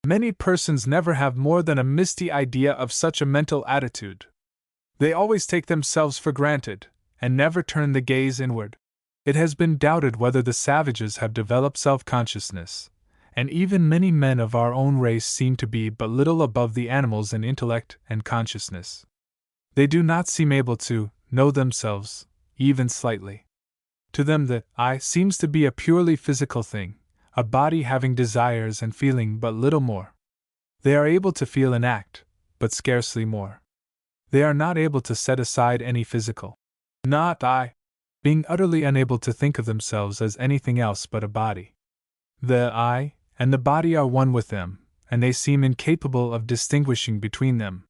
S1: many persons never have more than a misty idea of such a mental attitude. They always take themselves for granted, and never turn the gaze inward. It has been doubted whether the savages have developed self-consciousness, and even many men of our own race seem to be but little above the animals in intellect and consciousness. They do not seem able to know themselves, even slightly. To them the I seems to be a purely physical thing, a body having desires and feeling but little more. They are able to feel and act, but scarcely more. They are not able to set aside any physical. Not I. Being utterly unable to think of themselves as anything else but a body. The I and the body are one with them, and they seem incapable of distinguishing between them.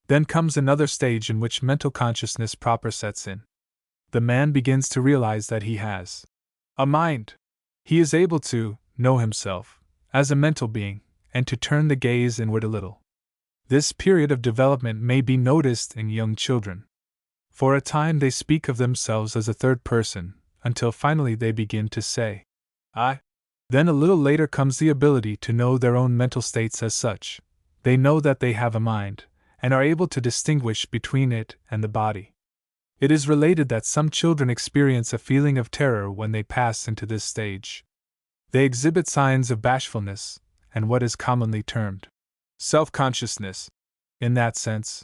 S1: Then comes another stage in which mental consciousness proper sets in. The man begins to realize that he has a mind. He is able to know himself as a mental being, and to turn the gaze inward a little. This period of development may be noticed in young children. For a time they speak of themselves as a third person, until finally they begin to say, I. Then a little later comes the ability to know their own mental states as such. They know that they have a mind, and are able to distinguish between it and the body. It is related that some children experience a feeling of terror when they pass into this stage. They exhibit signs of bashfulness, and what is commonly termed self-consciousness. In that sense,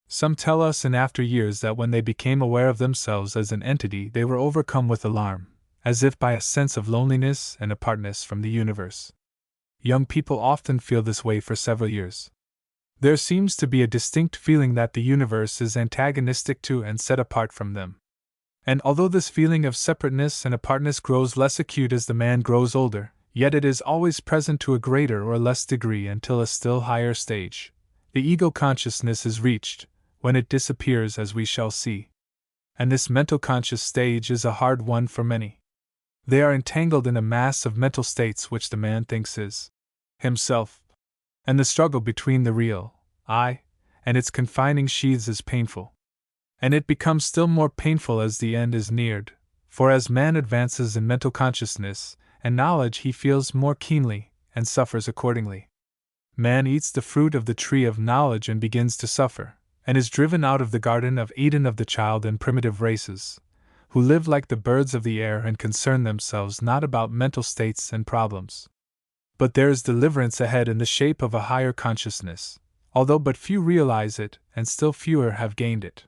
S1: some tell us in after years that when they became aware of themselves as an entity, they were overcome with alarm, as if by a sense of loneliness and apartness from the universe. Young people often feel this way for several years. There seems to be a distinct feeling that the universe is antagonistic to and set apart from them. And although this feeling of separateness and apartness grows less acute as the man grows older, yet it is always present to a greater or less degree until a still higher stage, the ego consciousness, is reached, when it disappears, as we shall see. And this mental conscious stage is a hard one for many. They are entangled in a mass of mental states which the man thinks is himself, and the struggle between the real I and its confining sheaths is painful. And it becomes still more painful as the end is neared, for as man advances in mental consciousness and knowledge, he feels more keenly and suffers accordingly. Man eats the fruit of the tree of knowledge and begins to suffer, and is driven out of the Garden of Eden of the child and primitive races, who live like the birds of the air and concern themselves not about mental states and problems. But there is deliverance ahead in the shape of a higher consciousness, although but few realize it, and still fewer have gained it.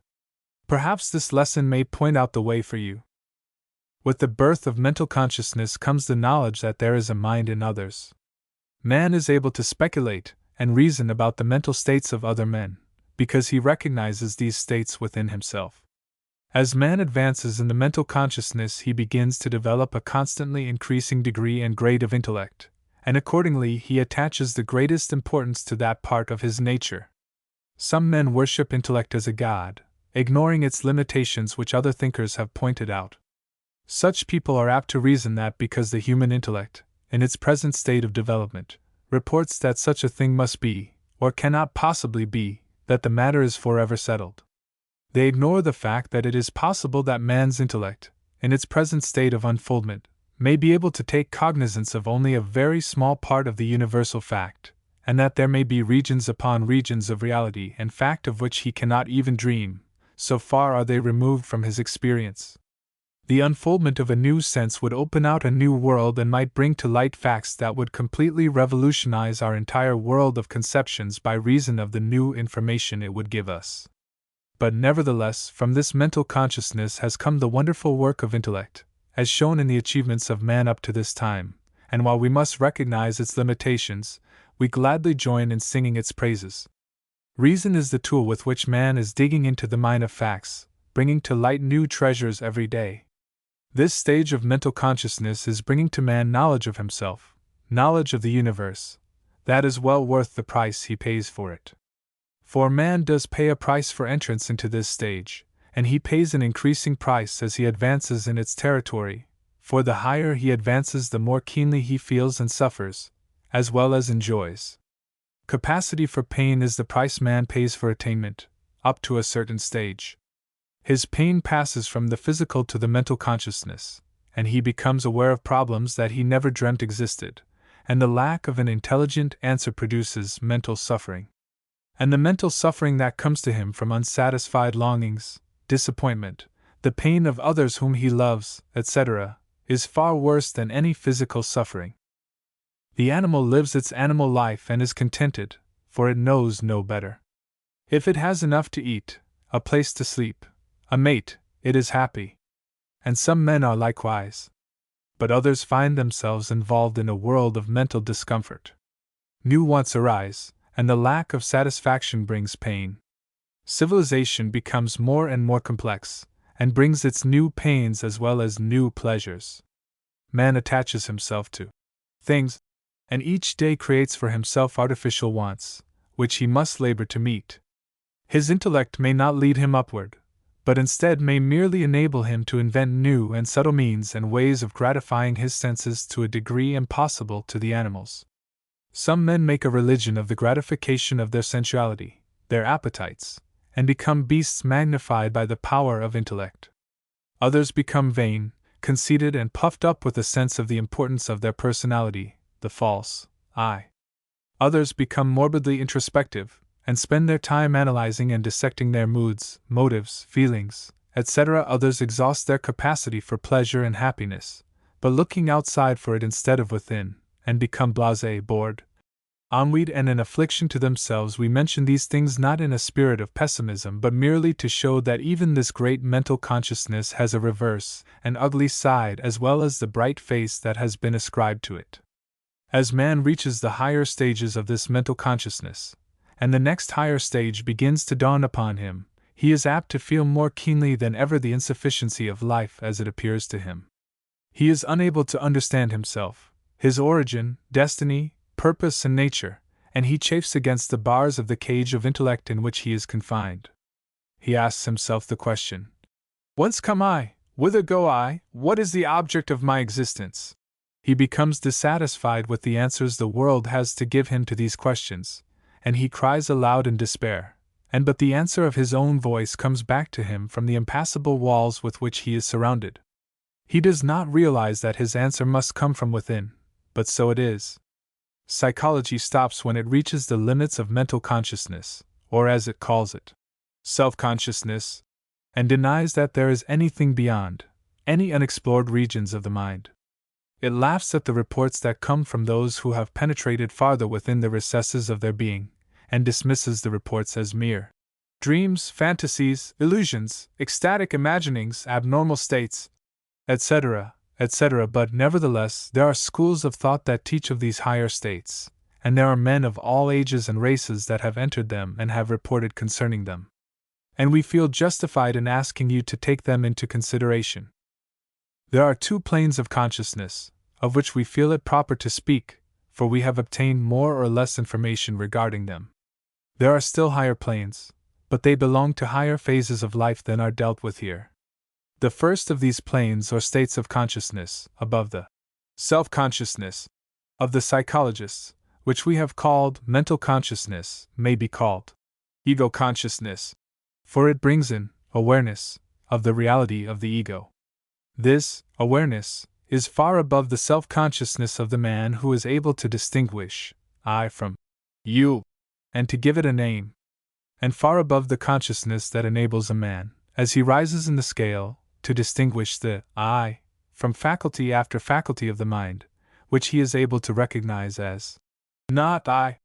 S1: Perhaps this lesson may point out the way for you. With the birth of mental consciousness comes the knowledge that there is a mind in others. Man is able to speculate and reason about the mental states of other men, because he recognizes these states within himself. As man advances in the mental consciousness, he begins to develop a constantly increasing degree and grade of intellect, and accordingly he attaches the greatest importance to that part of his nature. Some men worship intellect as a god, ignoring its limitations which other thinkers have pointed out. Such people are apt to reason that because the human intellect, in its present state of development, reports that such a thing must be, or cannot possibly be, that the matter is forever settled. They ignore the fact that it is possible that man's intellect, in its present state of unfoldment, may be able to take cognizance of only a very small part of the universal fact, and that there may be regions upon regions of reality and fact of which he cannot even dream, so far are they removed from his experience. The unfoldment of a new sense would open out a new world and might bring to light facts that would completely revolutionize our entire world of conceptions by reason of the new information it would give us. But nevertheless, from this mental consciousness has come the wonderful work of intellect, as shown in the achievements of man up to this time, and while we must recognize its limitations, we gladly join in singing its praises. Reason is the tool with which man is digging into the mine of facts, bringing to light new treasures every day. This stage of mental consciousness is bringing to man knowledge of himself, knowledge of the universe, that is well worth the price he pays for it. For man does pay a price for entrance into this stage, and he pays an increasing price as he advances in its territory, for the higher he advances the more keenly he feels and suffers, as well as enjoys. Capacity for pain is the price man pays for attainment, up to a certain stage. His pain passes from the physical to the mental consciousness, and he becomes aware of problems that he never dreamt existed, and the lack of an intelligent answer produces mental suffering. And the mental suffering that comes to him from unsatisfied longings, disappointment, the pain of others whom he loves, etc., is far worse than any physical suffering. The animal lives its animal life and is contented, for it knows no better. If it has enough to eat, a place to sleep, a mate, it is happy. And some men are likewise. But others find themselves involved in a world of mental discomfort. New wants arise, and the lack of satisfaction brings pain. Civilization becomes more and more complex, and brings its new pains as well as new pleasures. Man attaches himself to things, and each day creates for himself artificial wants, which he must labor to meet. His intellect may not lead him upward, but instead may merely enable him to invent new and subtle means and ways of gratifying his senses to a degree impossible to the animals. Some men make a religion of the gratification of their sensuality, their appetites, and become beasts magnified by the power of intellect. Others become vain, conceited, and puffed up with a sense of the importance of their personality, the false I. Others become morbidly introspective, and spend their time analyzing and dissecting their moods, motives, feelings, etc. Others exhaust their capacity for pleasure and happiness, but looking outside for it instead of within, and become blasé, bored, ennuyed, and an affliction to themselves. We mention these things not in a spirit of pessimism, but merely to show that even this great mental consciousness has a reverse, an ugly side, as well as the bright face that has been ascribed to it. As man reaches the higher stages of this mental consciousness, and the next higher stage begins to dawn upon him, he is apt to feel more keenly than ever the insufficiency of life as it appears to him. He is unable to understand himself, his origin, destiny, purpose, and nature, and he chafes against the bars of the cage of intellect in which he is confined. He asks himself the question, "Whence come I? Whither go I? What is the object of my existence?" He becomes dissatisfied with the answers the world has to give him to these questions, and he cries aloud in despair, and but the answer of his own voice comes back to him from the impassable walls with which he is surrounded. He does not realize that his answer must come from within, but so it is. Psychology stops when it reaches the limits of mental consciousness, or as it calls it, self-consciousness, and denies that there is anything beyond, any unexplored regions of the mind. It laughs at the reports that come from those who have penetrated farther within the recesses of their being, and dismisses the reports as mere dreams, fantasies, illusions, ecstatic imaginings, abnormal states, etc., etc. But nevertheless, there are schools of thought that teach of these higher states, and there are men of all ages and races that have entered them and have reported concerning them. And we feel justified in asking you to take them into consideration. There are two planes of consciousness, of which we feel it proper to speak, for we have obtained more or less information regarding them. There are still higher planes, but they belong to higher phases of life than are dealt with here. The first of these planes or states of consciousness, above the self-consciousness of the psychologists, which we have called mental consciousness, may be called ego consciousness, for it brings in awareness of the reality of the ego. This awareness is far above the self-consciousness of the man who is able to distinguish I from you, and to give it a name, and far above the consciousness that enables a man, as he rises in the scale, to distinguish the I from faculty after faculty of the mind, which he is able to recognize as not I,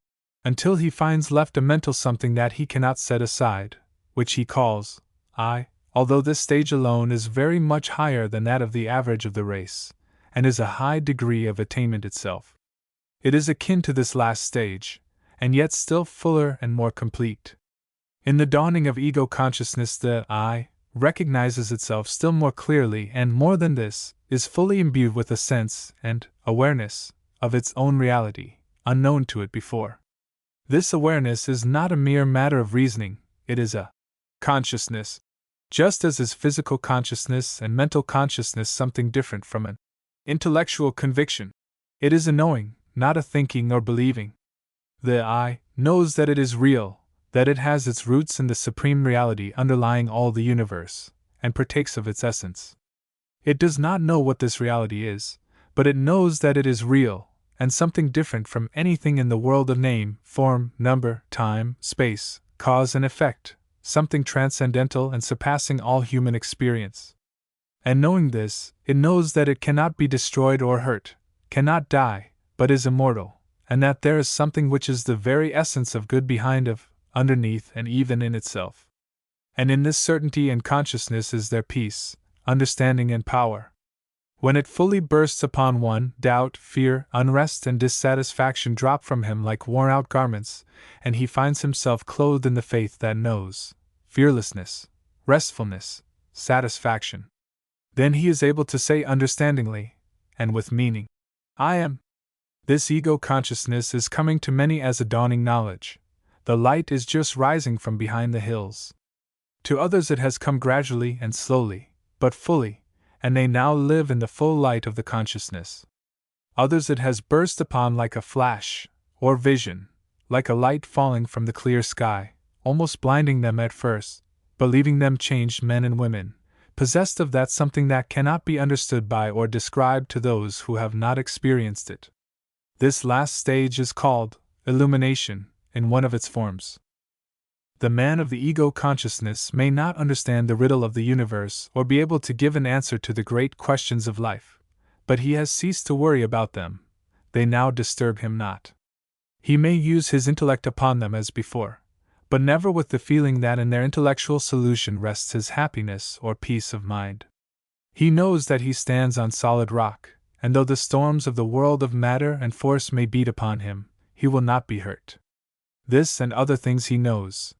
S1: until he finds left a mental something that he cannot set aside, which he calls I. Although this stage alone is very much higher than that of the average of the race, and is a high degree of attainment itself. It is akin to this last stage, and yet still fuller and more complete. In the dawning of ego consciousness, the I recognizes itself still more clearly, and more than this, is fully imbued with a sense and awareness of its own reality, unknown to it before. This awareness is not a mere matter of reasoning, it is a consciousness. Just as is physical consciousness and mental consciousness something different from an intellectual conviction. It is a knowing, not a thinking or believing. The I knows that it is real, that it has its roots in the supreme reality underlying all the universe, and partakes of its essence. It does not know what this reality is, but it knows that it is real, and something different from anything in the world of name, form, number, time, space, cause and effect, something transcendental and surpassing all human experience. And knowing this, it knows that it cannot be destroyed or hurt, cannot die, but is immortal, and that there is something which is the very essence of good behind of, underneath, and even in itself. And in this certainty and consciousness is their peace, understanding and power. When it fully bursts upon one, doubt, fear, unrest, and dissatisfaction drop from him like worn-out garments, and he finds himself clothed in the faith that knows, fearlessness, restfulness, satisfaction. Then he is able to say understandingly, and with meaning, I am. This ego consciousness is coming to many as a dawning knowledge. The light is just rising from behind the hills. To others it has come gradually and slowly, but fully, and they now live in the full light of the consciousness. Others it has burst upon like a flash, or vision, like a light falling from the clear sky, almost blinding them at first, but leaving them changed men and women, possessed of that something that cannot be understood by or described to those who have not experienced it. This last stage is called illumination, in one of its forms. The man of the ego consciousness may not understand the riddle of the universe or be able to give an answer to the great questions of life, but he has ceased to worry about them. They now disturb him not. He may use his intellect upon them as before, but never with the feeling that in their intellectual solution rests his happiness or peace of mind. He knows that he stands on solid rock, and though the storms of the world of matter and force may beat upon him, he will not be hurt. This and other things he knows.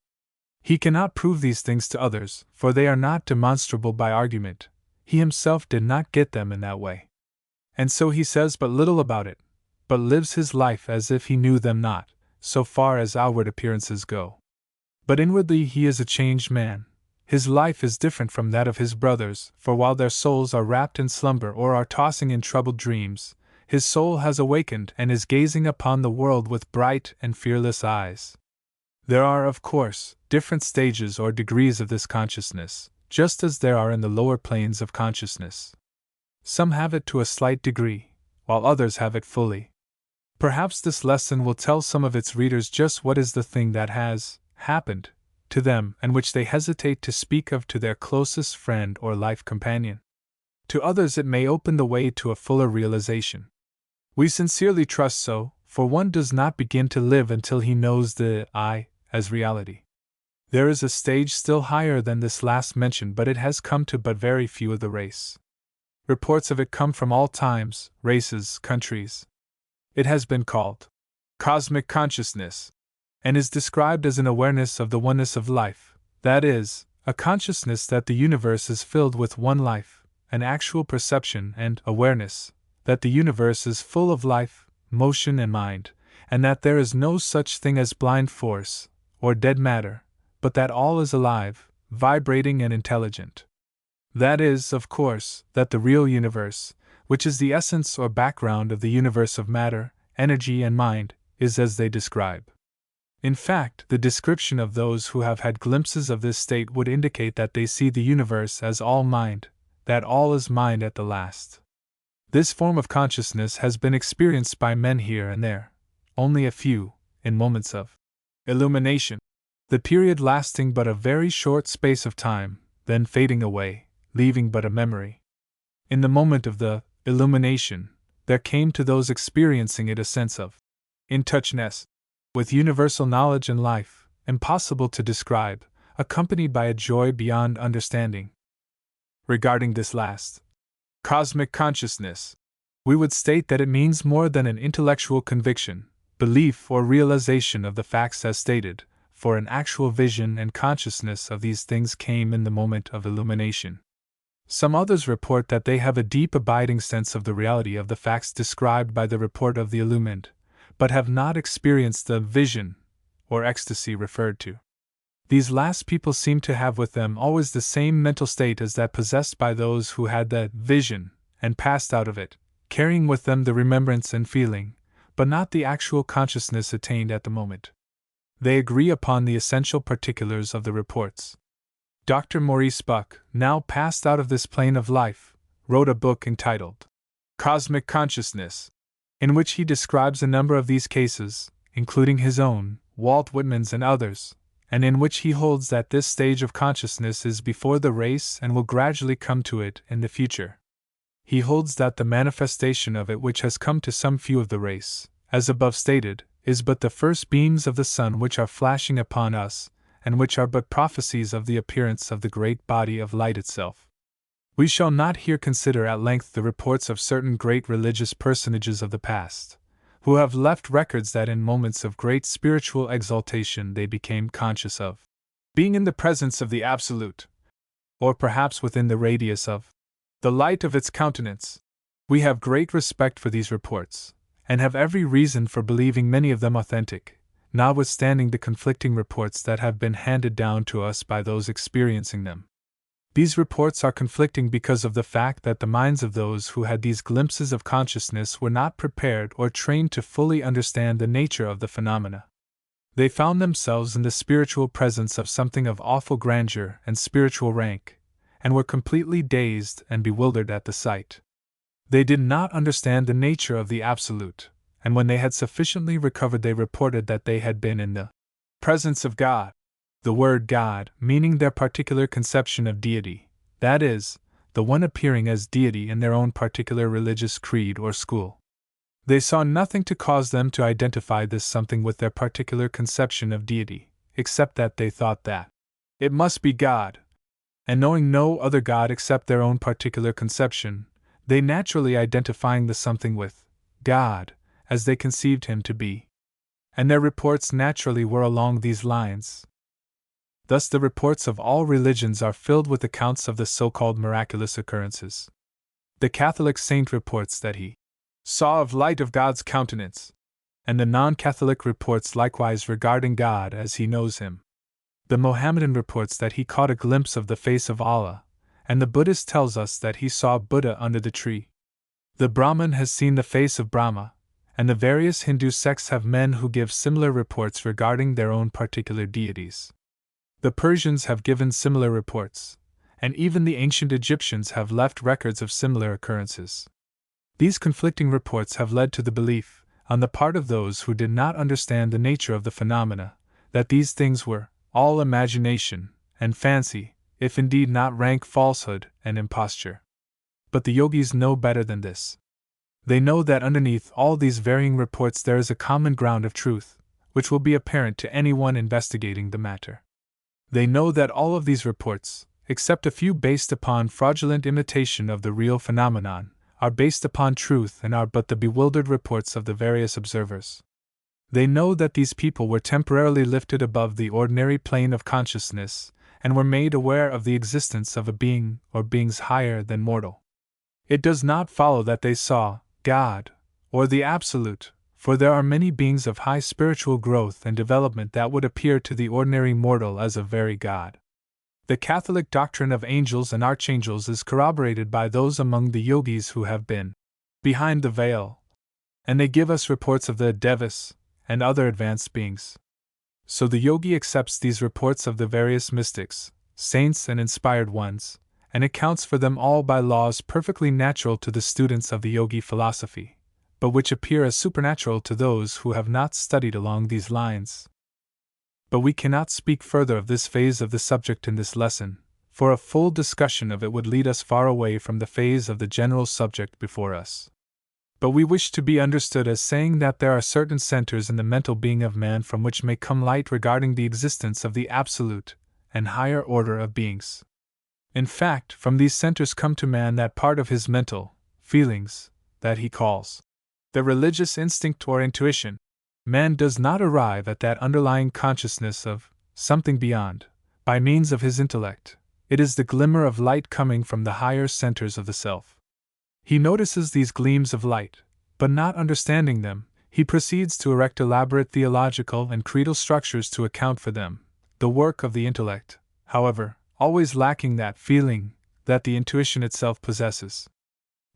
S1: He cannot prove these things to others, for they are not demonstrable by argument. He himself did not get them in that way. And so he says but little about it, but lives his life as if he knew them not, so far as outward appearances go. But inwardly he is a changed man. His life is different from that of his brothers, for while their souls are wrapped in slumber or are tossing in troubled dreams, his soul has awakened and is gazing upon the world with bright and fearless eyes. There are, of course, different stages or degrees of this consciousness, just as there are in the lower planes of consciousness. Some have it to a slight degree, while others have it fully. Perhaps this lesson will tell some of its readers just what is the thing that has happened to them and which they hesitate to speak of to their closest friend or life companion. To others it may open the way to a fuller realization. We sincerely trust so, for one does not begin to live until he knows the I as reality. There is a stage still higher than this last mentioned, but it has come to but very few of the race. Reports of it come from all times, races, countries. It has been called cosmic consciousness, and is described as an awareness of the oneness of life, that is, a consciousness that the universe is filled with one life, an actual perception and awareness that the universe is full of life, motion and mind, and that there is no such thing as blind force, or dead matter, but that all is alive, vibrating and intelligent. That is, of course, that the real universe, which is the essence or background of the universe of matter, energy and mind, is as they describe. In fact, the description of those who have had glimpses of this state would indicate that they see the universe as all mind, that all is mind at the last. This form of consciousness has been experienced by men here and there, only a few, in moments of illumination, the period lasting but a very short space of time, then fading away, leaving but a memory. In the moment of the illumination, there came to those experiencing it a sense of in-touchness with universal knowledge and life, impossible to describe, accompanied by a joy beyond understanding. Regarding this last cosmic consciousness, we would state that it means more than an intellectual conviction, belief, or realization of the facts as stated, for an actual vision and consciousness of these things came in the moment of illumination. Some others report that they have a deep abiding sense of the reality of the facts described by the report of the illumined, but have not experienced the vision or ecstasy referred to. These last people seem to have with them always the same mental state as that possessed by those who had that vision and passed out of it, carrying with them the remembrance and feeling, but not the actual consciousness attained at the moment. They agree upon the essential particulars of the reports. Dr. Maurice Bucke, now passed out of this plane of life, wrote a book entitled Cosmic Consciousness, in which he describes a number of these cases, including his own, Walt Whitman's, and others, and in which he holds that this stage of consciousness is before the race and will gradually come to it in the future. He holds that the manifestation of it which has come to some few of the race, as above stated, is but the first beams of the sun which are flashing upon us, and which are but prophecies of the appearance of the great body of light itself. We shall not here consider at length the reports of certain great religious personages of the past, who have left records that in moments of great spiritual exaltation they became conscious of being in the presence of the Absolute, or perhaps within the radius of the light of its countenance. We have great respect for these reports, and have every reason for believing many of them authentic, notwithstanding the conflicting reports that have been handed down to us by those experiencing them. These reports are conflicting because of the fact that the minds of those who had these glimpses of consciousness were not prepared or trained to fully understand the nature of the phenomena. They found themselves in the spiritual presence of something of awful grandeur and spiritual rank, and were completely dazed and bewildered at the sight. They did not understand the nature of the Absolute, and when they had sufficiently recovered they reported that they had been in the presence of God. The word God meaning their particular conception of deity, that is, the one appearing as deity in their own particular religious creed or school. They saw nothing to cause them to identify this something with their particular conception of deity, except that they thought that it must be God, and knowing no other God except their own particular conception, they naturally identifying the something with God, as they conceived him to be. And their reports naturally were along these lines. Thus the reports of all religions are filled with accounts of the so-called miraculous occurrences. The Catholic saint reports that he saw of light of God's countenance, and the non-Catholic reports likewise regarding God as he knows him. The Mohammedan reports that he caught a glimpse of the face of Allah, and the Buddhist tells us that he saw Buddha under the tree. The Brahmin has seen the face of Brahma, and the various Hindu sects have men who give similar reports regarding their own particular deities. The Persians have given similar reports, and even the ancient Egyptians have left records of similar occurrences. These conflicting reports have led to the belief, on the part of those who did not understand the nature of the phenomena, that these things were all imagination and fancy, if indeed not rank falsehood and imposture. But the yogis know better than this. They know that underneath all these varying reports there is a common ground of truth, which will be apparent to anyone investigating the matter. They know that all of these reports, except a few based upon fraudulent imitation of the real phenomenon, are based upon truth and are but the bewildered reports of the various observers. They know that these people were temporarily lifted above the ordinary plane of consciousness, and were made aware of the existence of a being or beings higher than mortal. It does not follow that they saw God, or the Absolute, for there are many beings of high spiritual growth and development that would appear to the ordinary mortal as a very God. The Catholic doctrine of angels and archangels is corroborated by those among the yogis who have been behind the veil, and they give us reports of the devas and other advanced beings. So the yogi accepts these reports of the various mystics, saints and inspired ones, and accounts for them all by laws perfectly natural to the students of the yogi philosophy, but which appear as supernatural to those who have not studied along these lines. But we cannot speak further of this phase of the subject in this lesson, for a full discussion of it would lead us far away from the phase of the general subject before us. But we wish to be understood as saying that there are certain centers in the mental being of man from which may come light regarding the existence of the Absolute and higher order of beings. In fact, from these centers come to man that part of his mental feelings that he calls the religious instinct or intuition. Man does not arrive at that underlying consciousness of something beyond, by means of his intellect. It is the glimmer of light coming from the higher centers of the self. He notices these gleams of light, but not understanding them, he proceeds to erect elaborate theological and creedal structures to account for them, the work of the intellect, however, always lacking that feeling that the intuition itself possesses.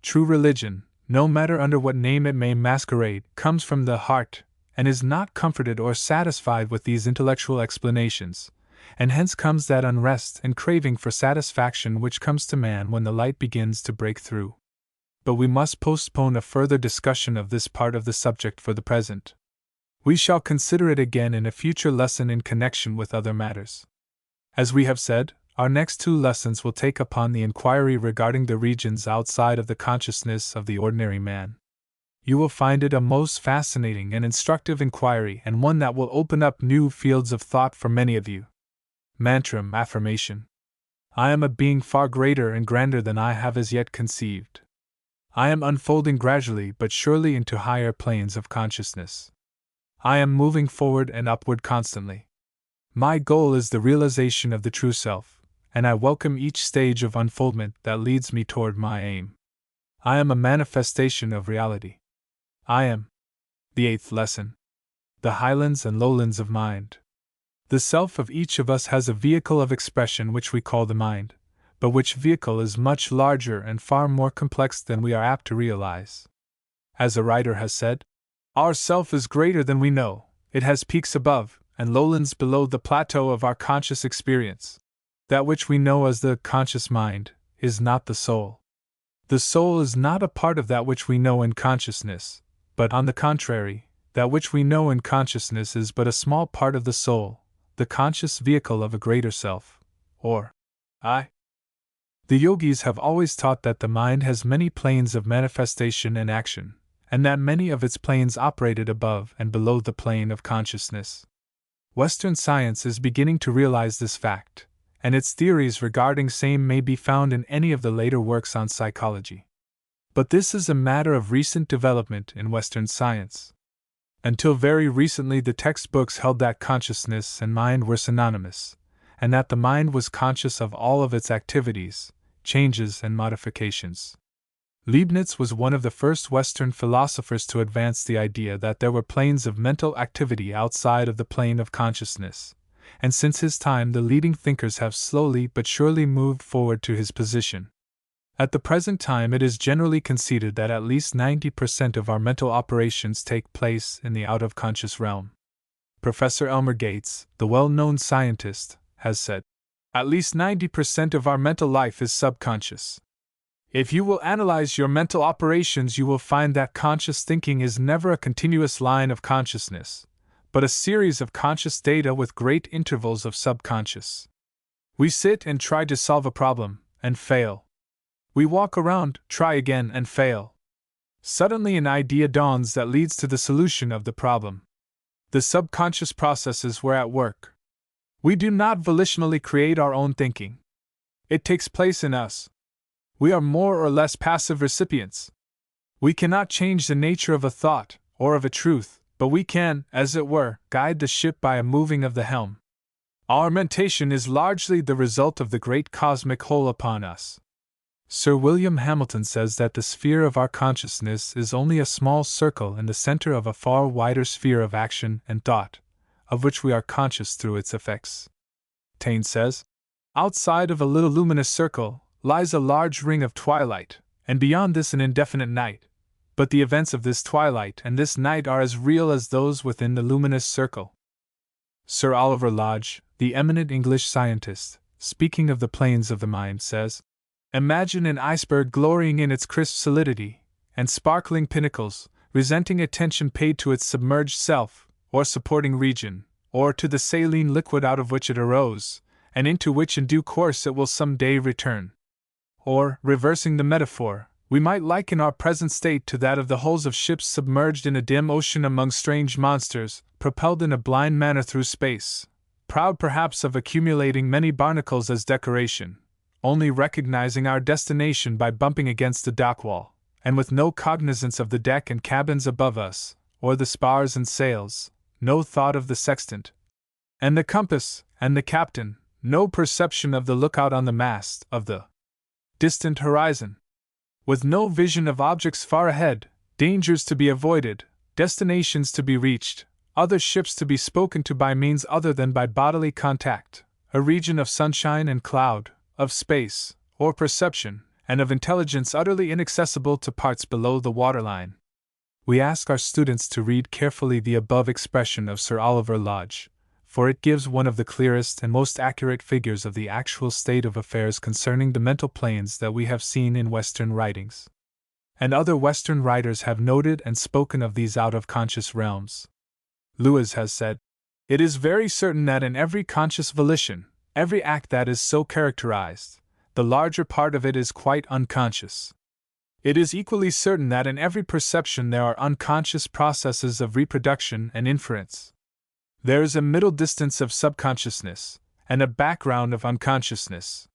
S1: True religion, no matter under what name it may masquerade, comes from the heart, and is not comforted or satisfied with these intellectual explanations, and hence comes that unrest and craving for satisfaction which comes to man when the light begins to break through. But we must postpone a further discussion of this part of the subject for the present. We shall consider it again in a future lesson in connection with other matters. As we have said, our next 2 lessons will take upon the inquiry regarding the regions outside of the consciousness of the ordinary man. You will find it a most fascinating and instructive inquiry, and one that will open up new fields of thought for many of you. Mantram affirmation. I am a being far greater and grander than I have as yet conceived. I am unfolding gradually but surely into higher planes of consciousness. I am moving forward and upward constantly. My goal is the realization of the true self, and I welcome each stage of unfoldment that leads me toward my aim. I am a manifestation of reality. I am. The 8th lesson. The highlands and lowlands of mind. The self of each of us has a vehicle of expression which we call the mind, but which vehicle is much larger and far more complex than we are apt to realize. As a writer has said, our self is greater than we know, it has peaks above and lowlands below the plateau of our conscious experience. That which we know as the conscious mind is not the soul. The soul is not a part of that which we know in consciousness, but on the contrary, that which we know in consciousness is but a small part of the soul, the conscious vehicle of a greater self, or I. The yogis have always taught that the mind has many planes of manifestation and action, and that many of its planes operated above and below the plane of consciousness. Western science is beginning to realize this fact, and its theories regarding same may be found in any of the later works on psychology. But this is a matter of recent development in Western science. Until very recently, the textbooks held that consciousness and mind were synonymous, and that the mind was conscious of all of its activities, changes, and modifications. Leibniz was one of the first Western philosophers to advance the idea that there were planes of mental activity outside of the plane of consciousness, and since his time the leading thinkers have slowly but surely moved forward to his position. At the present time, it is generally conceded that at least 90% of our mental operations take place in the out-of-conscious realm. Professor Elmer Gates, the well-known scientist, has said, "At least 90% of our mental life is subconscious." If you will analyze your mental operations, you will find that conscious thinking is never a continuous line of consciousness, but a series of conscious data with great intervals of subconscious. We sit and try to solve a problem, and fail. We walk around, try again, and fail. Suddenly an idea dawns that leads to the solution of the problem. The subconscious processes were at work. We do not volitionally create our own thinking. It takes place in us. We are more or less passive recipients. We cannot change the nature of a thought, or of a truth, but we can, as it were, guide the ship by a moving of the helm. Our mentation is largely the result of the great cosmic whole upon us. Sir William Hamilton says that the sphere of our consciousness is only a small circle in the center of a far wider sphere of action and thought, of which we are conscious through its effects. Taine says, outside of a little luminous circle lies a large ring of twilight, and beyond this an indefinite night, but the events of this twilight and this night are as real as those within the luminous circle. Sir Oliver Lodge, the eminent English scientist, speaking of the planes of the mind, says, imagine an iceberg glorying in its crisp solidity, and sparkling pinnacles, resenting attention paid to its submerged self, or supporting region, or to the saline liquid out of which it arose, and into which in due course it will some day return. Or, reversing the metaphor, we might liken our present state to that of the hulls of ships submerged in a dim ocean among strange monsters, propelled in a blind manner through space, proud perhaps of accumulating many barnacles as decoration, only recognizing our destination by bumping against the dock wall, and with no cognizance of the deck and cabins above us, or the spars and sails, no thought of the sextant and the compass and the captain, no perception of the lookout on the mast, of the distant horizon. With no vision of objects far ahead, dangers to be avoided, destinations to be reached, other ships to be spoken to by means other than by bodily contact, a region of sunshine and cloud, of space, or perception, and of intelligence utterly inaccessible to parts below the waterline. We ask our students to read carefully the above expression of Sir Oliver Lodge, for it gives one of the clearest and most accurate figures of the actual state of affairs concerning the mental planes that we have seen in Western writings. And other Western writers have noted and spoken of these out-of-conscious realms. Lewis has said, "It is very certain that in every conscious volition, every act that is so characterized, the larger part of it is quite unconscious. It is equally certain that in every perception there are unconscious processes of reproduction and inference. There is a middle distance of subconsciousness, and a background of unconsciousness."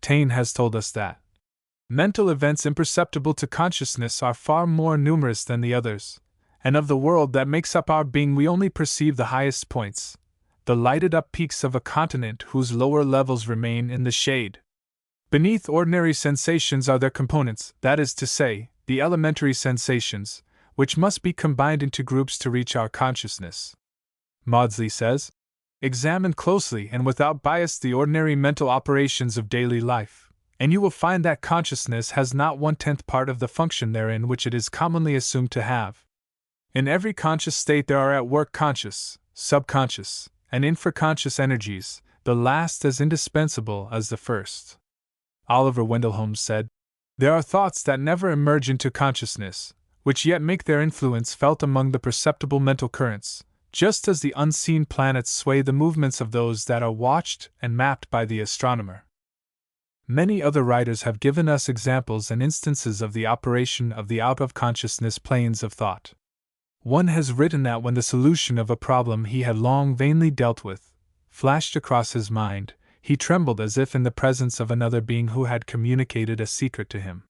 S1: Taine has told us that mental events imperceptible to consciousness are far more numerous than the others, and of the world that makes up our being we only perceive the highest points, the lighted-up peaks of a continent whose lower levels remain in the shade. Beneath ordinary sensations are their components, that is to say, the elementary sensations, which must be combined into groups to reach our consciousness. Maudsley says, "Examine closely and without bias the ordinary mental operations of daily life, and you will find that consciousness has not 1/10 part of the function therein which it is commonly assumed to have. In every conscious state there are at work conscious, subconscious, and infraconscious energies, the last as indispensable as the first." Oliver Wendell Holmes said, "There are thoughts that never emerge into consciousness, which yet make their influence felt among the perceptible mental currents, just as the unseen planets sway the movements of those that are watched and mapped by the astronomer." Many other writers have given us examples and instances of the operation of the out-of-consciousness planes of thought. One has written that when the solution of a problem he had long vainly dealt with flashed across his mind, he trembled as if in the presence of another being who had communicated a secret to him.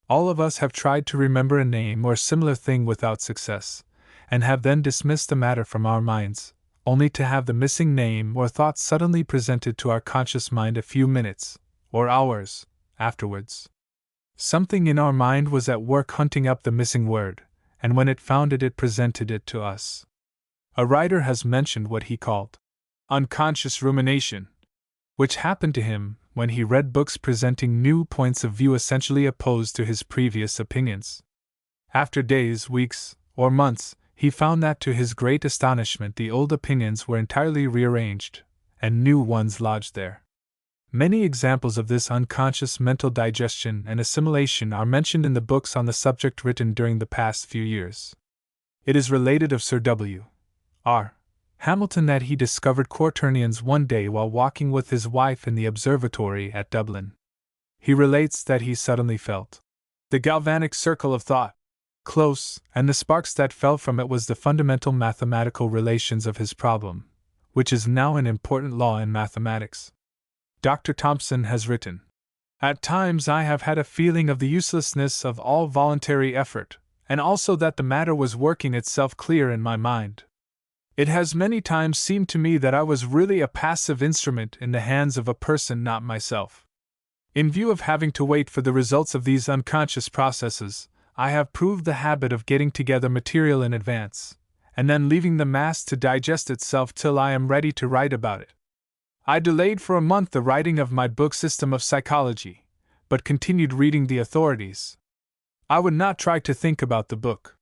S1: All of us have tried to remember a name or similar thing without success, and have then dismissed the matter from our minds, only to have the missing name or thought suddenly presented to our conscious mind a few minutes, or hours, afterwards. Something in our mind was at work hunting up the missing word, and when it found it, it presented it to us. A writer has mentioned what he called unconscious rumination, which happened to him when he read books presenting new points of view essentially opposed to his previous opinions. After days, weeks, or months, he found that to his great astonishment the old opinions were entirely rearranged, and new ones lodged there. Many examples of this unconscious mental digestion and assimilation are mentioned in the books on the subject written during the past few years. It is related of Sir W. R. Hamilton that he discovered quaternions one day while walking with his wife in the observatory at Dublin. He relates that he suddenly felt the galvanic circle of thought close, and the sparks that fell from it was the fundamental mathematical relations of his problem, which is now an important law in mathematics. Dr. Thompson has written, "At times I have had a feeling of the uselessness of all voluntary effort, and also that the matter was working itself clear in my mind. It has many times seemed to me that I was really a passive instrument in the hands of a person not myself. In view of having to wait for the results of these unconscious processes, I have proved the habit of getting together material in advance, and then leaving the mass to digest itself till I am ready to write about it. I delayed for a month the writing of my book System of Psychology, but continued reading the authorities. I would not try to think about the book.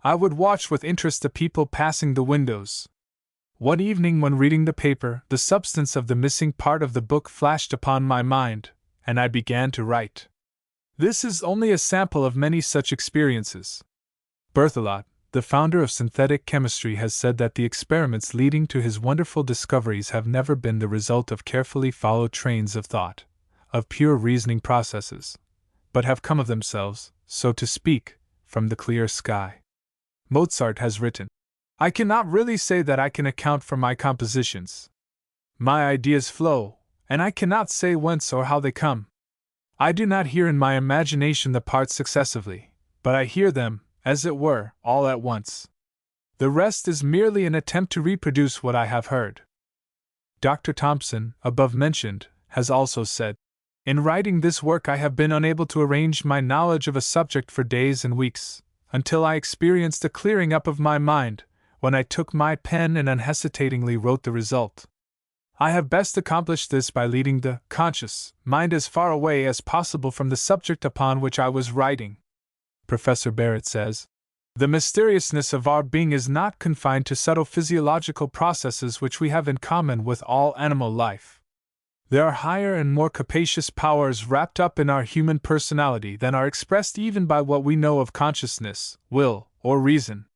S1: I would watch with interest the people passing the windows. One evening when reading the paper, the substance of the missing part of the book flashed upon my mind, and I began to write." This is only a sample of many such experiences. Berthelot, the founder of synthetic chemistry, has said that the experiments leading to his wonderful discoveries have never been the result of carefully followed trains of thought, of pure reasoning processes, but have come of themselves, so to speak, from the clear sky. Mozart has written, "I cannot really say that I can account for my compositions. My ideas flow, and I cannot say whence or how they come. I do not hear in my imagination the parts successively, but I hear them, as it were, all at once. The rest is merely an attempt to reproduce what I have heard." Dr. Thompson, above mentioned, has also said, "In writing this work I have been unable to arrange my knowledge of a subject for days and weeks, until I experienced a clearing up of my mind, when I took my pen and unhesitatingly wrote the result. I have best accomplished this by leading the conscious mind as far away as possible from the subject upon which I was writing. Professor Barrett says, the mysteriousness of our being is not confined to subtle physiological processes which we have in common with all animal life. There are higher and more capacious powers wrapped up in our human personality than are expressed even by what we know of consciousness, will, or reason.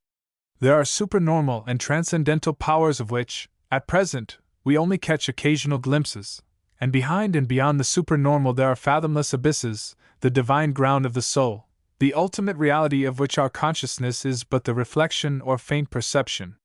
S1: There are supernormal and transcendental powers of which, at present, we only catch occasional glimpses, and behind and beyond the supernormal there are fathomless abysses, the divine ground of the soul, the ultimate reality of which our consciousness is but the reflection or faint perception.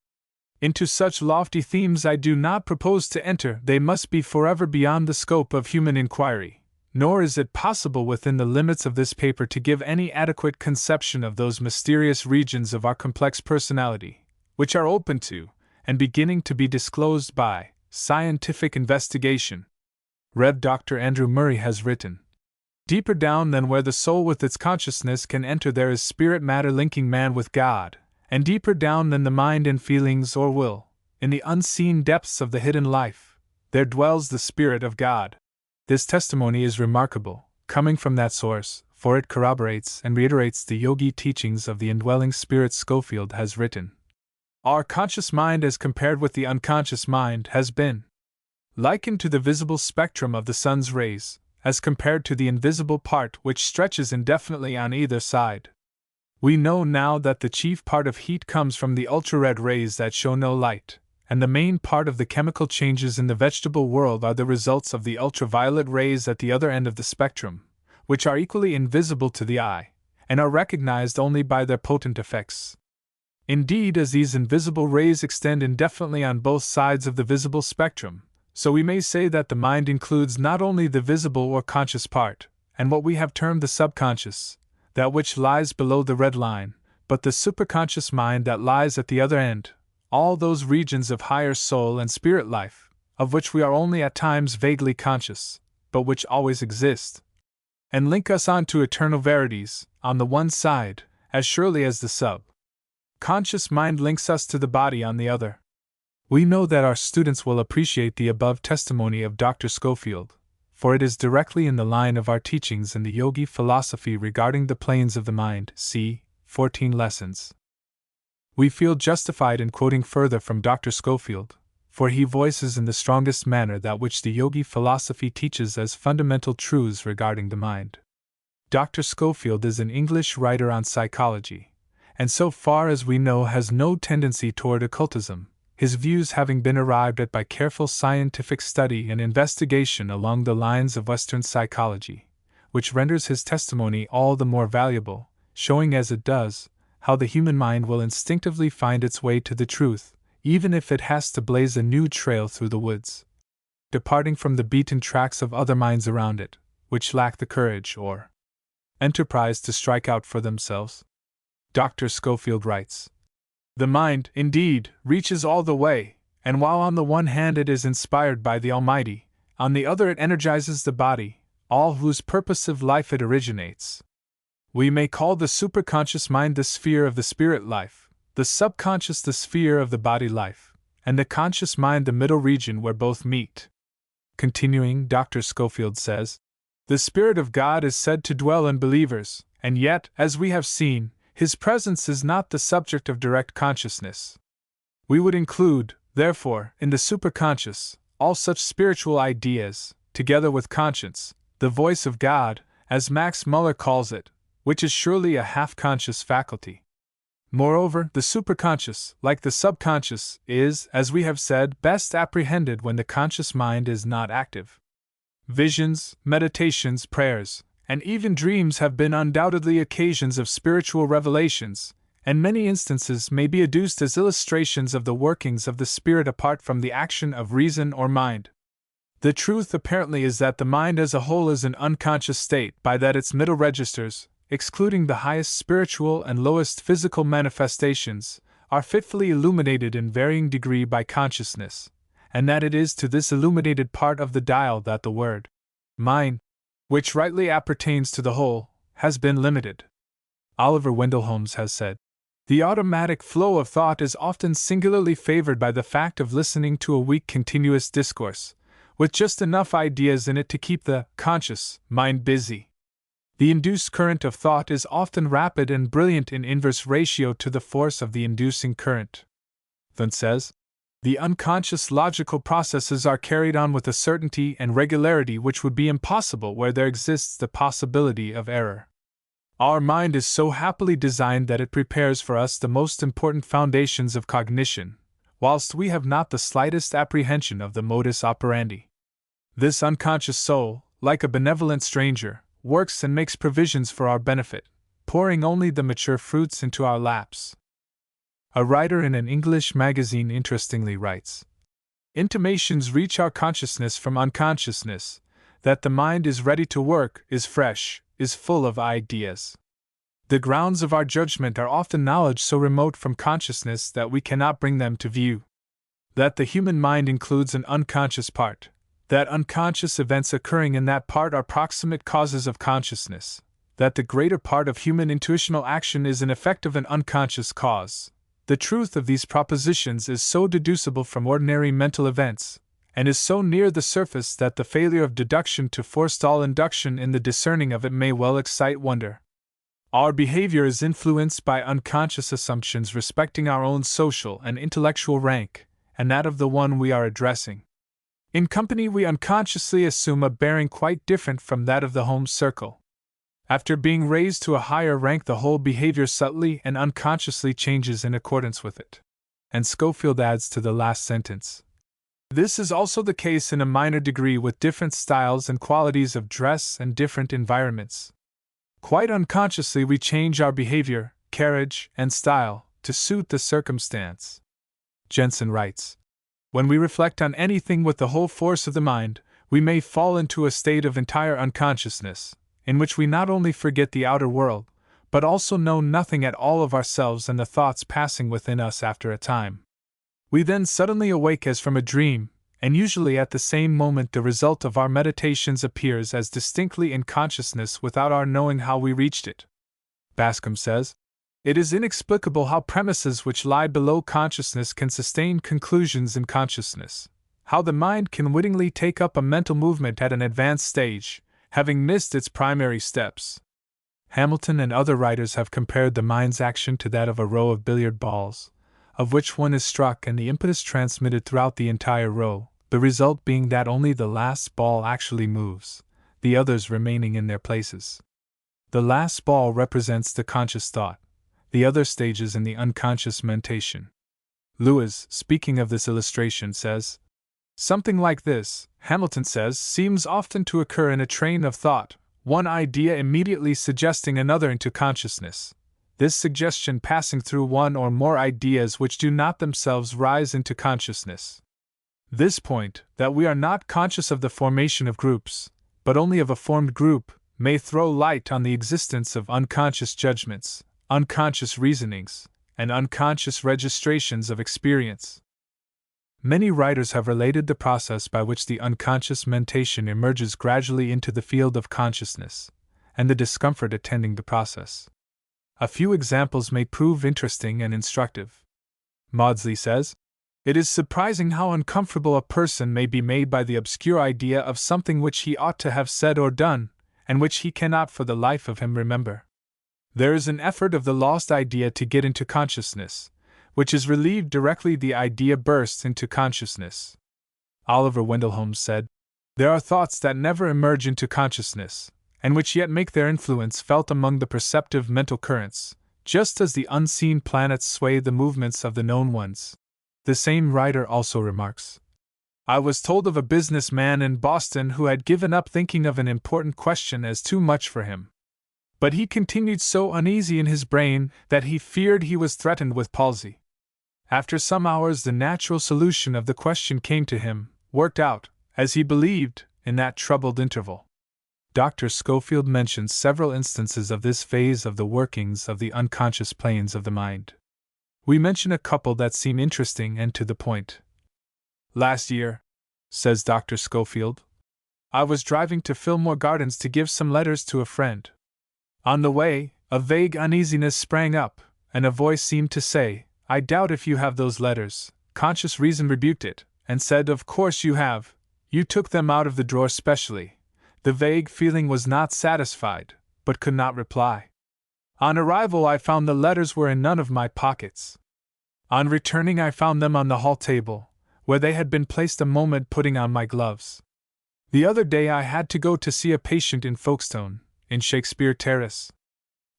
S1: Into such lofty themes I do not propose to enter, they must be forever beyond the scope of human inquiry, nor is it possible within the limits of this paper to give any adequate conception of those mysterious regions of our complex personality, which are open to, and beginning to be disclosed by, scientific investigation. Rev. Dr. Andrew Murray has written, deeper down than where the soul with its consciousness can enter there is spirit matter linking man with God, and deeper down than the mind and feelings or will, in the unseen depths of the hidden life, there dwells the Spirit of God. This testimony is remarkable, coming from that source, for it corroborates and reiterates the yogi teachings of the indwelling Spirit. Schofield has written, our conscious mind as compared with the unconscious mind has been likened to the visible spectrum of the sun's rays, as compared to the invisible part which stretches indefinitely on either side. We know now that the chief part of heat comes from the ultra-red rays that show no light, and the main part of the chemical changes in the vegetable world are the results of the ultraviolet rays at the other end of the spectrum, which are equally invisible to the eye, and are recognized only by their potent effects. Indeed, as these invisible rays extend indefinitely on both sides of the visible spectrum, so we may say that the mind includes not only the visible or conscious part, and what we have termed the subconscious, that which lies below the red line, but the superconscious mind that lies at the other end, all those regions of higher soul and spirit life, of which we are only at times vaguely conscious, but which always exist, and link us on to eternal verities, on the one side, as surely as the subconscious mind links us to the body on the other. We know that our students will appreciate the above testimony of Dr. Schofield, for it is directly in the line of our teachings in the yogi philosophy regarding the planes of the mind, c. 14 Lessons. We feel justified in quoting further from Dr. Schofield, for he voices in the strongest manner that which the yogi philosophy teaches as fundamental truths regarding the mind. Dr. Schofield is an English writer on psychology, and so far as we know has no tendency toward occultism, his views having been arrived at by careful scientific study and investigation along the lines of Western psychology, which renders his testimony all the more valuable, showing as it does, how the human mind will instinctively find its way to the truth, even if it has to blaze a new trail through the woods, departing from the beaten tracks of other minds around it, which lack the courage or enterprise to strike out for themselves. Dr. Schofield writes, the mind, indeed, reaches all the way, and while on the one hand it is inspired by the Almighty, on the other it energizes the body, all whose purposive life it originates. We may call the superconscious mind the sphere of the spirit life, the subconscious the sphere of the body life, and the conscious mind the middle region where both meet. Continuing, Dr. Schofield says, the Spirit of God is said to dwell in believers, and yet, as we have seen, His presence is not the subject of direct consciousness. We would include, therefore, in the superconscious, all such spiritual ideas, together with conscience, the voice of God, as Max Muller calls it, which is surely a half-conscious faculty. Moreover, the superconscious, like the subconscious, is, as we have said, best apprehended when the conscious mind is not active. Visions, meditations, prayers, and even dreams have been undoubtedly occasions of spiritual revelations, and many instances may be adduced as illustrations of the workings of the spirit apart from the action of reason or mind. The truth apparently is that the mind as a whole is an unconscious state, by that its middle registers, excluding the highest spiritual and lowest physical manifestations, are fitfully illuminated in varying degree by consciousness, and that it is to this illuminated part of the dial that the word mind, which rightly appertains to the whole, has been limited. Oliver Wendell Holmes has said, The automatic flow of thought is often singularly favored by the fact of listening to a weak continuous discourse, with just enough ideas in it to keep the conscious mind busy. The induced current of thought is often rapid and brilliant in inverse ratio to the force of the inducing current. Then says, the unconscious logical processes are carried on with a certainty and regularity which would be impossible where there exists the possibility of error. Our mind is so happily designed that it prepares for us the most important foundations of cognition, whilst we have not the slightest apprehension of the modus operandi. This unconscious soul, like a benevolent stranger, works and makes provisions for our benefit, pouring only the mature fruits into our laps. A writer in an English magazine interestingly writes, intimations reach our consciousness from unconsciousness, that the mind is ready to work, is fresh, is full of ideas. The grounds of our judgment are often knowledge so remote from consciousness that we cannot bring them to view. That the human mind includes an unconscious part, that unconscious events occurring in that part are proximate causes of consciousness, that the greater part of human intuitional action is an effect of an unconscious cause. The truth of these propositions is so deducible from ordinary mental events, and is so near the surface that the failure of deduction to forestall induction in the discerning of it may well excite wonder. Our behavior is influenced by unconscious assumptions respecting our own social and intellectual rank, and that of the one we are addressing. In company, we unconsciously assume a bearing quite different from that of the home circle. After being raised to a higher rank, the whole behavior subtly and unconsciously changes in accordance with it. And Schofield adds to the last sentence, this is also the case in a minor degree with different styles and qualities of dress and different environments. Quite unconsciously, we change our behavior, carriage, and style to suit the circumstance. Jensen writes, when we reflect on anything with the whole force of the mind, we may fall into a state of entire unconsciousness, in which we not only forget the outer world, but also know nothing at all of ourselves and the thoughts passing within us after a time. We then suddenly awake as from a dream, and usually at the same moment the result of our meditations appears as distinctly in consciousness without our knowing how we reached it. Bascom says, it is inexplicable how premises which lie below consciousness can sustain conclusions in consciousness, how the mind can wittingly take up a mental movement at an advanced stage, having missed its primary steps. Hamilton and other writers have compared the mind's action to that of a row of billiard balls, of which one is struck and the impetus transmitted throughout the entire row, the result being that only the last ball actually moves, the others remaining in their places. The last ball represents the conscious thought, the other stages in the unconscious mentation. Lewis, speaking of this illustration, says, something like this, Hamilton says, seems often to occur in a train of thought, one idea immediately suggesting another into consciousness, this suggestion passing through one or more ideas which do not themselves rise into consciousness. This point, that we are not conscious of the formation of groups, but only of a formed group, may throw light on the existence of unconscious judgments, unconscious reasonings, and unconscious registrations of experience. Many writers have related the process by which the unconscious mentation emerges gradually into the field of consciousness, and the discomfort attending the process. A few examples may prove interesting and instructive. Maudsley says, it is surprising how uncomfortable a person may be made by the obscure idea of something which he ought to have said or done, and which he cannot for the life of him remember. There is an effort of the lost idea to get into consciousness, which is relieved directly the idea bursts into consciousness. Oliver Wendell Holmes said, there are thoughts that never emerge into consciousness, and which yet make their influence felt among the perceptive mental currents, just as the unseen planets sway the movements of the known ones. The same writer also remarks, I was told of a businessman in Boston who had given up thinking of an important question as too much for him. But he continued so uneasy in his brain that he feared he was threatened with palsy. After some hours the natural solution of the question came to him, worked out, as he believed, in that troubled interval. Dr. Schofield mentions several instances of this phase of the workings of the unconscious planes of the mind. We mention a couple that seem interesting and to the point. Last year, says Dr. Schofield, I was driving to Fillmore Gardens to give some letters to a friend. On the way, a vague uneasiness sprang up, and a voice seemed to say, "I doubt if you have those letters." Conscious reason rebuked it, and said, "Of course you have. You took them out of the drawer specially." The vague feeling was not satisfied, but could not reply. On arrival, I found the letters were in none of my pockets. On returning, I found them on the hall table, where they had been placed a moment putting on my gloves. The other day I had to go to see a patient in Folkestone, in Shakespeare Terrace.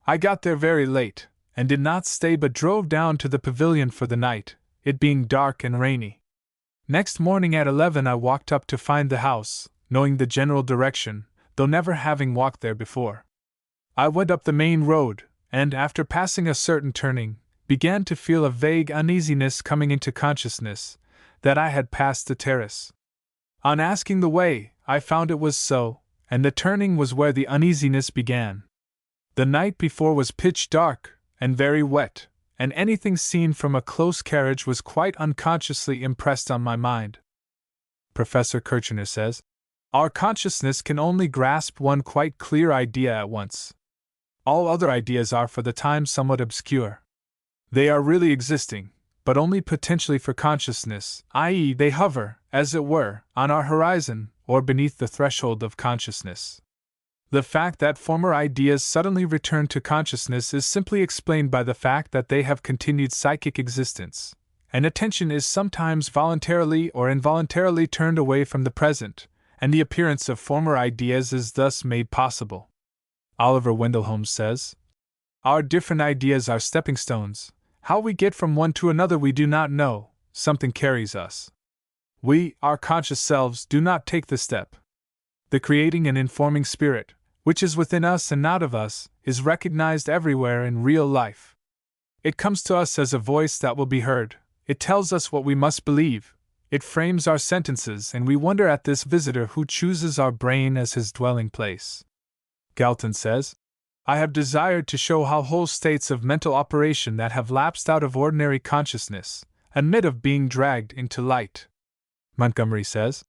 S1: I got there very late, and did not stay but drove down to the pavilion for the night, it being dark and rainy. Next morning at 11 I walked up to find the house, knowing the general direction, though never having walked there before. I went up the main road, and after passing a certain turning, began to feel a vague uneasiness coming into consciousness that I had passed the terrace. On asking the way, I found it was so, and the turning was where the uneasiness began. The night before was pitch dark, and very wet, and anything seen from a close carriage was quite unconsciously impressed on my mind. Professor Kirchner says, "Our consciousness can only grasp one quite clear idea at once. All other ideas are for the time somewhat obscure. They are really existing, but only potentially for consciousness, i.e., they hover, as it were, on our horizon, or beneath the threshold of consciousness. The fact that former ideas suddenly return to consciousness is simply explained by the fact that they have continued psychic existence, and attention is sometimes voluntarily or involuntarily turned away from the present, and the appearance of former ideas is thus made possible." Oliver Wendell Holmes says, "Our different ideas are stepping stones. How we get from one to another we do not know, something carries us. We, our conscious selves, do not take the step. The creating and informing spirit, which is within us and not of us, is recognized everywhere in real life. It comes to us as a voice that will be heard, it tells us what we must believe, it frames our sentences, and we wonder at this visitor who chooses our brain as his dwelling place." Galton says, "I have desired to show how whole states of mental operation that have lapsed out of ordinary consciousness admit of being dragged into light." Montgomery says,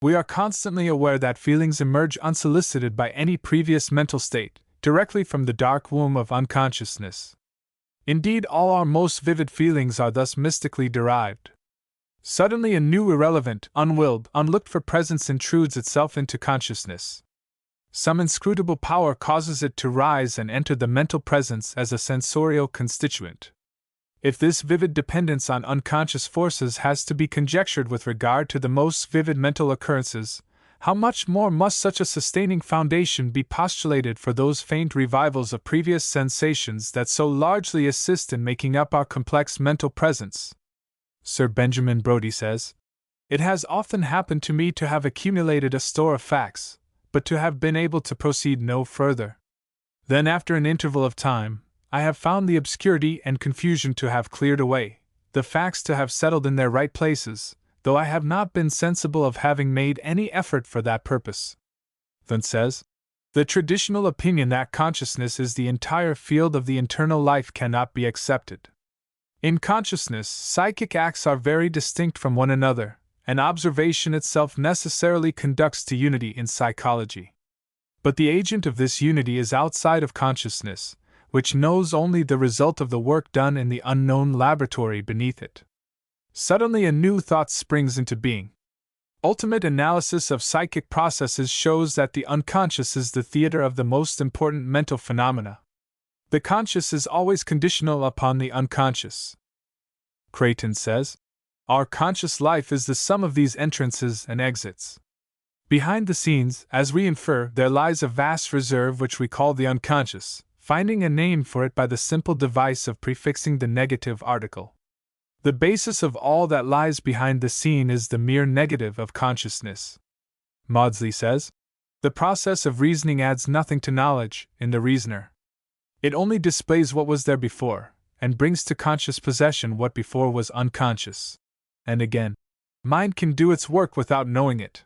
S1: "We are constantly aware that feelings emerge unsolicited by any previous mental state, directly from the dark womb of unconsciousness. Indeed, all our most vivid feelings are thus mystically derived. Suddenly a new irrelevant, unwilled, unlooked-for presence intrudes itself into consciousness. Some inscrutable power causes it to rise and enter the mental presence as a sensorial constituent. If this vivid dependence on unconscious forces has to be conjectured with regard to the most vivid mental occurrences, how much more must such a sustaining foundation be postulated for those faint revivals of previous sensations that so largely assist in making up our complex mental presence?" Sir Benjamin Brodie says, "It has often happened to me to have accumulated a store of facts, but to have been able to proceed no further. Then, after an interval of time, I have found the obscurity and confusion to have cleared away, the facts to have settled in their right places, though I have not been sensible of having made any effort for that purpose." Then says, "The traditional opinion that consciousness is the entire field of the internal life cannot be accepted. In consciousness, psychic acts are very distinct from one another, and observation itself necessarily conducts to unity in psychology. But the agent of this unity is outside of consciousness, which knows only the result of the work done in the unknown laboratory beneath it. Suddenly a new thought springs into being. Ultimate analysis of psychic processes shows that the unconscious is the theater of the most important mental phenomena. The conscious is always conditional upon the unconscious." Creighton says, "Our conscious life is the sum of these entrances and exits. Behind the scenes, as we infer, there lies a vast reserve which we call the unconscious, finding a name for it by the simple device of prefixing the negative article. The basis of all that lies behind the scene is the mere negative of consciousness." Maudsley says, "The process of reasoning adds nothing to knowledge in the reasoner. It only displays what was there before, and brings to conscious possession what before was unconscious." And again, "Mind can do its work without knowing it.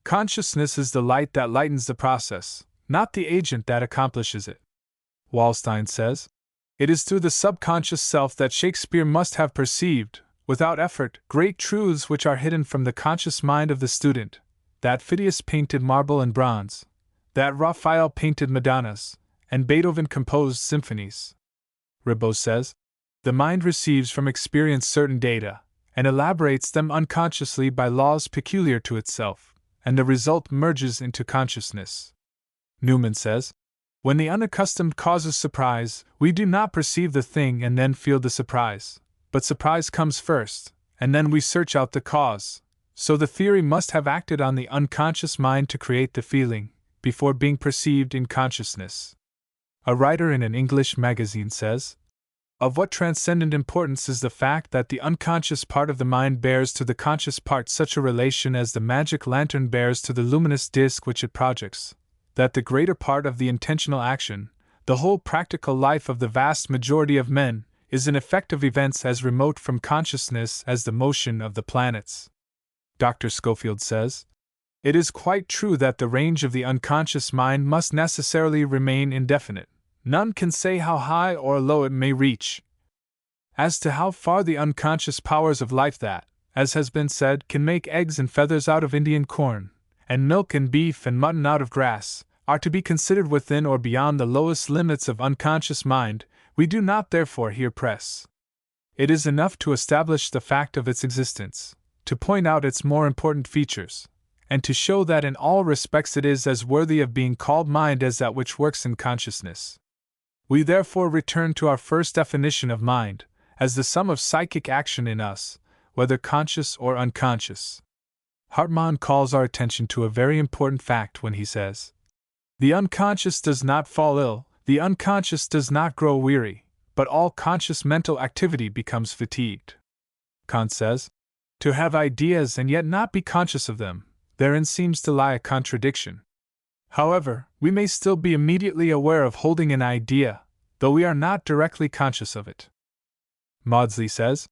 S1: Consciousness is the light that lightens the process, not the agent that accomplishes it." Wallstein says, "It is through the subconscious self that Shakespeare must have perceived, without effort, great truths which are hidden from the conscious mind of the student, that Phidias painted marble and bronze, that Raphael painted Madonnas, and Beethoven composed symphonies." Ribot says, The mind receives from experience certain data, and elaborates them unconsciously by laws peculiar to itself, and the result merges into consciousness. Newman says, when the unaccustomed causes surprise, we do not perceive the thing and then feel the surprise, but surprise comes first, and then we search out the cause. So the theory must have acted on the unconscious mind to create the feeling, before being perceived in consciousness. A writer in an English magazine says, of what transcendent importance is the fact that the unconscious part of the mind bears to the conscious part such a relation as the magic lantern bears to the luminous disk which it projects, that the greater part of the intentional action, the whole practical life of the vast majority of men, is an effect of events as remote from consciousness as the motion of the planets. Dr. Schofield says, it is quite true that the range of the unconscious mind must necessarily remain indefinite. None can say how high or low it may reach. As to how far the unconscious powers of life that, as has been said, can make eggs and feathers out of Indian corn, and milk and beef and mutton out of grass, are to be considered within or beyond the lowest limits of unconscious mind, we do not therefore here press. It is enough to establish the fact of its existence, to point out its more important features, and to show that in all respects it is as worthy of being called mind as that which works in consciousness. We therefore return to our first definition of mind, as the sum of psychic action in us, whether conscious or unconscious. Hartmann calls our attention to a very important fact when he says, the unconscious does not fall ill, the unconscious does not grow weary, but all conscious mental activity becomes fatigued. Kant says, to have ideas and yet not be conscious of them, therein seems to lie a contradiction. However, we may still be immediately aware of holding an idea, though we are not directly conscious of it. Maudsley says,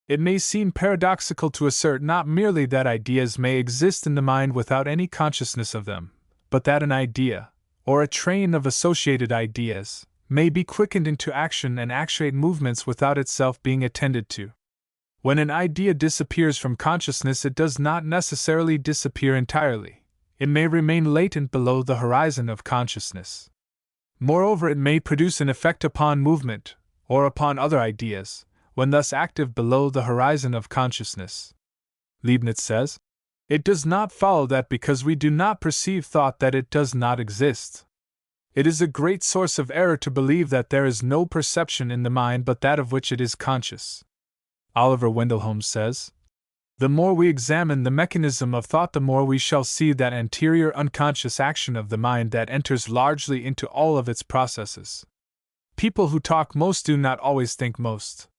S1: it may seem paradoxical to assert not merely that ideas may exist in the mind without any consciousness of them, but that an idea, or a train of associated ideas, may be quickened into action and actuate movements without itself being attended to. When an idea disappears from consciousness, it does not necessarily disappear entirely. It may remain latent below the horizon of consciousness. Moreover, it may produce an effect upon movement, or upon other ideas, when thus active below the horizon of consciousness. Leibniz says, it does not follow that because we do not perceive thought that it does not exist. It is a great source of error to believe that there is no perception in the mind but that of which it is conscious. Oliver Wendell Holmes says, the more we examine the mechanism of thought, the more we shall see that anterior unconscious action of the mind that enters largely into all of its processes. People who talk most do not always think most.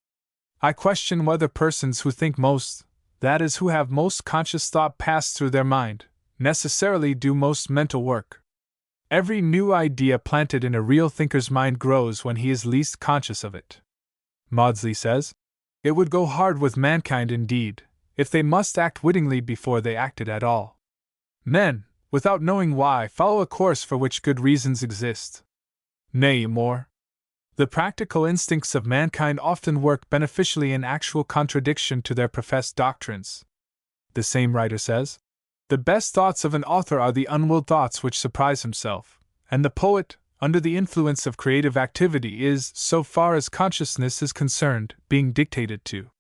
S1: I question whether persons who think most, that is, who have most conscious thought pass through their mind, necessarily do most mental work. Every new idea planted in a real thinker's mind grows when he is least conscious of it. Maudsley says, it would go hard with mankind indeed, if they must act wittingly before they acted at all. Men, without knowing why, follow a course for which good reasons exist. Nay, more. The practical instincts of mankind often work beneficially in actual contradiction to their professed doctrines. The same writer says, the best thoughts of an author are the unwilled thoughts which surprise himself, and the poet, under the influence of creative activity, is, so far as consciousness is concerned, being dictated to.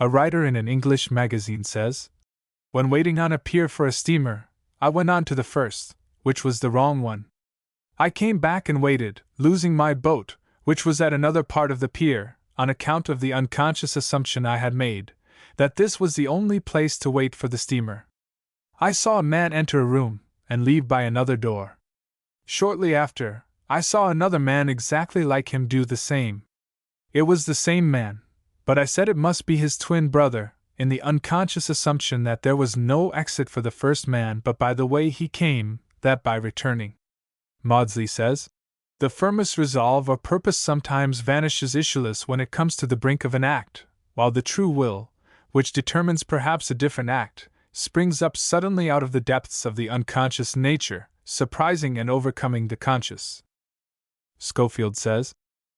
S1: A writer in an English magazine says, when waiting on a pier for a steamer, I went on to the first, which was the wrong one. I came back and waited, losing my boat, which was at another part of the pier, on account of the unconscious assumption I had made, that this was the only place to wait for the steamer. I saw a man enter a room, and leave by another door. Shortly after, I saw another man exactly like him do the same. It was the same man, but I said it must be his twin brother, in the unconscious assumption that there was no exit for the first man but by the way he came, that by returning. Maudsley says, the firmest resolve or purpose sometimes vanishes issueless when it comes to the brink of an act, while the true will, which determines perhaps a different act, springs up suddenly out of the depths of the unconscious nature, surprising and overcoming the conscious. Schofield says,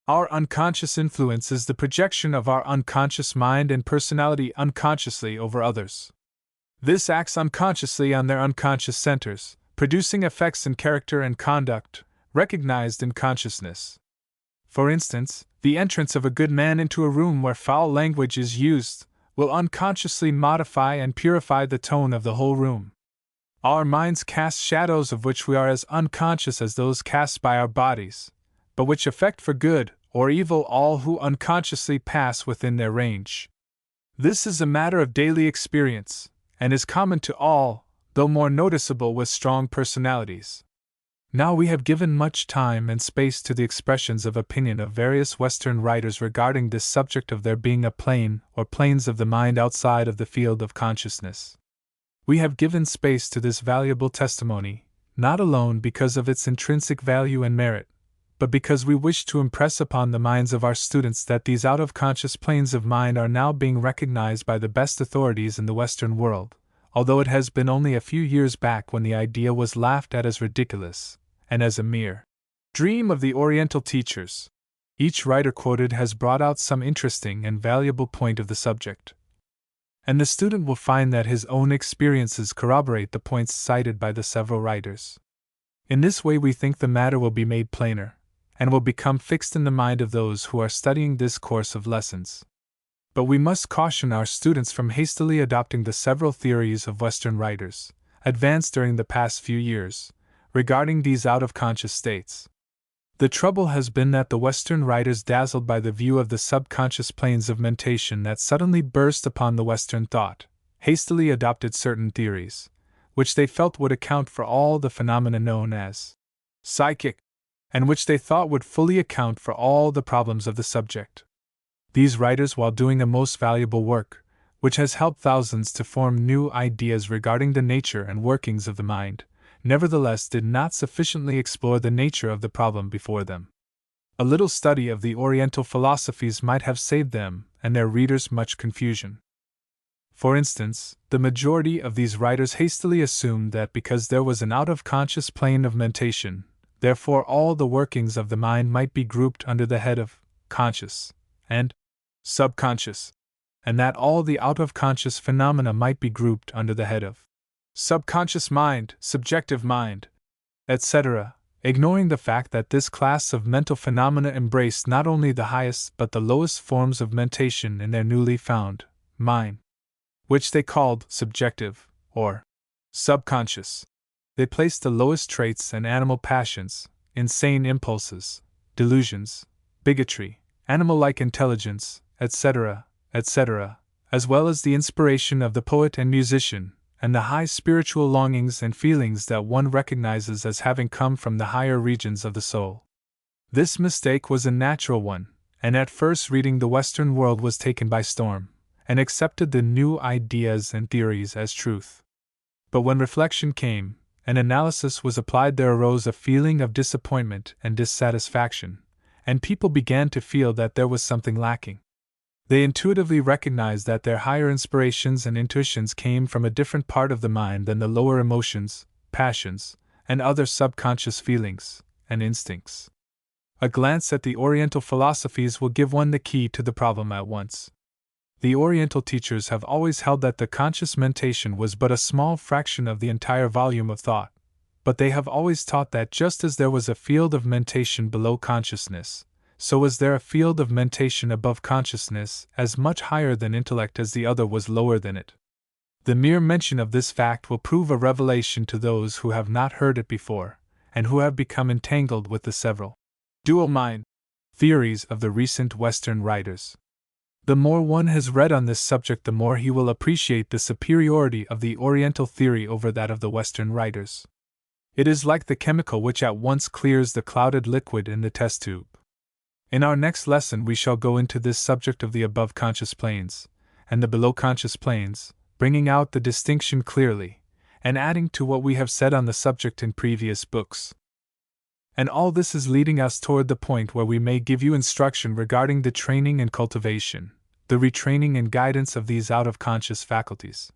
S1: our unconscious influence is the projection of our unconscious mind and personality unconsciously over others. This acts unconsciously on their unconscious centers, producing effects in character and conduct, recognized in consciousness. For instance, The entrance of a good man into a room where foul language is used will unconsciously modify and purify the tone of the whole room. Our minds cast shadows of which we are as unconscious as those cast by our bodies, but which affect for good or evil all who unconsciously pass within their range. This is a matter of daily experience, and is common to all, though more noticeable with strong personalities. Now we have given much time and space to the expressions of opinion of various Western writers regarding this subject of there being a plane or planes of the mind outside of the field of consciousness. We have given space to this valuable testimony, not alone because of its intrinsic value and merit, but because we wish to impress upon the minds of our students that these out-of-conscious planes of mind are now being recognized by the best authorities in the Western world, although it has been only a few years back when the idea was laughed at as ridiculous, and as a mere dream of the Oriental teachers. Each writer quoted has brought out some interesting and valuable point of the subject, and the student will find that his own experiences corroborate the points cited by the several writers. In this way we think the matter will be made plainer, and will become fixed in the mind of those who are studying this course of lessons. But we must caution our students from hastily adopting the several theories of Western writers, advanced during the past few years, regarding these out-of-conscious states. The trouble has been that the Western writers, dazzled by the view of the subconscious planes of mentation that suddenly burst upon the Western thought, hastily adopted certain theories, which they felt would account for all the phenomena known as psychic, and which they thought would fully account for all the problems of the subject. These writers, while doing a most valuable work, which has helped thousands to form new ideas regarding the nature and workings of the mind, nevertheless did not sufficiently explore the nature of the problem before them. A little study of the Oriental philosophies might have saved them and their readers much confusion. For instance, the majority of these writers hastily assumed that because there was an out-of-conscious plane of mentation, therefore all the workings of the mind might be grouped under the head of conscious and subconscious, and that all the out-of-conscious phenomena might be grouped under the head of subconscious mind, subjective mind, etc., ignoring the fact that this class of mental phenomena embraced not only the highest but the lowest forms of mentation in their newly found mind, which they called subjective or subconscious. They placed the lowest traits and animal passions, insane impulses, delusions, bigotry, animal-like intelligence, etc., etc., as well as the inspiration of the poet and musician, and the high spiritual longings and feelings that one recognizes as having come from the higher regions of the soul. This mistake was a natural one, and at first reading the Western world was taken by storm, and accepted the new ideas and theories as truth. But when reflection came, and analysis was applied, there arose a feeling of disappointment and dissatisfaction, and people began to feel that there was something lacking. They intuitively recognized that their higher inspirations and intuitions came from a different part of the mind than the lower emotions, passions, and other subconscious feelings and instincts. A glance at the Oriental philosophies will give one the key to the problem at once. The Oriental teachers have always held that the conscious mentation was but a small fraction of the entire volume of thought, but they have always taught that just as there was a field of mentation below consciousness, so was there a field of mentation above consciousness as much higher than intellect as the other was lower than it. The mere mention of this fact will prove a revelation to those who have not heard it before, and who have become entangled with the several dual mind theories of the recent Western writers. The more one has read on this subject, the more he will appreciate the superiority of the Oriental theory over that of the Western writers. It is like the chemical which at once clears the clouded liquid in the test tube. In our next lesson we shall go into this subject of the above conscious planes, and the below conscious planes, bringing out the distinction clearly, and adding to what we have said on the subject in previous books. And all this is leading us toward the point where we may give you instruction regarding the training and cultivation, the retraining and guidance of these out-of-conscious faculties.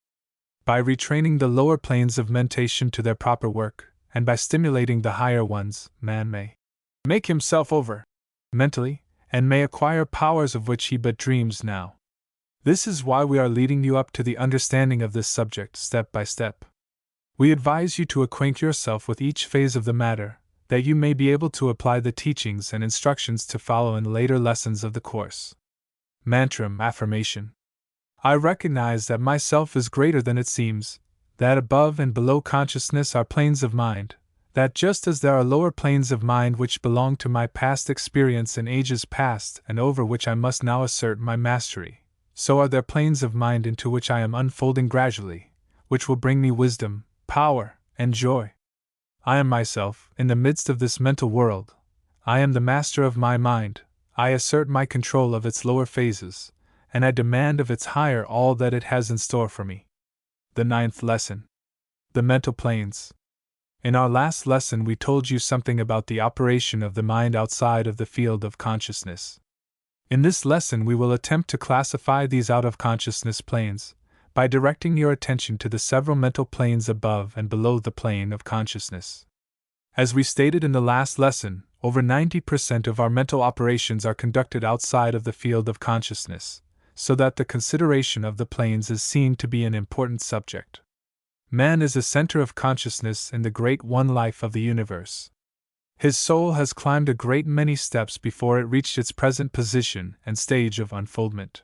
S1: By retraining the lower planes of mentation to their proper work, and by stimulating the higher ones, man may make himself over mentally, and may acquire powers of which he but dreams now. This is why we are leading you up to the understanding of this subject step by step. We advise you to acquaint yourself with each phase of the matter, that you may be able to apply the teachings and instructions to follow in later lessons of the course. Mantram affirmation. I recognize that myself is greater than it seems, that above and below consciousness are planes of mind, that just as there are lower planes of mind which belong to my past experience in ages past and over which I must now assert my mastery, so are there planes of mind into which I am unfolding gradually, which will bring me wisdom, power, and joy. I am myself, in the midst of this mental world. I am the master of my mind, I assert my control of its lower phases, and I demand of its higher all that it has in store for me. The 9th lesson. The mental planes. In our last lesson we told you something about the operation of the mind outside of the field of consciousness. In this lesson we will attempt to classify these out-of-consciousness planes, by directing your attention to the several mental planes above and below the plane of consciousness. As we stated in the last lesson, over 90% of our mental operations are conducted outside of the field of consciousness, so that the consideration of the planes is seen to be an important subject. Man is a center of consciousness in the great one life of the universe. His soul has climbed a great many steps before it reached its present position and stage of unfoldment.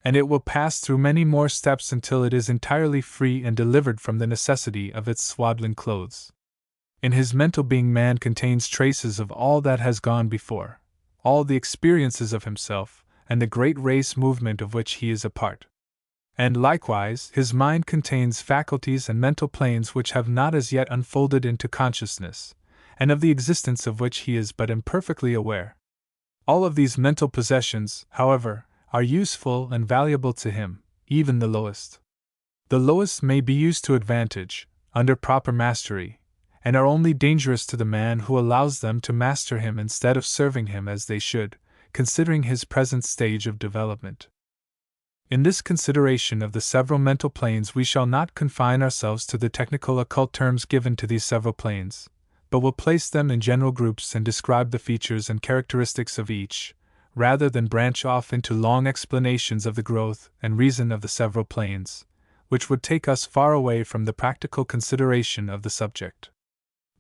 S1: And it will pass through many more steps until it is entirely free and delivered from the necessity of its swaddling clothes. In his mental being, man contains traces of all that has gone before, all the experiences of himself, and the great race movement of which he is a part. And likewise, his mind contains faculties and mental planes which have not as yet unfolded into consciousness, and of the existence of which he is but imperfectly aware. All of these mental possessions, however, are useful and valuable to him, even the lowest. The lowest may be used to advantage, under proper mastery, and are only dangerous to the man who allows them to master him instead of serving him as they should, considering his present stage of development. In this consideration of the several mental planes we shall not confine ourselves to the technical occult terms given to these several planes, but will place them in general groups and describe the features and characteristics of each, rather than branch off into long explanations of the growth and reason of the several planes, which would take us far away from the practical consideration of the subject.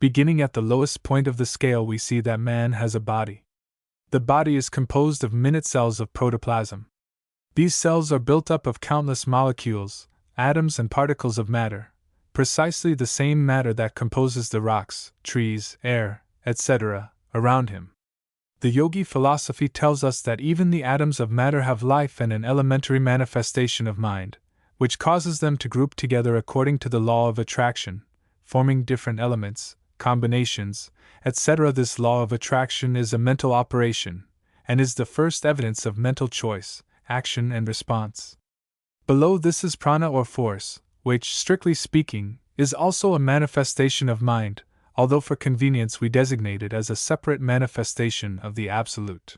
S1: Beginning at the lowest point of the scale, we see that man has a body. The body is composed of minute cells of protoplasm. These cells are built up of countless molecules, atoms and particles of matter, precisely the same matter that composes the rocks, trees, air, etc., around him. The yogi philosophy tells us that even the atoms of matter have life and an elementary manifestation of mind, which causes them to group together according to the law of attraction, forming different elements, combinations, etc. This law of attraction is a mental operation, and is the first evidence of mental choice, action, and response. Below this is prana or force, which, strictly speaking, is also a manifestation of mind, although for convenience we designate it as a separate manifestation of the Absolute.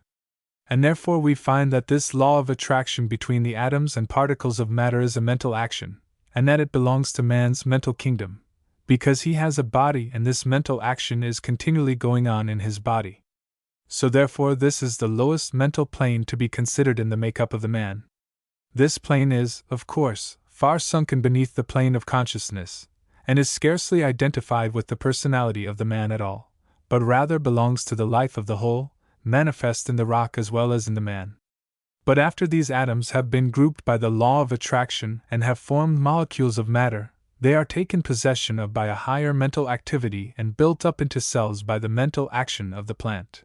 S1: And therefore we find that this law of attraction between the atoms and particles of matter is a mental action, and that it belongs to man's mental kingdom, because he has a body and this mental action is continually going on in his body. So therefore this is the lowest mental plane to be considered in the makeup of the man. This plane is, of course, far sunken beneath the plane of consciousness, and is scarcely identified with the personality of the man at all, but rather belongs to the life of the whole, manifest in the rock as well as in the man. But after these atoms have been grouped by the law of attraction and have formed molecules of matter, they are taken possession of by a higher mental activity and built up into cells by the mental action of the plant.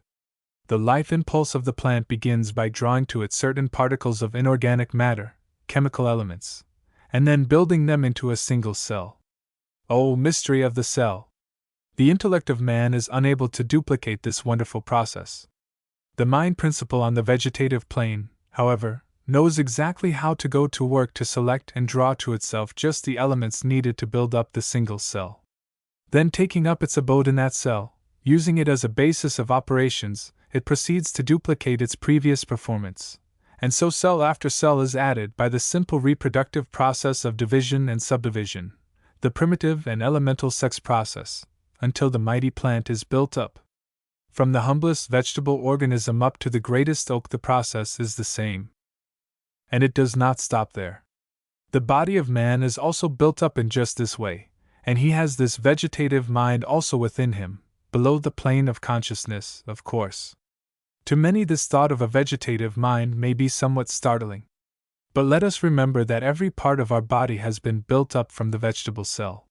S1: The life impulse of the plant begins by drawing to it certain particles of inorganic matter, chemical elements, and then building them into a single cell. O mystery of the cell! The intellect of man is unable to duplicate this wonderful process. The mind principle on the vegetative plane, however, knows exactly how to go to work to select and draw to itself just the elements needed to build up the single cell. Then, taking up its abode in that cell, using it as a basis of operations, it proceeds to duplicate its previous performance, and so cell after cell is added by the simple reproductive process of division and subdivision, the primitive and elemental sex process, until the mighty plant is built up. From the humblest vegetable organism up to the greatest oak, the process is the same. And it does not stop there. The body of man is also built up in just this way, and he has this vegetative mind also within him, below the plane of consciousness, of course. To many, this thought of a vegetative mind may be somewhat startling. But let us remember that every part of our body has been built up from the vegetable cell.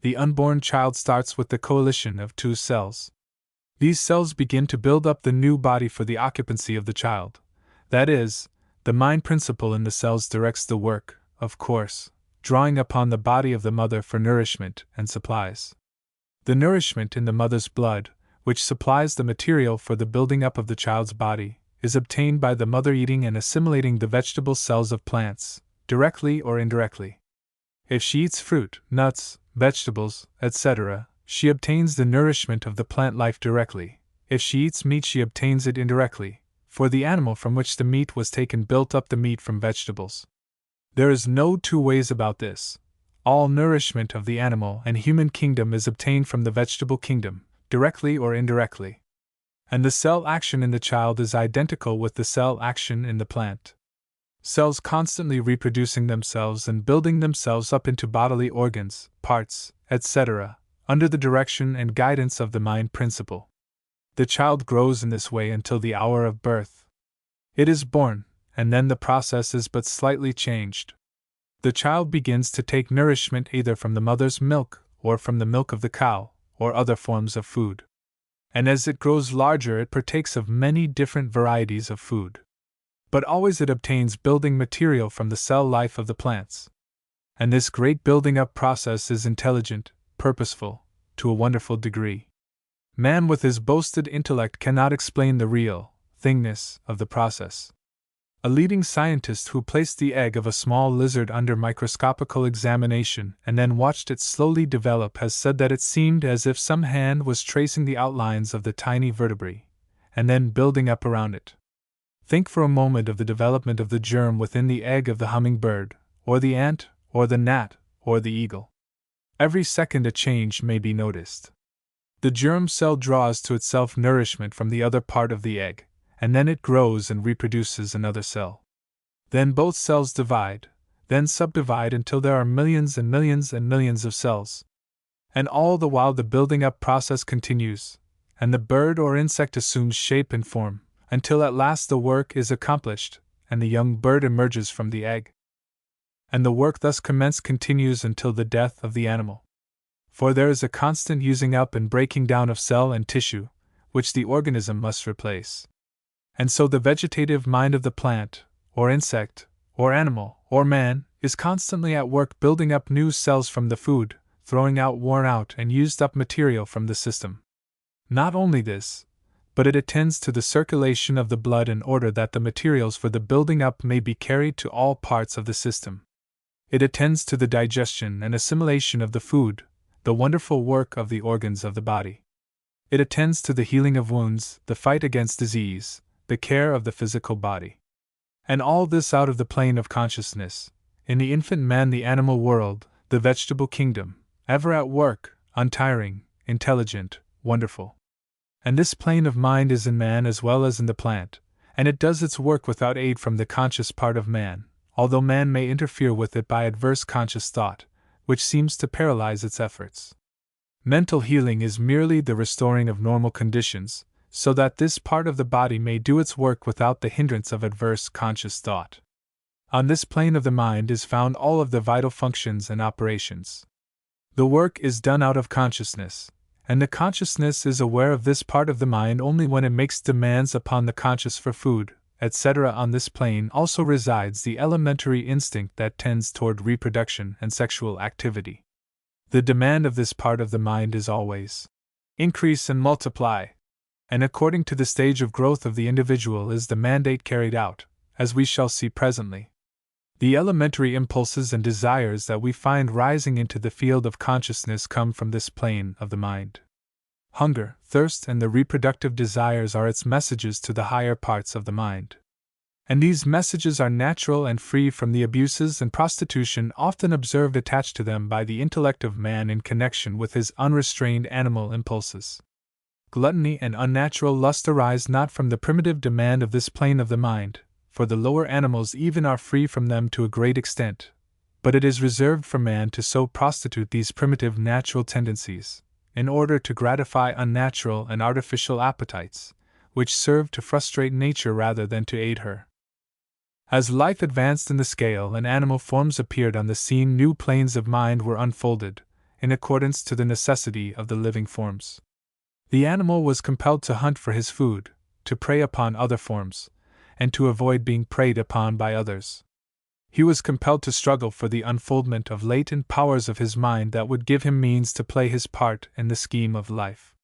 S1: The unborn child starts with the coalition of two cells. These cells begin to build up the new body for the occupancy of the child. That is, the mind principle in the cells directs the work, of course, drawing upon the body of the mother for nourishment and supplies. The nourishment in the mother's blood, which supplies the material for the building up of the child's body, is obtained by the mother eating and assimilating the vegetable cells of plants, directly or indirectly. If she eats fruit, nuts, vegetables, etc., she obtains the nourishment of the plant life directly. If she eats meat, she obtains it indirectly, for the animal from which the meat was taken built up the meat from vegetables. There is no two ways about this. All nourishment of the animal and human kingdom is obtained from the vegetable kingdom, directly or indirectly. And the cell action in the child is identical with the cell action in the plant. Cells constantly reproducing themselves and building themselves up into bodily organs, parts, etc., under the direction and guidance of the mind principle. The child grows in this way until the hour of birth. It is born, and then the process is but slightly changed. The child begins to take nourishment either from the mother's milk, or from the milk of the cow, or other forms of food. And as it grows larger, it partakes of many different varieties of food. But always it obtains building material from the cell life of the plants. And this great building up process is intelligent, purposeful, to a wonderful degree. Man with his boasted intellect cannot explain the real thingness of the process. A leading scientist who placed the egg of a small lizard under microscopical examination and then watched it slowly develop has said that it seemed as if some hand was tracing the outlines of the tiny vertebrae, and then building up around it. Think for a moment of the development of the germ within the egg of the hummingbird, or the ant, or the gnat, or the eagle. Every second a change may be noticed. The germ cell draws to itself nourishment from the other part of the egg, and then it grows and reproduces another cell. Then both cells divide, then subdivide until there are millions and millions and millions of cells. And all the while the building up process continues, and the bird or insect assumes shape and form, until at last the work is accomplished, and the young bird emerges from the egg. And the work thus commenced continues until the death of the animal. For there is a constant using up and breaking down of cell and tissue, which the organism must replace. And so the vegetative mind of the plant, or insect, or animal, or man, is constantly at work building up new cells from the food, throwing out worn out and used up material from the system. Not only this, but it attends to the circulation of the blood in order that the materials for the building up may be carried to all parts of the system. It attends to the digestion and assimilation of the food, the wonderful work of the organs of the body. It attends to the healing of wounds, the fight against disease, the care of the physical body. And all this out of the plane of consciousness, in the infant man, the animal world, the vegetable kingdom, ever at work, untiring, intelligent, wonderful. And this plane of mind is in man as well as in the plant, and it does its work without aid from the conscious part of man, although man may interfere with it by adverse conscious thought, which seems to paralyze its efforts. Mental healing is merely the restoring of normal conditions, so that this part of the body may do its work without the hindrance of adverse conscious thought. On this plane of the mind is found all of the vital functions and operations. The work is done out of consciousness, and the consciousness is aware of this part of the mind only when it makes demands upon the conscious for food, etc. On this plane also resides the elementary instinct that tends toward reproduction and sexual activity. The demand of this part of the mind is always increase and multiply, and according to the stage of growth of the individual is the mandate carried out, as we shall see presently. The elementary impulses and desires that we find rising into the field of consciousness come from this plane of the mind. Hunger, thirst, and the reproductive desires are its messages to the higher parts of the mind. And these messages are natural and free from the abuses and prostitution often observed attached to them by the intellect of man in connection with his unrestrained animal impulses. Gluttony and unnatural lust arise not from the primitive demand of this plane of the mind, for the lower animals even are free from them to a great extent, but it is reserved for man to so prostitute these primitive natural tendencies, in order to gratify unnatural and artificial appetites, which served to frustrate nature rather than to aid her. As life advanced in the scale and animal forms appeared on the scene, new planes of mind were unfolded, in accordance to the necessity of the living forms. The animal was compelled to hunt for his food, to prey upon other forms, and to avoid being preyed upon by others. He was compelled to struggle for the unfoldment of latent powers of his mind that would give him means to play his part in the scheme of life.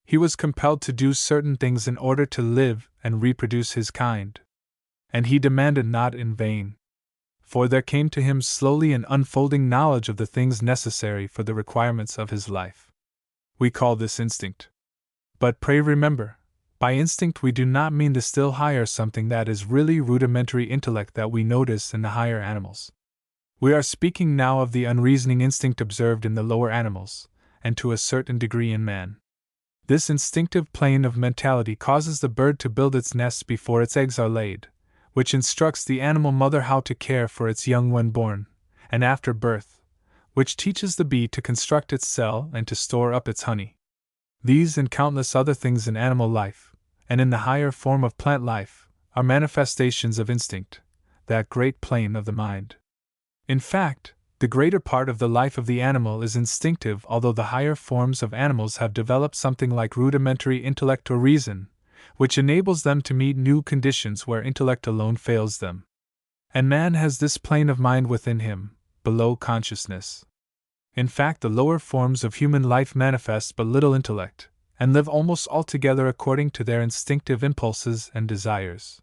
S1: He was compelled to do certain things in order to live and reproduce his kind. And he demanded not in vain. For there came to him slowly an unfolding knowledge of the things necessary for the requirements of his life. We call this instinct. But pray remember, by instinct we do not mean the still higher something that is really rudimentary intellect that we notice in the higher animals. We are speaking now of the unreasoning instinct observed in the lower animals, and to a certain degree in man. This instinctive plane of mentality causes the bird to build its nest before its eggs are laid, which instructs the animal mother how to care for its young when born, and after birth, which teaches the bee to construct its cell and to store up its honey. These and countless other things in animal life, and in the higher form of plant life, are manifestations of instinct, that great plane of the mind. In fact, the greater part of the life of the animal is instinctive, although the higher forms of animals have developed something like rudimentary intellect or reason, which enables them to meet new conditions where intellect alone fails them. And man has this plane of mind within him, below consciousness. In fact, the lower forms of human life manifest but little intellect, and live almost altogether according to their instinctive impulses and desires.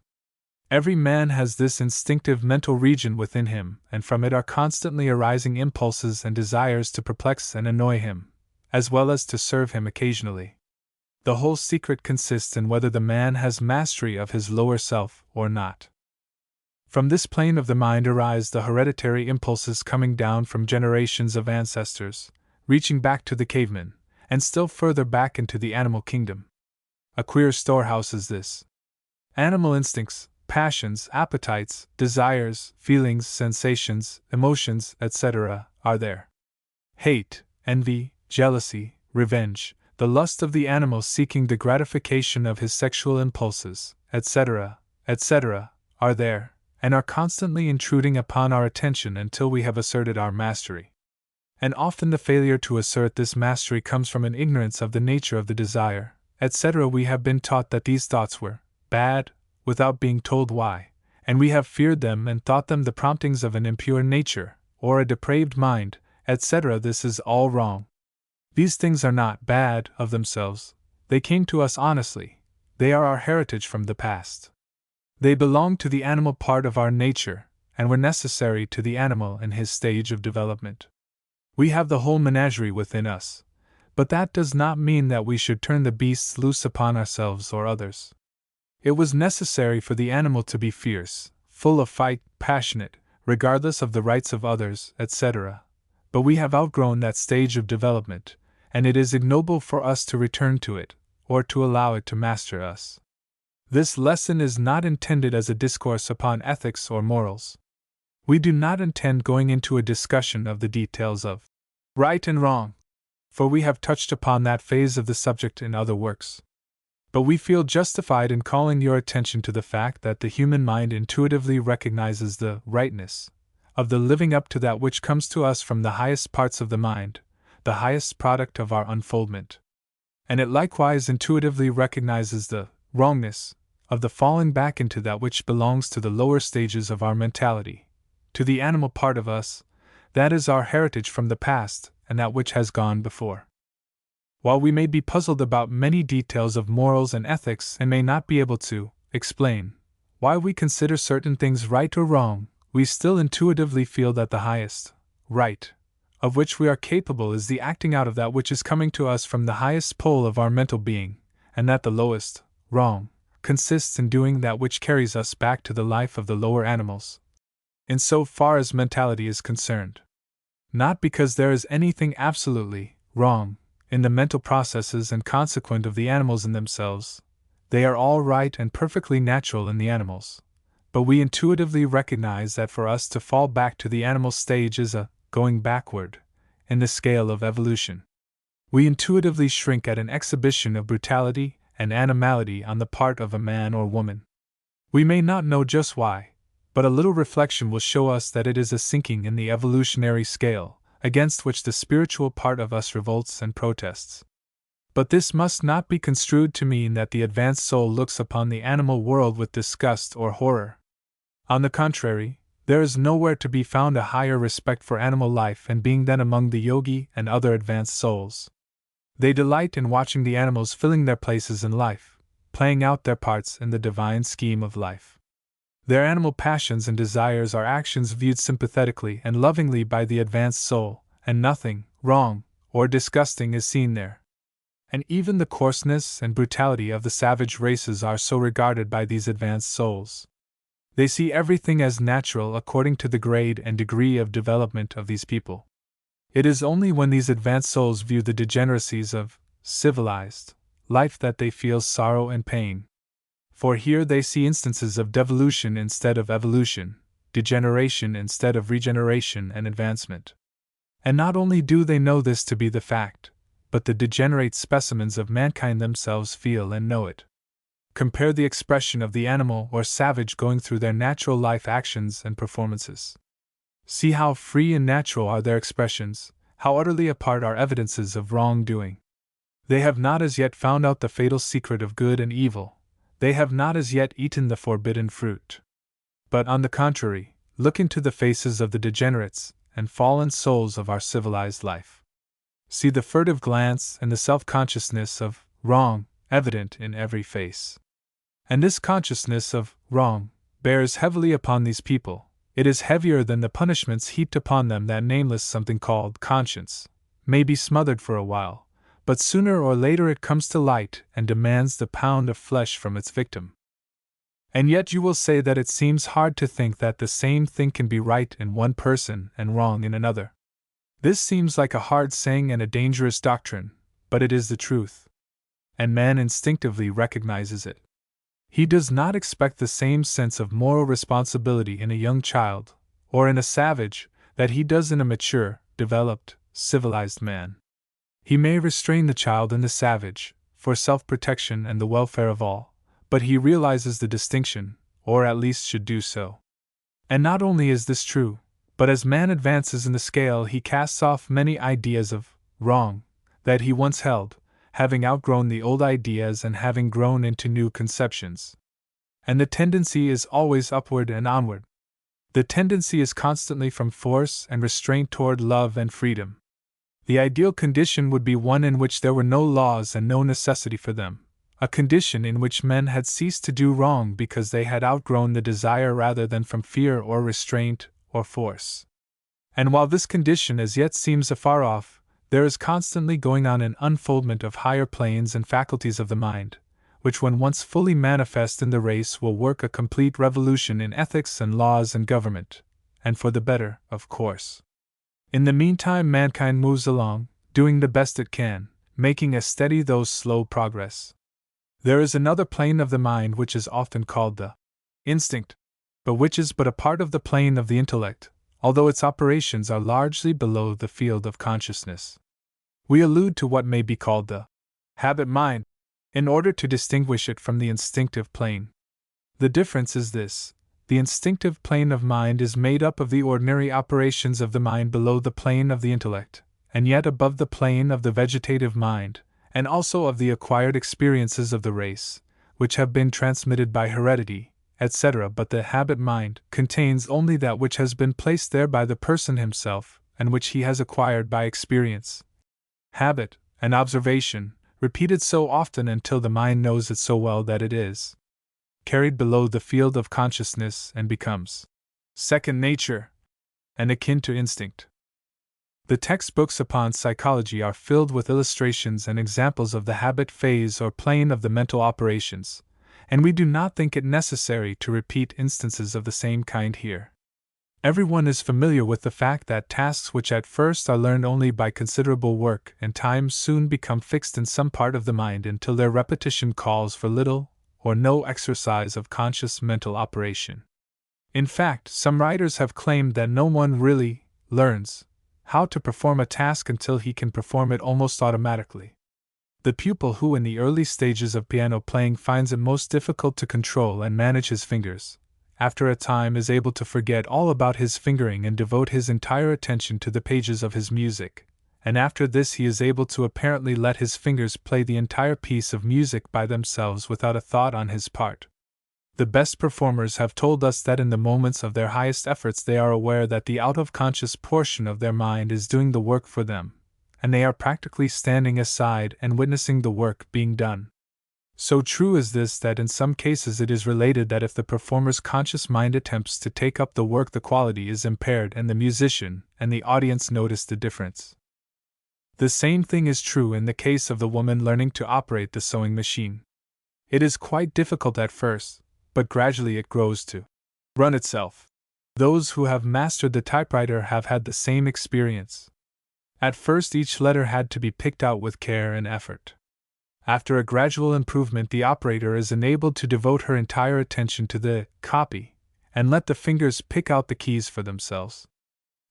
S1: Every man has this instinctive mental region within him, and from it are constantly arising impulses and desires to perplex and annoy him, as well as to serve him occasionally. The whole secret consists in whether the man has mastery of his lower self or not. From this plane of the mind arise the hereditary impulses coming down from generations of ancestors, reaching back to the caveman, and still further back into the animal kingdom. A queer storehouse is this. Animal instincts, passions, appetites, desires, feelings, sensations, emotions, etc., are there. Hate, envy, jealousy, revenge, the lust of the animal seeking the gratification of his sexual impulses, etc., etc., are there, and are constantly intruding upon our attention until we have asserted our mastery. And often the failure to assert this mastery comes from an ignorance of the nature of the desire, etc. We have been taught that these thoughts were bad, without being told why, and we have feared them and thought them the promptings of an impure nature, or a depraved mind, etc. This is all wrong. These things are not bad of themselves, they came to us honestly, they are our heritage from the past. They belong to the animal part of our nature, and were necessary to the animal in his stage of development. We have the whole menagerie within us, but that does not mean that we should turn the beasts loose upon ourselves or others. It was necessary for the animal to be fierce, full of fight, passionate, regardless of the rights of others, etc. But we have outgrown that stage of development, and it is ignoble for us to return to it, or to allow it to master us. This lesson is not intended as a discourse upon ethics or morals. We do not intend going into a discussion of the details of right and wrong, for we have touched upon that phase of the subject in other works. But we feel justified in calling your attention to the fact that the human mind intuitively recognizes the rightness of the living up to that which comes to us from the highest parts of the mind, the highest product of our unfoldment. And it likewise intuitively recognizes the wrongness of the falling back into that which belongs to the lower stages of our mentality, to the animal part of us, that is our heritage from the past and that which has gone before. While we may be puzzled about many details of morals and ethics and may not be able to explain why we consider certain things right or wrong, we still intuitively feel that the highest right of which we are capable is the acting out of that which is coming to us from the highest pole of our mental being, and that the lowest wrong consists in doing that which carries us back to the life of the lower animals, in so far as mentality is concerned. Not because there is anything absolutely wrong in the mental processes and consequent of the animals in themselves, they are all right and perfectly natural in the animals, but we intuitively recognize that for us to fall back to the animal stage is a going backward in the scale of evolution. We intuitively shrink at an exhibition of brutality and animality on the part of a man or woman. We may not know just why, but a little reflection will show us that it is a sinking in the evolutionary scale, against which the spiritual part of us revolts and protests. But this must not be construed to mean that the advanced soul looks upon the animal world with disgust or horror. On the contrary, there is nowhere to be found a higher respect for animal life and being than among the yogi and other advanced souls. They delight in watching the animals filling their places in life, playing out their parts in the divine scheme of life. Their animal passions and desires are actions viewed sympathetically and lovingly by the advanced soul, and nothing wrong or disgusting is seen there. And even the coarseness and brutality of the savage races are so regarded by these advanced souls. They see everything as natural according to the grade and degree of development of these people. It is only when these advanced souls view the degeneracies of civilized life that they feel sorrow and pain. For here they see instances of devolution instead of evolution, degeneration instead of regeneration and advancement. And not only do they know this to be the fact, but the degenerate specimens of mankind themselves feel and know it. Compare the expression of the animal or savage going through their natural life actions and performances. See how free and natural are their expressions, how utterly apart are evidences of wrongdoing. They have not as yet found out the fatal secret of good and evil, they have not as yet eaten the forbidden fruit. But on the contrary, look into the faces of the degenerates and fallen souls of our civilized life. See the furtive glance and the self-consciousness of wrong evident in every face. And this consciousness of wrong bears heavily upon these people. It is heavier than the punishments heaped upon them. That nameless something called conscience may be smothered for a while, but sooner or later it comes to light and demands the pound of flesh from its victim. And yet you will say that it seems hard to think that the same thing can be right in one person and wrong in another. This seems like a hard saying and a dangerous doctrine, but it is the truth. And man instinctively recognizes it. He does not expect the same sense of moral responsibility in a young child, or in a savage, that he does in a mature, developed, civilized man. He may restrain the child and the savage, for self-protection and the welfare of all, but he realizes the distinction, or at least should do so. And not only is this true, but as man advances in the scale he casts off many ideas of wrong that he once held, having outgrown the old ideas and having grown into new conceptions. And the tendency is always upward and onward. The tendency is constantly from force and restraint toward love and freedom. The ideal condition would be one in which there were no laws and no necessity for them, a condition in which men had ceased to do wrong because they had outgrown the desire rather than from fear or restraint or force. And while this condition as yet seems afar off, there is constantly going on an unfoldment of higher planes and faculties of the mind, which when once fully manifest in the race will work a complete revolution in ethics and laws and government, and for the better, of course. In the meantime mankind moves along, doing the best it can, making a steady though slow progress. There is another plane of the mind which is often called the instinct, but which is but a part of the plane of the intellect, although its operations are largely below the field of consciousness. We allude to what may be called the habit mind, in order to distinguish it from the instinctive plane. The difference is this: the instinctive plane of mind is made up of the ordinary operations of the mind below the plane of the intellect, and yet above the plane of the vegetative mind, and also of the acquired experiences of the race, which have been transmitted by heredity, etc. But the habit mind contains only that which has been placed there by the person himself, and which he has acquired by experience, habit, and observation, repeated so often until the mind knows it so well that it is carried below the field of consciousness and becomes second nature, and akin to instinct. The textbooks upon psychology are filled with illustrations and examples of the habit phase or plane of the mental operations, and we do not think it necessary to repeat instances of the same kind here. Everyone is familiar with the fact that tasks which at first are learned only by considerable work and time soon become fixed in some part of the mind until their repetition calls for little or no exercise of conscious mental operation. In fact, some writers have claimed that no one really learns how to perform a task until he can perform it almost automatically. The pupil who in the early stages of piano playing finds it most difficult to control and manage his fingers, after a time is able to forget all about his fingering and devote his entire attention to the pages of his music, and after this he is able to apparently let his fingers play the entire piece of music by themselves without a thought on his part. The best performers have told us that in the moments of their highest efforts they are aware that the out-of-conscious portion of their mind is doing the work for them, and they are practically standing aside and witnessing the work being done. So true is this that in some cases it is related that if the performer's conscious mind attempts to take up the work, the quality is impaired and the musician and the audience notice the difference. The same thing is true in the case of the woman learning to operate the sewing machine. It is quite difficult at first, but gradually it grows to run itself. Those who have mastered the typewriter have had the same experience. At first each letter had to be picked out with care and effort. After a gradual improvement, the operator is enabled to devote her entire attention to the copy and let the fingers pick out the keys for themselves.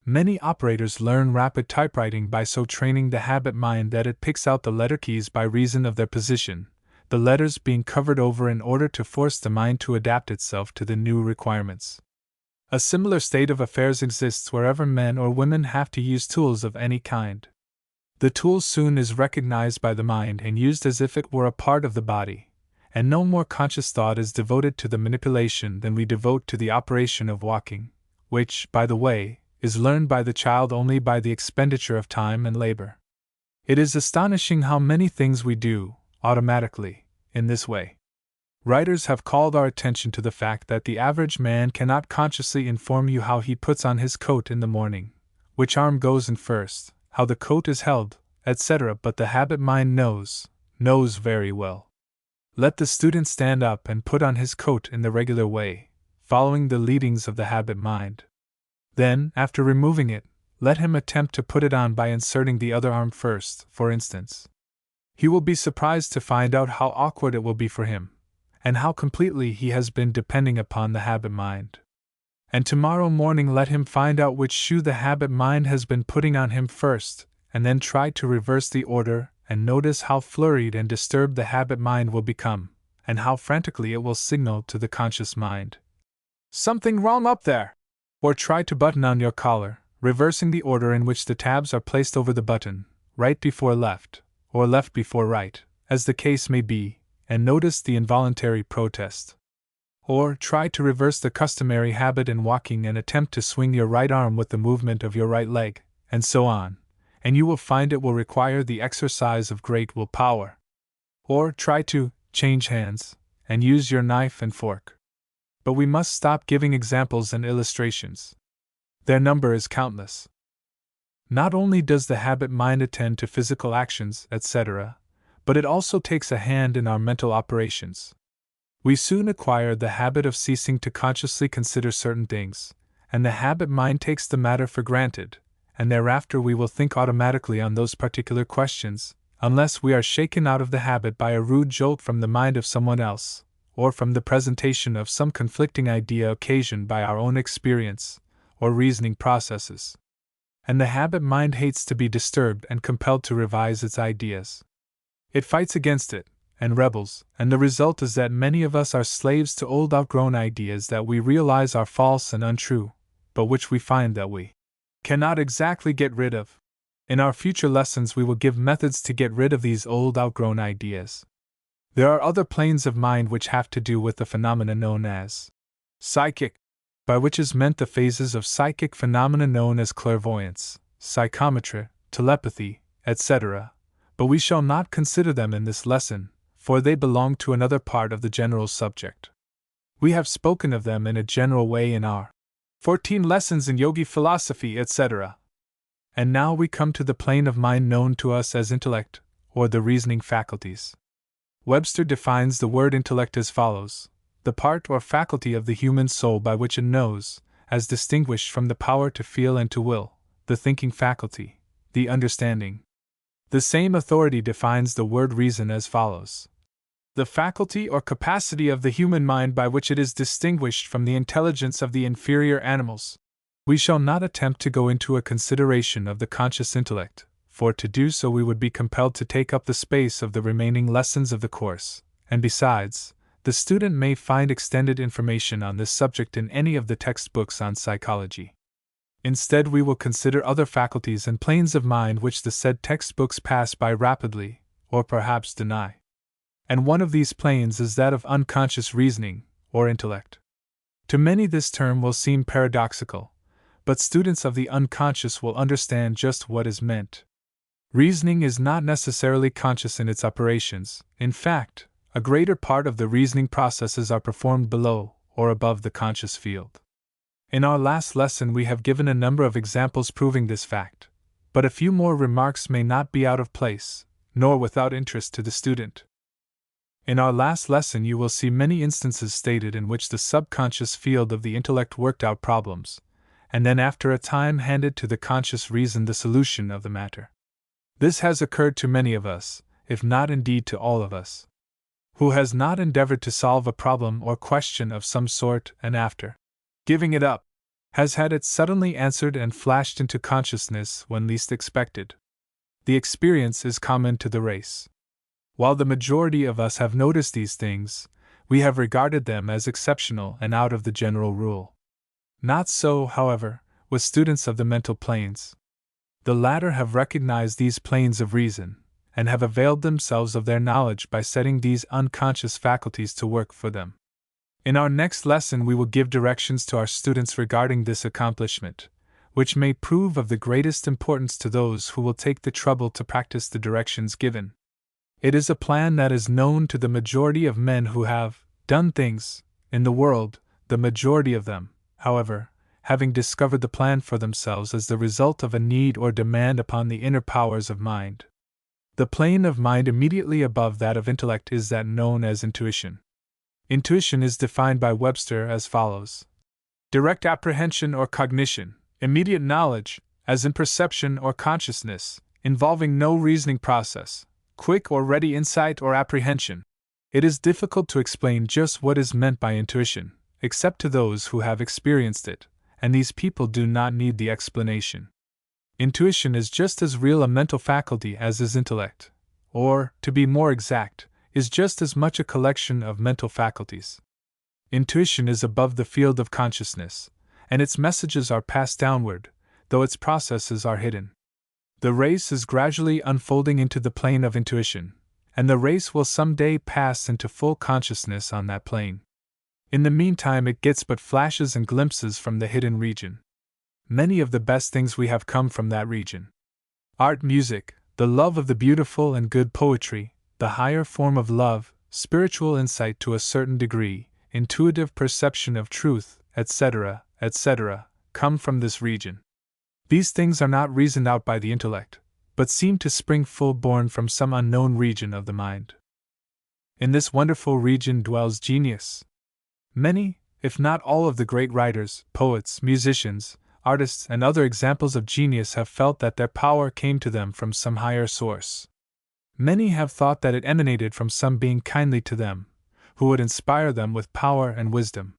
S1: Many operators learn rapid typewriting by so training the habit mind that it picks out the letter keys by reason of their position, the letters being covered over in order to force the mind to adapt itself to the new requirements. A similar state of affairs exists wherever men or women have to use tools of any kind. The tool soon is recognized by the mind and used as if it were a part of the body, and no more conscious thought is devoted to the manipulation than we devote to the operation of walking, which, by the way, is learned by the child only by the expenditure of time and labor. It is astonishing how many things we do, automatically, in this way. Writers have called our attention to the fact that the average man cannot consciously inform you how he puts on his coat in the morning, which arm goes in first, how the coat is held, etc., but the habit mind knows very well. Let the student stand up and put on his coat in the regular way, following the leadings of the habit mind. Then, after removing it, let him attempt to put it on by inserting the other arm first, for instance. He will be surprised to find out how awkward it will be for him, and how completely he has been depending upon the habit mind. And tomorrow morning let him find out which shoe the habit mind has been putting on him first, and then try to reverse the order, and notice how flurried and disturbed the habit mind will become, and how frantically it will signal to the conscious mind, "Something wrong up there!" Or try to button on your collar, reversing the order in which the tabs are placed over the button, right before left, or left before right, as the case may be, and notice the involuntary protest. Or try to reverse the customary habit in walking and attempt to swing your right arm with the movement of your right leg, and so on, and you will find it will require the exercise of great will power. Or try to change hands, and use your knife and fork. But we must stop giving examples and illustrations. Their number is countless. Not only does the habit mind attend to physical actions, etc., but it also takes a hand in our mental operations. We soon acquire the habit of ceasing to consciously consider certain things, and the habit mind takes the matter for granted, and thereafter we will think automatically on those particular questions, unless we are shaken out of the habit by a rude jolt from the mind of someone else, or from the presentation of some conflicting idea occasioned by our own experience, or reasoning processes. And the habit mind hates to be disturbed and compelled to revise its ideas. It fights against it, and rebels, and the result is that many of us are slaves to old outgrown ideas that we realize are false and untrue, but which we find that we cannot exactly get rid of. In our future lessons we will give methods to get rid of these old outgrown ideas. There are other planes of mind which have to do with the phenomena known as psychic, by which is meant the phases of psychic phenomena known as clairvoyance, psychometry, telepathy, etc., but we shall not consider them in this lesson, for they belong to another part of the general subject. We have spoken of them in a general way in our 14 lessons in yogi philosophy, etc. And now we come to the plane of mind known to us as intellect, or the reasoning faculties. Webster defines the word intellect as follows: the part or faculty of the human soul by which it knows, as distinguished from the power to feel and to will, the thinking faculty, the understanding. The same authority defines the word reason as follows: the faculty or capacity of the human mind by which it is distinguished from the intelligence of the inferior animals. We shall not attempt to go into a consideration of the conscious intellect, for to do so we would be compelled to take up the space of the remaining lessons of the course, and besides, the student may find extended information on this subject in any of the textbooks on psychology. Instead, we will consider other faculties and planes of mind which the said textbooks pass by rapidly, or perhaps deny. And one of these planes is that of unconscious reasoning, or intellect. To many this term will seem paradoxical, but students of the unconscious will understand just what is meant. Reasoning is not necessarily conscious in its operations. In fact, a greater part of the reasoning processes are performed below or above the conscious field. In our last lesson we have given a number of examples proving this fact, but a few more remarks may not be out of place, nor without interest to the student. In our last lesson you will see many instances stated in which the subconscious field of the intellect worked out problems, and then after a time handed to the conscious reason the solution of the matter. This has occurred to many of us, if not indeed to all of us. Who has not endeavored to solve a problem or question of some sort and after giving it up, has had it suddenly answered and flashed into consciousness when least expected? The experience is common to the race. While the majority of us have noticed these things, we have regarded them as exceptional and out of the general rule. Not so, however, with students of the mental planes. The latter have recognized these planes of reason, and have availed themselves of their knowledge by setting these unconscious faculties to work for them. In our next lesson we will give directions to our students regarding this accomplishment, which may prove of the greatest importance to those who will take the trouble to practice the directions given. It is a plan that is known to the majority of men who have done things in the world, the majority of them, however, having discovered the plan for themselves as the result of a need or demand upon the inner powers of mind. The plane of mind immediately above that of intellect is that known as intuition. Intuition is defined by Webster as follows: direct apprehension or cognition, immediate knowledge, as in perception or consciousness, involving no reasoning process, quick or ready insight or apprehension. It is difficult to explain just what is meant by intuition, except to those who have experienced it, and these people do not need the explanation. Intuition is just as real a mental faculty as is intellect, or, to be more exact, is just as much a collection of mental faculties. Intuition is above the field of consciousness, and its messages are passed downward, though its processes are hidden. The race is gradually unfolding into the plane of intuition, and the race will someday pass into full consciousness on that plane. In the meantime it gets but flashes and glimpses from the hidden region. Many of the best things we have come from that region. Art, music, the love of the beautiful and good, poetry, the higher form of love, spiritual insight to a certain degree, intuitive perception of truth, etc., etc., come from this region. These things are not reasoned out by the intellect, but seem to spring full-born from some unknown region of the mind. In this wonderful region dwells genius. Many, if not all of the great writers, poets, musicians, artists, and other examples of genius have felt that their power came to them from some higher source. Many have thought that it emanated from some being kindly to them, who would inspire them with power and wisdom.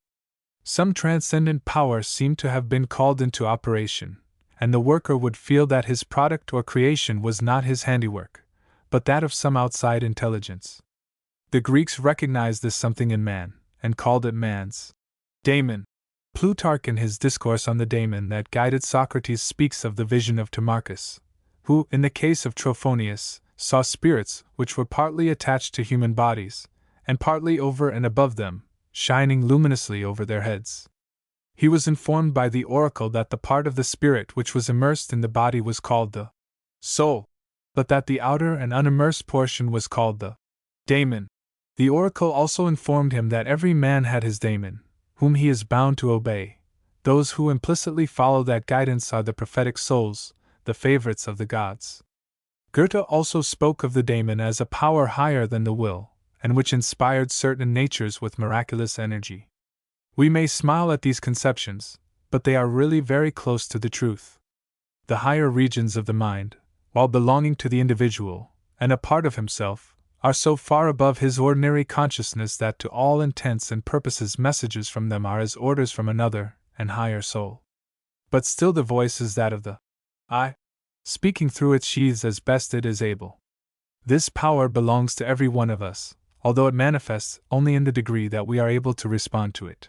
S1: Some transcendent power seemed to have been called into operation, and the worker would feel that his product or creation was not his handiwork, but that of some outside intelligence. The Greeks recognized this something in man, and called it man's daemon. Plutarch in his discourse on the daemon that guided Socrates speaks of the vision of Timarchus, who, in the case of Trophonius, saw spirits which were partly attached to human bodies, and partly over and above them, shining luminously over their heads. He was informed by the oracle that the part of the spirit which was immersed in the body was called the soul, but that the outer and unimmersed portion was called the daemon. The oracle also informed him that every man had his daemon, whom he is bound to obey. Those who implicitly follow that guidance are the prophetic souls, the favorites of the gods. Goethe also spoke of the daemon as a power higher than the will, and which inspired certain natures with miraculous energy. We may smile at these conceptions, but they are really very close to the truth. The higher regions of the mind, while belonging to the individual, and a part of himself, are so far above his ordinary consciousness that to all intents and purposes messages from them are as orders from another and higher soul. But still the voice is that of the I, speaking through its sheaths as best it is able. This power belongs to every one of us, although it manifests only in the degree that we are able to respond to it.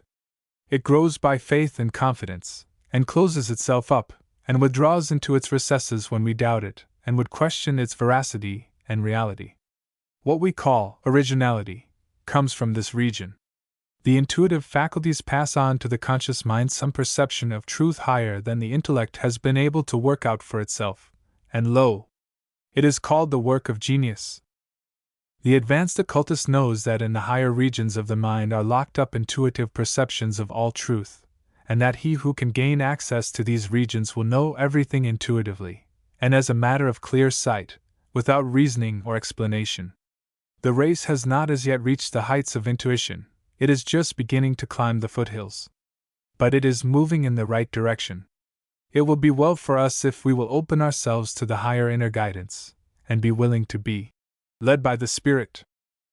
S1: It grows by faith and confidence, and closes itself up, and withdraws into its recesses when we doubt it, and would question its veracity and reality. What we call originality comes from this region. The intuitive faculties pass on to the conscious mind some perception of truth higher than the intellect has been able to work out for itself, and lo! It is called the work of genius. The advanced occultist knows that in the higher regions of the mind are locked up intuitive perceptions of all truth, and that he who can gain access to these regions will know everything intuitively, and as a matter of clear sight, without reasoning or explanation. The race has not as yet reached the heights of intuition, it is just beginning to climb the foothills. But it is moving in the right direction. It will be well for us if we will open ourselves to the higher inner guidance, and be willing to be led by the Spirit.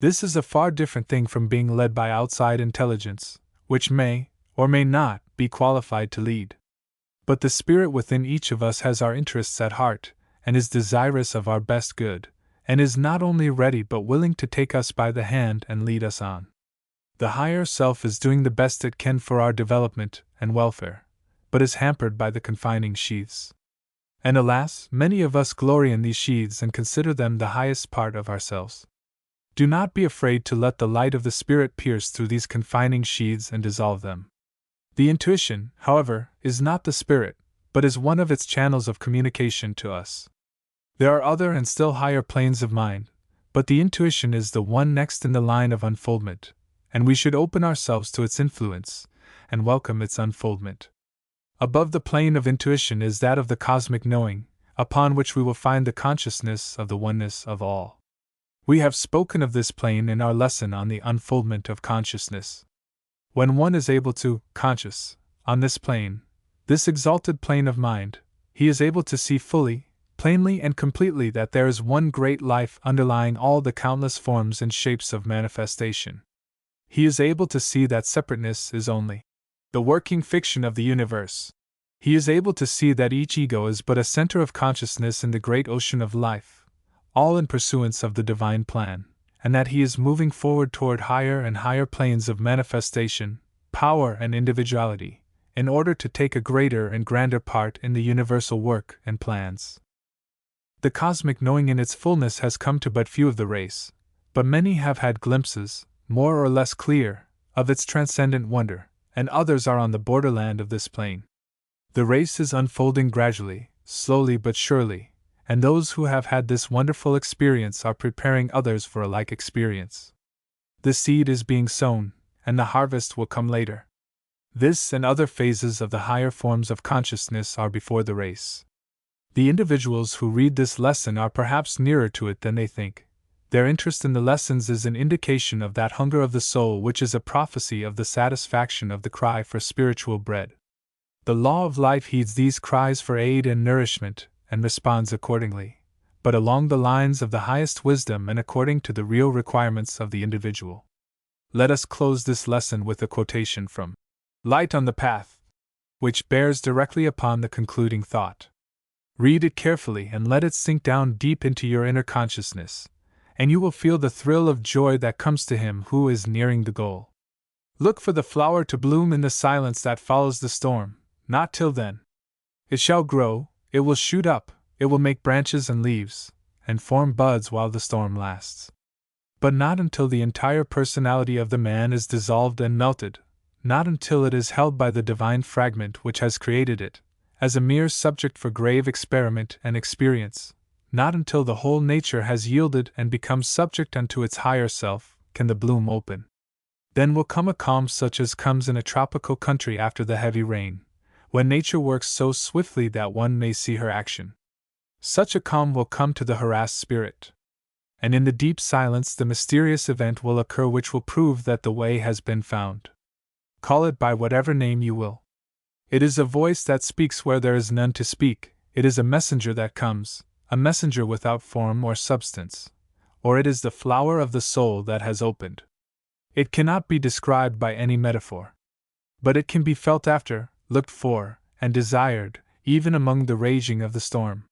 S1: This is a far different thing from being led by outside intelligence, which may, or may not, be qualified to lead. But the Spirit within each of us has our interests at heart, and is desirous of our best good, and is not only ready but willing to take us by the hand and lead us on. The higher self is doing the best it can for our development and welfare, but is hampered by the confining sheaths. And alas, many of us glory in these sheaths and consider them the highest part of ourselves. Do not be afraid to let the light of the Spirit pierce through these confining sheaths and dissolve them. The intuition, however, is not the Spirit, but is one of its channels of communication to us. There are other and still higher planes of mind, but the intuition is the one next in the line of unfoldment, and we should open ourselves to its influence and welcome its unfoldment. Above the plane of intuition is that of the cosmic knowing, upon which we will find the consciousness of the oneness of all. We have spoken of this plane in our lesson on the unfoldment of consciousness. When one is able to conscious on this plane, this exalted plane of mind, he is able to see fully, plainly and completely that there is one great life underlying all the countless forms and shapes of manifestation. He is able to see that separateness is only the working fiction of the universe. He is able to see that each ego is but a center of consciousness in the great ocean of life, all in pursuance of the divine plan, and that he is moving forward toward higher and higher planes of manifestation, power, and individuality, in order to take a greater and grander part in the universal work and plans. The cosmic knowing in its fullness has come to but few of the race, but many have had glimpses, more or less clear, of its transcendent wonder, and others are on the borderland of this plane. The race is unfolding gradually, slowly but surely, and those who have had this wonderful experience are preparing others for a like experience. The seed is being sown, and the harvest will come later. This and other phases of the higher forms of consciousness are before the race. The individuals who read this lesson are perhaps nearer to it than they think. Their interest in the lessons is an indication of that hunger of the soul which is a prophecy of the satisfaction of the cry for spiritual bread. The law of life heeds these cries for aid and nourishment, and responds accordingly, but along the lines of the highest wisdom and according to the real requirements of the individual. Let us close this lesson with a quotation from Light on the Path, which bears directly upon the concluding thought. Read it carefully and let it sink down deep into your inner consciousness, and you will feel the thrill of joy that comes to him who is nearing the goal. Look for the flower to bloom in the silence that follows the storm, not till then. It shall grow, it will shoot up, it will make branches and leaves, and form buds while the storm lasts. But not until the entire personality of the man is dissolved and melted, not until it is held by the divine fragment which has created it, as a mere subject for grave experiment and experience, not until the whole nature has yielded and become subject unto its higher self, can the bloom open. Then will come a calm such as comes in a tropical country after the heavy rain, when nature works so swiftly that one may see her action. Such a calm will come to the harassed spirit. And in the deep silence the mysterious event will occur which will prove that the way has been found. Call it by whatever name you will. It is a voice that speaks where there is none to speak, it is a messenger that comes, a messenger without form or substance, or it is the flower of the soul that has opened. It cannot be described by any metaphor. But it can be felt after, looked for, and desired, even among the raging of the storm.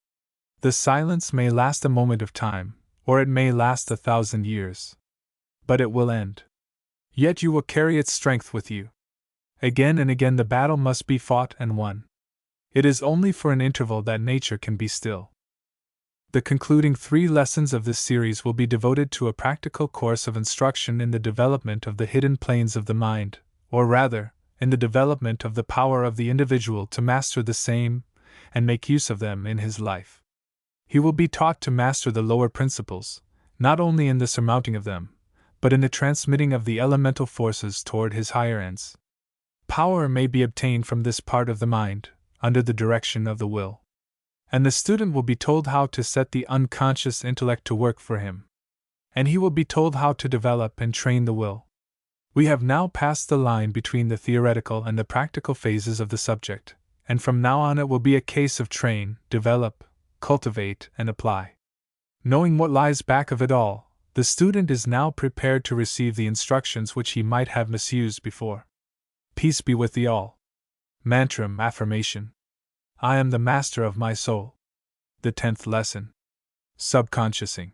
S1: The silence may last a moment of time, or it may last 1,000 years. But it will end. Yet you will carry its strength with you. Again and again the battle must be fought and won. It is only for an interval that nature can be still. The concluding 3 lessons of this series will be devoted to a practical course of instruction in the development of the hidden planes of the mind, or rather, in the development of the power of the individual to master the same, and make use of them in his life. He will be taught to master the lower principles, not only in the surmounting of them, but in the transmitting of the elemental forces toward his higher ends. Power may be obtained from this part of the mind, under the direction of the will. And the student will be told how to set the unconscious intellect to work for him. And he will be told how to develop and train the will. We have now passed the line between the theoretical and the practical phases of the subject, and from now on it will be a case of train, develop, cultivate, and apply. Knowing what lies back of it all, the student is now prepared to receive the instructions which he might have misused before. Peace be with thee all. Mantram affirmation. I am the master of my soul. The 10th lesson. Subconsciousing.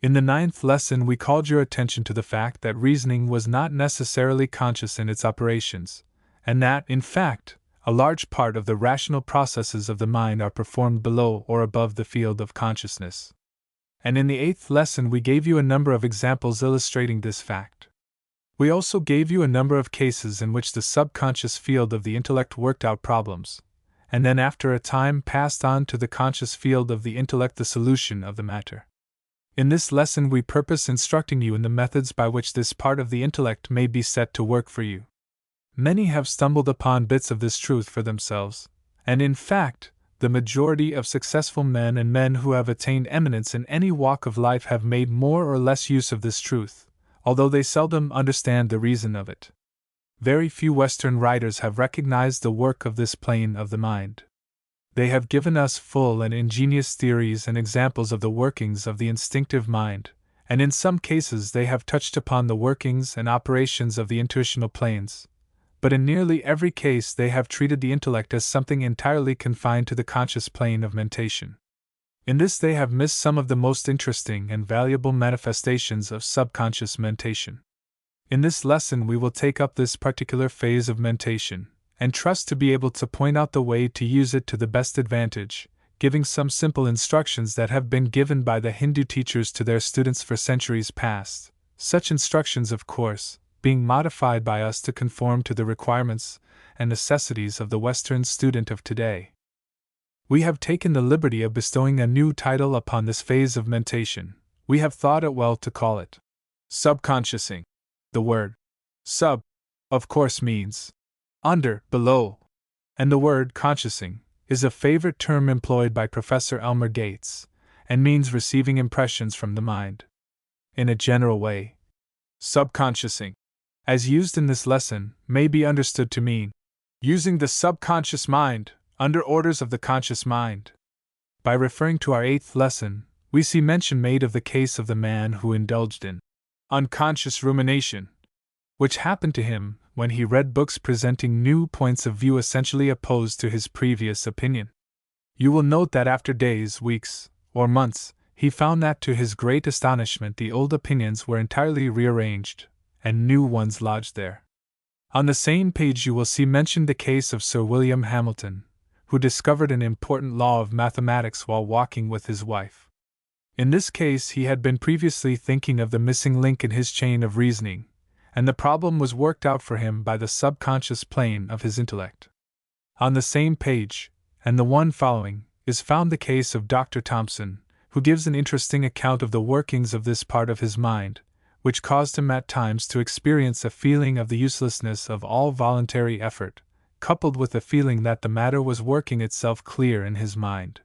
S1: In the 9th lesson we called your attention to the fact that reasoning was not necessarily conscious in its operations, and that, in fact, a large part of the rational processes of the mind are performed below or above the field of consciousness. And in the 8th lesson we gave you a number of examples illustrating this fact. We also gave you a number of cases in which the subconscious field of the intellect worked out problems, and then after a time passed on to the conscious field of the intellect the solution of the matter. In this lesson we purpose instructing you in the methods by which this part of the intellect may be set to work for you. Many have stumbled upon bits of this truth for themselves, and in fact, the majority of successful men and men who have attained eminence in any walk of life have made more or less use of this truth, although they seldom understand the reason of it. Very few Western writers have recognized the work of this plane of the mind. They have given us full and ingenious theories and examples of the workings of the instinctive mind, and in some cases they have touched upon the workings and operations of the intuitional planes, but in nearly every case they have treated the intellect as something entirely confined to the conscious plane of mentation. In this they have missed some of the most interesting and valuable manifestations of subconscious mentation. In this lesson we will take up this particular phase of mentation, and trust to be able to point out the way to use it to the best advantage, giving some simple instructions that have been given by the Hindu teachers to their students for centuries past, such instructions, of course, being modified by us to conform to the requirements and necessities of the Western student of today. We have taken the liberty of bestowing a new title upon this phase of mentation. We have thought it well to call it subconsciousing. The word sub, of course, means under, below, and the word consciousing is a favorite term employed by Professor Elmer Gates, and means receiving impressions from the mind. In a general way, subconsciousing, as used in this lesson, may be understood to mean using the subconscious mind under orders of the conscious mind. By referring to our 8th lesson, we see mention made of the case of the man who indulged in unconscious rumination, which happened to him when he read books presenting new points of view essentially opposed to his previous opinion. You will note that after days, weeks, or months, he found that to his great astonishment the old opinions were entirely rearranged, and new ones lodged there. On the same page you will see mentioned the case of Sir William Hamilton, who discovered an important law of mathematics while walking with his wife. In this case he had been previously thinking of the missing link in his chain of reasoning, and the problem was worked out for him by the subconscious plane of his intellect. On the same page, and the one following, is found the case of Dr. Thomson, who gives an interesting account of the workings of this part of his mind, which caused him at times to experience a feeling of the uselessness of all voluntary effort, coupled with the feeling that the matter was working itself clear in his mind.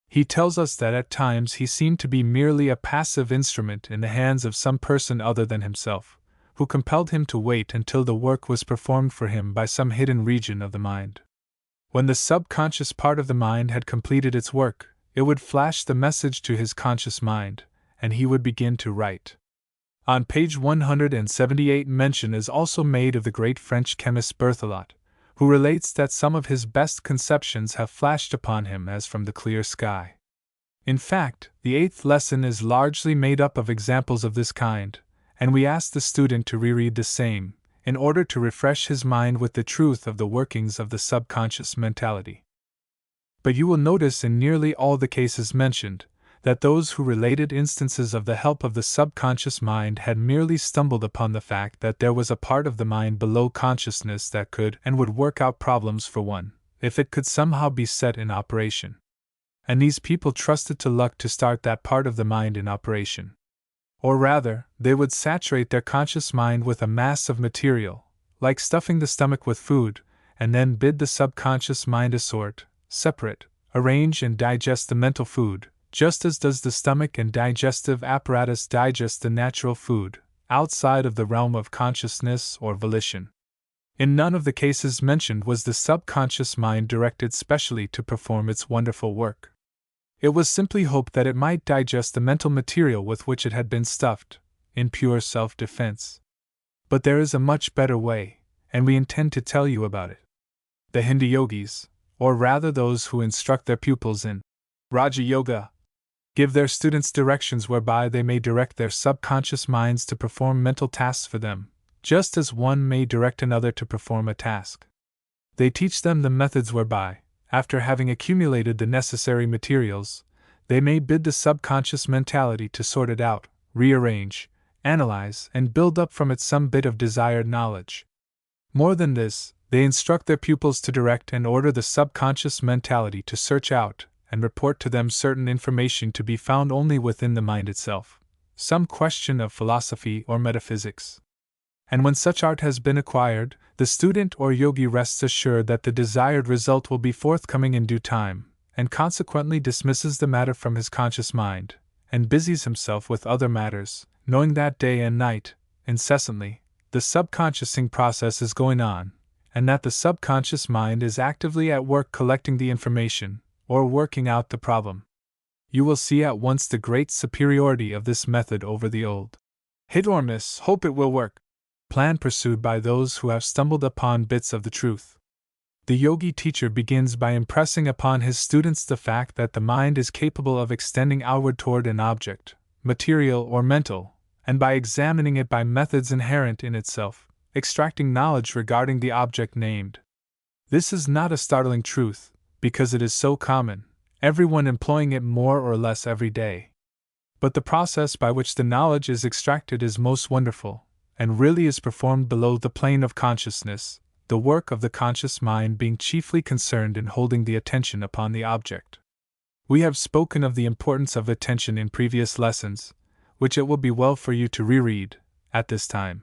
S1: He tells us that at times he seemed to be merely a passive instrument in the hands of some person other than himself, who compelled him to wait until the work was performed for him by some hidden region of the mind. When the subconscious part of the mind had completed its work, it would flash the message to his conscious mind, and he would begin to write. On page 178 mention is also made of the great French chemist Berthelot, who relates that some of his best conceptions have flashed upon him as from the clear sky. In fact, the 8th lesson is largely made up of examples of this kind, and we ask the student to reread the same, in order to refresh his mind with the truth of the workings of the subconscious mentality. But you will notice in nearly all the cases mentioned, that those who related instances of the help of the subconscious mind had merely stumbled upon the fact that there was a part of the mind below consciousness that could and would work out problems for one, if it could somehow be set in operation. And these people trusted to luck to start that part of the mind in operation. Or rather, they would saturate their conscious mind with a mass of material, like stuffing the stomach with food, and then bid the subconscious mind assort, separate, arrange and digest the mental food, just as does the stomach and digestive apparatus digest the natural food, outside of the realm of consciousness or volition. In none of the cases mentioned was the subconscious mind directed specially to perform its wonderful work. It was simply hoped that it might digest the mental material with which it had been stuffed, in pure self-defense. But there is a much better way, and we intend to tell you about it. The Hindu yogis, or rather those who instruct their pupils in Raja Yoga, give their students directions whereby they may direct their subconscious minds to perform mental tasks for them, just as one may direct another to perform a task. They teach them the methods whereby, after having accumulated the necessary materials, they may bid the subconscious mentality to sort it out, rearrange, analyze, and build up from it some bit of desired knowledge. More than this, they instruct their pupils to direct and order the subconscious mentality to search out and report to them certain information to be found only within the mind itself, some question of philosophy or metaphysics. And when such art has been acquired, the student or yogi rests assured that the desired result will be forthcoming in due time, and consequently dismisses the matter from his conscious mind, and busies himself with other matters, knowing that day and night, incessantly, the subconsciousing process is going on, and that the subconscious mind is actively at work collecting the information, or working out the problem. You will see at once the great superiority of this method over the old hit or miss, hope it will work plan pursued by those who have stumbled upon bits of the truth. The yogi teacher begins by impressing upon his students the fact that the mind is capable of extending outward toward an object, material or mental, and by examining it by methods inherent in itself, extracting knowledge regarding the object named. This is not a startling truth, because it is so common, everyone employing it more or less every day. But the process by which the knowledge is extracted is most wonderful, and really is performed below the plane of consciousness, the work of the conscious mind being chiefly concerned in holding the attention upon the object. We have spoken of the importance of attention in previous lessons, which it will be well for you to reread at this time.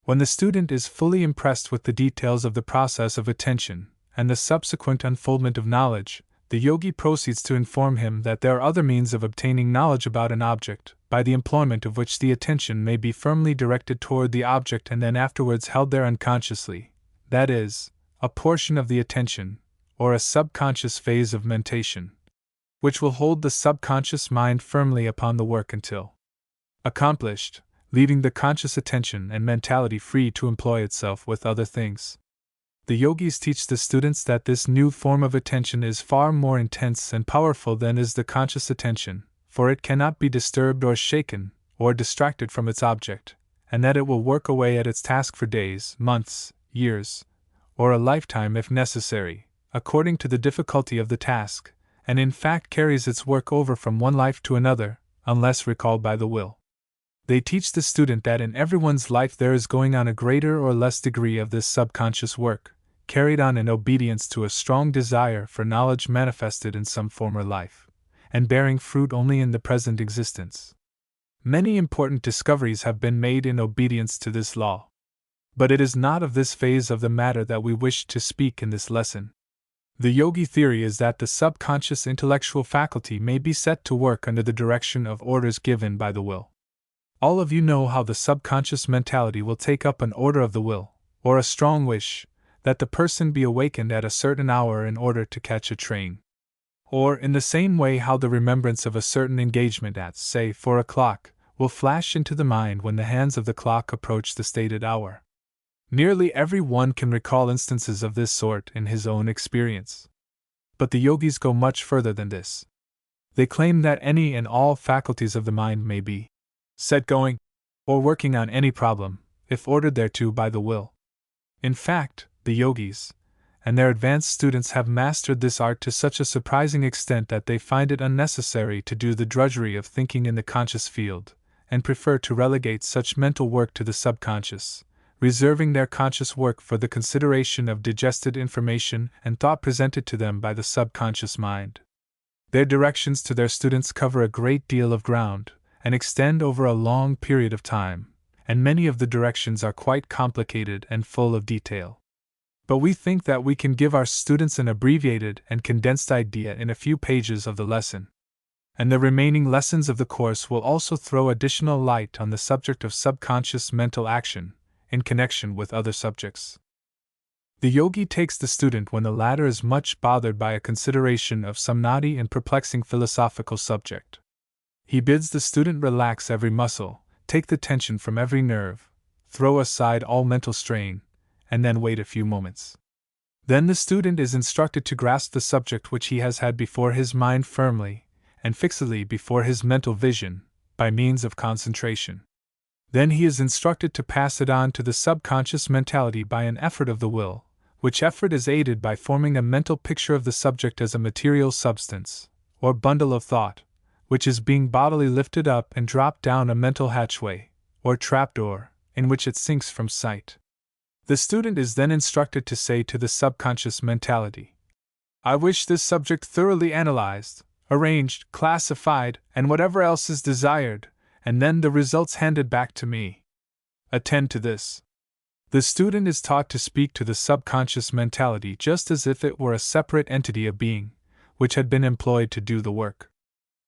S1: When the student is fully impressed with the details of the process of attention, and the subsequent unfoldment of knowledge, the yogi proceeds to inform him that there are other means of obtaining knowledge about an object, by the employment of which the attention may be firmly directed toward the object and then afterwards held there unconsciously, that is, a portion of the attention, or a subconscious phase of mentation, which will hold the subconscious mind firmly upon the work until accomplished, leaving the conscious attention and mentality free to employ itself with other things. The yogis teach the students that this new form of attention is far more intense and powerful than is the conscious attention, for it cannot be disturbed or shaken, or distracted from its object, and that it will work away at its task for days, months, years, or a lifetime if necessary, according to the difficulty of the task, and in fact carries its work over from one life to another, unless recalled by the will. They teach the student that in everyone's life there is going on a greater or less degree of this subconscious work, carried on in obedience to a strong desire for knowledge manifested in some former life, and bearing fruit only in the present existence. Many important discoveries have been made in obedience to this law. But it is not of this phase of the matter that we wish to speak in this lesson. The yogi theory is that the subconscious intellectual faculty may be set to work under the direction of orders given by the will. All of you know how the subconscious mentality will take up an order of the will, or a strong wish, that the person be awakened at a certain hour in order to catch a train. Or in the same way how the remembrance of a certain engagement at, say, 4 o'clock, will flash into the mind when the hands of the clock approach the stated hour. Nearly every one can recall instances of this sort in his own experience. But the yogis go much further than this. They claim that any and all faculties of the mind may be set going, or working on any problem, if ordered thereto by the will. In fact, the yogis and their advanced students have mastered this art to such a surprising extent that they find it unnecessary to do the drudgery of thinking in the conscious field, and prefer to relegate such mental work to the subconscious, reserving their conscious work for the consideration of digested information and thought presented to them by the subconscious mind. Their directions to their students cover a great deal of ground, and extend over a long period of time, and many of the directions are quite complicated and full of detail. But we think that we can give our students an abbreviated and condensed idea in a few pages of the lesson. And the remaining lessons of the course will also throw additional light on the subject of subconscious mental action, in connection with other subjects. The yogi takes the student when the latter is much bothered by a consideration of some knotty and perplexing philosophical subject. He bids the student relax every muscle, take the tension from every nerve, throw aside all mental strain, and then wait a few moments. Then the student is instructed to grasp the subject which he has had before his mind firmly and fixedly before his mental vision, by means of concentration. Then he is instructed to pass it on to the subconscious mentality by an effort of the will, which effort is aided by forming a mental picture of the subject as a material substance, or bundle of thought, which is being bodily lifted up and dropped down a mental hatchway, or trapdoor, in which it sinks from sight. The student is then instructed to say to the subconscious mentality, "I wish this subject thoroughly analyzed, arranged, classified, and whatever else is desired, and then the results handed back to me. Attend to this." The student is taught to speak to the subconscious mentality just as if it were a separate entity of being, which had been employed to do the work.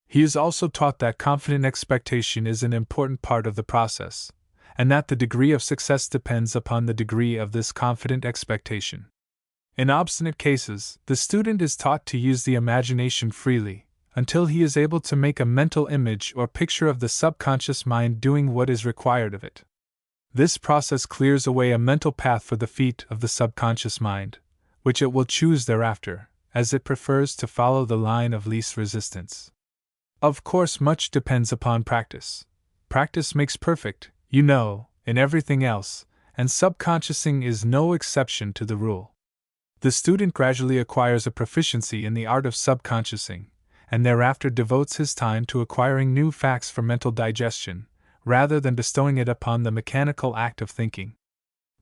S1: He is also taught that confident expectation is an important part of the process, and that the degree of success depends upon the degree of this confident expectation. In obstinate cases, the student is taught to use the imagination freely, until he is able to make a mental image or picture of the subconscious mind doing what is required of it. This process clears away a mental path for the feet of the subconscious mind, which it will choose thereafter, as it prefers to follow the line of least resistance. Of course, much depends upon practice. Practice makes perfect, you know, in everything else, and subconsciousing is no exception to the rule. The student gradually acquires a proficiency in the art of subconsciousing, and thereafter devotes his time to acquiring new facts for mental digestion, rather than bestowing it upon the mechanical act of thinking.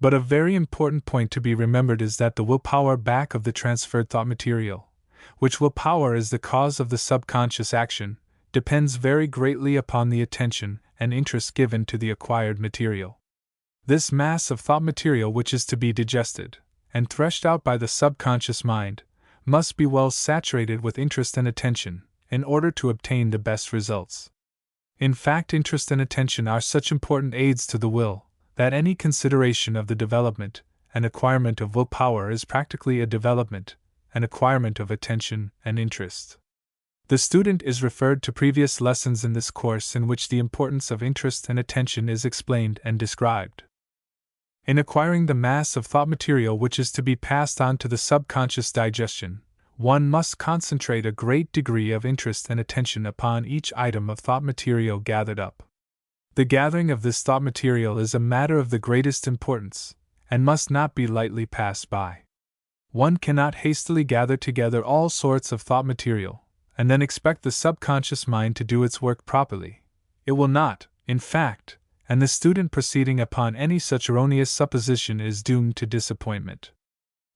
S1: But a very important point to be remembered is that the willpower back of the transferred thought material, which willpower is the cause of the subconscious action, depends very greatly upon the attention and interest given to the acquired material. This mass of thought material which is to be digested and threshed out by the subconscious mind must be well saturated with interest and attention in order to obtain the best results. In fact, interest and attention are such important aids to the will that any consideration of the development and acquirement of willpower is practically a development and acquirement of attention and interest. The student is referred to previous lessons in this course in which the importance of interest and attention is explained and described. In acquiring the mass of thought material which is to be passed on to the subconscious digestion, one must concentrate a great degree of interest and attention upon each item of thought material gathered up. The gathering of this thought material is a matter of the greatest importance, and must not be lightly passed by. One cannot hastily gather together all sorts of thought material, and then expect the subconscious mind to do its work properly. It will not, in fact, and the student proceeding upon any such erroneous supposition is doomed to disappointment.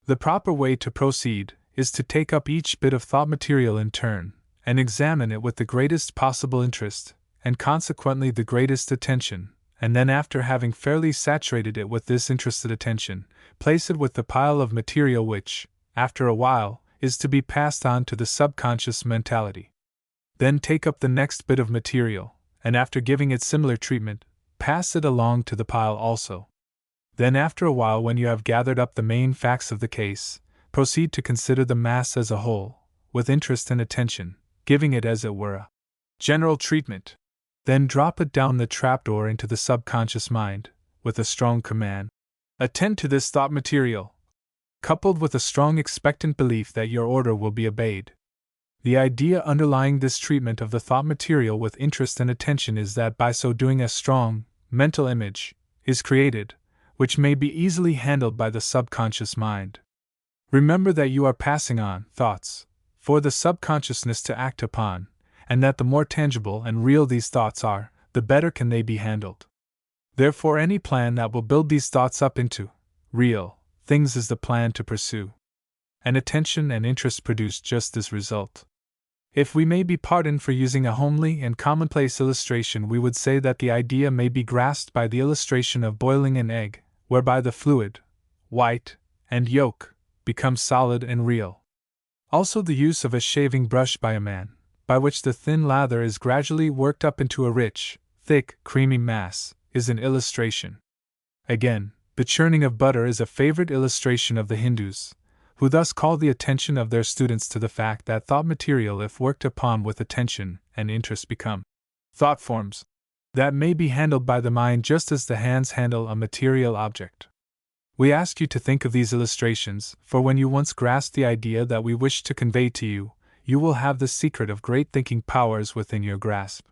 S1: The proper way to proceed is to take up each bit of thought material in turn, and examine it with the greatest possible interest, and consequently the greatest attention, and then after having fairly saturated it with this interested attention, place it with the pile of material which, after a while, is to be passed on to the subconscious mentality. Then take up the next bit of material, and after giving it similar treatment, pass it along to the pile also. Then after a while, when you have gathered up the main facts of the case, proceed to consider the mass as a whole, with interest and attention, giving it as it were a general treatment. Then drop it down the trapdoor into the subconscious mind, with a strong command, Attend to this thought material, coupled with a strong expectant belief that your order will be obeyed. The idea underlying this treatment of the thought material with interest and attention is that by so doing a strong, mental image is created, which may be easily handled by the subconscious mind. Remember that you are passing on thoughts for the subconsciousness to act upon, and that the more tangible and real these thoughts are, the better can they be handled. Therefore, any plan that will build these thoughts up into real things is the plan to pursue. And attention and interest produce just this result. If we may be pardoned for using a homely and commonplace illustration, we would say that the idea may be grasped by the illustration of boiling an egg, whereby the fluid, white, and yolk become solid and real. Also, the use of a shaving brush by a man, by which the thin lather is gradually worked up into a rich, thick, creamy mass, is an illustration. Again, the churning of butter is a favorite illustration of the Hindus, who thus call the attention of their students to the fact that thought material, if worked upon with attention and interest, become thought forms that may be handled by the mind just as the hands handle a material object. We ask you to think of these illustrations, for when you once grasp the idea that we wish to convey to you, you will have the secret of great thinking powers within your grasp.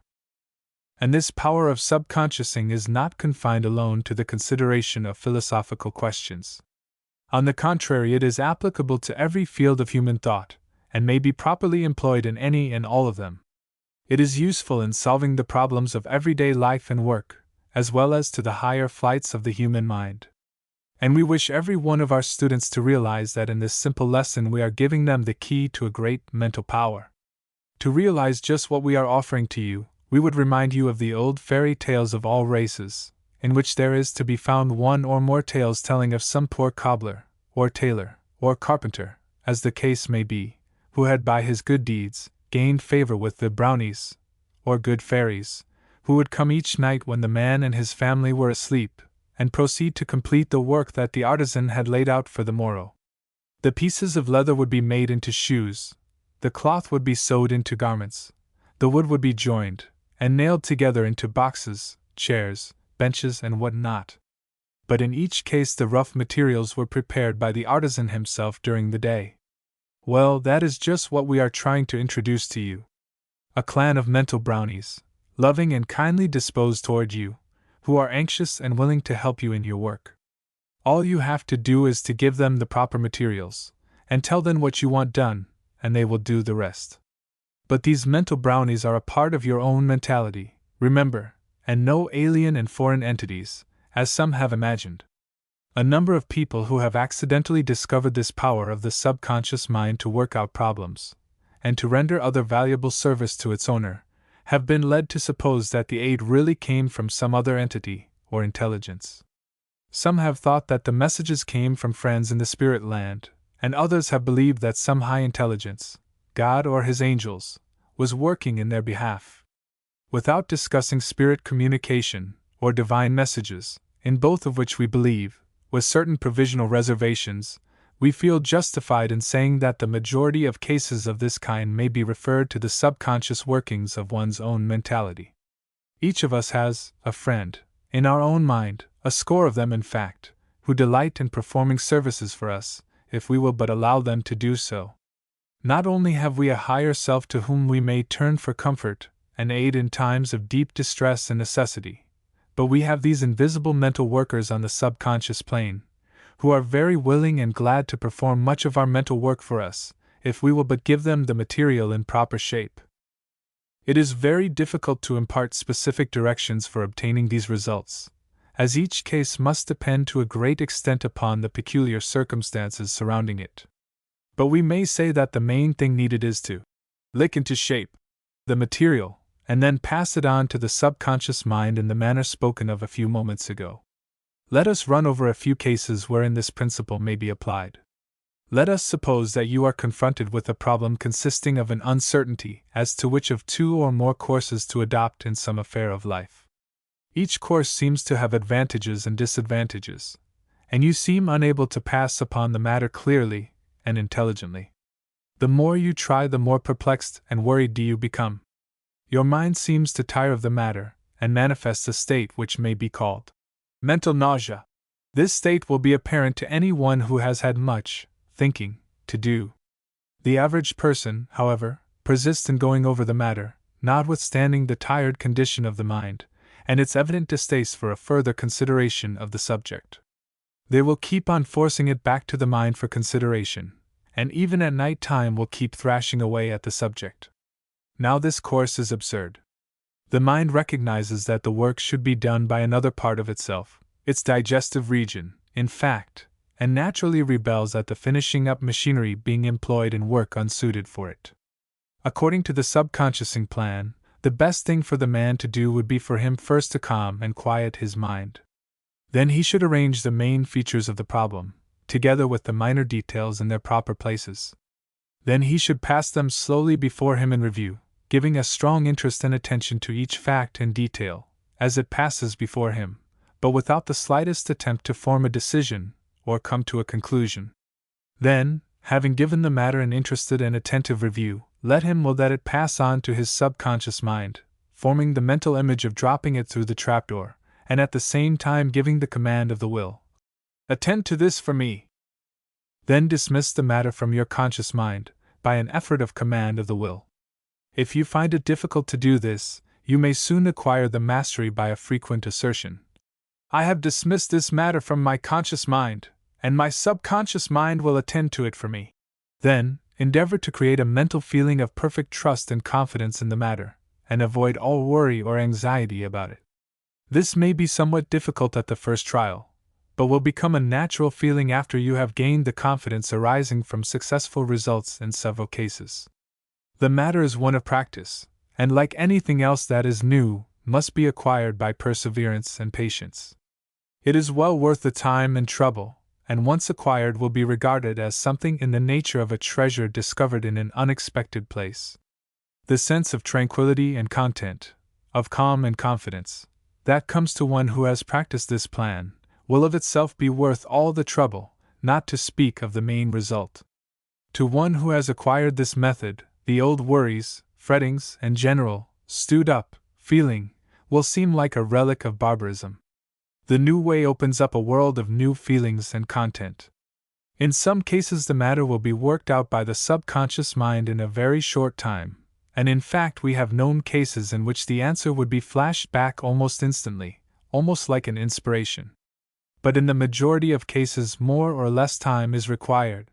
S1: And this power of subconsciousing is not confined alone to the consideration of philosophical questions. On the contrary, it is applicable to every field of human thought, and may be properly employed in any and all of them. It is useful in solving the problems of everyday life and work, as well as to the higher flights of the human mind. And we wish every one of our students to realize that in this simple lesson we are giving them the key to a great mental power. To realize just what we are offering to you, we would remind you of the old fairy tales of all races, in which there is to be found one or more tales telling of some poor cobbler, or tailor, or carpenter, as the case may be, who had by his good deeds gained favor with the brownies, or good fairies, who would come each night when the man and his family were asleep, and proceed to complete the work that the artisan had laid out for the morrow. The pieces of leather would be made into shoes, the cloth would be sewed into garments, the wood would be joined and nailed together into boxes, chairs, benches, and what not. But in each case the rough materials were prepared by the artisan himself during the day. Well, that is just what we are trying to introduce to you. A clan of mental brownies, loving and kindly disposed toward you, who are anxious and willing to help you in your work. All you have to do is to give them the proper materials, and tell them what you want done, and they will do the rest. But these mental brownies are a part of your own mentality, remember, and no alien and foreign entities, as some have imagined. A number of people who have accidentally discovered this power of the subconscious mind to work out problems, and to render other valuable service to its owner, have been led to suppose that the aid really came from some other entity or intelligence. Some have thought that the messages came from friends in the spirit land, and others have believed that some high intelligence, God or his angels, was working in their behalf. Without discussing spirit communication or divine messages, in both of which we believe, with certain provisional reservations, we feel justified in saying that the majority of cases of this kind may be referred to the subconscious workings of one's own mentality. Each of us has a friend, in our own mind, a score of them in fact, who delight in performing services for us, if we will but allow them to do so. Not only have we a higher self to whom we may turn for comfort and aid in times of deep distress and necessity, but we have these invisible mental workers on the subconscious plane, who are very willing and glad to perform much of our mental work for us, if we will but give them the material in proper shape. It is very difficult to impart specific directions for obtaining these results, as each case must depend to a great extent upon the peculiar circumstances surrounding it. But we may say that the main thing needed is to lick into shape the material, and then pass it on to the subconscious mind in the manner spoken of a few moments ago. Let us run over a few cases wherein this principle may be applied. Let us suppose that you are confronted with a problem consisting of an uncertainty as to which of two or more courses to adopt in some affair of life. Each course seems to have advantages and disadvantages, and you seem unable to pass upon the matter clearly and intelligently. The more you try, the more perplexed and worried do you become. Your mind seems to tire of the matter, and manifests a state which may be called mental nausea. This state will be apparent to anyone who has had much thinking to do. The average person, however, persists in going over the matter, notwithstanding the tired condition of the mind, and its evident distaste for a further consideration of the subject. They will keep on forcing it back to the mind for consideration, and even at night time will keep thrashing away at the subject. Now this course is absurd. The mind recognizes that the work should be done by another part of itself, its digestive region, in fact, and naturally rebels at the finishing up machinery being employed in work unsuited for it. According to the subconsciousing plan, the best thing for the man to do would be for him first to calm and quiet his mind. Then he should arrange the main features of the problem, together with the minor details in their proper places. Then he should pass them slowly before him in review, giving a strong interest and attention to each fact and detail, as it passes before him, but without the slightest attempt to form a decision, or come to a conclusion. Then, having given the matter an interested and attentive review, let him will let it pass on to his subconscious mind, forming the mental image of dropping it through the trapdoor, and at the same time giving the command of the will. Attend to this for me. Then dismiss the matter from your conscious mind, by an effort of command of the will. If you find it difficult to do this, you may soon acquire the mastery by a frequent assertion. I have dismissed this matter from my conscious mind, and my subconscious mind will attend to it for me. Then, endeavor to create a mental feeling of perfect trust and confidence in the matter, and avoid all worry or anxiety about it. This may be somewhat difficult at the first trial, but will become a natural feeling after you have gained the confidence arising from successful results in several cases. The matter is one of practice, and like anything else that is new, must be acquired by perseverance and patience. It is well worth the time and trouble, and once acquired will be regarded as something in the nature of a treasure discovered in an unexpected place. The sense of tranquility and content, of calm and confidence, that comes to one who has practiced this plan, will of itself be worth all the trouble, not to speak of the main result. To one who has acquired this method, the old worries, frettings, and general, stewed-up feeling will seem like a relic of barbarism. The new way opens up a world of new feelings and content. In some cases the matter will be worked out by the subconscious mind in a very short time, and in fact we have known cases in which the answer would be flashed back almost instantly, almost like an inspiration. But in the majority of cases more or less time is required.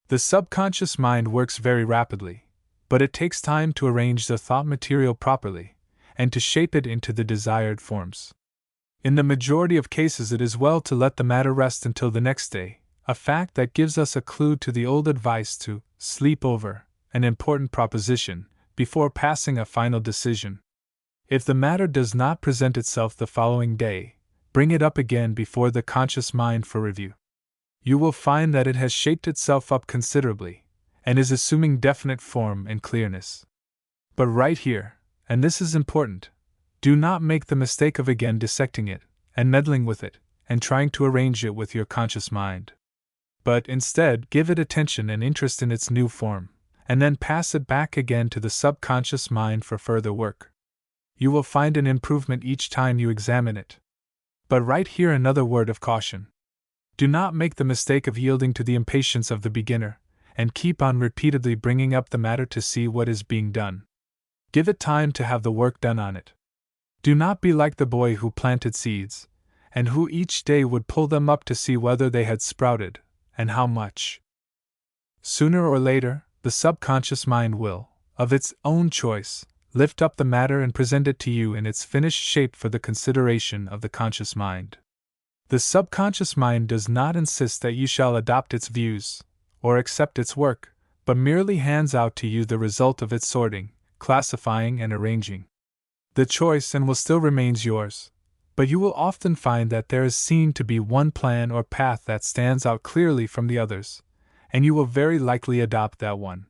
S1: The subconscious mind works very rapidly, but it takes time to arrange the thought material properly, and to shape it into the desired forms. In the majority of cases it is well to let the matter rest until the next day, a fact that gives us a clue to the old advice to sleep over an important proposition before passing a final decision. If the matter does not present itself the following day, bring it up again before the conscious mind for review. You will find that it has shaped itself up considerably, and is assuming definite form and clearness. But right here, and this is important, do not make the mistake of again dissecting it, and meddling with it, and trying to arrange it with your conscious mind. But instead give it attention and interest in its new form, and then pass it back again to the subconscious mind for further work. You will find an improvement each time you examine it. But right here another word of caution. Do not make the mistake of yielding to the impatience of the beginner, and keep on repeatedly bringing up the matter to see what is being done. Give it time to have the work done on it. Do not be like the boy who planted seeds, and who each day would pull them up to see whether they had sprouted, and how much. Sooner or later, the subconscious mind will, of its own choice, lift up the matter and present it to you in its finished shape for the consideration of the conscious mind. The subconscious mind does not insist that you shall adopt its views, or accept its work, but merely hands out to you the result of its sorting, classifying, and arranging. The choice and will still remains yours, but you will often find that there is seen to be one plan or path that stands out clearly from the others, and you will very likely adopt that one.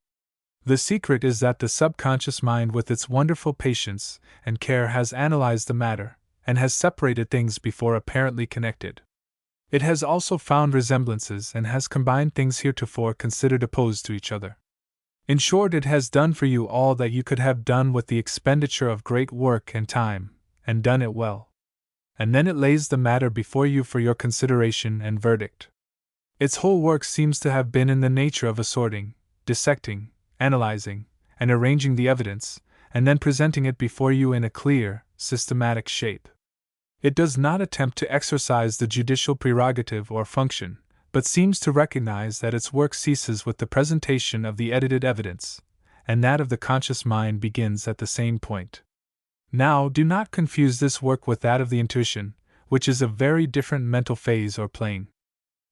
S1: The secret is that the subconscious mind with its wonderful patience and care has analyzed the matter, and has separated things before apparently connected. It has also found resemblances and has combined things heretofore considered opposed to each other. In short, it has done for you all that you could have done with the expenditure of great work and time, and done it well. and then it lays the matter before you for your consideration and verdict. Its whole work seems to have been in the nature of assorting, dissecting, analyzing, and arranging the evidence, and then presenting it before you in a clear, systematic shape. It does not attempt to exercise the judicial prerogative or function, but seems to recognize that its work ceases with the presentation of the edited evidence, and that of the conscious mind begins at the same point. Now, do not confuse this work with that of the intuition, which is a very different mental phase or plane.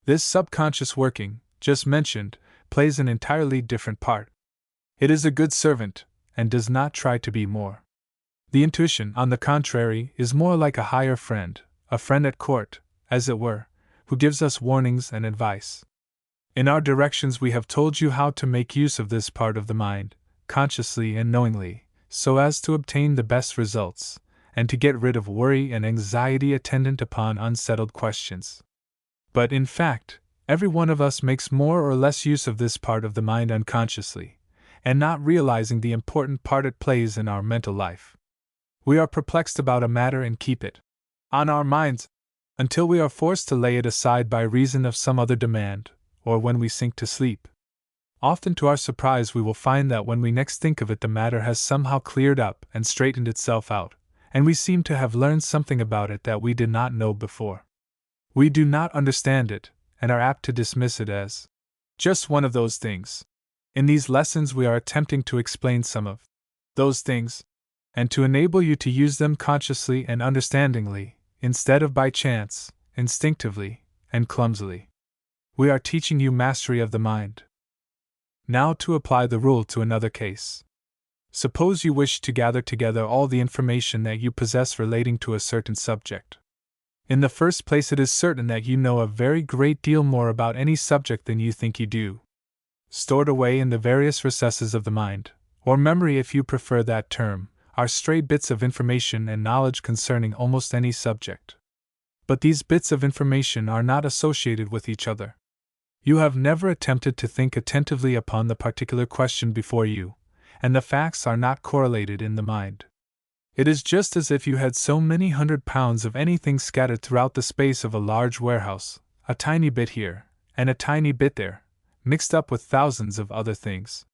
S1: This subconscious working, just mentioned, plays an entirely different part. It is a good servant, and does not try to be more. The intuition, on the contrary, is more like a higher friend, a friend at court, as it were, who gives us warnings and advice. In our directions we have told you how to make use of this part of the mind, consciously and knowingly, so as to obtain the best results, and to get rid of worry and anxiety attendant upon unsettled questions. But in fact, every one of us makes more or less use of this part of the mind unconsciously, and not realizing the important part it plays in our mental life. We are perplexed about a matter and keep it on our minds until we are forced to lay it aside by reason of some other demand, or when we sink to sleep. Often to our surprise we will find that when we next think of it the matter has somehow cleared up and straightened itself out, and we seem to have learned something about it that we did not know before. We do not understand it, and are apt to dismiss it as just one of those things. In these lessons we are attempting to explain some of those things, and to enable you to use them consciously and understandingly, instead of by chance, instinctively, and clumsily. We are teaching you mastery of the mind. Now to apply the rule to another case. Suppose you wish to gather together all the information that you possess relating to a certain subject. In the first place, it is certain that you know a very great deal more about any subject than you think you do. Stored away in the various recesses of the mind, or memory if you prefer that term, are stray bits of information and knowledge concerning almost any subject. But these bits of information are not associated with each other. You have never attempted to think attentively upon the particular question before you, and the facts are not correlated in the mind. It is just as if you had so many £100 of anything scattered throughout the space of a large warehouse, a tiny bit here, and a tiny bit there, mixed up with thousands of other things.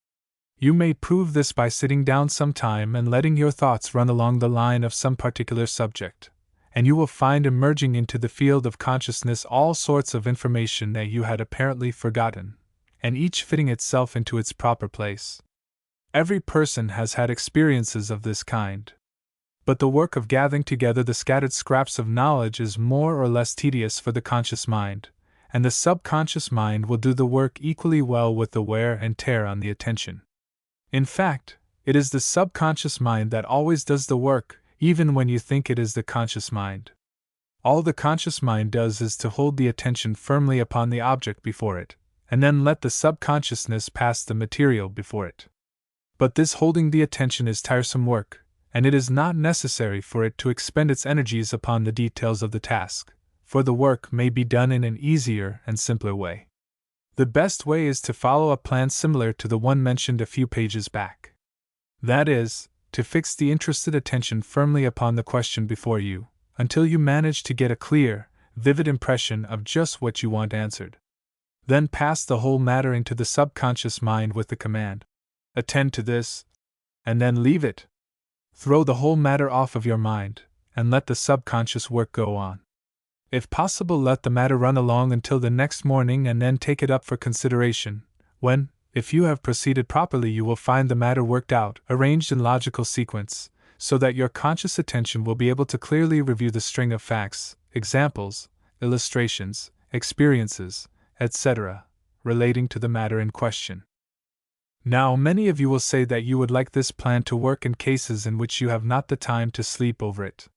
S1: You may prove this by sitting down some time and letting your thoughts run along the line of some particular subject, and you will find emerging into the field of consciousness all sorts of information that you had apparently forgotten, and each fitting itself into its proper place. Every person has had experiences of this kind. But the work of gathering together the scattered scraps of knowledge is more or less tedious for the conscious mind, and the subconscious mind will do the work equally well with the wear and tear on the attention. In fact, it is the subconscious mind that always does the work, even when you think it is the conscious mind. All the conscious mind does is to hold the attention firmly upon the object before it, and then let the subconsciousness pass the material before it. But this holding the attention is tiresome work, and it is not necessary for it to expend its energies upon the details of the task, for the work may be done in an easier and simpler way. The best way is to follow a plan similar to the one mentioned a few pages back. That is, to fix the interested attention firmly upon the question before you, until you manage to get a clear, vivid impression of just what you want answered. Then pass the whole matter into the subconscious mind with the command, "Attend to this," and then leave it. Throw the whole matter off of your mind, and let the subconscious work go on. If possible, let the matter run along until the next morning and then take it up for consideration, when, if you have proceeded properly, you will find the matter worked out, arranged in logical sequence, so that your conscious attention will be able to clearly review the string of facts, examples, illustrations, experiences, etc., relating to the matter in question. Now, many of you will say that you would like this plan to work in cases in which you have not the time to sleep over it.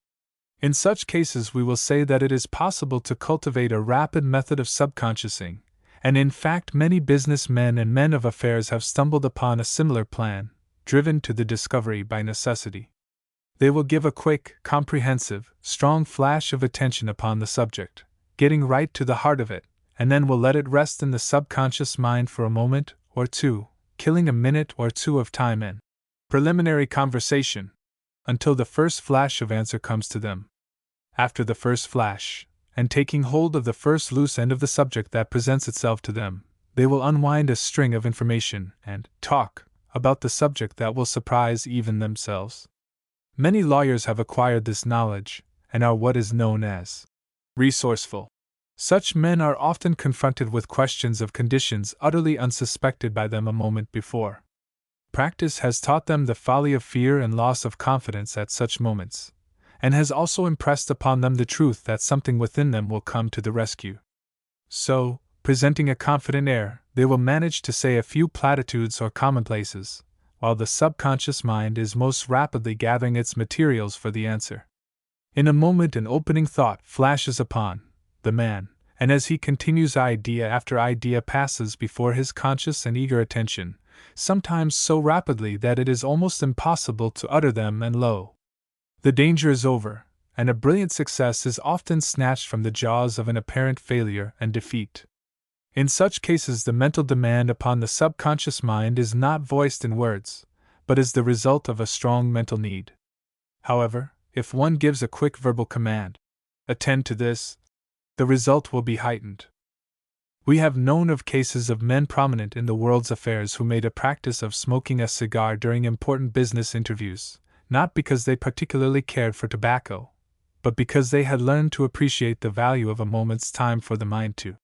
S1: In such cases, we will say that it is possible to cultivate a rapid method of subconsciousing, and in fact, many businessmen and men of affairs have stumbled upon a similar plan, driven to the discovery by necessity. They will give a quick, comprehensive, strong flash of attention upon the subject, getting right to the heart of it, and then will let it rest in the subconscious mind for a moment or two, killing a minute or two of time in preliminary conversation, until the first flash of answer comes to them. after the first flash, and taking hold of the first loose end of the subject that presents itself to them, they will unwind a string of information and talk about the subject that will surprise even themselves. Many lawyers have acquired this knowledge and are what is known as resourceful. Such men are often confronted with questions of conditions utterly unsuspected by them a moment before. Practice has taught them the folly of fear and loss of confidence at such moments, and has also impressed upon them the truth that something within them will come to the rescue. So, presenting a confident air, they will manage to say a few platitudes or commonplaces, while the subconscious mind is most rapidly gathering its materials for the answer. In a moment an opening thought flashes upon the man, and as he continues idea after idea passes before his conscious and eager attention, sometimes so rapidly that it is almost impossible to utter them, and lo! The danger is over, and a brilliant success is often snatched from the jaws of an apparent failure and defeat. In such cases the mental demand upon the subconscious mind is not voiced in words, but is the result of a strong mental need. However, if one gives a quick verbal command, "Attend to this," the result will be heightened. We have known of cases of men prominent in the world's affairs who made a practice of smoking a cigar during important business interviews, not because they particularly cared for tobacco, but because they had learned to appreciate the value of a moment's time for the mind to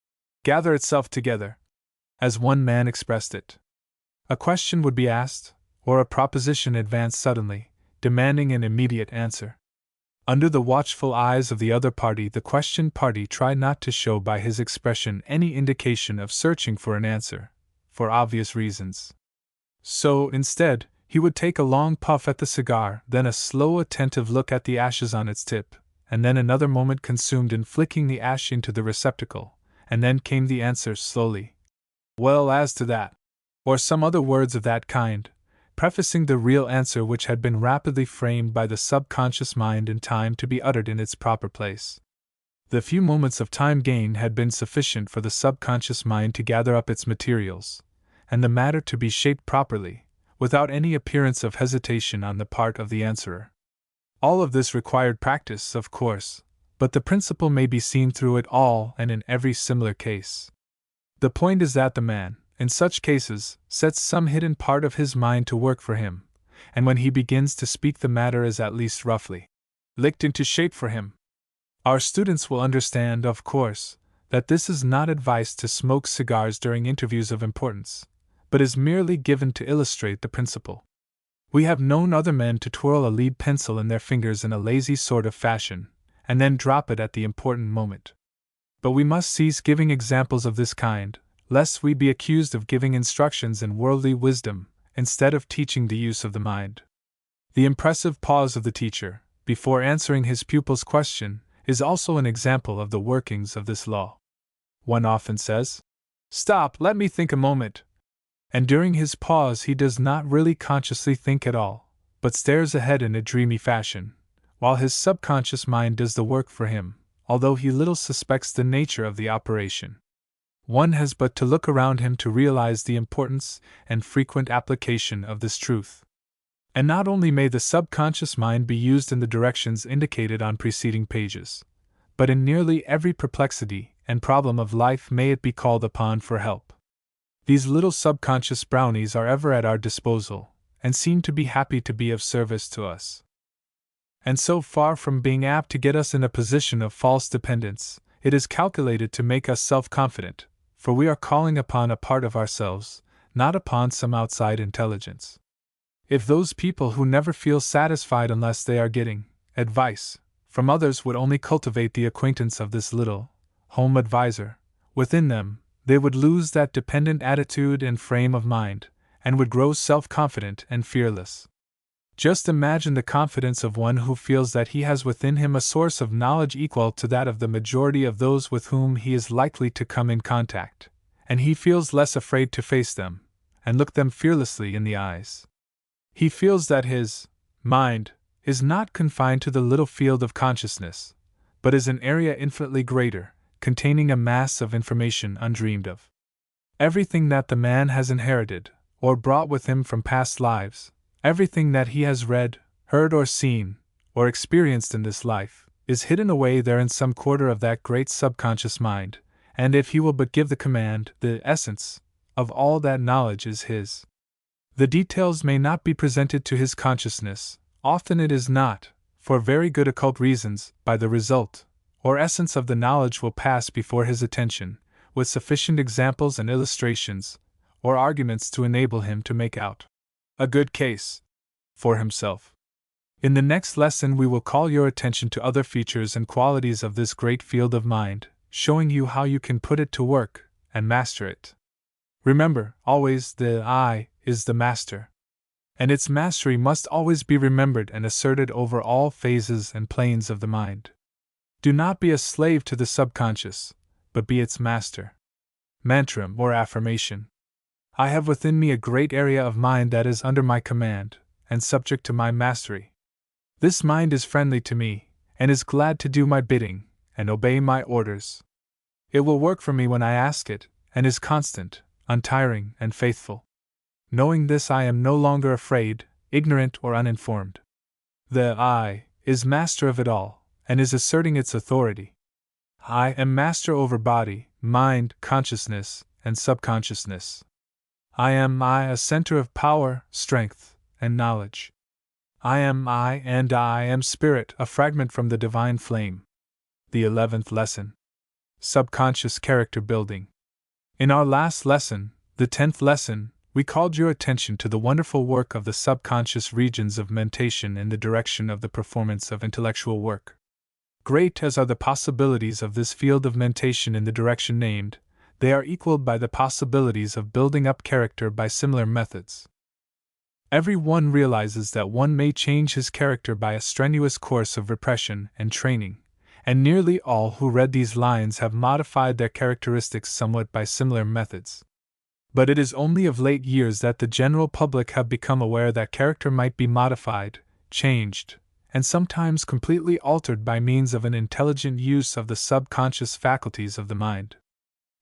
S1: gather itself together, as one man expressed it. A question would be asked, or a proposition advanced suddenly, demanding an immediate answer. Under the watchful eyes of the other party, the questioned party tried not to show by his expression any indication of searching for an answer, for obvious reasons. So, instead, he would take a long puff at the cigar, then a slow, attentive look at the ashes on its tip, and then another moment consumed in flicking the ash into the receptacle, and then came the answer slowly. "Well, as to that," or some other words of that kind, prefacing the real answer which had been rapidly framed by the subconscious mind in time to be uttered in its proper place. The few moments of time gained had been sufficient for the subconscious mind to gather up its materials, and the matter to be shaped properly, without any appearance of hesitation on the part of the answerer. All of this required practice, of course, but the principle may be seen through it all and in every similar case. The point is that the man, in such cases, sets some hidden part of his mind to work for him, and when he begins to speak the matter is at least roughly licked into shape for him. Our students will understand, of course, that this is not advice to smoke cigars during interviews of importance, but is merely given to illustrate the principle. We have known other men to twirl a lead pencil in their fingers in a lazy sort of fashion, and then drop it at the important moment. But we must cease giving examples of this kind, lest we be accused of giving instructions in worldly wisdom, instead of teaching the use of the mind. The impressive pause of the teacher, before answering his pupil's question, is also an example of the workings of this law. One often says, "Stop, let me think a moment," and during his pause he does not really consciously think at all, but stares ahead in a dreamy fashion, while his subconscious mind does the work for him, although he little suspects the nature of the operation. One has but to look around him to realize the importance and frequent application of this truth. And not only may the subconscious mind be used in the directions indicated on preceding pages, but in nearly every perplexity and problem of life may it be called upon for help. These little subconscious brownies are ever at our disposal, and seem to be happy to be of service to us. And so far from being apt to get us in a position of false dependence, it is calculated to make us self-confident, for we are calling upon a part of ourselves, not upon some outside intelligence. If those people who never feel satisfied unless they are getting advice from others would only cultivate the acquaintance of this little home advisor within them, they would lose that dependent attitude and frame of mind, and would grow self-confident and fearless. Just imagine the confidence of one who feels that he has within him a source of knowledge equal to that of the majority of those with whom he is likely to come in contact, and he feels less afraid to face them, and look them fearlessly in the eyes. He feels that his mind is not confined to the little field of consciousness, but is an area infinitely greater, containing a mass of information undreamed of. Everything that the man has inherited, or brought with him from past lives, everything that he has read, heard or seen, or experienced in this life, is hidden away there in some quarter of that great subconscious mind, and if he will but give the command, the essence of all that knowledge is his. The details may not be presented to his consciousness, often it is not, for very good occult reasons, by the result, or essence of the knowledge will pass before his attention, with sufficient examples and illustrations, or arguments to enable him to make out a good case for himself. In the next lesson, we will call your attention to other features and qualities of this great field of mind, showing you how you can put it to work and master it. Remember, always, the I is the master. And its mastery must always be remembered and asserted over all phases and planes of the mind. Do not be a slave to the subconscious, but be its master. Mantra or affirmation. I have within me a great area of mind that is under my command, and subject to my mastery. This mind is friendly to me, and is glad to do my bidding, and obey my orders. It will work for me when I ask it, and is constant, untiring, and faithful. Knowing this, I am no longer afraid, ignorant, or uninformed. The I is master of it all, and is asserting its authority. I am master over body, mind, consciousness, and subconsciousness. I am a center of power, strength, and knowledge. I am spirit, a fragment from the divine flame. The 11th lesson. Subconscious character building. In our last lesson, the 10th lesson, we called your attention to the wonderful work of the subconscious regions of mentation in the direction of the performance of intellectual work. Great as are the possibilities of this field of mentation in the direction named, they are equaled by the possibilities of building up character by similar methods. Every one realizes that one may change his character by a strenuous course of repression and training, and nearly all who read these lines have modified their characteristics somewhat by similar methods. But it is only of late years that the general public have become aware that character might be modified, changed, and sometimes completely altered by means of an intelligent use of the subconscious faculties of the mind.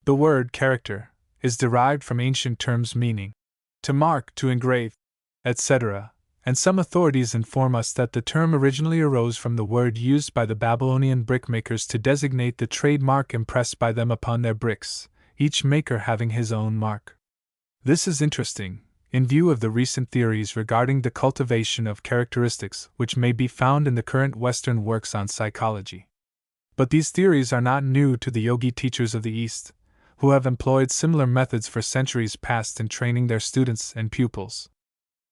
S1: The word character is derived from ancient terms meaning to mark, to engrave, etc., and some authorities inform us that the term originally arose from the word used by the Babylonian brickmakers to designate the trademark impressed by them upon their bricks, each maker having his own mark. This is interesting, in view of the recent theories regarding the cultivation of characteristics which may be found in the current Western works on psychology. But these theories are not new to the yogi teachers of the East, who have employed similar methods for centuries past in training their students and pupils.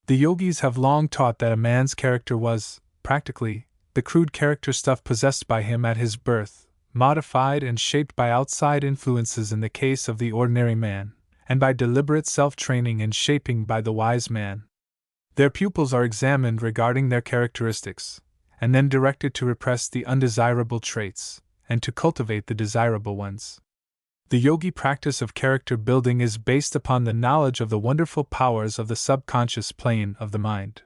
S1: The yogis have long taught that a man's character was, practically, the crude character stuff possessed by him at his birth, modified and shaped by outside influences in the case of the ordinary man, and by deliberate self-training and shaping by the wise man. Their pupils are examined regarding their characteristics, and then directed to repress the undesirable traits, and to cultivate the desirable ones. The yogi practice of character building is based upon the knowledge of the wonderful powers of the subconscious plane of the mind.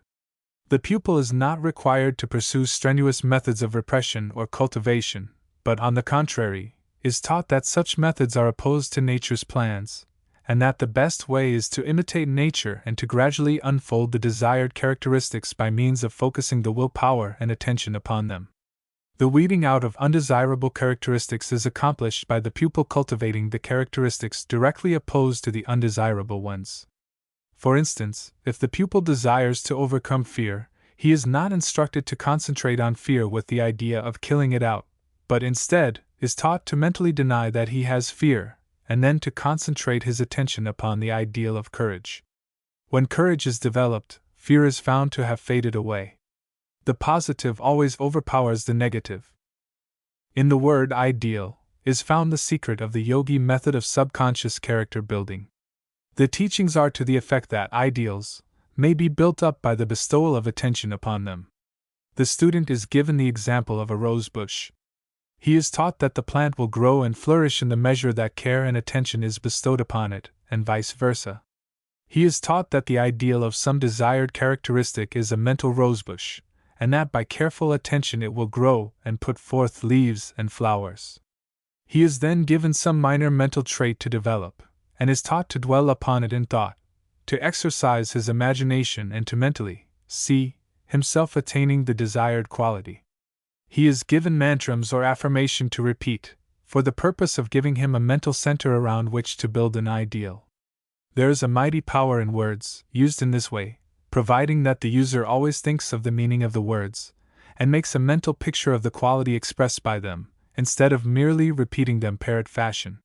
S1: The pupil is not required to pursue strenuous methods of repression or cultivation, but on the contrary, is taught that such methods are opposed to nature's plans, and that the best way is to imitate nature and to gradually unfold the desired characteristics by means of focusing the will power and attention upon them. The weeding out of undesirable characteristics is accomplished by the pupil cultivating the characteristics directly opposed to the undesirable ones. For instance, if the pupil desires to overcome fear, he is not instructed to concentrate on fear with the idea of killing it out, but instead is taught to mentally deny that he has fear, and then to concentrate his attention upon the ideal of courage. When courage is developed, fear is found to have faded away. The positive always overpowers the negative. In the word ideal is found the secret of the yogi method of subconscious character building. The teachings are to the effect that ideals may be built up by the bestowal of attention upon them. The student is given the example of a rose bush. He is taught that the plant will grow and flourish in the measure that care and attention is bestowed upon it, and vice versa. He is taught that the ideal of some desired characteristic is a mental rosebush, and that by careful attention it will grow and put forth leaves and flowers. He is then given some minor mental trait to develop, and is taught to dwell upon it in thought, to exercise his imagination and to mentally see himself attaining the desired quality. He is given mantras or affirmation to repeat, for the purpose of giving him a mental center around which to build an ideal. There is a mighty power in words, used in this way, providing that the user always thinks of the meaning of the words, and makes a mental picture of the quality expressed by them, instead of merely repeating them parrot fashion.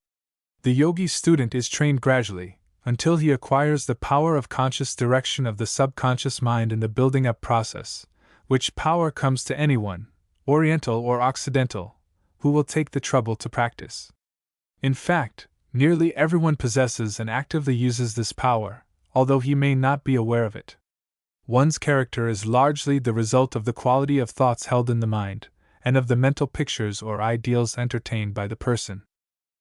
S1: The yogi student is trained gradually, until he acquires the power of conscious direction of the subconscious mind in the building up process, which power comes to anyone, Oriental or Occidental, who will take the trouble to practice. In fact, nearly everyone possesses and actively uses this power, although he may not be aware of it. One's character is largely the result of the quality of thoughts held in the mind, and of the mental pictures or ideals entertained by the person.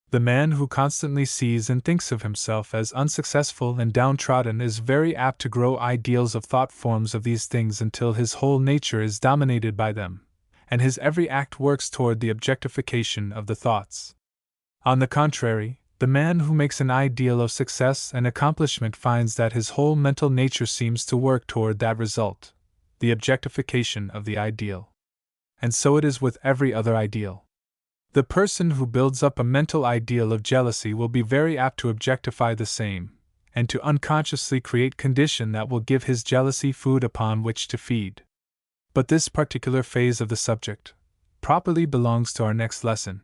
S1: The man who constantly sees and thinks of himself as unsuccessful and downtrodden is very apt to grow ideals of thought forms of these things until his whole nature is dominated by them, and his every act works toward the objectification of the thoughts. On the contrary, the man who makes an ideal of success and accomplishment finds that his whole mental nature seems to work toward that result, the objectification of the ideal. And so it is with every other ideal. The person who builds up a mental ideal of jealousy will be very apt to objectify the same, and to unconsciously create condition that will give his jealousy food upon which to feed. But this particular phase of the subject properly belongs to our next lesson.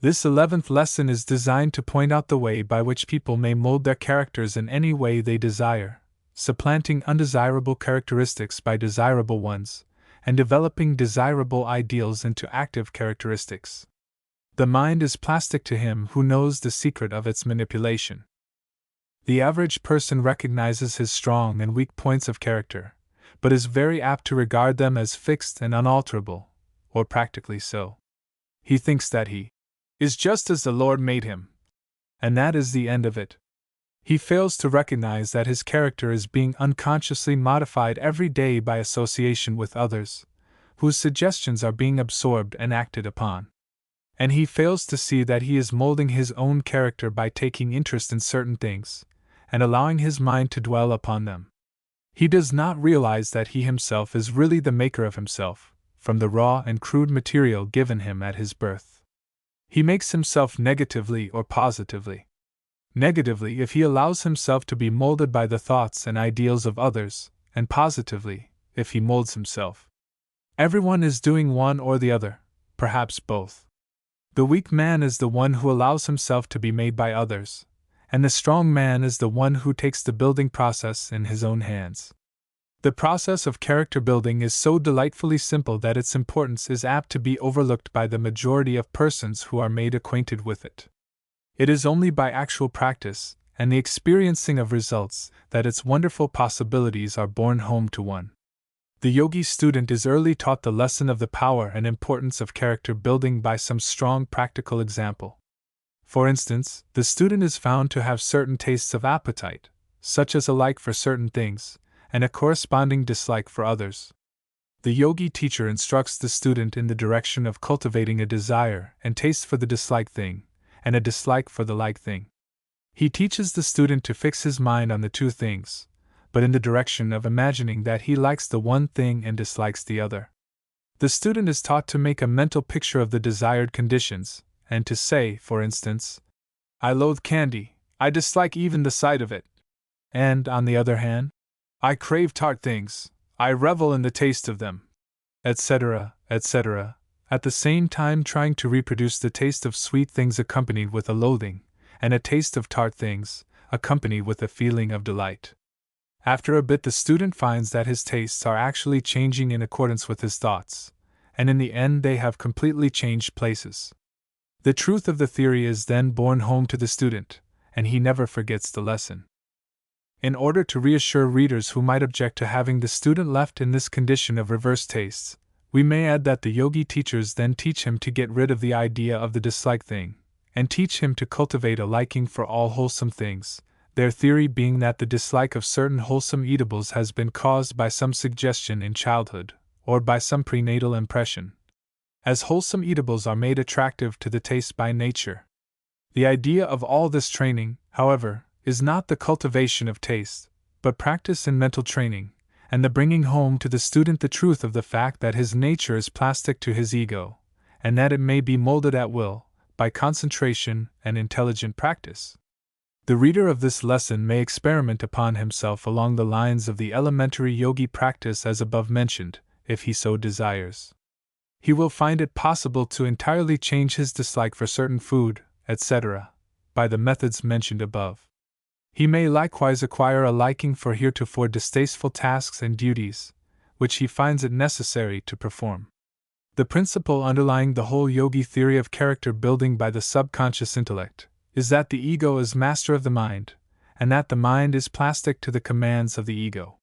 S1: This 11th lesson is designed to point out the way by which people may mold their characters in any way they desire, supplanting undesirable characteristics by desirable ones, and developing desirable ideals into active characteristics. The mind is plastic to him who knows the secret of its manipulation. The average person recognizes his strong and weak points of character, but is very apt to regard them as fixed and unalterable, or practically so. He thinks that he is just as the Lord made him, and that is the end of it. He fails to recognize that his character is being unconsciously modified every day by association with others, whose suggestions are being absorbed and acted upon. And he fails to see that he is molding his own character by taking interest in certain things, and allowing his mind to dwell upon them. He does not realize that he himself is really the maker of himself, from the raw and crude material given him at his birth. He makes himself negatively or positively. Negatively if he allows himself to be molded by the thoughts and ideals of others, and positively if he molds himself. Everyone is doing one or the other, perhaps both. The weak man is the one who allows himself to be made by others, and the strong man is the one who takes the building process in his own hands. The process of character building is so delightfully simple that its importance is apt to be overlooked by the majority of persons who are made acquainted with it. It is only by actual practice, and the experiencing of results, that its wonderful possibilities are borne home to one. The yogi student is early taught the lesson of the power and importance of character building by some strong practical example. For instance, the student is found to have certain tastes of appetite, such as a like for certain things, and a corresponding dislike for others. The yogi teacher instructs the student in the direction of cultivating a desire and taste for the disliked thing, and a dislike for the like thing. He teaches the student to fix his mind on the two things, but in the direction of imagining that he likes the one thing and dislikes the other. The student is taught to make a mental picture of the desired conditions, and to say, for instance, "I loathe candy, I dislike even the sight of it." And, on the other hand, "I crave tart things, I revel in the taste of them," etc., etc., at the same time trying to reproduce the taste of sweet things accompanied with a loathing, and a taste of tart things, accompanied with a feeling of delight. After a bit the student finds that his tastes are actually changing in accordance with his thoughts, and in the end they have completely changed places. The truth of the theory is then borne home to the student, and he never forgets the lesson. In order to reassure readers who might object to having the student left in this condition of reverse tastes, we may add that the yogi teachers then teach him to get rid of the idea of the disliked thing, and teach him to cultivate a liking for all wholesome things, their theory being that the dislike of certain wholesome eatables has been caused by some suggestion in childhood, or by some prenatal impression. As wholesome eatables are made attractive to the taste by nature. The idea of all this training, however, is not the cultivation of taste, but practice in mental training, and the bringing home to the student the truth of the fact that his nature is plastic to his ego, and that it may be molded at will, by concentration and intelligent practice. The reader of this lesson may experiment upon himself along the lines of the elementary yogi practice as above mentioned, if he so desires. He will find it possible to entirely change his dislike for certain food, etc., by the methods mentioned above. He may likewise acquire a liking for heretofore distasteful tasks and duties, which he finds it necessary to perform. The principle underlying the whole yogi theory of character building by the subconscious intellect is that the ego is master of the mind, and that the mind is plastic to the commands of the ego.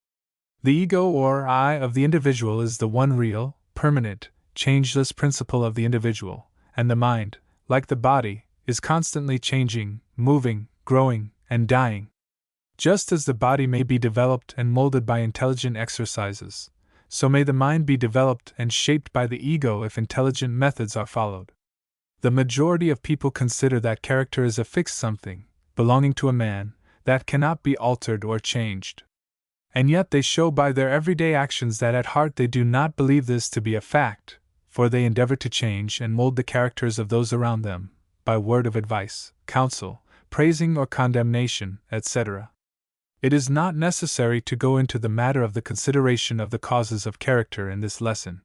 S1: The ego or I of the individual is the one real, permanent, changeless principle of the individual, and the mind, like the body, is constantly changing, moving, growing, and dying. Just as the body may be developed and molded by intelligent exercises, so may the mind be developed and shaped by the ego if intelligent methods are followed. The majority of people consider that character is a fixed something, belonging to a man, that cannot be altered or changed. And yet they show by their everyday actions that at heart they do not believe this to be a fact, for they endeavor to change and mold the characters of those around them, by word of advice, counsel, praising or condemnation, etc. It is not necessary to go into the matter of the consideration of the causes of character in this lesson.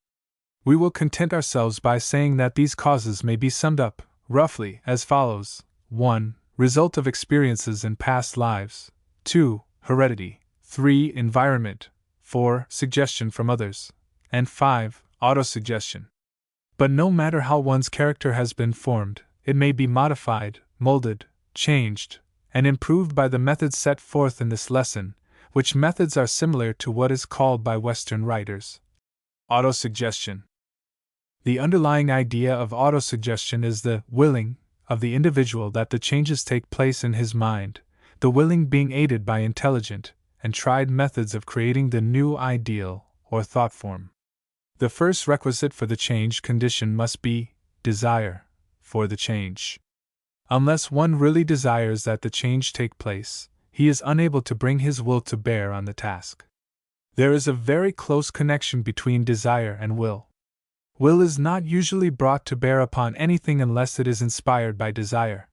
S1: We will content ourselves by saying that these causes may be summed up, roughly, as follows: 1. Result of experiences in past lives. 2. Heredity. 3. Environment. 4. Suggestion from others. And 5. Autosuggestion. But no matter how one's character has been formed, it may be modified, molded, changed, and improved by the methods set forth in this lesson, which methods are similar to what is called by Western writers autosuggestion. The underlying idea of autosuggestion is the willing of the individual that the changes take place in his mind, the willing being aided by intelligent and tried methods of creating the new ideal or thought form. The first requisite for the changed condition must be desire for the change. Unless one really desires that the change take place, he is unable to bring his will to bear on the task. There is a very close connection between desire and will. Will is not usually brought to bear upon anything unless it is inspired by desire.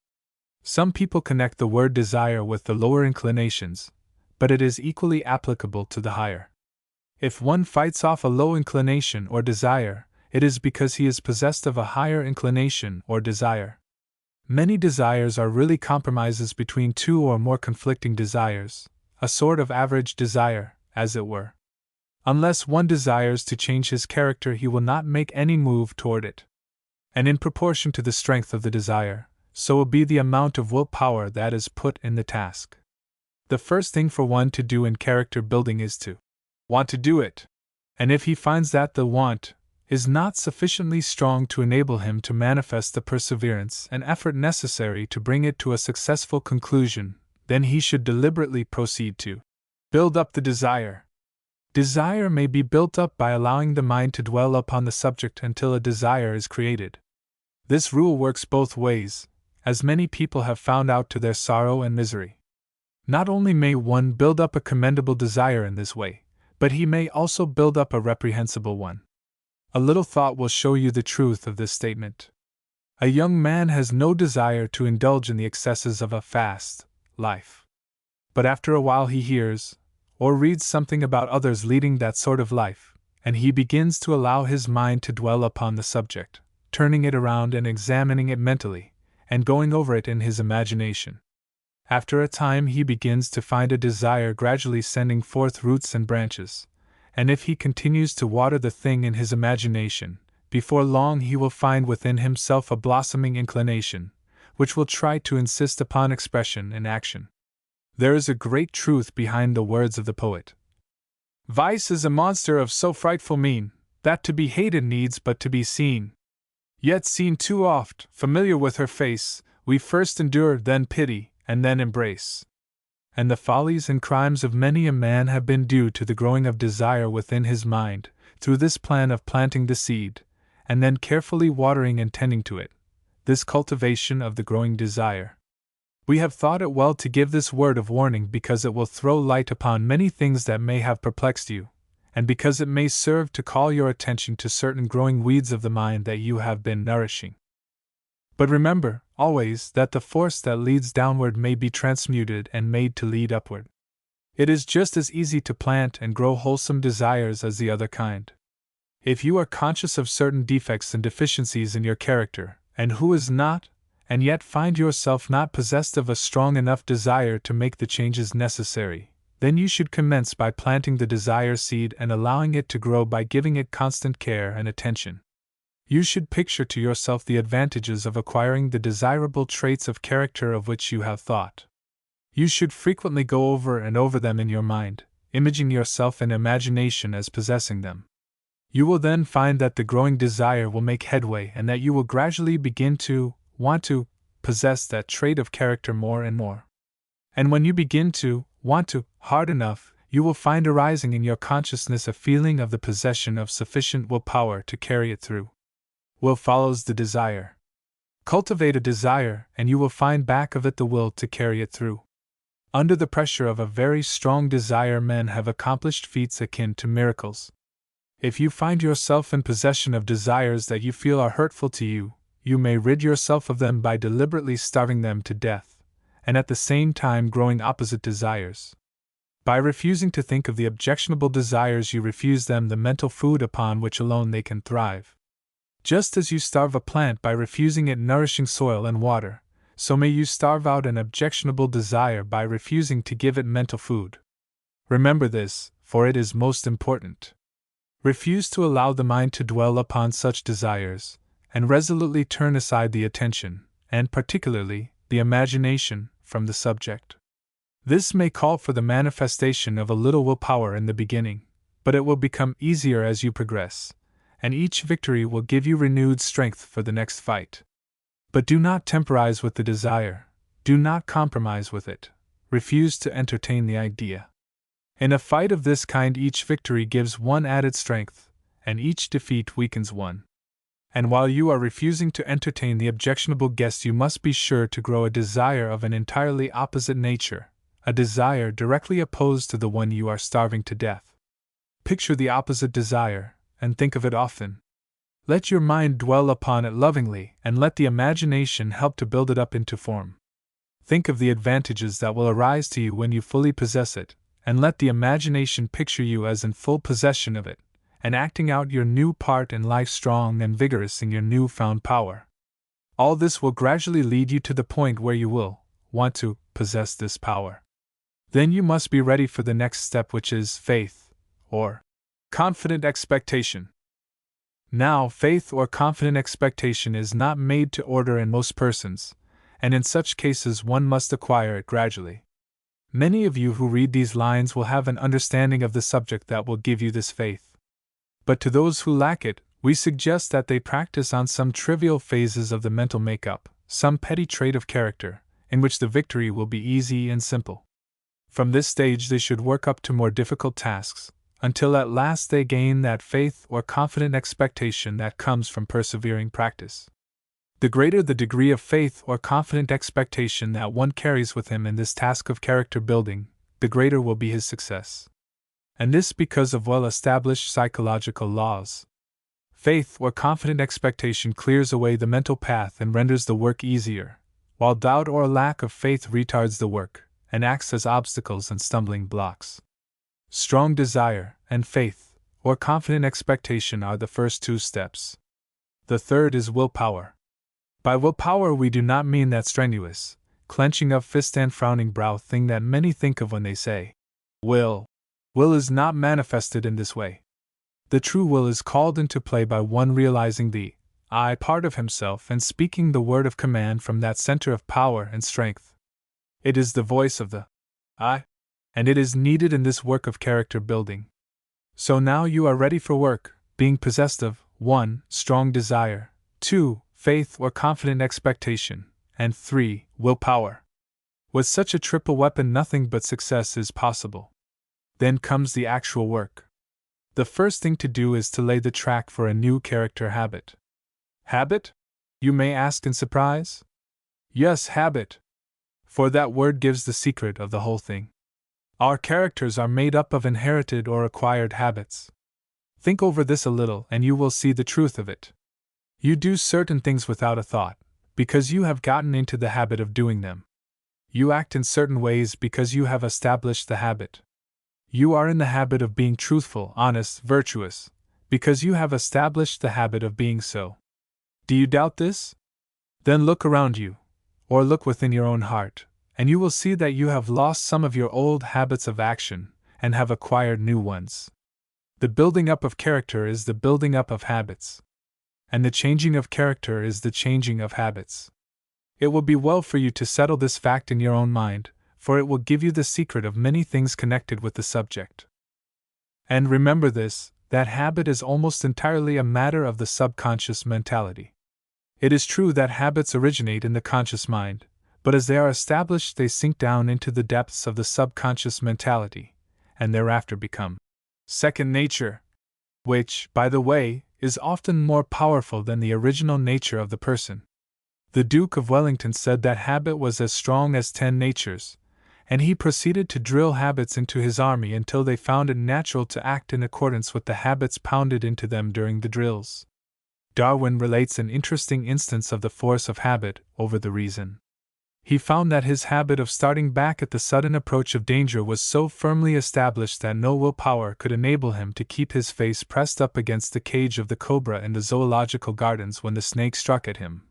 S1: Some people connect the word desire with the lower inclinations, but it is equally applicable to the higher. If one fights off a low inclination or desire, it is because he is possessed of a higher inclination or desire. Many desires are really compromises between two or more conflicting desires, a sort of average desire, as it were. Unless one desires to change his character, he will not make any move toward it. And in proportion to the strength of the desire, so will be the amount of will power that is put in the task. The first thing for one to do in character building is to want to do it. And if he finds that the want is not sufficiently strong to enable him to manifest the perseverance and effort necessary to bring it to a successful conclusion, then he should deliberately proceed to build up the desire. Desire may be built up by allowing the mind to dwell upon the subject until a desire is created. This rule works both ways, as many people have found out to their sorrow and misery. Not only may one build up a commendable desire in this way, but he may also build up a reprehensible one. A little thought will show you the truth of this statement. A young man has no desire to indulge in the excesses of a fast life. But after a while he hears or reads something about others leading that sort of life, and he begins to allow his mind to dwell upon the subject, turning it around and examining it mentally, and going over it in his imagination. After a time he begins to find a desire gradually sending forth roots and branches, and if he continues to water the thing in his imagination, before long he will find within himself a blossoming inclination, which will try to insist upon expression in action. There is a great truth behind the words of the poet. Vice is a monster of so frightful mien, that to be hated needs but to be seen. Yet seen too oft, familiar with her face, we first endure, then pity, and then embrace. And the follies and crimes of many a man have been due to the growing of desire within his mind, through this plan of planting the seed, and then carefully watering and tending to it, this cultivation of the growing desire. We have thought it well to give this word of warning because it will throw light upon many things that may have perplexed you, and because it may serve to call your attention to certain growing weeds of the mind that you have been nourishing. But remember, always, that the force that leads downward may be transmuted and made to lead upward. It is just as easy to plant and grow wholesome desires as the other kind. If you are conscious of certain defects and deficiencies in your character, and who is not, and yet find yourself not possessed of a strong enough desire to make the changes necessary, then you should commence by planting the desire seed and allowing it to grow by giving it constant care and attention. You should picture to yourself the advantages of acquiring the desirable traits of character of which you have thought. You should frequently go over and over them in your mind, imaging yourself in imagination as possessing them. You will then find that the growing desire will make headway and that you will gradually begin to want to possess that trait of character more and more. And when you begin to want to hard enough, you will find arising in your consciousness a feeling of the possession of sufficient willpower to carry it through. Will follows the desire. Cultivate a desire, and you will find back of it the will to carry it through. Under the pressure of a very strong desire, men have accomplished feats akin to miracles. If you find yourself in possession of desires that you feel are hurtful to you, you may rid yourself of them by deliberately starving them to death, and at the same time growing opposite desires. By refusing to think of the objectionable desires, you refuse them the mental food upon which alone they can thrive. Just as you starve a plant by refusing it nourishing soil and water, so may you starve out an objectionable desire by refusing to give it mental food. Remember this, for it is most important. Refuse to allow the mind to dwell upon such desires, and resolutely turn aside the attention, and particularly the imagination, from the subject. This may call for the manifestation of a little willpower in the beginning, but it will become easier as you progress, and each victory will give you renewed strength for the next fight. But do not temporize with the desire, do not compromise with it, refuse to entertain the idea. In a fight of this kind, each victory gives one added strength, and each defeat weakens one. And while you are refusing to entertain the objectionable guest, you must be sure to grow a desire of an entirely opposite nature, a desire directly opposed to the one you are starving to death. Picture the opposite desire, and think of it often. Let your mind dwell upon it lovingly, and let the imagination help to build it up into form. Think of the advantages that will arise to you when you fully possess it, and let the imagination picture you as in full possession of it, and acting out your new part in life strong and vigorous in your new-found power. All this will gradually lead you to the point where you will want to possess this power. Then you must be ready for the next step, which is faith, or confident expectation. Now, faith or confident expectation is not made to order in most persons, and in such cases one must acquire it gradually. Many of you who read these lines will have an understanding of the subject that will give you this faith. But to those who lack it, we suggest that they practice on some trivial phases of the mental makeup, some petty trait of character, in which the victory will be easy and simple. From this stage they should work up to more difficult tasks, until at last they gain that faith or confident expectation that comes from persevering practice. The greater the degree of faith or confident expectation that one carries with him in this task of character building, the greater will be his success. And this because of well-established psychological laws. Faith or confident expectation clears away the mental path and renders the work easier, while doubt or lack of faith retards the work, and acts as obstacles and stumbling blocks. Strong desire and faith, or confident expectation, are the first two steps. The third is willpower. By willpower we do not mean that strenuous, clenching of fist and frowning brow thing that many think of when they say, will. Will is not manifested in this way. The true will is called into play by one realizing the I part of himself and speaking the word of command from that center of power and strength. It is the voice of the I, and it is needed in this work of character building. So now you are ready for work, being possessed of 1. Strong desire, 2. Faith or confident expectation, and 3. Willpower. With such a triple weapon nothing but success is possible. Then comes the actual work. The first thing to do is to lay the track for a new character habit. Habit? You may ask in surprise. Yes, habit. For that word gives the secret of the whole thing. Our characters are made up of inherited or acquired habits. Think over this a little and you will see the truth of it. You do certain things without a thought, because you have gotten into the habit of doing them. You act in certain ways because you have established the habit. You are in the habit of being truthful, honest, virtuous, because you have established the habit of being so. Do you doubt this? Then look around you, or look within your own heart, and you will see that you have lost some of your old habits of action and have acquired new ones. The building up of character is the building up of habits, and the changing of character is the changing of habits. It will be well for you to settle this fact in your own mind, for it will give you the secret of many things connected with the subject. And remember this, that habit is almost entirely a matter of the subconscious mentality. It is true that habits originate in the conscious mind, but as they are established they sink down into the depths of the subconscious mentality, and thereafter become second nature, which, by the way, is often more powerful than the original nature of the person. The Duke of Wellington said that habit was as strong as 10 natures, and he proceeded to drill habits into his army until they found it natural to act in accordance with the habits pounded into them during the drills. Darwin relates an interesting instance of the force of habit over the reason. He found that his habit of starting back at the sudden approach of danger was so firmly established that no willpower could enable him to keep his face pressed up against the cage of the cobra in the zoological gardens when the snake struck at him,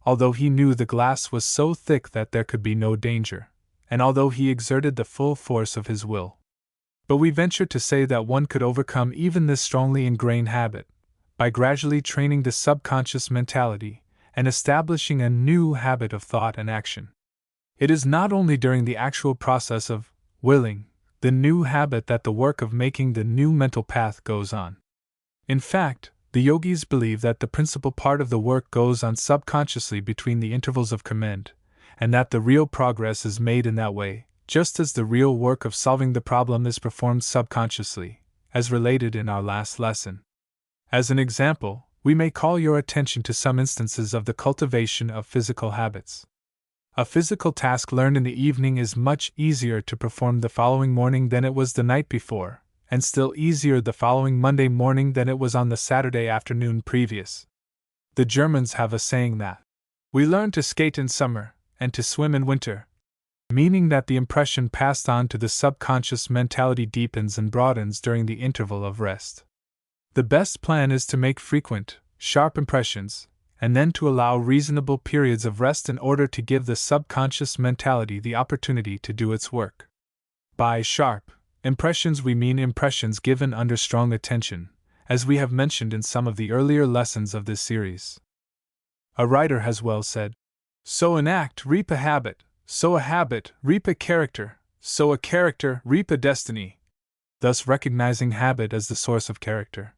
S1: although he knew the glass was so thick that there could be no danger, and although he exerted the full force of his will. But we venture to say that one could overcome even this strongly ingrained habit by gradually training the subconscious mentality and establishing a new habit of thought and action. It is not only during the actual process of willing the new habit that the work of making the new mental path goes on. In fact, the yogis believe that the principal part of the work goes on subconsciously between the intervals of command, and that the real progress is made in that way, just as the real work of solving the problem is performed subconsciously, as related in our last lesson. As an example, we may call your attention to some instances of the cultivation of physical habits. A physical task learned in the evening is much easier to perform the following morning than it was the night before, and still easier the following Monday morning than it was on the Saturday afternoon previous. The Germans have a saying that we learn to skate in summer and to swim in winter, meaning that the impression passed on to the subconscious mentality deepens and broadens during the interval of rest. The best plan is to make frequent, sharp impressions, and then to allow reasonable periods of rest in order to give the subconscious mentality the opportunity to do its work. By sharp impressions we mean impressions given under strong attention, as we have mentioned in some of the earlier lessons of this series. A writer has well said, "Sow an act, reap a habit, sow a habit, reap a character, sow a character, reap a destiny," thus recognizing habit as the source of character.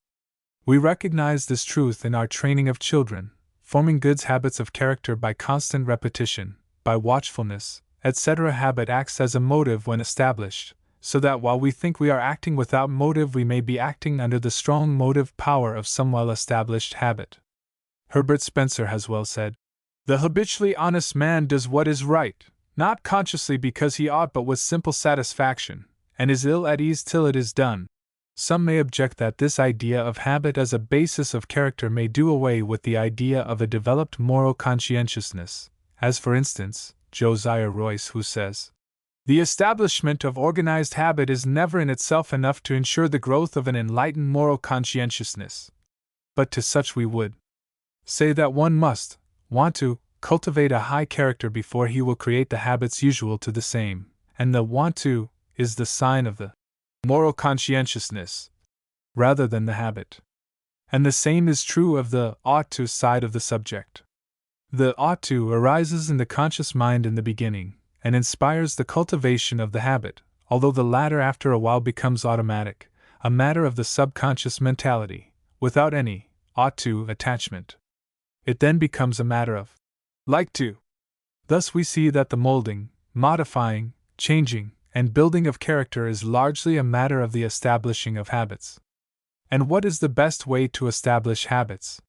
S1: We recognize this truth in our training of children, forming good habits of character by constant repetition, by watchfulness, etc. Habit acts as a motive when established, so that while we think we are acting without motive, we may be acting under the strong motive power of some well-established habit. Herbert Spencer has well said, "The habitually honest man does what is right, not consciously because he ought but with simple satisfaction, and is ill at ease till it is done." Some may object that this idea of habit as a basis of character may do away with the idea of a developed moral conscientiousness, as for instance, Josiah Royce, who says, "The establishment of organized habit is never in itself enough to ensure the growth of an enlightened moral conscientiousness." But to such we would say that one must want to cultivate a high character before he will create the habits usual to the same, and the want to is the sign of the moral conscientiousness, rather than the habit. And the same is true of the ought to side of the subject. The ought to arises in the conscious mind in the beginning, and inspires the cultivation of the habit, although the latter after a while becomes automatic, a matter of the subconscious mentality, without any ought to attachment. It then becomes a matter of like to. Thus we see that the molding, modifying, changing, and building of character is largely a matter of the establishing of habits. And what is the best way to establish habits?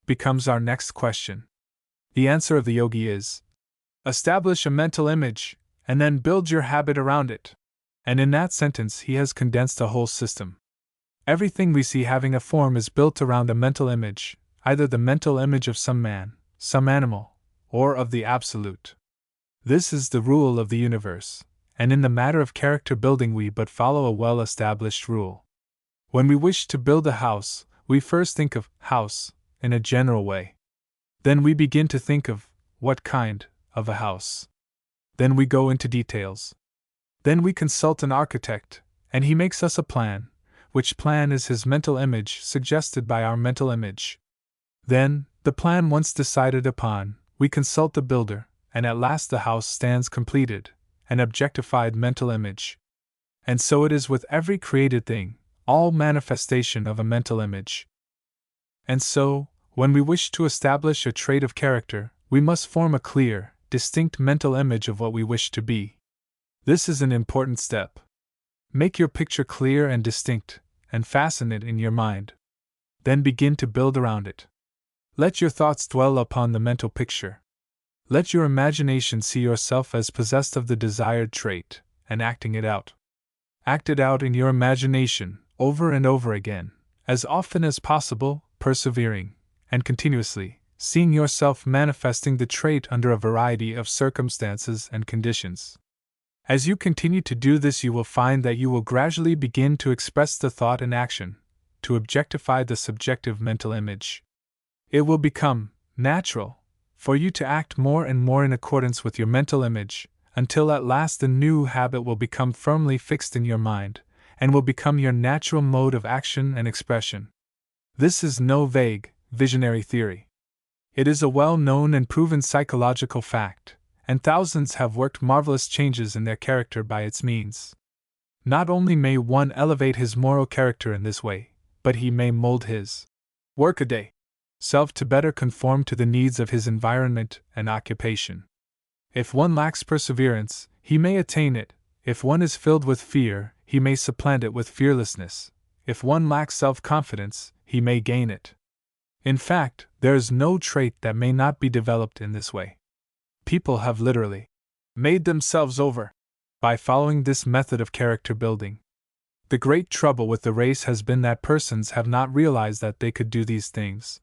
S1: Becomes our next question. The answer of the yogi is: establish a mental image, and then build your habit around it. And in that sentence he has condensed a whole system. Everything we see having a form is built around a mental image, either the mental image of some man, some animal, or of the Absolute. This is the rule of the universe, and in the matter of character building we but follow a well-established rule. When we wish to build a house, we first think of house in a general way. Then we begin to think of what kind of a house. Then we go into details. Then we consult an architect, and he makes us a plan, which plan is his mental image suggested by our mental image. Then, the plan once decided upon, we consult the builder, and at last the house stands completed, an objectified mental image. And so it is with every created thing, all manifestation of a mental image. And so, when we wish to establish a trait of character, we must form a clear, distinct mental image of what we wish to be. This is an important step. Make your picture clear and distinct, and fasten it in your mind. Then begin to build around it. Let your thoughts dwell upon the mental picture. Let your imagination see yourself as possessed of the desired trait, and acting it out. Act it out in your imagination, over and over again, as often as possible, persevering, and continuously, seeing yourself manifesting the trait under a variety of circumstances and conditions. As you continue to do this, you will find that you will gradually begin to express the thought in action, to objectify the subjective mental image. It will become natural for you to act more and more in accordance with your mental image, until at last the new habit will become firmly fixed in your mind, and will become your natural mode of action and expression. This is no vague, visionary theory. It is a well-known and proven psychological fact, and thousands have worked marvelous changes in their character by its means. Not only may one elevate his moral character in this way, but he may mold his workaday self to better conform to the needs of his environment and occupation. If one lacks perseverance, he may attain it. If one is filled with fear, he may supplant it with fearlessness. If one lacks self-confidence, he may gain it. In fact, there is no trait that may not be developed in this way. People have literally made themselves over by following this method of character building. The great trouble with the race has been that persons have not realized that they could do these things.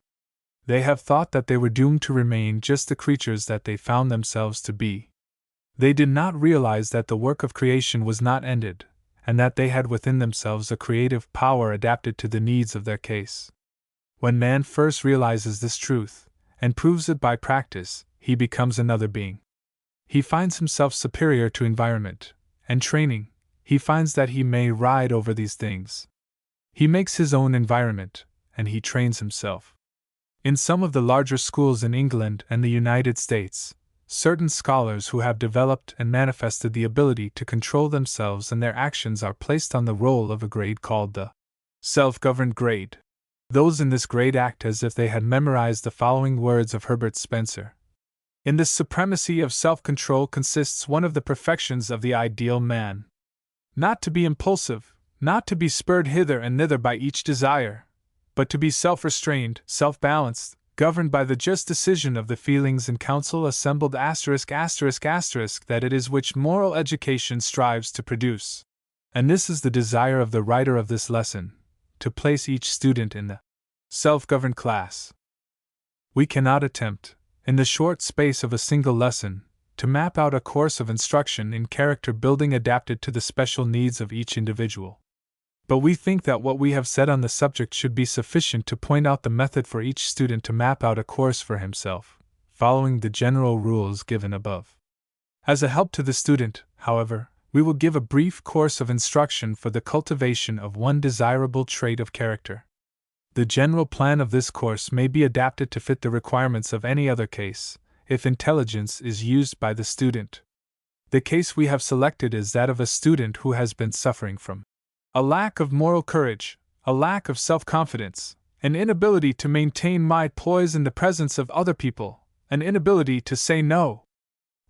S1: They have thought that they were doomed to remain just the creatures that they found themselves to be. They did not realize that the work of creation was not ended, and that they had within themselves a creative power adapted to the needs of their case. When man first realizes this truth, and proves it by practice, he becomes another being. He finds himself superior to environment and training. He finds that he may ride over these things. He makes his own environment, and he trains himself. In some of the larger schools in England and the United States, certain scholars who have developed and manifested the ability to control themselves and their actions are placed on the roll of a grade called the self-governed grade. Those in this grade act as if they had memorized the following words of Herbert Spencer. In this supremacy of self-control consists one of the perfections of the ideal man. Not to be impulsive, not to be spurred hither and thither by each desire, but to be self-restrained, self-balanced, governed by the just decision of the feelings and counsel assembled ***** that it is which moral education strives to produce. And this is the desire of the writer of this lesson, to place each student in the self-governed class. We cannot attempt, in the short space of a single lesson, to map out a course of instruction in character building adapted to the special needs of each individual. But we think that what we have said on the subject should be sufficient to point out the method for each student to map out a course for himself, following the general rules given above. As a help to the student, however, we will give a brief course of instruction for the cultivation of one desirable trait of character. The general plan of this course may be adapted to fit the requirements of any other case, if intelligence is used by the student. The case we have selected is that of a student who has been suffering from a lack of moral courage, a lack of self-confidence, an inability to maintain my poise in the presence of other people, an inability to say no,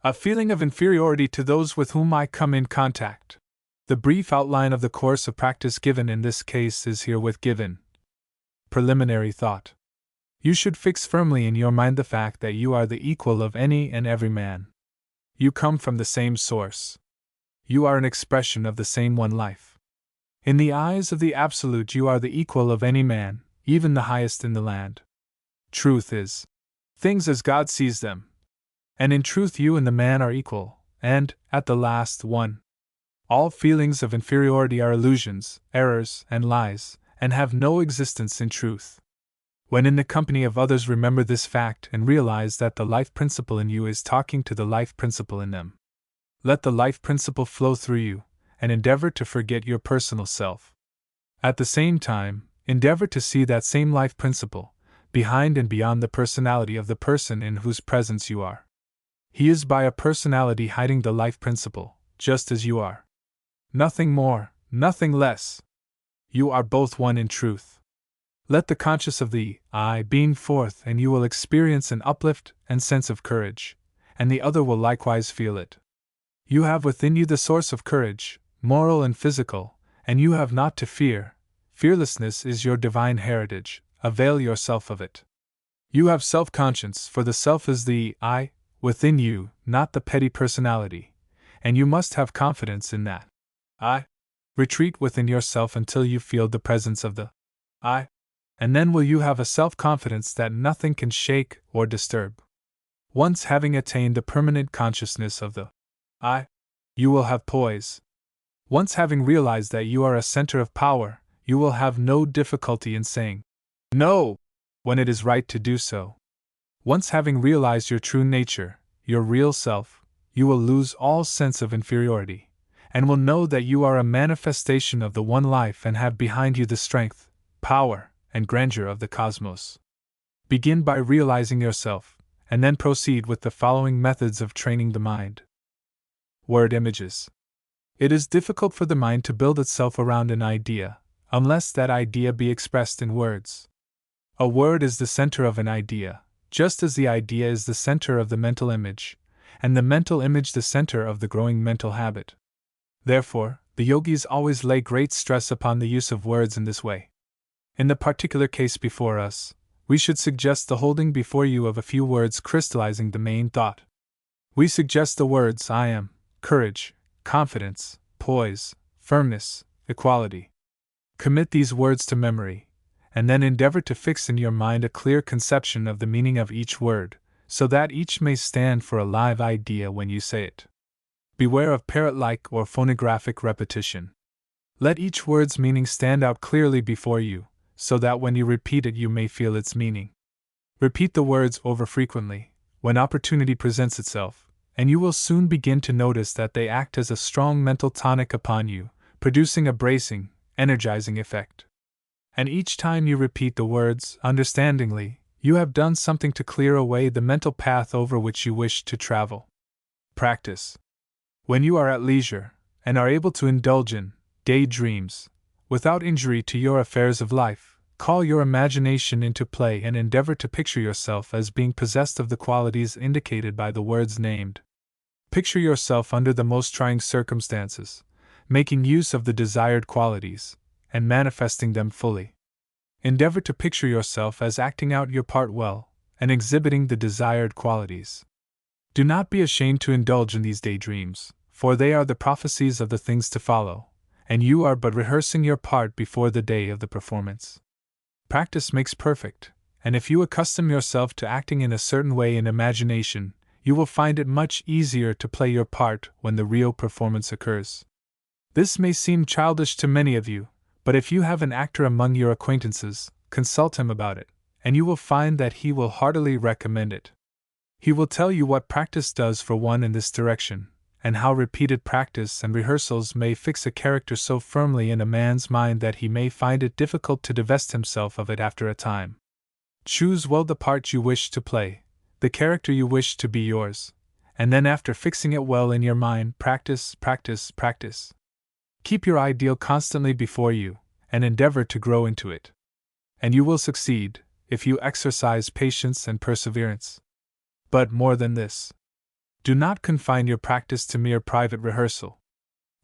S1: a feeling of inferiority to those with whom I come in contact. The brief outline of the course of practice given in this case is herewith given. Preliminary thought. You should fix firmly in your mind the fact that you are the equal of any and every man. You come from the same source. You are an expression of the same one life. In the eyes of the Absolute, you are the equal of any man, even the highest in the land. Truth is things as God sees them. And in truth, you and the man are equal, and, at the last, one. All feelings of inferiority are illusions, errors, and lies, and have no existence in truth. When in the company of others, remember this fact and realize that the life principle in you is talking to the life principle in them. Let the life principle flow through you, and endeavor to forget your personal self. At the same time, endeavor to see that same life principle, behind and beyond the personality of the person in whose presence you are. He is by a personality hiding the life principle, just as you are. Nothing more, nothing less. You are both one in truth. Let the conscious of the I beam forth, and you will experience an uplift and sense of courage, and the other will likewise feel it. You have within you the source of courage, moral and physical, and you have not to fear. Fearlessness is your divine heritage. Avail yourself of it. You have self-conscience, for the self is the I within you, not the petty personality, and you must have confidence in that I. Retreat within yourself until you feel the presence of the I, and then will you have a self-confidence that nothing can shake or disturb. Once having attained the permanent consciousness of the I, you will have poise. Once having realized that you are a center of power, you will have no difficulty in saying no when it is right to do so. Once having realized your true nature, your real self, you will lose all sense of inferiority, and will know that you are a manifestation of the one life and have behind you the strength, power, and grandeur of the cosmos. Begin by realizing yourself, and then proceed with the following methods of training the mind. Word images. It is difficult for the mind to build itself around an idea, unless that idea be expressed in words. A word is the center of an idea, just as the idea is the center of the mental image, and the mental image the center of the growing mental habit. Therefore, the yogis always lay great stress upon the use of words in this way. In the particular case before us, we should suggest the holding before you of a few words crystallizing the main thought. We suggest the words I am, courage, confidence, poise, firmness, equality. Commit these words to memory, and then endeavor to fix in your mind a clear conception of the meaning of each word, so that each may stand for a live idea when you say it. Beware of parrot-like or phonographic repetition. Let each word's meaning stand out clearly before you, so that when you repeat it you may feel its meaning. Repeat the words over frequently, when opportunity presents itself, and you will soon begin to notice that they act as a strong mental tonic upon you, producing a bracing, energizing effect. And each time you repeat the words understandingly, you have done something to clear away the mental path over which you wish to travel. Practice. When you are at leisure, and are able to indulge in daydreams, without injury to your affairs of life, call your imagination into play and endeavor to picture yourself as being possessed of the qualities indicated by the words named. Picture yourself under the most trying circumstances, making use of the desired qualities, and manifesting them fully. Endeavor to picture yourself as acting out your part well, and exhibiting the desired qualities. Do not be ashamed to indulge in these daydreams, for they are the prophecies of the things to follow, and you are but rehearsing your part before the day of the performance. Practice makes perfect, and if you accustom yourself to acting in a certain way in imagination, you will find it much easier to play your part when the real performance occurs. This may seem childish to many of you, but if you have an actor among your acquaintances, consult him about it, and you will find that he will heartily recommend it. He will tell you what practice does for one in this direction, and how repeated practice and rehearsals may fix a character so firmly in a man's mind that he may find it difficult to divest himself of it after a time. Choose well the part you wish to play, the character you wish to be yours, and then after fixing it well in your mind, practice, practice, practice. Keep your ideal constantly before you, and endeavor to grow into it. And you will succeed, if you exercise patience and perseverance. But more than this, do not confine your practice to mere private rehearsal.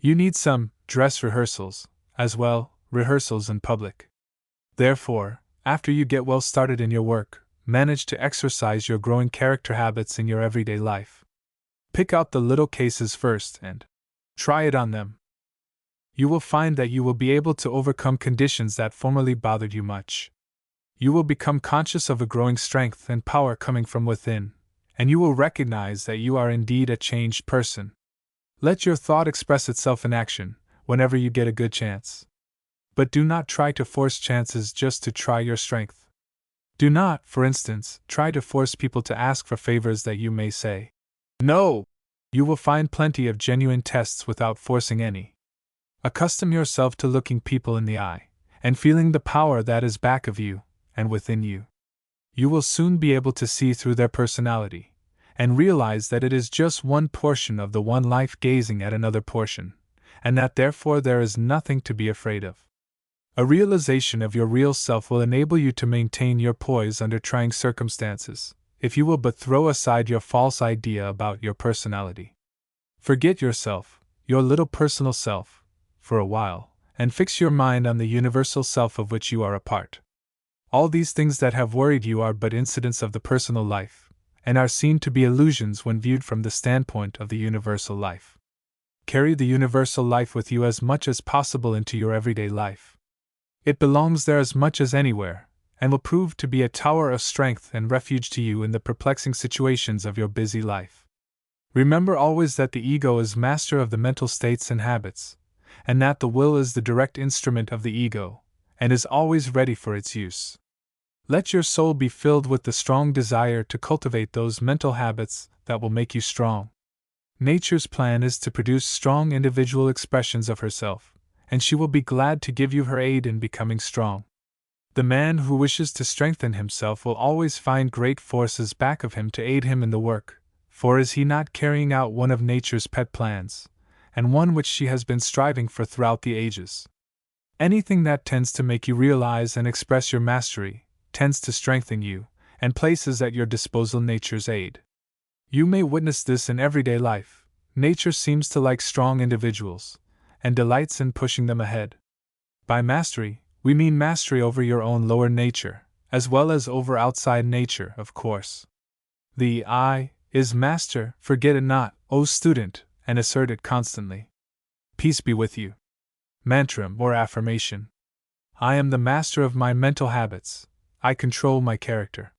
S1: You need some dress rehearsals, as well, rehearsals in public. Therefore, after you get well started in your work, manage to exercise your growing character habits in your everyday life. Pick out the little cases first and Try it on them. You will find that you will be able to overcome conditions that formerly bothered you much. You will become conscious of a growing strength and power coming from within, and you will recognize that you are indeed a changed person. Let your thought express itself in action, whenever you get a good chance. But do not try to force chances just to try your strength. Do not, for instance, try to force people to ask for favors that you may say no. You will find plenty of genuine tests without forcing any. Accustom yourself to looking people in the eye, and feeling the power that is back of you, and within you. You will soon be able to see through their personality, and realize that it is just one portion of the one life gazing at another portion, and that therefore there is nothing to be afraid of. A realization of your real self will enable you to maintain your poise under trying circumstances, if you will but throw aside your false idea about your personality. Forget yourself, your little personal self, for a while, and fix your mind on the universal self of which you are a part. All these things that have worried you are but incidents of the personal life, and are seen to be illusions when viewed from the standpoint of the universal life. Carry the universal life with you as much as possible into your everyday life. It belongs there as much as anywhere, and will prove to be a tower of strength and refuge to you in the perplexing situations of your busy life. Remember always that the ego is master of the mental states and habits, and that the will is the direct instrument of the ego, and is always ready for its use. Let your soul be filled with the strong desire to cultivate those mental habits that will make you strong. Nature's plan is to produce strong individual expressions of herself, and she will be glad to give you her aid in becoming strong. The man who wishes to strengthen himself will always find great forces back of him to aid him in the work, for is he not carrying out one of nature's pet plans, and one which she has been striving for throughout the ages? Anything that tends to make you realize and express your mastery tends to strengthen you, and places at your disposal nature's aid. You may witness this in everyday life. Nature seems to like strong individuals, and delights in pushing them ahead. By mastery, we mean mastery over your own lower nature, as well as over outside nature, of course. The I is master, forget it not, O student, and assert it constantly. Peace be with you. Mantra or affirmation. I am the master of my mental habits. I control my character.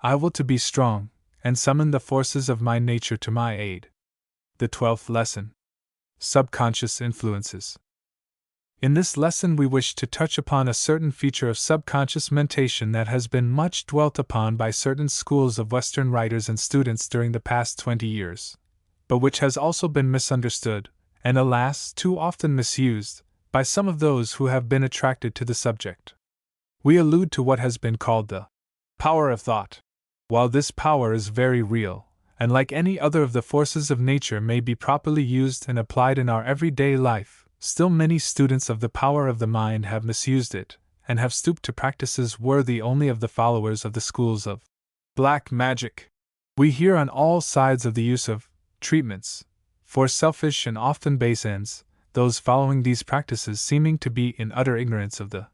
S1: I will to be strong, and summon the forces of my nature to my aid. The 12th lesson. Subconscious influences. In this lesson we wish to touch upon a certain feature of subconscious mentation that has been much dwelt upon by certain schools of Western writers and students during the past 20 years, but which has also been misunderstood, and alas, too often misused, by some of those who have been attracted to the subject. We allude to what has been called the power of thought. While this power is very real, and like any other of the forces of nature may be properly used and applied in our everyday life, still many students of the power of the mind have misused it, and have stooped to practices worthy only of the followers of the schools of black magic. We hear on all sides of the use of treatments for selfish and often base ends, those following these practices seeming to be in utter ignorance of the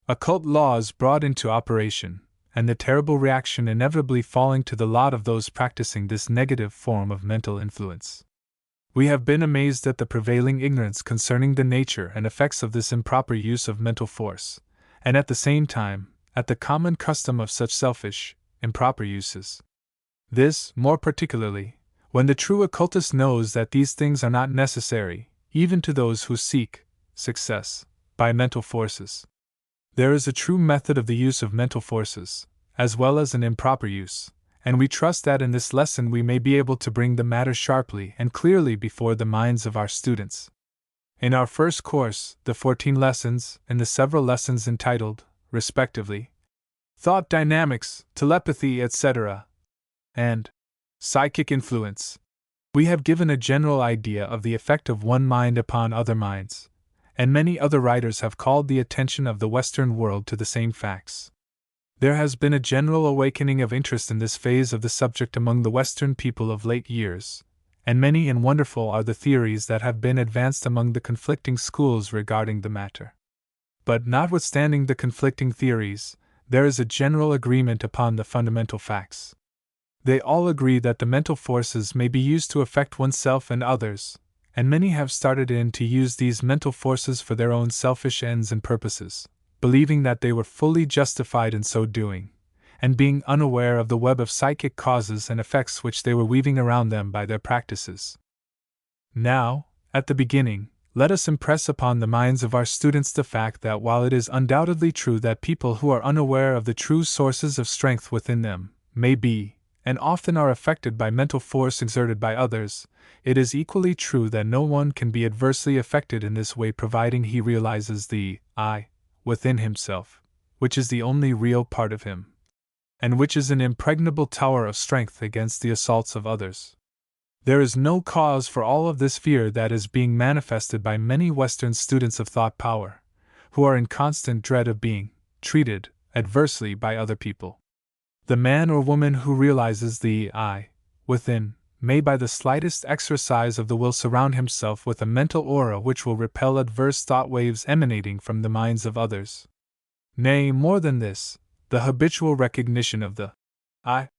S1: occult laws brought into operation, and the terrible reaction inevitably falling to the lot of those practicing this negative form of mental influence. We have been amazed at the prevailing ignorance concerning the nature and effects of this improper use of mental force, and at the same time, at the common custom of such selfish, improper uses. This, more particularly, when the true occultist knows that these things are not necessary, even to those who seek success by mental forces. There is a true method of the use of mental forces, as well as an improper use, and we trust that in this lesson we may be able to bring the matter sharply and clearly before the minds of our students. In our first course, the 14 lessons, and the several lessons entitled, respectively, Thought Dynamics, Telepathy, etc., and Psychic Influence, we have given a general idea of the effect of one mind upon other minds, and many other writers have called the attention of the Western world to the same facts. There has been a general awakening of interest in this phase of the subject among the Western people of late years, and many and wonderful are the theories that have been advanced among the conflicting schools regarding the matter. But notwithstanding the conflicting theories, there is a general agreement upon the fundamental facts. They all agree that the mental forces may be used to affect oneself and others, and many have started in to use these mental forces for their own selfish ends and purposes, believing that they were fully justified in so doing, and being unaware of the web of psychic causes and effects which they were weaving around them by their practices. Now, at the beginning, let us impress upon the minds of our students the fact that while it is undoubtedly true that people who are unaware of the true sources of strength within them may be, and often are affected by mental force exerted by others, it is equally true that no one can be adversely affected in this way providing he realizes the I within himself, which is the only real part of him, and which is an impregnable tower of strength against the assaults of others. There is no cause for all of this fear that is being manifested by many Western students of thought power, who are in constant dread of being treated adversely by other people. The man or woman who realizes the I within may by the slightest exercise of the will surround himself with a mental aura which will repel adverse thought waves emanating from the minds of others. Nay, more than this, the habitual recognition of the I,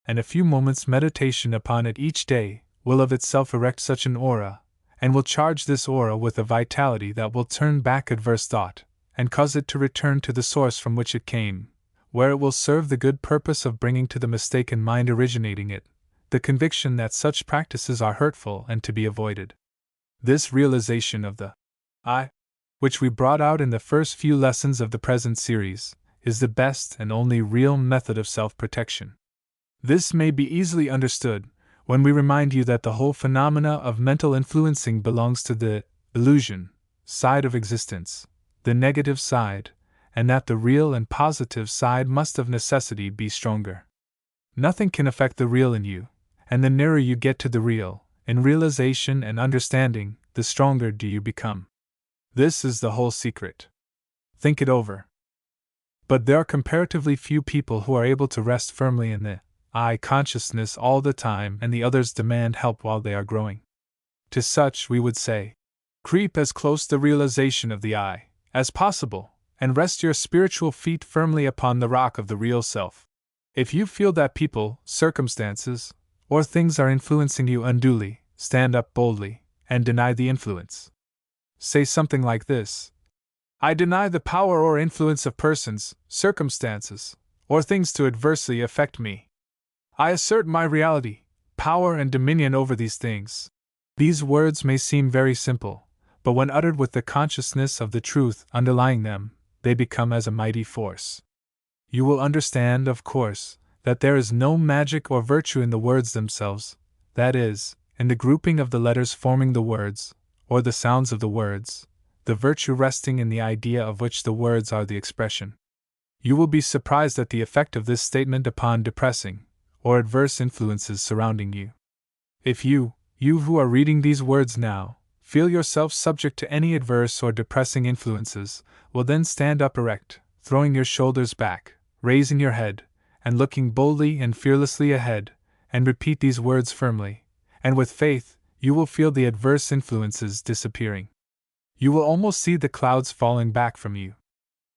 S1: and a few moments' meditation upon it each day, will of itself erect such an aura, and will charge this aura with a vitality that will turn back adverse thought, and cause it to return to the source from which it came, where it will serve the good purpose of bringing to the mistaken mind originating it the conviction that such practices are hurtful and to be avoided. This realization of the I, which we brought out in the first few lessons of the present series, is the best and only real method of self-protection. This may be easily understood when we remind you that the whole phenomena of mental influencing belongs to the illusion side of existence, the negative side, and that the real and positive side must of necessity be stronger. Nothing can affect the real in you, and the nearer you get to the real, in realization and understanding, the stronger do you become. This is the whole secret. Think it over. But there are comparatively few people who are able to rest firmly in the I consciousness all the time, and the others demand help while they are growing. To such we would say, creep as close the realization of the I as possible, and rest your spiritual feet firmly upon the rock of the real self. If you feel that people, circumstances, or things are influencing you unduly, stand up boldly, and deny the influence. Say something like this: I deny the power or influence of persons, circumstances, or things to adversely affect me. I assert my reality, power, and dominion over these things. These words may seem very simple, but when uttered with the consciousness of the truth underlying them, they become as a mighty force. You will understand, of course, that there is no magic or virtue in the words themselves, that is, in the grouping of the letters forming the words, or the sounds of the words, the virtue resting in the idea of which the words are the expression. You will be surprised at the effect of this statement upon depressing or adverse influences surrounding you. If you who are reading these words now, feel yourself subject to any adverse or depressing influences, will then stand up erect, throwing your shoulders back, raising your head, and looking boldly and fearlessly ahead, and repeat these words firmly, and with faith, you will feel the adverse influences disappearing. You will almost see the clouds falling back from you.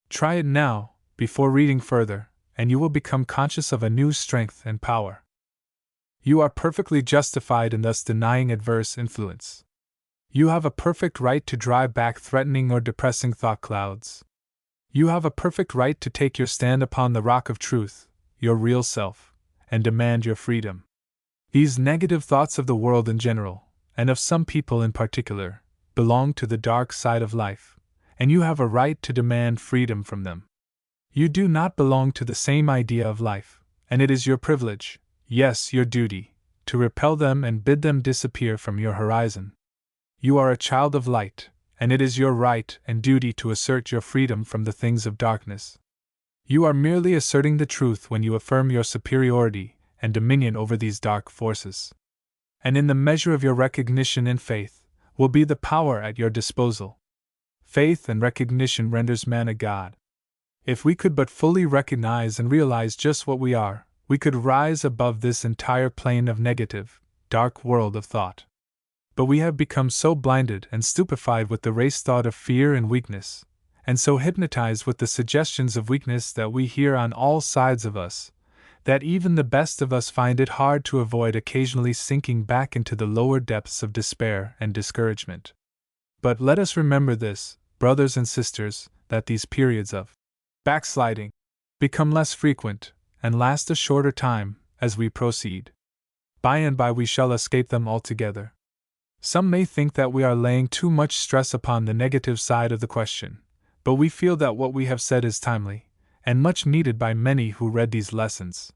S1: Try it now, before reading further, and you will become conscious of a new strength and power. You are perfectly justified in thus denying adverse influence. You have a perfect right to drive back threatening or depressing thought clouds. You have a perfect right to take your stand upon the rock of truth, your real self, and demand your freedom. These negative thoughts of the world in general, and of some people in particular, belong to the dark side of life, and you have a right to demand freedom from them. You do not belong to the same idea of life, and it is your privilege, yes, your duty, to repel them and bid them disappear from your horizon. You are a child of light, and it is your right and duty to assert your freedom from the things of darkness. You are merely asserting the truth when you affirm your superiority and dominion over these dark forces. And in the measure of your recognition and faith, will be the power at your disposal. Faith and recognition renders man a god. If we could but fully recognize and realize just what we are, we could rise above this entire plane of negative, dark world of thought. But we have become so blinded and stupefied with the race thought of fear and weakness, and so hypnotized with the suggestions of weakness that we hear on all sides of us, that even the best of us find it hard to avoid occasionally sinking back into the lower depths of despair and discouragement. But let us remember this, brothers and sisters, that these periods of backsliding become less frequent and last a shorter time as we proceed. By and by we shall escape them altogether. Some may think that we are laying too much stress upon the negative side of the question, but we feel that what we have said is timely, and much needed by many who read these lessons.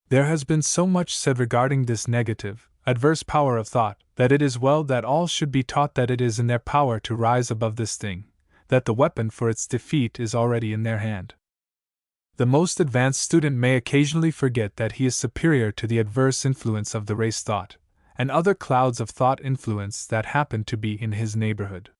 S1: There has been so much said regarding this negative, adverse power of thought, that it is well that all should be taught that it is in their power to rise above this thing, that the weapon for its defeat is already in their hand. The most advanced student may occasionally forget that he is superior to the adverse influence of the race thought, and other clouds of thought influence that happen to be in his neighborhood.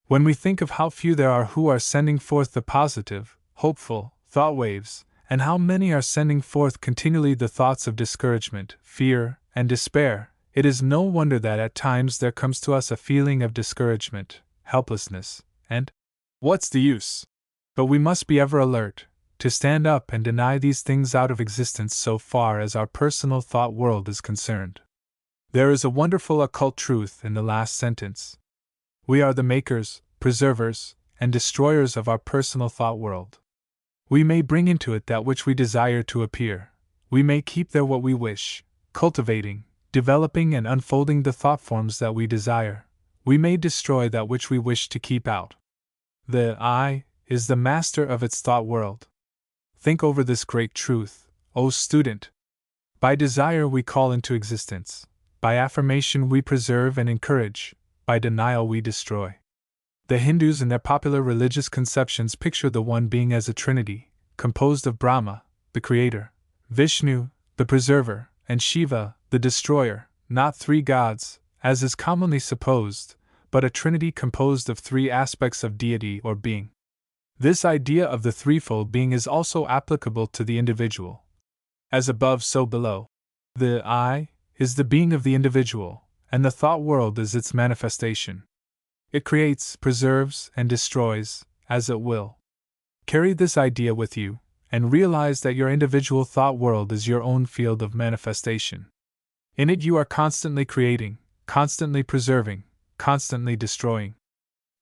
S1: When we think of how few there are who are sending forth the positive, hopeful, thought waves, and how many are sending forth continually the thoughts of discouragement, fear, and despair, it is no wonder that at times there comes to us a feeling of discouragement, helplessness, and what's the use? But we must be ever alert, to stand up and deny these things out of existence so far as our personal thought world is concerned. There is a wonderful occult truth in the last sentence. We are the makers, preservers, and destroyers of our personal thought world. We may bring into it that which we desire to appear. We may keep there what we wish, cultivating, developing, and unfolding the thought forms that we desire. We may destroy that which we wish to keep out. The I is the master of its thought world. Think over this great truth, O student. By desire we call into existence. By affirmation we preserve and encourage. By denial we destroy. The Hindus in their popular religious conceptions picture the One Being as a trinity, composed of Brahma, the creator, Vishnu, the preserver, and Shiva, the destroyer, not three gods, as is commonly supposed, but a trinity composed of three aspects of deity or being. This idea of the threefold being is also applicable to the individual. As above, so below. The I is the being of the individual, and the thought world is its manifestation. It creates, preserves, and destroys, as it will. Carry this idea with you, and realize that your individual thought world is your own field of manifestation. In it you are constantly creating, constantly preserving, constantly destroying.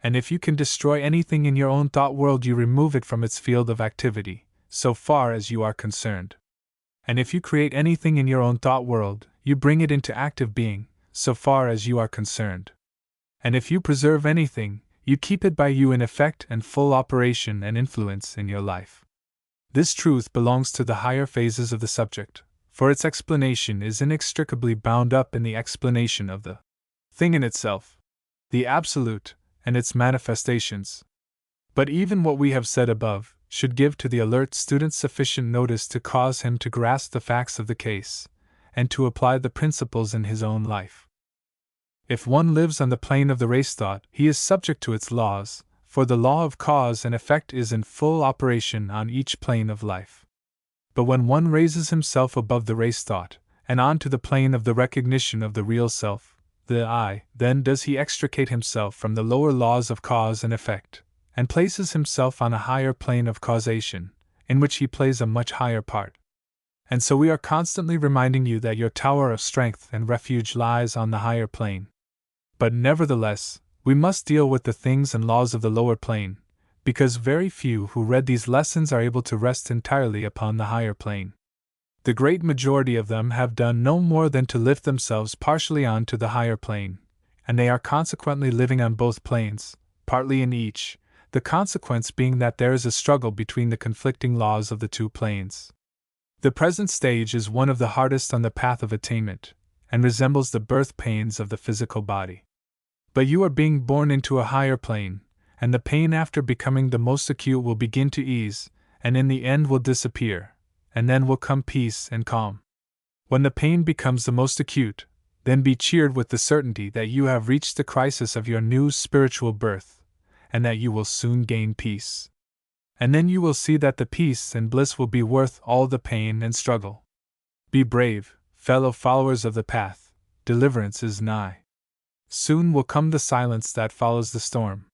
S1: And if you can destroy anything in your own thought world, you remove it from its field of activity, so far as you are concerned. And if you create anything in your own thought world, you bring it into active being, so far as you are concerned. And if you preserve anything, you keep it by you in effect and full operation and influence in your life. This truth belongs to the higher phases of the subject, for its explanation is inextricably bound up in the explanation of the thing in itself, the Absolute, and its manifestations. But even what we have said above should give to the alert student sufficient notice to cause him to grasp the facts of the case, and to apply the principles in his own life. If one lives on the plane of the race thought, he is subject to its laws, for the law of cause and effect is in full operation on each plane of life. But when one raises himself above the race thought, and on to the plane of the recognition of the real self, the I, then does he extricate himself from the lower laws of cause and effect, and places himself on a higher plane of causation, in which he plays a much higher part. And so we are constantly reminding you that your tower of strength and refuge lies on the higher plane. But nevertheless, we must deal with the things and laws of the lower plane, because very few who read these lessons are able to rest entirely upon the higher plane. The great majority of them have done no more than to lift themselves partially on to the higher plane, and they are consequently living on both planes, partly in each, the consequence being that there is a struggle between the conflicting laws of the two planes. The present stage is one of the hardest on the path of attainment, and resembles the birth pains of the physical body. But you are being born into a higher plane, and the pain after becoming the most acute will begin to ease, and in the end will disappear, and then will come peace and calm. When the pain becomes the most acute, then be cheered with the certainty that you have reached the crisis of your new spiritual birth, and that you will soon gain peace. And then you will see that the peace and bliss will be worth all the pain and struggle. Be brave, fellow followers of the path, deliverance is nigh. Soon will come the silence that follows the storm.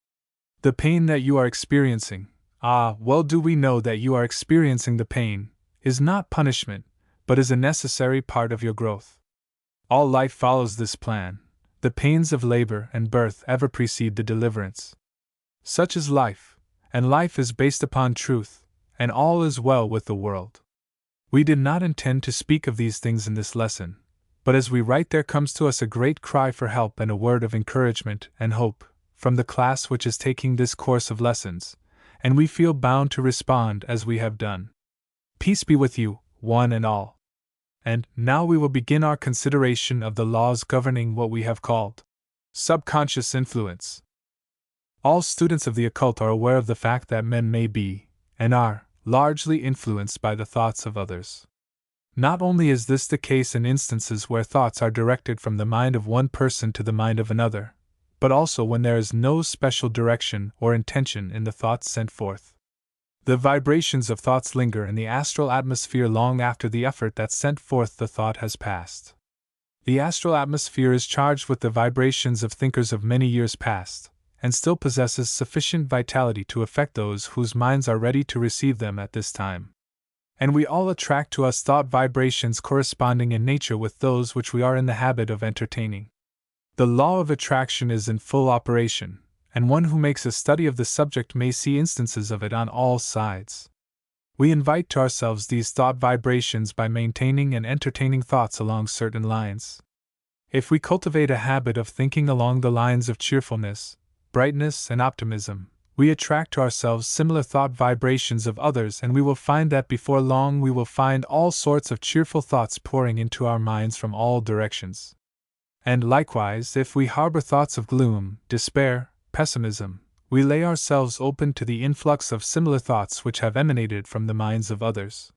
S1: The pain that you are experiencing, well do we know that you are experiencing the pain, is not punishment, but is a necessary part of your growth. All life follows this plan. The pains of labor and birth ever precede the deliverance. Such is life, and life is based upon truth, and all is well with the world. We did not intend to speak of these things in this lesson, but as we write there comes to us a great cry for help and a word of encouragement and hope from the class which is taking this course of lessons, and we feel bound to respond as we have done. Peace be with you, one and all. And now we will begin our consideration of the laws governing what we have called subconscious influence. All students of the occult are aware of the fact that men may be, and are, largely influenced by the thoughts of others. Not only is this the case in instances where thoughts are directed from the mind of one person to the mind of another, but also when there is no special direction or intention in the thoughts sent forth. The vibrations of thoughts linger in the astral atmosphere long after the effort that sent forth the thought has passed. The astral atmosphere is charged with the vibrations of thinkers of many years past, and still possesses sufficient vitality to affect those whose minds are ready to receive them at this time. And we all attract to us thought vibrations corresponding in nature with those which we are in the habit of entertaining. The law of attraction is in full operation, and one who makes a study of the subject may see instances of it on all sides. We invite to ourselves these thought vibrations by maintaining and entertaining thoughts along certain lines. If we cultivate a habit of thinking along the lines of cheerfulness, brightness, and optimism, we attract to ourselves similar thought vibrations of others, and we will find that before long we will find all sorts of cheerful thoughts pouring into our minds from all directions. And likewise, if we harbor thoughts of gloom, despair, pessimism, we lay ourselves open to the influx of similar thoughts which have emanated from the minds of others.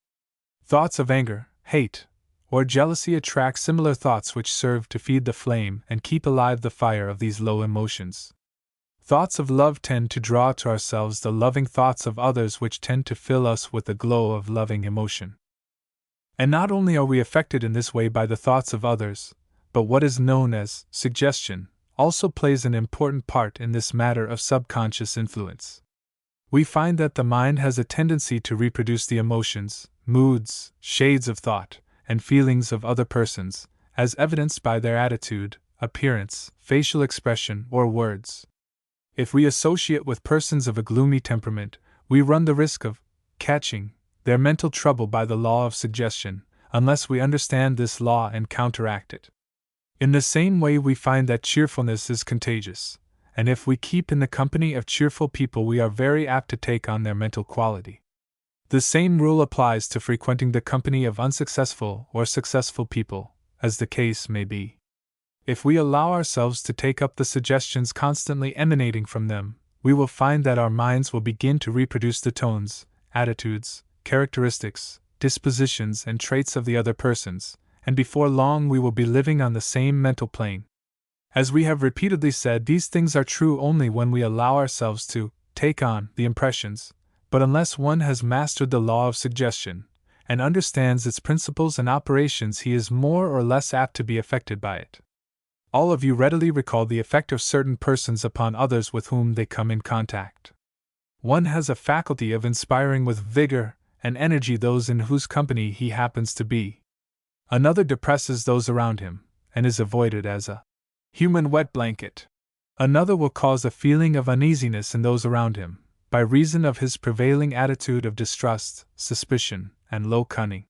S1: Thoughts of anger, hate, or jealousy attract similar thoughts which serve to feed the flame and keep alive the fire of these low emotions. Thoughts of love tend to draw to ourselves the loving thoughts of others, which tend to fill us with the glow of loving emotion. And not only are we affected in this way by the thoughts of others, but what is known as suggestion also plays an important part in this matter of subconscious influence. We find that the mind has a tendency to reproduce the emotions, moods, shades of thought, and feelings of other persons, as evidenced by their attitude, appearance, facial expression, or words. If we associate with persons of a gloomy temperament, we run the risk of catching their mental trouble by the law of suggestion, unless we understand this law and counteract it. In the same way, we find that cheerfulness is contagious, and if we keep in the company of cheerful people, we are very apt to take on their mental quality. The same rule applies to frequenting the company of unsuccessful or successful people, as the case may be. If we allow ourselves to take up the suggestions constantly emanating from them, we will find that our minds will begin to reproduce the tones, attitudes, characteristics, dispositions, and traits of the other persons, and before long we will be living on the same mental plane. As we have repeatedly said, these things are true only when we allow ourselves to take on the impressions, but unless one has mastered the law of suggestion, and understands its principles and operations, he is more or less apt to be affected by it. All of you readily recall the effect of certain persons upon others with whom they come in contact. One has a faculty of inspiring with vigor and energy those in whose company he happens to be. Another depresses those around him, and is avoided as a human wet blanket. Another will cause a feeling of uneasiness in those around him, by reason of his prevailing attitude of distrust, suspicion, and low cunning.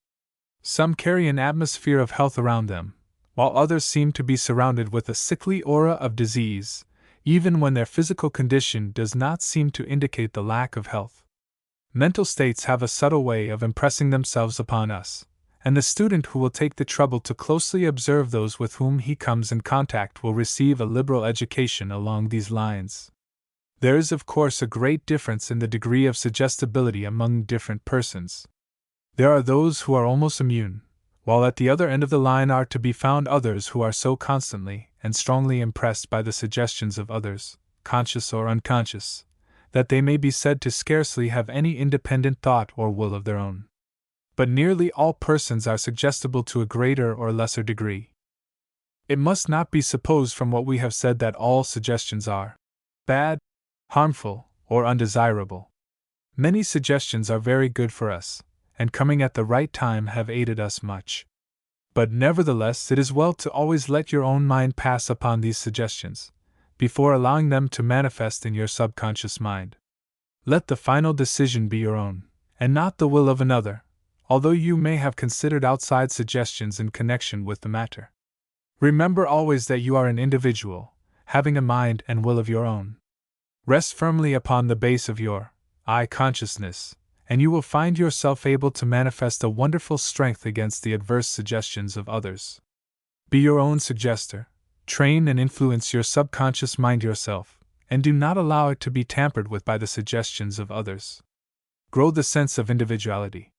S1: Some carry an atmosphere of health around them, while others seem to be surrounded with a sickly aura of disease, even when their physical condition does not seem to indicate the lack of health. Mental states have a subtle way of impressing themselves upon us, and the student who will take the trouble to closely observe those with whom he comes in contact will receive a liberal education along these lines. There is, of course, a great difference in the degree of suggestibility among different persons. There are those who are almost immune, while at the other end of the line are to be found others who are so constantly and strongly impressed by the suggestions of others, conscious or unconscious, that they may be said to scarcely have any independent thought or will of their own. But nearly all persons are suggestible to a greater or lesser degree. It must not be supposed from what we have said that all suggestions are bad, harmful, or undesirable. Many suggestions are very good for us, and coming at the right time have aided us much. But nevertheless, it is well to always let your own mind pass upon these suggestions, before allowing them to manifest in your subconscious mind. Let the final decision be your own, and not the will of another, although you may have considered outside suggestions in connection with the matter. Remember always that you are an individual, having a mind and will of your own. Rest firmly upon the base of your I consciousness, and you will find yourself able to manifest a wonderful strength against the adverse suggestions of others. Be your own suggester, train and influence your subconscious mind yourself, and do not allow it to be tampered with by the suggestions of others. Grow the sense of individuality.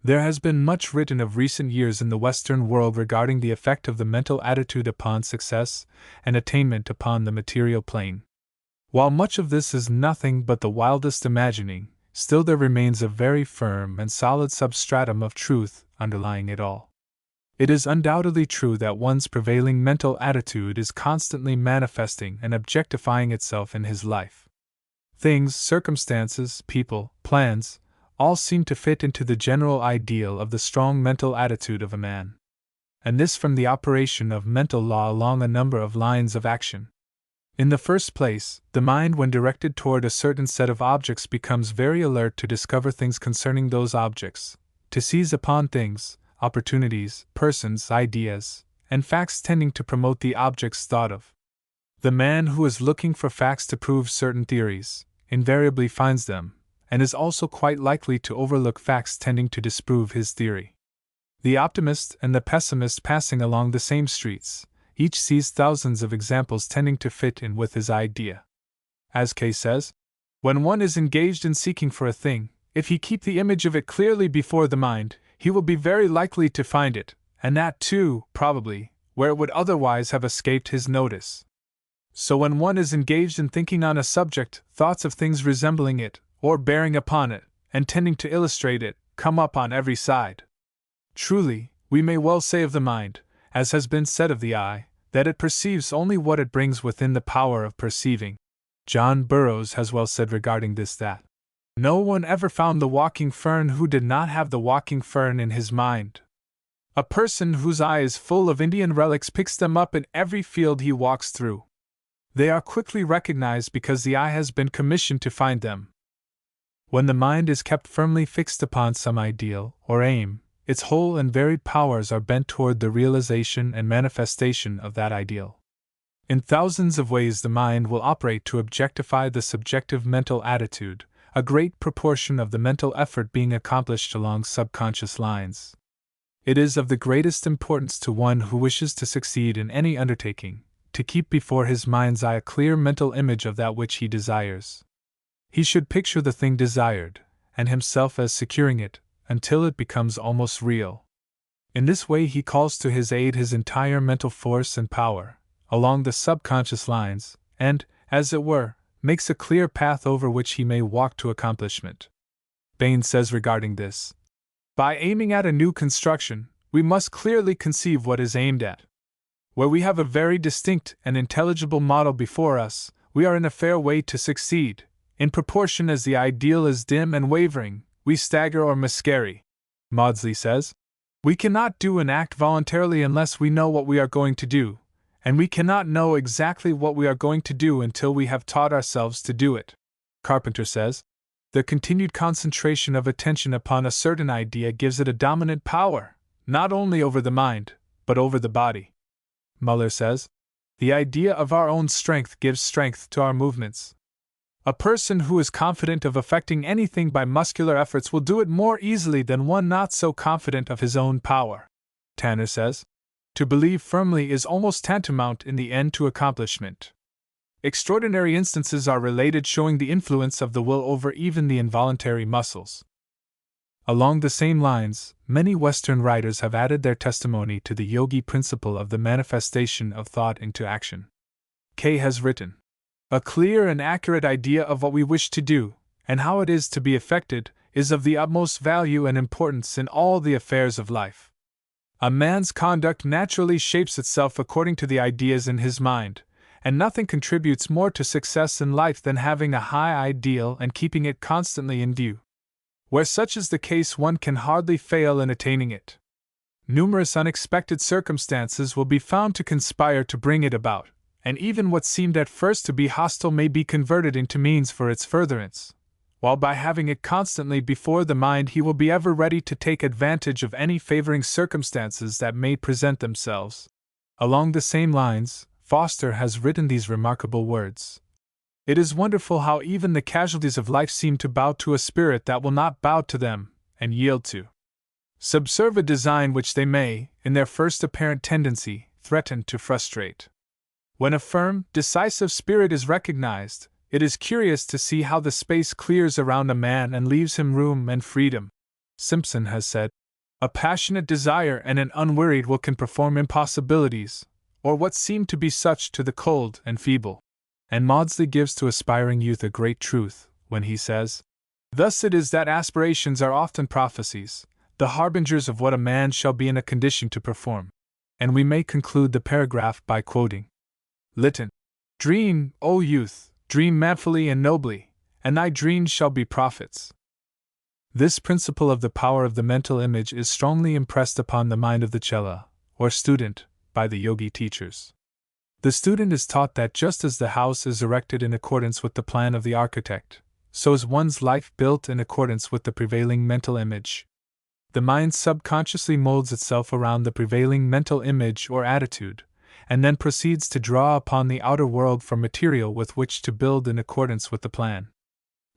S1: There has been much written of recent years in the Western world regarding the effect of the mental attitude upon success and attainment upon the material plane. While much of this is nothing but the wildest imagining, still there remains a very firm and solid substratum of truth underlying it all. It is undoubtedly true that one's prevailing mental attitude is constantly manifesting and objectifying itself in his life. Things, circumstances, people, plans, all seem to fit into the general ideal of the strong mental attitude of a man. And this from the operation of mental law along a number of lines of action. In the first place, the mind, when directed toward a certain set of objects, becomes very alert to discover things concerning those objects, to seize upon things, opportunities, persons, ideas, and facts tending to promote the objects thought of. The man who is looking for facts to prove certain theories invariably finds them, and is also quite likely to overlook facts tending to disprove his theory. The optimist and the pessimist, passing along the same streets, each sees thousands of examples tending to fit in with his idea. As Kay says, when one is engaged in seeking for a thing, if he keep the image of it clearly before the mind, he will be very likely to find it, and that too, probably, where it would otherwise have escaped his notice. So when one is engaged in thinking on a subject, thoughts of things resembling it, or bearing upon it, and tending to illustrate it, come up on every side. Truly, we may well say of the mind, as has been said of the eye, that it perceives only what it brings within the power of perceiving. John Burroughs has well said regarding this that no one ever found the walking fern who did not have the walking fern in his mind. A person whose eye is full of Indian relics picks them up in every field he walks through. They are quickly recognized because the eye has been commissioned to find them. When the mind is kept firmly fixed upon some ideal or aim, its whole and varied powers are bent toward the realization and manifestation of that ideal. In thousands of ways the mind will operate to objectify the subjective mental attitude, a great proportion of the mental effort being accomplished along subconscious lines. It is of the greatest importance to one who wishes to succeed in any undertaking, to keep before his mind's eye a clear mental image of that which he desires. He should picture the thing desired, and himself as securing it, until it becomes almost real. In this way he calls to his aid his entire mental force and power, along the subconscious lines, and, as it were, makes a clear path over which he may walk to accomplishment. Bain says regarding this, by aiming at a new construction, we must clearly conceive what is aimed at. Where we have a very distinct and intelligible model before us, we are in a fair way to succeed. In proportion as the ideal is dim and wavering, we stagger or miscarry. Maudsley says, we cannot do an act voluntarily unless we know what we are going to do, and we cannot know exactly what we are going to do until we have taught ourselves to do it. Carpenter says, the continued concentration of attention upon a certain idea gives it a dominant power, not only over the mind, but over the body. Muller says, the idea of our own strength gives strength to our movements. A person who is confident of effecting anything by muscular efforts will do it more easily than one not so confident of his own power. Tanner says, to believe firmly is almost tantamount in the end to accomplishment. Extraordinary instances are related showing the influence of the will over even the involuntary muscles. Along the same lines, many Western writers have added their testimony to the yogi principle of the manifestation of thought into action. Kay has written, a clear and accurate idea of what we wish to do, and how it is to be effected, is of the utmost value and importance in all the affairs of life. A man's conduct naturally shapes itself according to the ideas in his mind, and nothing contributes more to success in life than having a high ideal and keeping it constantly in view. Where such is the case, one can hardly fail in attaining it. Numerous unexpected circumstances will be found to conspire to bring it about, and even what seemed at first to be hostile may be converted into means for its furtherance, while by having it constantly before the mind he will be ever ready to take advantage of any favoring circumstances that may present themselves. Along the same lines, Foster has written these remarkable words. It is wonderful how even the casualties of life seem to bow to a spirit that will not bow to them, and yield to subserve a design which they may, in their first apparent tendency, threaten to frustrate. When a firm, decisive spirit is recognized, it is curious to see how the space clears around a man and leaves him room and freedom. Simpson has said, "A passionate desire and an unwearied will can perform impossibilities, or what seem to be such to the cold and feeble." And Maudsley gives to aspiring youth a great truth, when he says, "Thus it is that aspirations are often prophecies, the harbingers of what a man shall be in a condition to perform." And we may conclude the paragraph by quoting Lytton: "Dream, O youth, dream manfully and nobly, and thy dreams shall be prophets." This principle of the power of the mental image is strongly impressed upon the mind of the chela, or student, by the yogi teachers. The student is taught that just as the house is erected in accordance with the plan of the architect, so is one's life built in accordance with the prevailing mental image. The mind subconsciously molds itself around the prevailing mental image or attitude, and then proceeds to draw upon the outer world for material with which to build in accordance with the plan.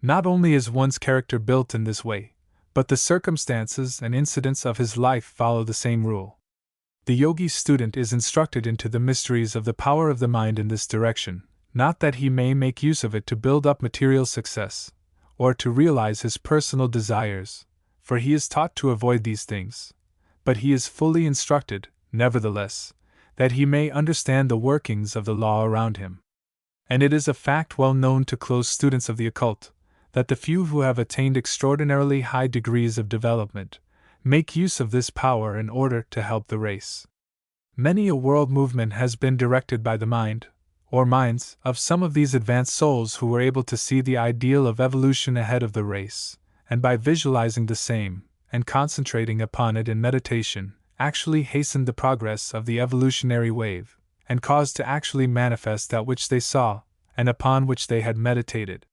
S1: Not only is one's character built in this way, but the circumstances and incidents of his life follow the same rule. The yogi student is instructed into the mysteries of the power of the mind in this direction, not that he may make use of it to build up material success, or to realize his personal desires, for he is taught to avoid these things, but he is fully instructed, nevertheless, that he may understand the workings of the law around him. And it is a fact well known to close students of the occult, that the few who have attained extraordinarily high degrees of development make use of this power in order to help the race. Many a world movement has been directed by the mind, or minds, of some of these advanced souls who were able to see the ideal of evolution ahead of the race, and by visualizing the same, and concentrating upon it in meditation, actually hastened the progress of the evolutionary wave, and caused to actually manifest that which they saw, and upon which they had meditated.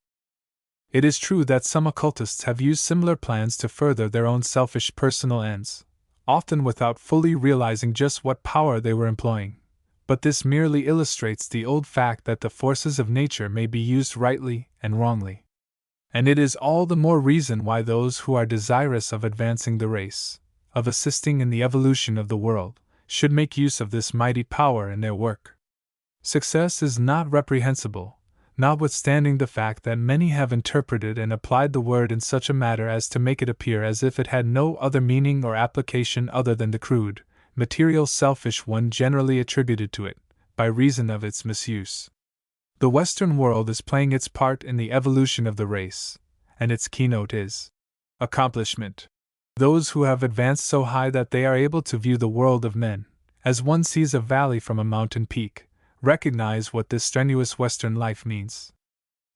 S1: It is true that some occultists have used similar plans to further their own selfish personal ends, often without fully realizing just what power they were employing, but this merely illustrates the old fact that the forces of nature may be used rightly and wrongly. And it is all the more reason why those who are desirous of advancing the race, of assisting in the evolution of the world, should make use of this mighty power in their work. Success is not reprehensible, notwithstanding the fact that many have interpreted and applied the word in such a manner as to make it appear as if it had no other meaning or application other than the crude, material selfish one generally attributed to it, by reason of its misuse. The Western world is playing its part in the evolution of the race, and its keynote is accomplishment. Those who have advanced so high that they are able to view the world of men, as one sees a valley from a mountain peak, recognize what this strenuous Western life means.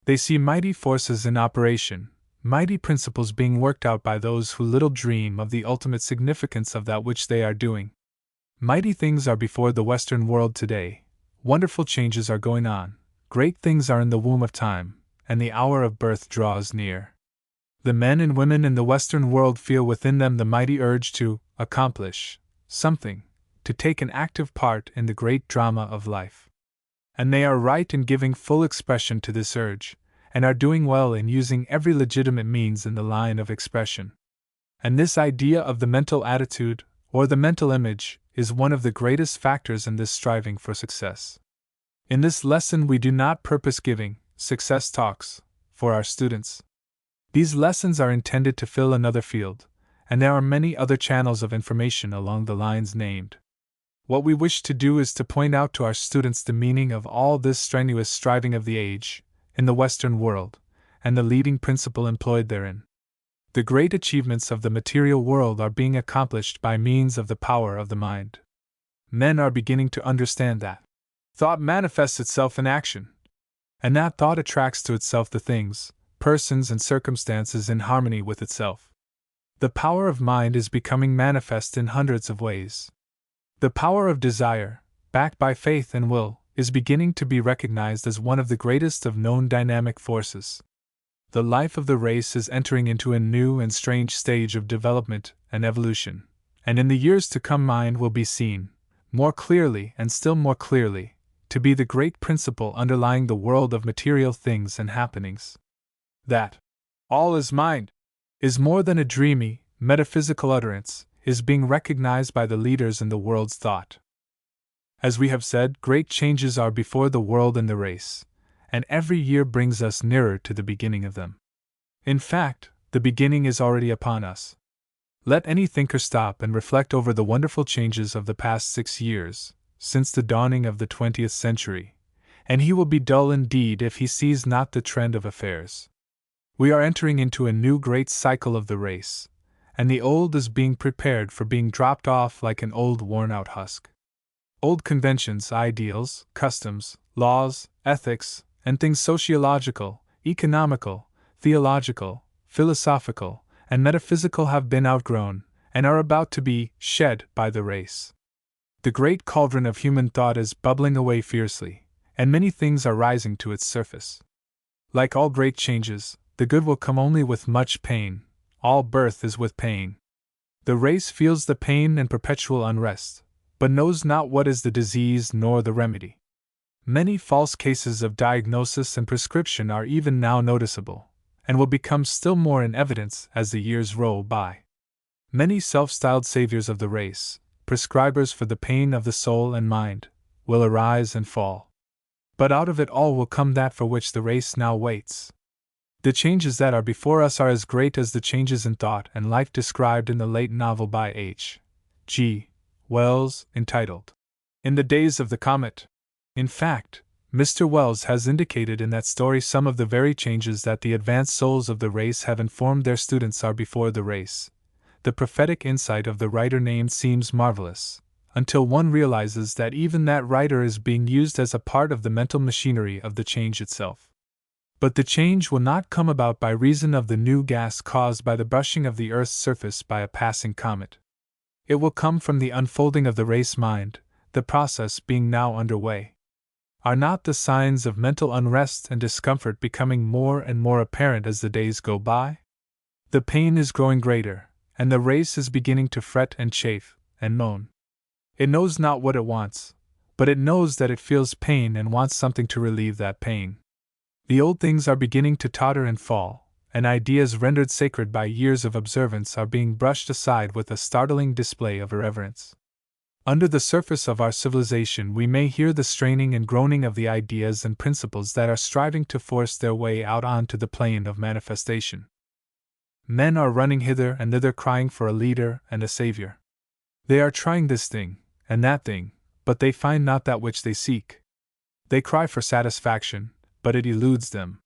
S1: They see mighty forces in operation, mighty principles being worked out by those who little dream of the ultimate significance of that which they are doing. Mighty things are before the Western world today, wonderful changes are going on, great things are in the womb of time, and the hour of birth draws near. The men and women in the Western world feel within them the mighty urge to accomplish something, to take an active part in the great drama of life. And they are right in giving full expression to this urge, and are doing well in using every legitimate means in the line of expression. And this idea of the mental attitude, or the mental image, is one of the greatest factors in this striving for success. In this lesson we do not purpose giving success talks for our students. These lessons are intended to fill another field, and there are many other channels of information along the lines named. What we wish to do is to point out to our students the meaning of all this strenuous striving of the age, in the Western world, and the leading principle employed therein. The great achievements of the material world are being accomplished by means of the power of the mind. Men are beginning to understand that thought manifests itself in action, and that thought attracts to itself the things, persons, and circumstances in harmony with itself. The power of mind is becoming manifest in hundreds of ways. The power of desire, backed by faith and will, is beginning to be recognized as one of the greatest of known dynamic forces. The life of the race is entering into a new and strange stage of development and evolution, and in the years to come mind will be seen, more clearly and still more clearly, to be the great principle underlying the world of material things and happenings. That all is mind is more than a dreamy, metaphysical utterance, is being recognized by the leaders in the world's thought. As we have said, great changes are before the world and the race, and every year brings us nearer to the beginning of them. In fact, the beginning is already upon us. Let any thinker stop and reflect over the wonderful changes of the past 6 years, since the dawning of the 20th century, and he will be dull indeed if he sees not the trend of affairs. We are entering into a new great cycle of the race, and the old is being prepared for being dropped off like an old worn-out husk. Old conventions, ideals, customs, laws, ethics, and things sociological, economical, theological, philosophical, and metaphysical have been outgrown, and are about to be shed by the race. The great cauldron of human thought is bubbling away fiercely, and many things are rising to its surface. Like all great changes, the good will come only with much pain. All birth is with pain. The race feels the pain and perpetual unrest, but knows not what is the disease nor the remedy. Many false cases of diagnosis and prescription are even now noticeable, and will become still more in evidence as the years roll by. Many self-styled saviors of the race, prescribers for the pain of the soul and mind, will arise and fall. But out of it all will come that for which the race now waits. The changes that are before us are as great as the changes in thought and life described in the late novel by H. G. Wells, entitled In the Days of the Comet. In fact, Mr. Wells has indicated in that story some of the very changes that the advanced souls of the race have informed their students are before the race. The prophetic insight of the writer named seems marvelous, until one realizes that even that writer is being used as a part of the mental machinery of the change itself. But the change will not come about by reason of the new gas caused by the brushing of the Earth's surface by a passing comet. It will come from the unfolding of the race mind, the process being now underway. Are not the signs of mental unrest and discomfort becoming more and more apparent as the days go by? The pain is growing greater, and the race is beginning to fret and chafe and moan. It knows not what it wants, but it knows that it feels pain and wants something to relieve that pain. The old things are beginning to totter and fall, and ideas rendered sacred by years of observance are being brushed aside with a startling display of irreverence. Under the surface of our civilization we may hear the straining and groaning of the ideas and principles that are striving to force their way out onto the plane of manifestation. Men are running hither and thither crying for a leader and a savior. They are trying this thing and that thing, but they find not that which they seek. They cry for satisfaction, but it eludes them.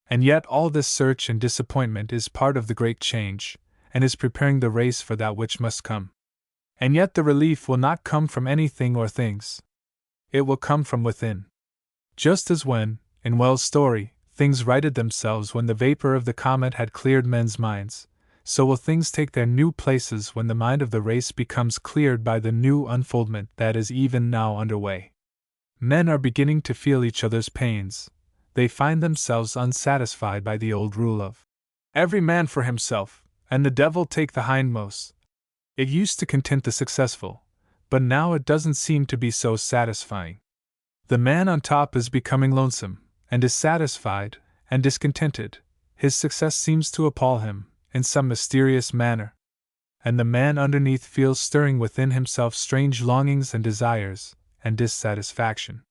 S1: And yet all this search and disappointment is part of the great change, and is preparing the race for that which must come. And yet the relief will not come from anything or things. It will come from within. Just as when, in Wells' story, things righted themselves when the vapor of the comet had cleared men's minds, so will things take their new places when the mind of the race becomes cleared by the new unfoldment that is even now underway. Men are beginning to feel each other's pains. They find themselves unsatisfied by the old rule of every man for himself, and the devil take the hindmost. It used to content the successful, but now it doesn't seem to be so satisfying. The man on top is becoming lonesome, and dissatisfied, and discontented. His success seems to appall him, in some mysterious manner. And the man underneath feels stirring within himself strange longings and desires, and dissatisfaction.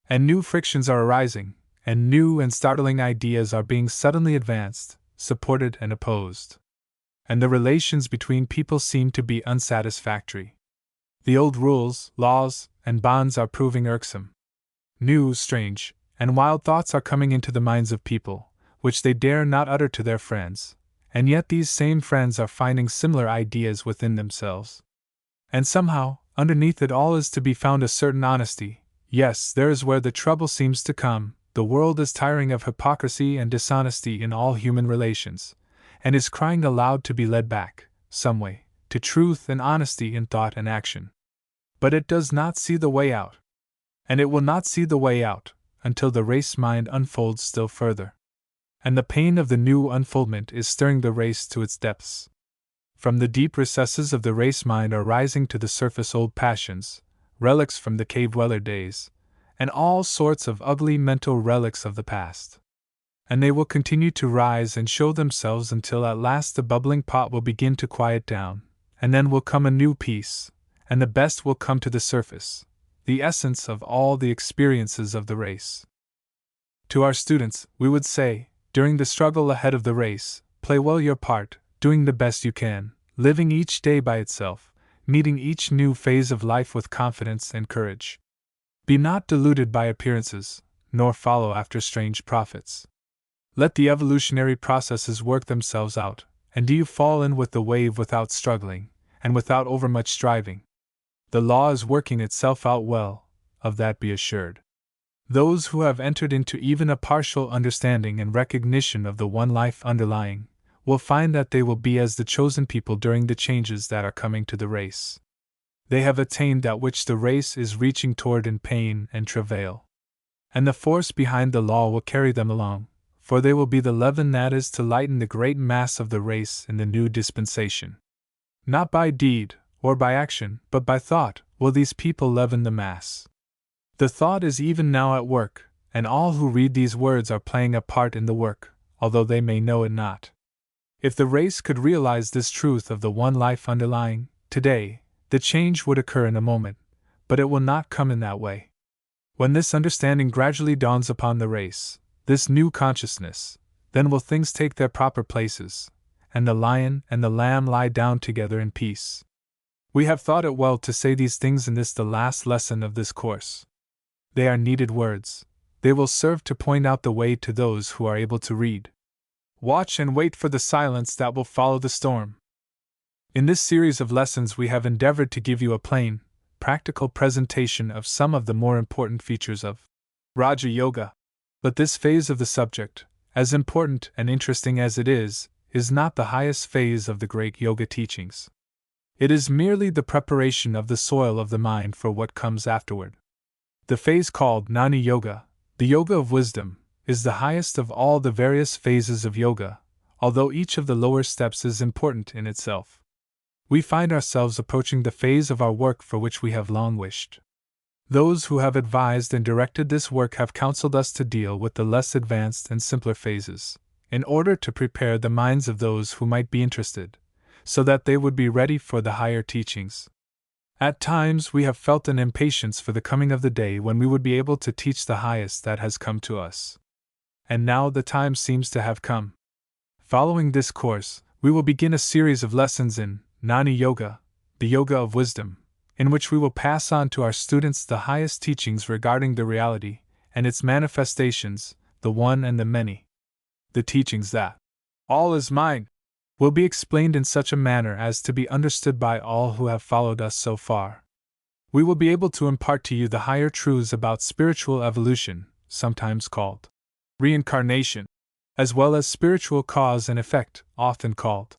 S1: And new frictions are arising, and new and startling ideas are being suddenly advanced, supported and opposed. And the relations between people seem to be unsatisfactory. The old rules, laws, and bonds are proving irksome. New, strange, and wild thoughts are coming into the minds of people, which they dare not utter to their friends, and yet these same friends are finding similar ideas within themselves. And somehow, underneath it all is to be found a certain honesty. Yes, there is where the trouble seems to come. The world is tiring of hypocrisy and dishonesty in all human relations, and is crying aloud to be led back, some way, to truth and honesty in thought and action. But it does not see the way out. And it will not see the way out until the race mind unfolds still further. And the pain of the new unfoldment is stirring the race to its depths. From the deep recesses of the race mind are rising to the surface old passions, relics from the cave dweller days, and all sorts of ugly mental relics of the past. And they will continue to rise and show themselves until at last the bubbling pot will begin to quiet down, and then will come a new peace, and the best will come to the surface, the essence of all the experiences of the race. To our students, we would say, during the struggle ahead of the race, play well your part, doing the best you can, living each day by itself, meeting each new phase of life with confidence and courage. Be not deluded by appearances, nor follow after strange prophets. Let the evolutionary processes work themselves out, and do you fall in with the wave without struggling, and without overmuch striving. The law is working itself out well, of that be assured. Those who have entered into even a partial understanding and recognition of the one life underlying, will find that they will be as the chosen people during the changes that are coming to the race. They have attained that which the race is reaching toward in pain and travail. And the force behind the law will carry them along, for they will be the leaven that is to lighten the great mass of the race in the new dispensation. Not by deed, or by action, but by thought, will these people leaven the mass. The thought is even now at work, and all who read these words are playing a part in the work, although they may know it not. If the race could realize this truth of the one life underlying, today, the change would occur in a moment, but it will not come in that way. When this understanding gradually dawns upon the race, this new consciousness, then will things take their proper places, and the lion and the lamb lie down together in peace. We have thought it well to say these things in this the last lesson of this course. They are needed words. They will serve to point out the way to those who are able to read. Watch and wait for the silence that will follow the storm. In this series of lessons we have endeavored to give you a plain, practical presentation of some of the more important features of Raja Yoga. But this phase of the subject, as important and interesting as it is not the highest phase of the great yoga teachings. It is merely the preparation of the soil of the mind for what comes afterward. The phase called Jnana Yoga, the Yoga of Wisdom, is the highest of all the various phases of yoga, although each of the lower steps is important in itself. We find ourselves approaching the phase of our work for which we have long wished. Those who have advised and directed this work have counseled us to deal with the less advanced and simpler phases, in order to prepare the minds of those who might be interested, so that they would be ready for the higher teachings. At times we have felt an impatience for the coming of the day when we would be able to teach the highest that has come to us. And now the time seems to have come. Following this course, we will begin a series of lessons in Jnana Yoga, the Yoga of Wisdom, in which we will pass on to our students the highest teachings regarding the reality and its manifestations, the one and the many. The teachings that all is mine will be explained in such a manner as to be understood by all who have followed us so far. We will be able to impart to you the higher truths about spiritual evolution, sometimes called reincarnation, as well as spiritual cause and effect, often called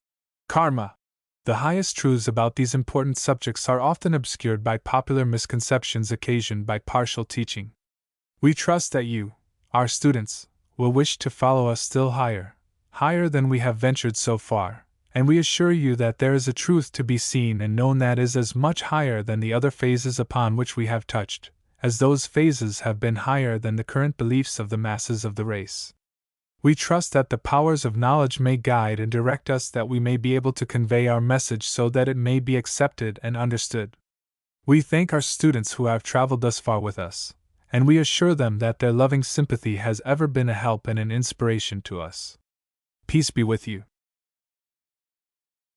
S1: karma. The highest truths about these important subjects are often obscured by popular misconceptions occasioned by partial teaching. We trust that you, our students, will wish to follow us still higher than we have ventured so far, and we assure you that there is a truth to be seen and known that is as much higher than the other phases upon which we have touched, as those phases have been higher than the current beliefs of the masses of the race. We trust that the powers of knowledge may guide and direct us, that we may be able to convey our message so that it may be accepted and understood. We thank our students who have traveled thus far with us, and we assure them that their loving sympathy has ever been a help and an inspiration to us. Peace be with you.